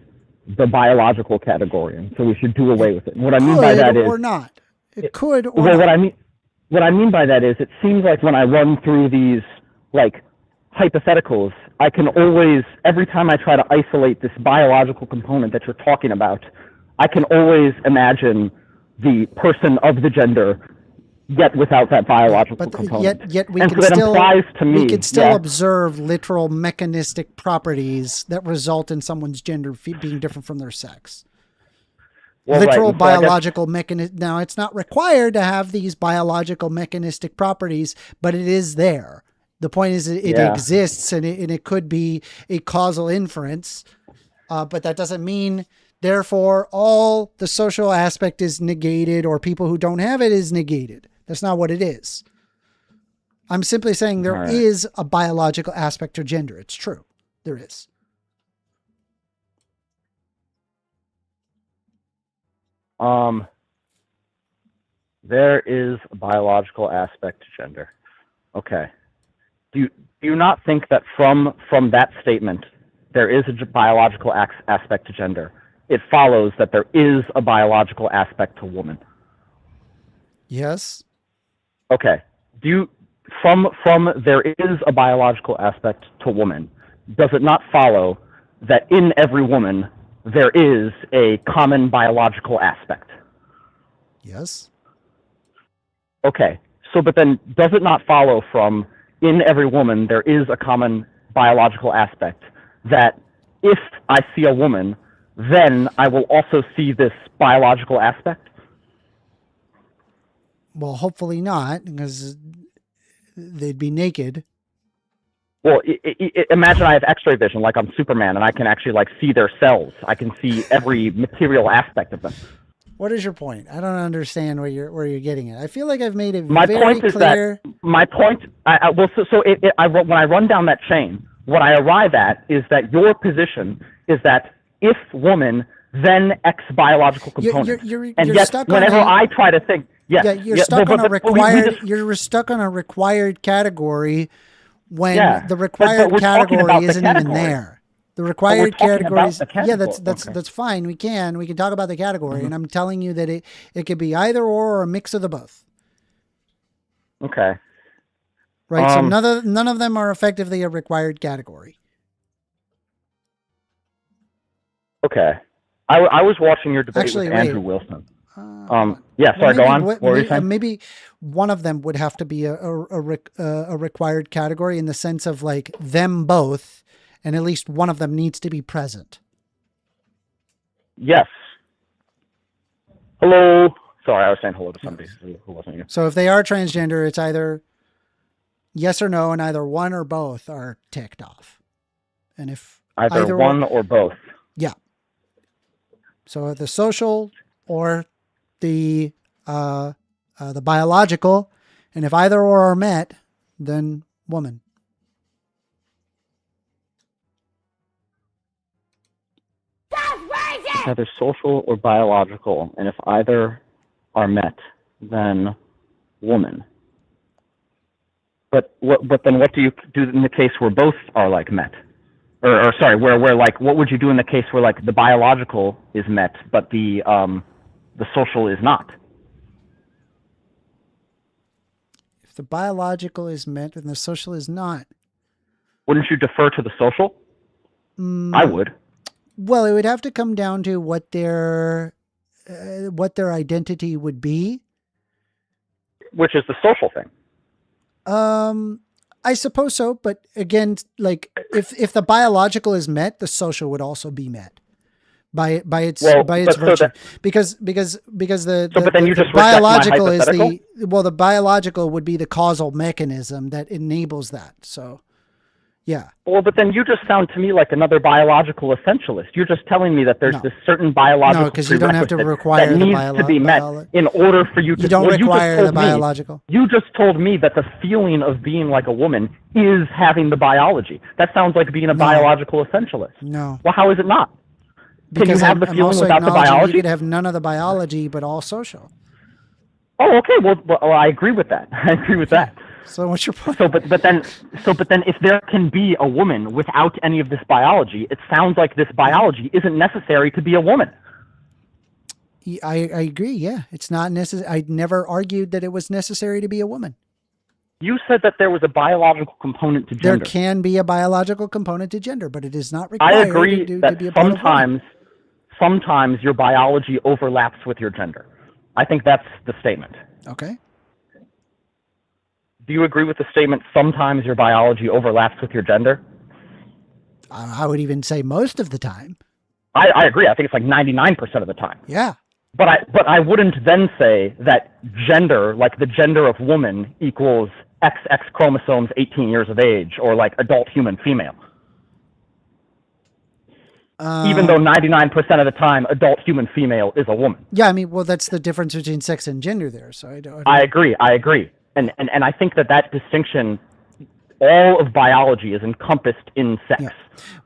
Speaker 16: the biological category, and so we should do away with it. And what I mean by that is,
Speaker 1: or not. It could or
Speaker 16: well,
Speaker 1: not.
Speaker 16: what I mean by that is, it seems like when I run through these hypotheticals, I can always, every time I try to isolate this biological component that you're talking about, I can always imagine the person of the gender, yet without that biological component.
Speaker 1: Yet we
Speaker 16: and
Speaker 1: can
Speaker 16: so that
Speaker 1: still
Speaker 16: implies to me,
Speaker 1: we can still observe literal mechanistic properties that result in someone's gender being different from their sex.
Speaker 16: Well,
Speaker 1: literal
Speaker 16: right. So
Speaker 1: biological mechanism. Now, it's not required to have these biological mechanistic properties, but it is there. The point is it exists, and it could be a causal inference, but that doesn't mean, therefore, all the social aspect is negated or people who don't have it is negated. That's not what it is. I'm simply saying there is a biological aspect to gender. It's true. There is.
Speaker 16: There is a biological aspect to gender. Okay. Do you not think that from that statement, there is a biological aspect to gender? It follows that there is a biological aspect to woman.
Speaker 1: Yes.
Speaker 16: Okay. From there is a biological aspect to woman, does it not follow that in every woman there is a common biological aspect?
Speaker 1: Yes.
Speaker 16: Okay. So, but then does it not follow from in every woman there is a common biological aspect that if I see a woman, then I will also see this biological aspect?
Speaker 1: Well, hopefully not, because they'd be naked.
Speaker 16: Well, imagine I have X-ray vision, like I'm Superman, and I can actually like see their cells. I can see every material aspect of them.
Speaker 1: What is your point? I don't understand where you're getting at. I feel like I've made it
Speaker 16: My
Speaker 1: very
Speaker 16: point is
Speaker 1: clear.
Speaker 16: that my point. When I run down that chain, what I arrive at is that your position is that if woman, then X biological component.
Speaker 1: You're
Speaker 16: and yet,
Speaker 1: stuck on
Speaker 16: whenever
Speaker 1: a-
Speaker 16: I try to think, yes,
Speaker 1: you're stuck on a
Speaker 16: but we
Speaker 1: required.
Speaker 16: just-
Speaker 1: You're stuck on a required category when
Speaker 16: Yeah,
Speaker 1: the
Speaker 16: but
Speaker 1: required
Speaker 16: we're talking about
Speaker 1: category
Speaker 16: the
Speaker 1: isn't even
Speaker 16: category.
Speaker 1: there. The
Speaker 16: we're
Speaker 1: required
Speaker 16: talking about
Speaker 1: categories.
Speaker 16: the
Speaker 1: Yeah, that's
Speaker 16: category.
Speaker 1: that's fine. We can talk about the category,
Speaker 16: Mm-hmm.
Speaker 1: and I'm telling you that it could be either or a mix of the both.
Speaker 16: Okay.
Speaker 1: Right. So none of them are effectively a required category.
Speaker 16: Okay. I was watching your debate
Speaker 1: Actually,
Speaker 16: with Andrew
Speaker 1: wait.
Speaker 16: Wilson.
Speaker 1: Well,
Speaker 16: Sorry, go on. What were you saying?
Speaker 1: Maybe one of them would have to be a required category in the sense of like them both, and at least one of them needs to be present.
Speaker 16: Yes. Hello. Sorry, I was saying hello to somebody who wasn't you.
Speaker 1: So if they are transgender, it's either yes or no, and either one or both are ticked off. And if
Speaker 16: Either one or both.
Speaker 1: yeah. So the social or the biological, and if either or are met, then woman.
Speaker 16: Either social or biological, and if either are met, then woman. But then what do you do in the case where both are like met? Or sorry, where like what would you do in the case where like the biological is met but the social is not?
Speaker 1: If the biological is met and the social is not.
Speaker 16: Wouldn't you defer to the social? I would.
Speaker 1: Well, it would have to come down to what their identity would be,
Speaker 16: Which is the social thing.
Speaker 1: I suppose so, but again, like if the biological is met, the social would also be met by its virtue, because the biological is the biological would be the causal mechanism that enables that. So, yeah.
Speaker 16: Well, but then you just sound to me like another biological essentialist. You're just telling me that there's this certain biological
Speaker 1: because you don't have to require
Speaker 16: that
Speaker 1: the
Speaker 16: needs to be met in order for you to.
Speaker 1: You don't require the biological.
Speaker 16: You just told me that the feeling of being like a woman is having the biology. That sounds like being a biological essentialist.
Speaker 1: No.
Speaker 16: Well, how is it not? Can you have the
Speaker 1: I'm
Speaker 16: feeling
Speaker 1: also
Speaker 16: without the
Speaker 1: acknowledging
Speaker 16: biology?
Speaker 1: You could have none of the biology, but all social.
Speaker 16: Oh, okay. Well, I agree with that. I agree with that.
Speaker 1: So what's your point?
Speaker 16: But then if there can be a woman without any of this biology, it sounds like this biology isn't necessary to be a woman.
Speaker 1: I agree. Yeah, it's not necessary. I never argued that it was necessary to be a woman.
Speaker 16: You said that there was a biological component to gender.
Speaker 1: There can be a biological component to gender, but it is not required.
Speaker 16: I agree
Speaker 1: to
Speaker 16: that
Speaker 1: be a part of woman.
Speaker 16: sometimes your biology overlaps with your gender. I think that's the statement.
Speaker 1: Okay.
Speaker 16: Do you agree with the statement, sometimes your biology overlaps with your gender?
Speaker 1: I would even say most of the time.
Speaker 16: I agree. I think it's like 99% of the time.
Speaker 1: Yeah.
Speaker 16: But I wouldn't then say that gender, like the gender of woman, equals XX chromosomes 18 years of age, or like adult human female. Even though 99% of the time, adult human female is a woman.
Speaker 1: Yeah, I mean, well, that's the difference between sex and gender there. So I don't.
Speaker 16: I agree. And I think that distinction all of biology is encompassed in sex.
Speaker 1: Yeah.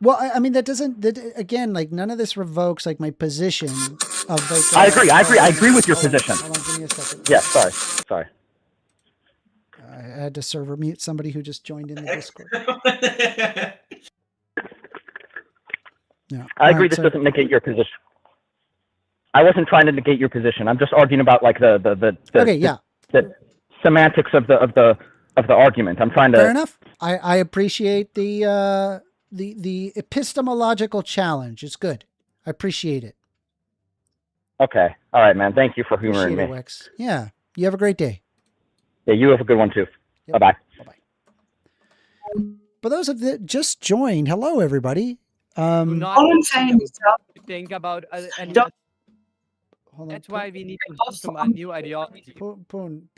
Speaker 1: Well, I mean, that doesn't, again, like none of this revokes like my position of like.
Speaker 16: I agree with your position.
Speaker 1: Hold on, give me a second.
Speaker 16: Yeah, sorry.
Speaker 1: I had to server mute somebody who just joined in the Discord. Yeah.
Speaker 16: I agree. This doesn't negate your position. I wasn't trying to negate your position. I'm just arguing about like the semantics of the argument. I'm trying to.
Speaker 1: Fair enough. I appreciate the epistemological challenge. It's good. I appreciate it.
Speaker 16: Okay. All right, man. Thank you for humoring me.
Speaker 1: Wex. Yeah. You have a great day.
Speaker 16: Yeah, you have a good one too.
Speaker 1: Yep.
Speaker 16: Bye-bye.
Speaker 1: Bye-bye. For those of that just joined, hello everybody.
Speaker 17: Think about
Speaker 1: Hold on,
Speaker 17: that's why we need to do some new ideology.
Speaker 1: Poon,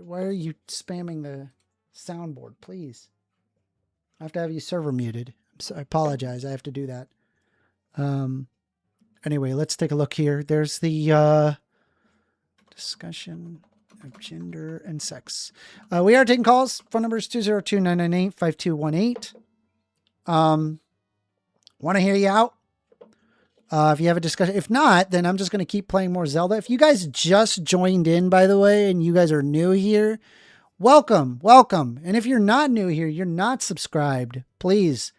Speaker 1: why are you spamming the soundboard? Please. I have to have you server muted. I apologize. I have to do that. Anyway, let's take a look here. There's the discussion of gender and sex. We are taking calls. Phone number is 202-998-5218. Want to hear you out? If you have a discussion. If not, then I'm just going to keep playing more Zelda. If you guys just joined in, by the way, and you guys are new here, welcome. And if you're not new here, you're not subscribed, please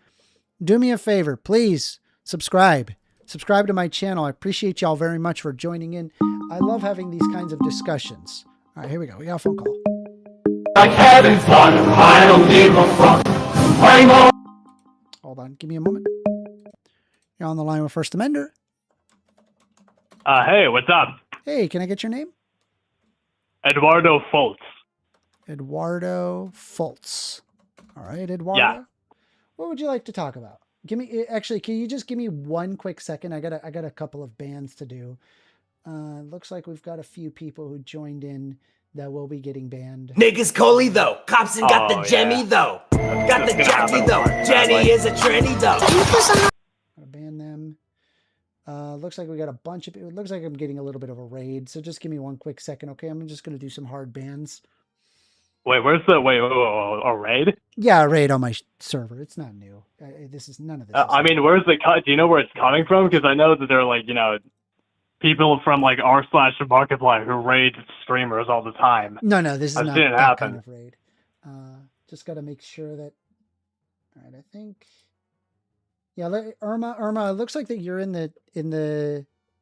Speaker 1: do me a favor. Please subscribe. Subscribe to my channel. I appreciate y'all very much for joining in. I love having these kinds of discussions. All right, here we go. We got a phone call.
Speaker 18: Like having fun, I don't give a fuck.
Speaker 1: Hold on, give me a moment. You're on the line with 1stAmender.
Speaker 19: Hey, what's up?
Speaker 1: Hey, can I get your name?
Speaker 19: Edwardo Fultz.
Speaker 1: Edwardo Fultz. All right, Eduardo.
Speaker 19: Yeah.
Speaker 1: What would you like to talk about? Can you just give me one quick second? I got a couple of bands to do. Looks like we've got a few people who joined in that will be getting banned.
Speaker 18: Niggas Coley though. Copson got the Jemmy though. Got the Jackie though. Jenny is a tranny though.
Speaker 1: Ban them. Looks like we got a bunch of people. It looks like I'm getting a little bit of a raid. So just give me one quick second. Okay. I'm just going to do some hard bans.
Speaker 19: Wait, where's the a raid?
Speaker 1: Yeah, a raid on my server. It's not new. This is none of this.
Speaker 19: I mean, where's the cut? Do you know where it's coming from? Because I know that they're like, people from like r/Markiplier who raid streamers all the time.
Speaker 1: No, this is
Speaker 19: I've
Speaker 1: not
Speaker 19: seen it
Speaker 1: that
Speaker 19: happen.
Speaker 1: kind of raid. Just got to make sure that. All right, I think. Yeah, Irma. It looks like that you're in the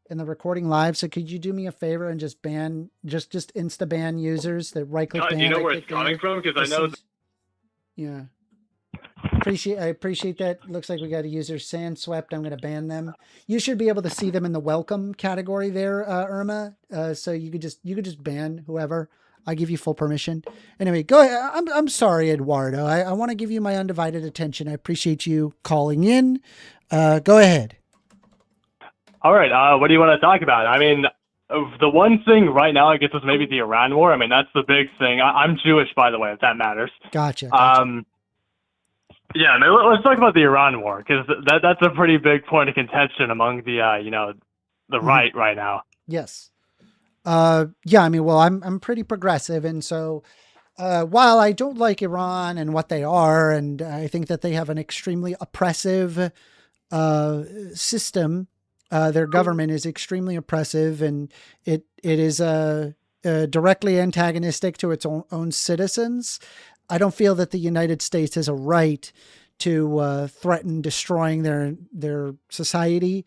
Speaker 1: recording live. So could you do me a favor and just ban just insta ban users that right click ban?
Speaker 19: Do you know where it's coming from? Because I know.
Speaker 1: Yeah. I appreciate that. Looks like we got a user sand swept. I'm going to ban them. You should be able to see them in the welcome category there, Irma. So you could just ban whoever. I give you full permission. Anyway, go ahead. I'm sorry, Eduardo. I want to give you my undivided attention. I appreciate you calling in. Go ahead.
Speaker 19: All right. What do you want to talk about? I mean, the one thing right now, I guess, is maybe the Iran war. I mean, that's the big thing. I'm Jewish, by the way, if that matters.
Speaker 1: Gotcha.
Speaker 19: Yeah, let's talk about the Iran war, because that's a pretty big point of contention among the the right now.
Speaker 1: Yes. Yeah, I mean, well, I'm pretty progressive. And so, while I don't like Iran and what they are, and I think that they have an extremely oppressive, system, their government is extremely oppressive, and it is, directly antagonistic to its own citizens. I don't feel that the United States has a right to, threaten destroying their society.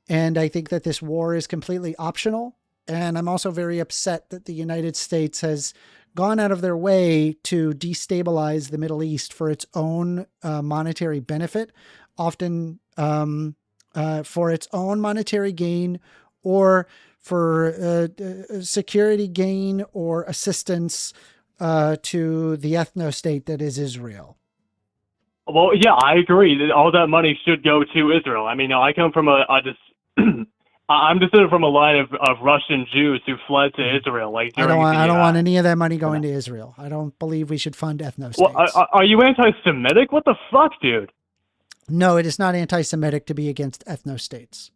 Speaker 1: And I think that this war is completely optional. And I'm also very upset that the United States has gone out of their way to destabilize the Middle East for its own monetary benefit, often for its own monetary gain or for security gain or assistance to the ethno-state that is Israel.
Speaker 19: Well, yeah, I agree. All that money should go to Israel. I mean, I come from I'm descended from a line of Russian Jews who fled to Israel. Like
Speaker 1: I don't want any of that money going to Israel. I don't believe we should fund ethno-states.
Speaker 19: Well, are you anti-Semitic? What the fuck, dude?
Speaker 1: No, it is not anti-Semitic to be against ethno-states.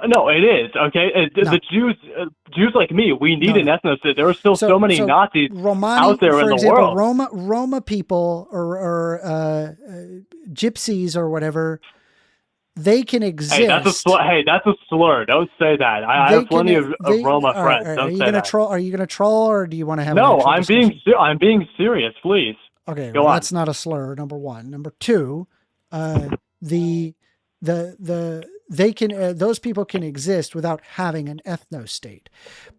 Speaker 19: No, it is, okay?
Speaker 1: No.
Speaker 19: The Jews like me, we need an ethnostate. There are still so many Nazis
Speaker 1: Romani,
Speaker 19: out there
Speaker 1: for
Speaker 19: in the
Speaker 1: example,
Speaker 19: world.
Speaker 1: Roma people or gypsies or whatever, they can exist.
Speaker 19: Hey, that's a slur. Don't say that. I have plenty of Roma friends. Don't say that.
Speaker 1: Are you gonna troll, or do you want to have?
Speaker 19: No,
Speaker 1: an
Speaker 19: I'm being serious. Please.
Speaker 1: Okay,
Speaker 19: Go on.
Speaker 1: that's not a slur. Number one. Number two, they can those people can exist without having an ethnostate.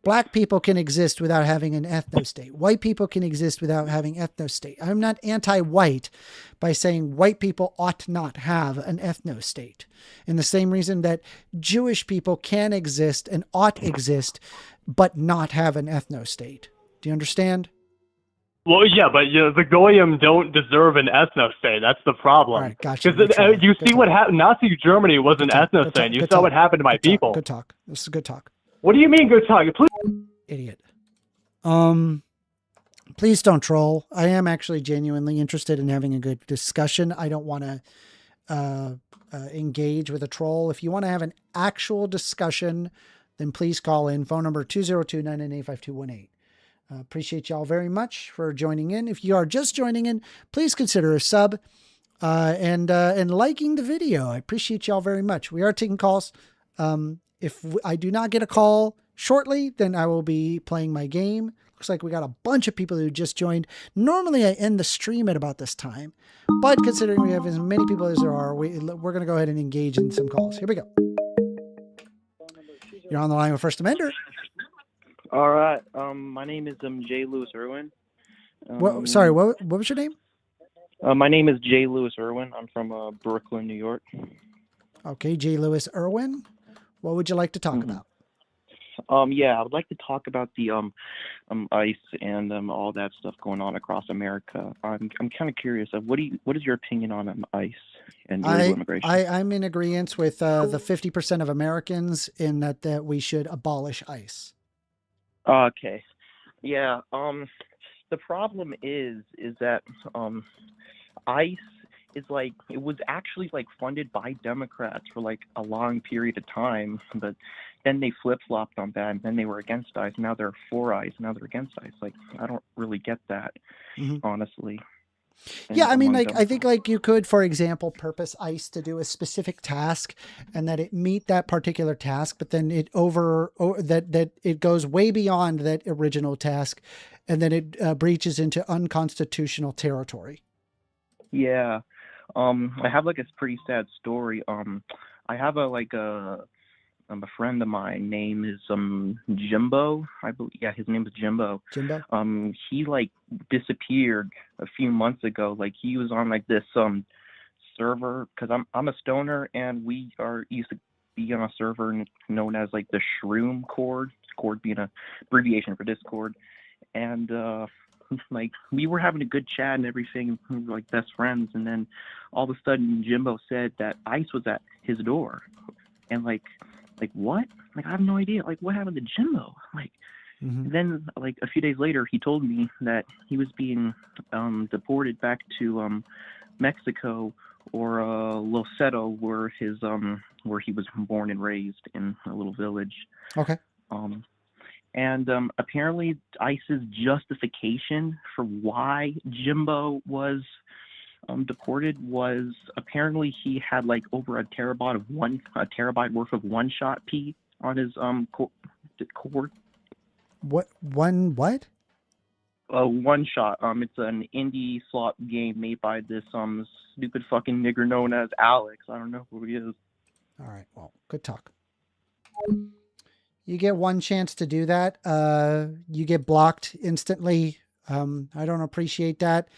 Speaker 1: Black people can exist without having an ethnostate. White people can exist without having ethnostate. I'm not anti-white by saying white people ought not have an ethnostate. In the same reason that Jewish people can exist and ought exist, but not have an ethnostate. Do you understand?
Speaker 19: Well, yeah, but the Goyim don't deserve an ethnostate. That's the problem.
Speaker 1: All right, gotcha.
Speaker 19: Because you see what happened. Nazi Germany was an ethnostate. You saw what happened to my people.
Speaker 1: Good talk. This is good talk.
Speaker 19: What do you mean good talk? Please.
Speaker 1: Idiot. Please don't troll. I am actually genuinely interested in having a good discussion. I don't want to engage with a troll. If you want to have an actual discussion, then please call in. Phone number 202-998-5218. Appreciate y'all very much for joining in. If you are just joining in, please consider a sub and liking the video. I appreciate y'all very much. We are taking calls. If I do not get a call shortly, then I will be playing my game. Looks like we got a bunch of people who just joined. Normally I end the stream at about this time, but considering we have as many people as there are, we're going to go ahead and engage in some calls. Here we go. You're on the line with 1stAmender.
Speaker 20: All right. My name is J. Lewis Irwin.
Speaker 1: Sorry, what was your name?
Speaker 20: My name is J. Lewis Irwin. I'm from Brooklyn, New York.
Speaker 1: Okay, J. Lewis Irwin. What would you like to talk about?
Speaker 20: Yeah, I would like to talk about the ICE and all that stuff going on across America. I'm kind of curious of what is your opinion on ICE and illegal immigration?
Speaker 1: I'm in agreement with the 50% of Americans in that we should abolish ICE.
Speaker 20: Okay. Yeah. The problem is that ICE is it was actually funded by Democrats for a long period of time, but then they flip-flopped on that, and then they were against ICE. Now they're for ICE. Now they're against ICE. I don't really get that, honestly.
Speaker 1: Yeah, I mean, I think you could, for example, purpose ICE to do a specific task and that it meet that particular task, but then that it goes way beyond that original task, and then it breaches into unconstitutional territory.
Speaker 20: Yeah. I have a pretty sad story. I have a friend of mine name is Jimbo. I believe, yeah, his name is Jimbo.
Speaker 1: Jimbo.
Speaker 20: He disappeared a few months ago. He was on this server, because I'm a stoner, and we used to be on a server known as the Shroom Cord being an abbreviation for Discord, and we were having a good chat and everything. We were best friends, and then all of a sudden Jimbo said that ICE was at his door, and what? I have no idea. What happened to Jimbo? Then a few days later, he told me that he was being deported back to Mexico, or Los Ceto, where he was born and raised, in a little village.
Speaker 1: Okay.
Speaker 20: And apparently ICE's justification for why Jimbo was deported was apparently he had over a terabyte worth of one-shot pee on his cord.
Speaker 1: What? What?
Speaker 20: One shot. It's an indie slot game made by this stupid fucking nigger known as Alex. I don't know who he is.
Speaker 1: All right. Well, good talk. You get one chance to do that. You get blocked instantly. I don't appreciate that.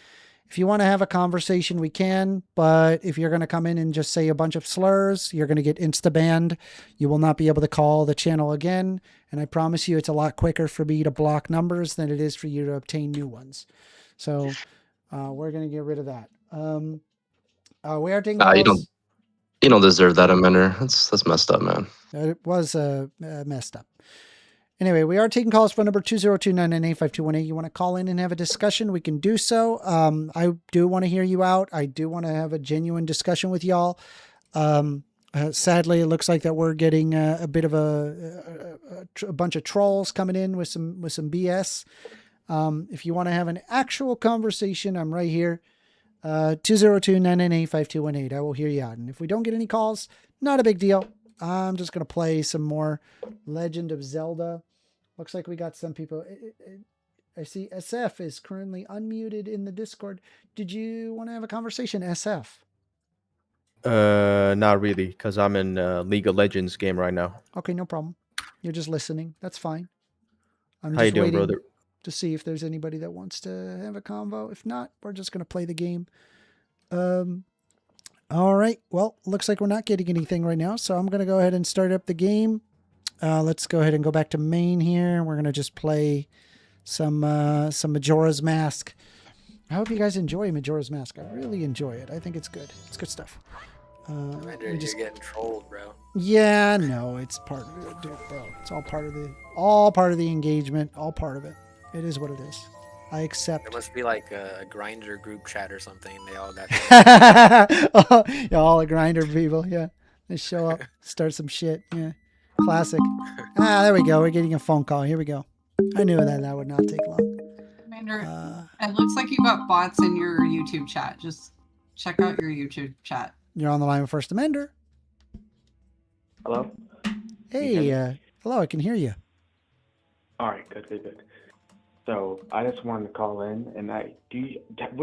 Speaker 1: If you want to have a conversation, we can, but if you're going to come in and just say a bunch of slurs, you're going to get insta-banned. You will not be able to call the channel again. And I promise you, it's a lot quicker for me to block numbers than it is for you to obtain new ones. So we're going to get rid of that. We are taking calls.
Speaker 15: You don't deserve that, Amender. That's messed up, man.
Speaker 1: It was messed up. Anyway, we are taking calls. Phone number 202-998-5218. You want to call in and have a discussion, we can do so. I do want to hear you out. I do want to have a genuine discussion with y'all. Sadly, it looks like that we're getting a bit of a bunch of trolls coming in with some BS. If you want to have an actual conversation, I'm right here. 202-998-5218. I will hear you out. And if we don't get any calls, not a big deal. I'm just going to play some more Legend of Zelda. Looks like we got some people. I see SF is currently unmuted in the Discord. Did you want to have a conversation, SF?
Speaker 21: Not really, because I'm in League of Legends game right now.
Speaker 1: Okay, no problem. You're just listening. That's fine. I'm
Speaker 21: How you
Speaker 1: just
Speaker 21: doing,
Speaker 1: waiting
Speaker 21: brother?
Speaker 1: to see if there's anybody that wants to have a convo. If not, we're just going to play the game. All right. Well, looks like we're not getting anything right now, so I'm going to go ahead and start up the game. Let's go ahead and go back to main here. We're going to just play some Majora's Mask. I hope you guys enjoy Majora's Mask. I really enjoy it. I think it's good. It's good stuff.
Speaker 22: You're getting trolled, bro.
Speaker 1: Yeah, no, it's part of it, dude, bro. It's all part of the engagement, all part of it. It is what it is. I accept.
Speaker 22: There must be like a grinder group chat or something. They all got
Speaker 1: yeah, all the grinder people. Yeah, they show up, start some shit. Yeah, classic. There we go. We're getting a phone call. Here we go. I knew that would not take long.
Speaker 23: Commander, it looks like you got bots in your YouTube chat. Just check out your YouTube chat.
Speaker 1: You're on the line with 1stAmender.
Speaker 24: Hello?
Speaker 1: Hey, hello. I can hear you.
Speaker 24: All right, good. So I just wanted to call in, and what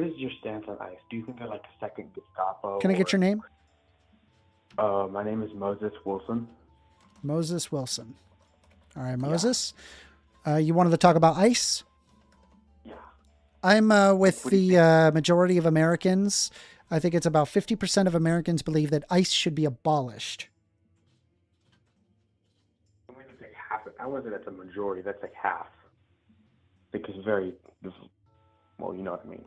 Speaker 24: is your stance on ICE? Do you think they're like a second Gestapo?
Speaker 1: Can I get your name?
Speaker 24: My name is Moses Wilson.
Speaker 1: Moses Wilson. All right, Moses. You wanted to talk about ICE?
Speaker 24: Yeah.
Speaker 1: I'm with the majority of Americans. I think it's about 50% of Americans believe that ICE should be abolished.
Speaker 24: I mean, it's like half. I wasn't at the majority. That's like half. I think it's very, well, you know what I mean.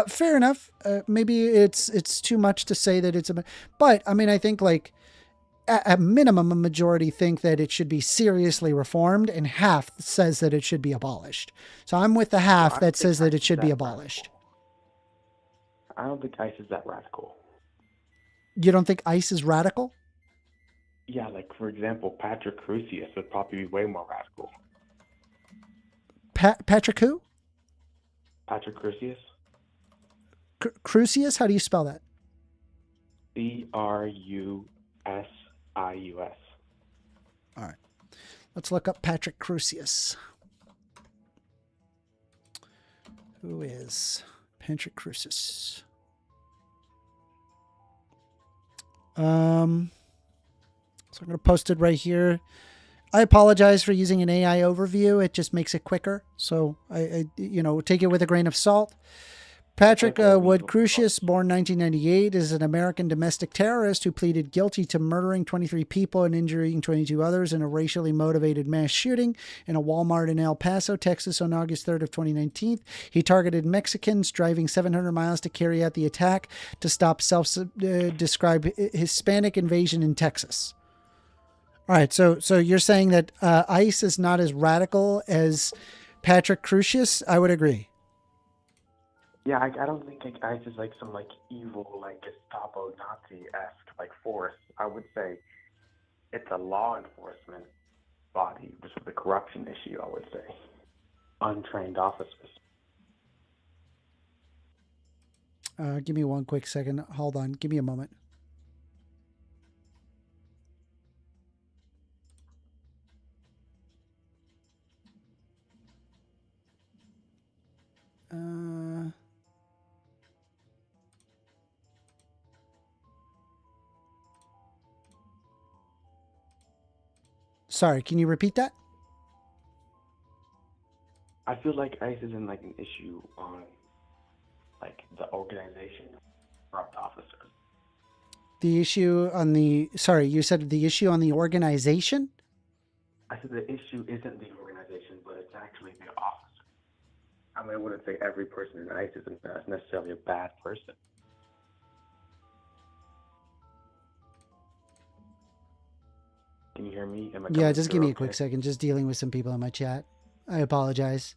Speaker 1: Fair enough. Maybe it's too much to say that it's but I mean, I think like at minimum, a majority think that it should be seriously reformed, and half says that it should be abolished. So I'm with the half that says that it should be abolished.
Speaker 24: I don't think ICE is that radical.
Speaker 1: You don't think ICE is radical?
Speaker 24: Yeah, like for example, Patrick Crusius would probably be way more radical.
Speaker 1: Patrick who?
Speaker 24: Patrick Crusius.
Speaker 1: Crusius? How do you spell that?
Speaker 24: Crusius.
Speaker 1: All right. Let's look up Patrick Crusius. Who is Patrick Crusius? So I'm going to post it right here. I apologize for using an AI overview. It just makes it quicker. So I take it with a grain of salt. Patrick Wood Crusius, born 1998, is an American domestic terrorist who pleaded guilty to murdering 23 people and injuring 22 others in a racially motivated mass shooting in a Walmart in El Paso, Texas on August 3rd of 2019. He targeted Mexicans driving 700 miles to carry out the attack to stop self-described Hispanic invasion in Texas. All right, so you're saying that ICE is not as radical as Patrick Crusius? I would agree.
Speaker 24: Yeah, I don't think like ICE is like some like evil like Gestapo Nazi-esque like force. I would say it's a law enforcement body, just with a corruption issue. I would say untrained officers.
Speaker 1: Give me one quick second. Hold on. Give me a moment. Sorry, can you repeat that?
Speaker 24: I feel like ICE isn't like an issue on like the organization of corrupt officers.
Speaker 1: The issue on the, sorry, you said the issue on the organization?
Speaker 24: I said the issue isn't the organization, but it's actually the officer. I mean, I wouldn't say every person in ICE is necessarily a bad person. Can you hear me?
Speaker 1: Yeah, just give me a quick second. Just dealing with some people in my chat. I apologize.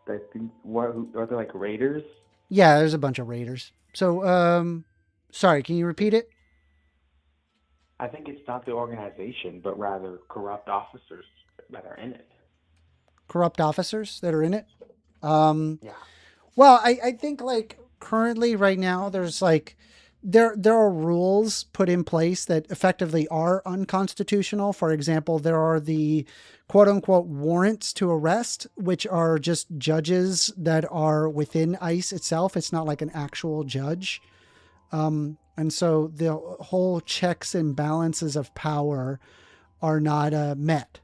Speaker 24: I think what are they, like raiders?
Speaker 1: Yeah, there's a bunch of raiders. So, sorry, can you repeat it?
Speaker 24: I think it's not the organization, but rather corrupt officers that are in it.
Speaker 1: Corrupt officers that are in it.
Speaker 24: Yeah.
Speaker 1: Well, I think like currently right now there's like there are rules put in place that effectively are unconstitutional. For example, there are the quote unquote warrants to arrest, which are just judges that are within ICE itself. It's not like an actual judge. And so the whole checks and balances of power are not met.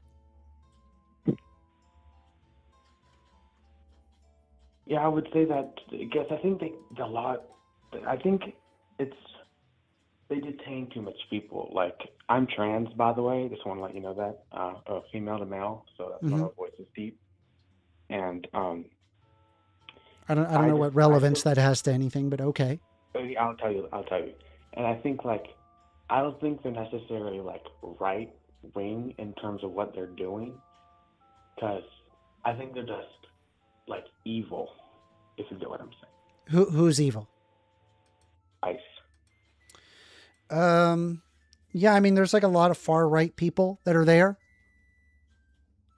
Speaker 24: Yeah, I would say that. I think I think they detain too much people. Like, I'm trans, by the way. Just want to let you know that. Female to male, so that's why my voice is deep. And
Speaker 1: I don't know what relevance that has to anything, but okay.
Speaker 24: I'll tell you. And I think I don't think they're necessarily like right wing in terms of what they're doing, because I think they're just like evil, if you get what I'm saying.
Speaker 1: Who's evil?
Speaker 24: ICE.
Speaker 1: Yeah, I mean, there's like a lot of far right people that are there.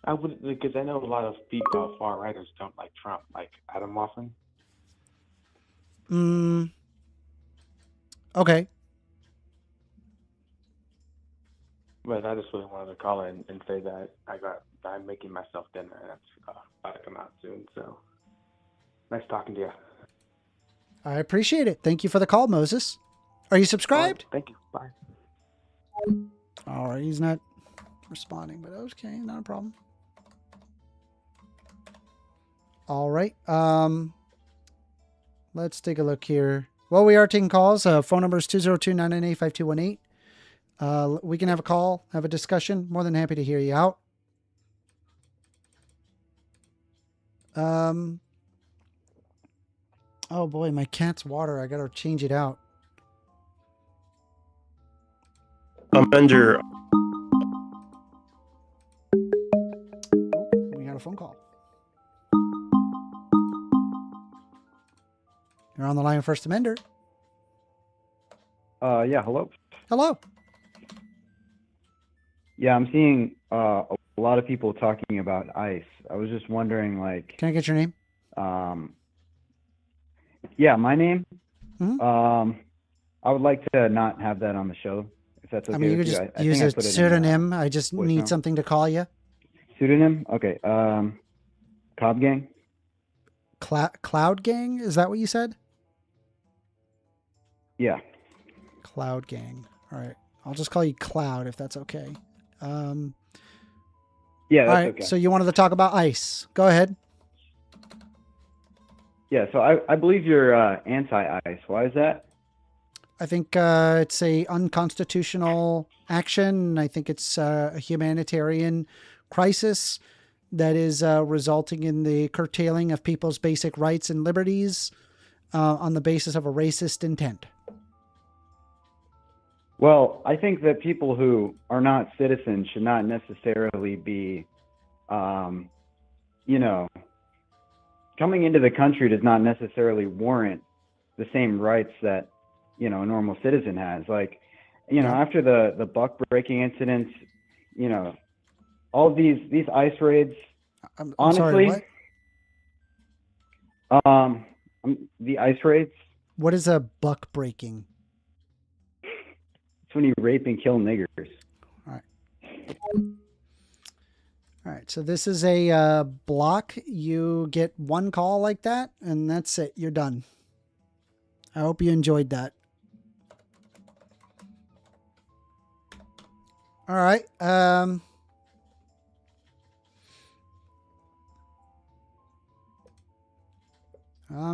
Speaker 24: I would, because I know a lot of people, far righters, don't like Trump, like Adam Waffen.
Speaker 1: Okay.
Speaker 24: But I just really wanted to call in and say that I'm making myself dinner, and that's about to come out soon. So nice talking to you.
Speaker 1: I appreciate it. Thank you for the call, Moses. Are you subscribed?
Speaker 24: Thank you. Bye.
Speaker 1: All right, he's not responding, but okay, not a problem. All right. Let's take a look here. Well, we are taking calls. Phone number is 202-998-5218. We can have a call, have a discussion. More than happy to hear you out. Oh boy, my cat's water. I gotta change it out.
Speaker 11: Amender.
Speaker 1: We got a phone call. You're on the line with 1stAmender.
Speaker 2: Yeah, hello.
Speaker 1: Hello.
Speaker 2: Yeah, I'm seeing a lot of people talking about ICE. I was just wondering, like...
Speaker 1: Can I get your name?
Speaker 2: Yeah, my name.
Speaker 1: Mm-hmm.
Speaker 2: I would like to not have that on the show, if that's okay.
Speaker 1: I mean, you could just use a pseudonym. I just need something to call you.
Speaker 2: Pseudonym? Okay. Cobb Gang?
Speaker 1: Cloud Gang? Is that what you said?
Speaker 2: Yeah.
Speaker 1: Cloud Gang. All right. I'll just call you Cloud if that's okay.
Speaker 2: Yeah, that's
Speaker 1: all right.
Speaker 2: okay.
Speaker 1: So you wanted to talk about ICE. Go ahead.
Speaker 2: Yeah, so I believe you're anti-ICE. Why is that?
Speaker 1: I think it's a unconstitutional action. I think it's a humanitarian crisis that is resulting in the curtailing of people's basic rights and liberties on the basis of a racist intent.
Speaker 2: Well, I think that people who are not citizens should not necessarily be, coming into the country does not necessarily warrant the same rights that, a normal citizen has. Like, after the buck breaking incidents, all these ICE raids,
Speaker 1: I'm
Speaker 2: honestly,
Speaker 1: sorry, what?
Speaker 2: The ICE raids.
Speaker 1: What is a buck breaking?
Speaker 2: It's when you rape and kill niggers.
Speaker 1: All right. So this is a block. You get one call like that, and that's it. You're done. I hope you enjoyed that. All right. I'm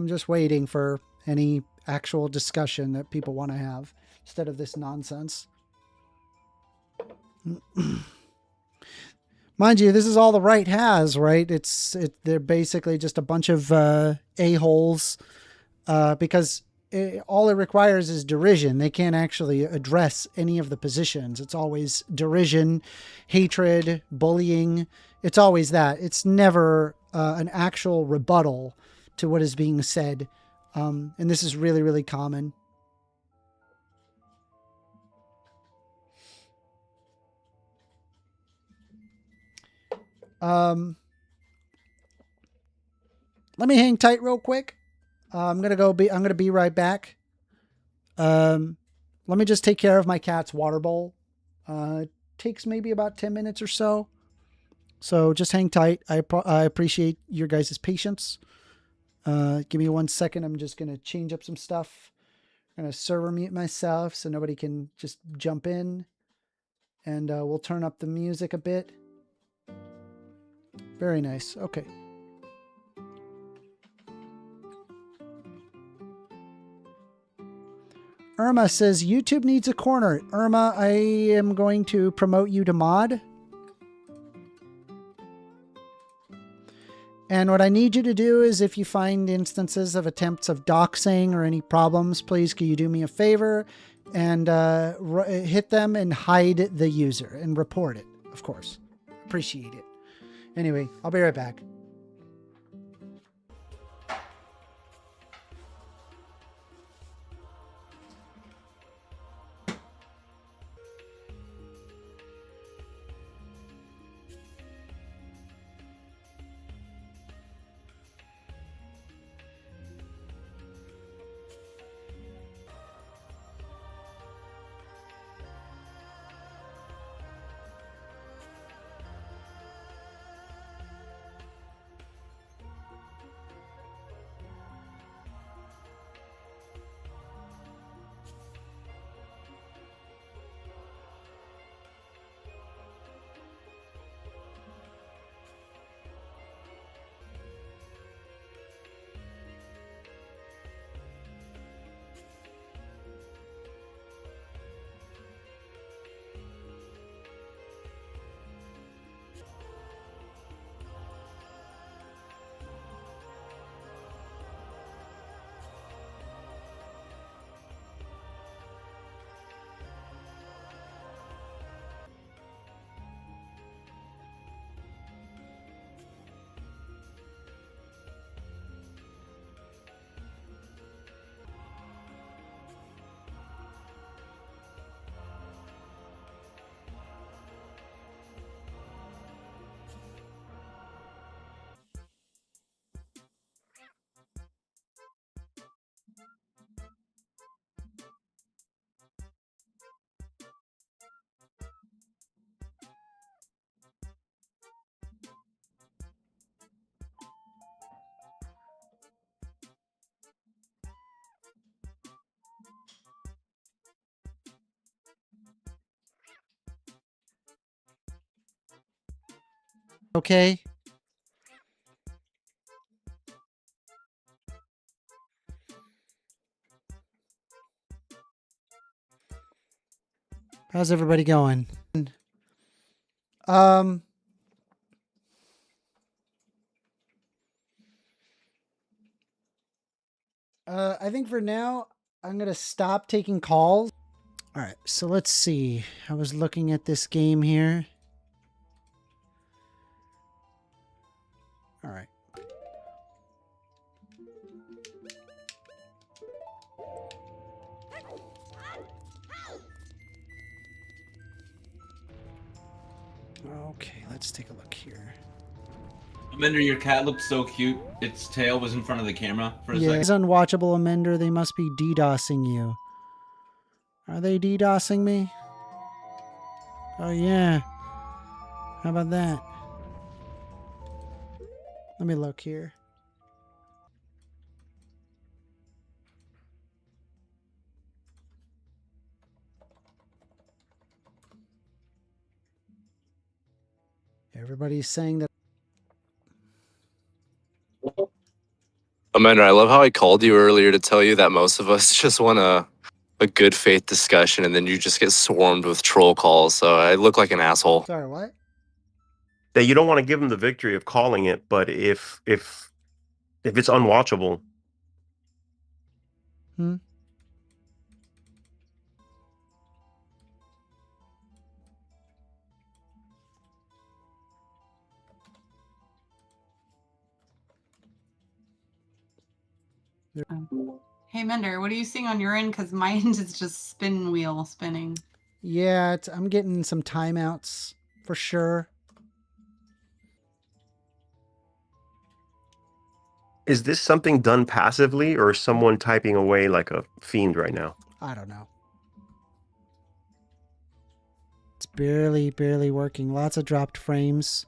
Speaker 1: just waiting for any actual discussion that people want to have instead of this nonsense. Mind you, this is all the right has, right? They're basically just a bunch of a-holes because all it requires is derision. They can't actually address any of the positions. It's always derision, hatred, bullying. It's always that. It's never an actual rebuttal to what is being said. And this is really, really common. Let me hang tight real quick. I'm gonna be right back. Let me just take care of my cat's water bowl. It takes maybe about 10 minutes or so. So just hang tight. I appreciate your guys' patience. Give me 1 second. I'm just gonna change up some stuff. I'm gonna server mute myself so nobody can just jump in. And we'll turn up the music a bit. Very nice. Okay. Irma says, YouTube needs a corner. Irma, I am going to promote you to mod. And what I need you to do is if you find instances of attempts of doxing or any problems, please can you do me a favor and hit them and hide the user and report it, of course. Appreciate it. Anyway, I'll be right back. Okay. How's everybody going? I think for now, I'm going to stop taking calls. All right, so let's see. I was looking at this game here. All right. Okay, let's take a look here.
Speaker 4: Amender, your cat looked so cute. Its tail was in front of the camera for a
Speaker 1: Yeah,
Speaker 4: second.
Speaker 1: it's unwatchable, Amender. They must be DDoSing you. Are they DDoSing me? Oh, yeah. How about that? Let me look here. Everybody's saying that.
Speaker 15: Amanda, I love how I called you earlier to tell you that most of us just want a good faith discussion, and then you just get swarmed with troll calls. So I look like an asshole.
Speaker 1: Sorry, what?
Speaker 11: That you don't want to give them the victory of calling it, but if it's unwatchable.
Speaker 1: Hmm.
Speaker 23: Hey Mender, what are you seeing on your end? Because my end is just spin wheel spinning.
Speaker 1: Yeah, I'm getting some timeouts for sure.
Speaker 11: Is this something done passively or is someone typing away like a fiend right now?
Speaker 1: I don't know. It's barely working. Lots of dropped frames.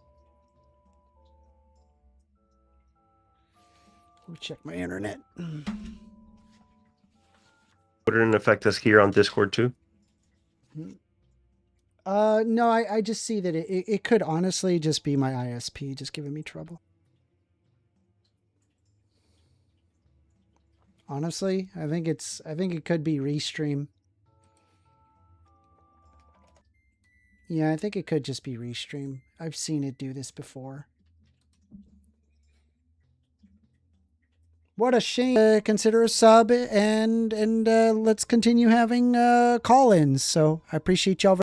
Speaker 1: Let me check my internet.
Speaker 11: Would it affect us here on Discord too?
Speaker 1: No, I just see that it could honestly just be my ISP just giving me trouble. Honestly, I think it could be Restream. Yeah, I think it could just be Restream. I've seen it do this before. What a shame. Consider a sub and let's continue having call-ins. So I appreciate y'all very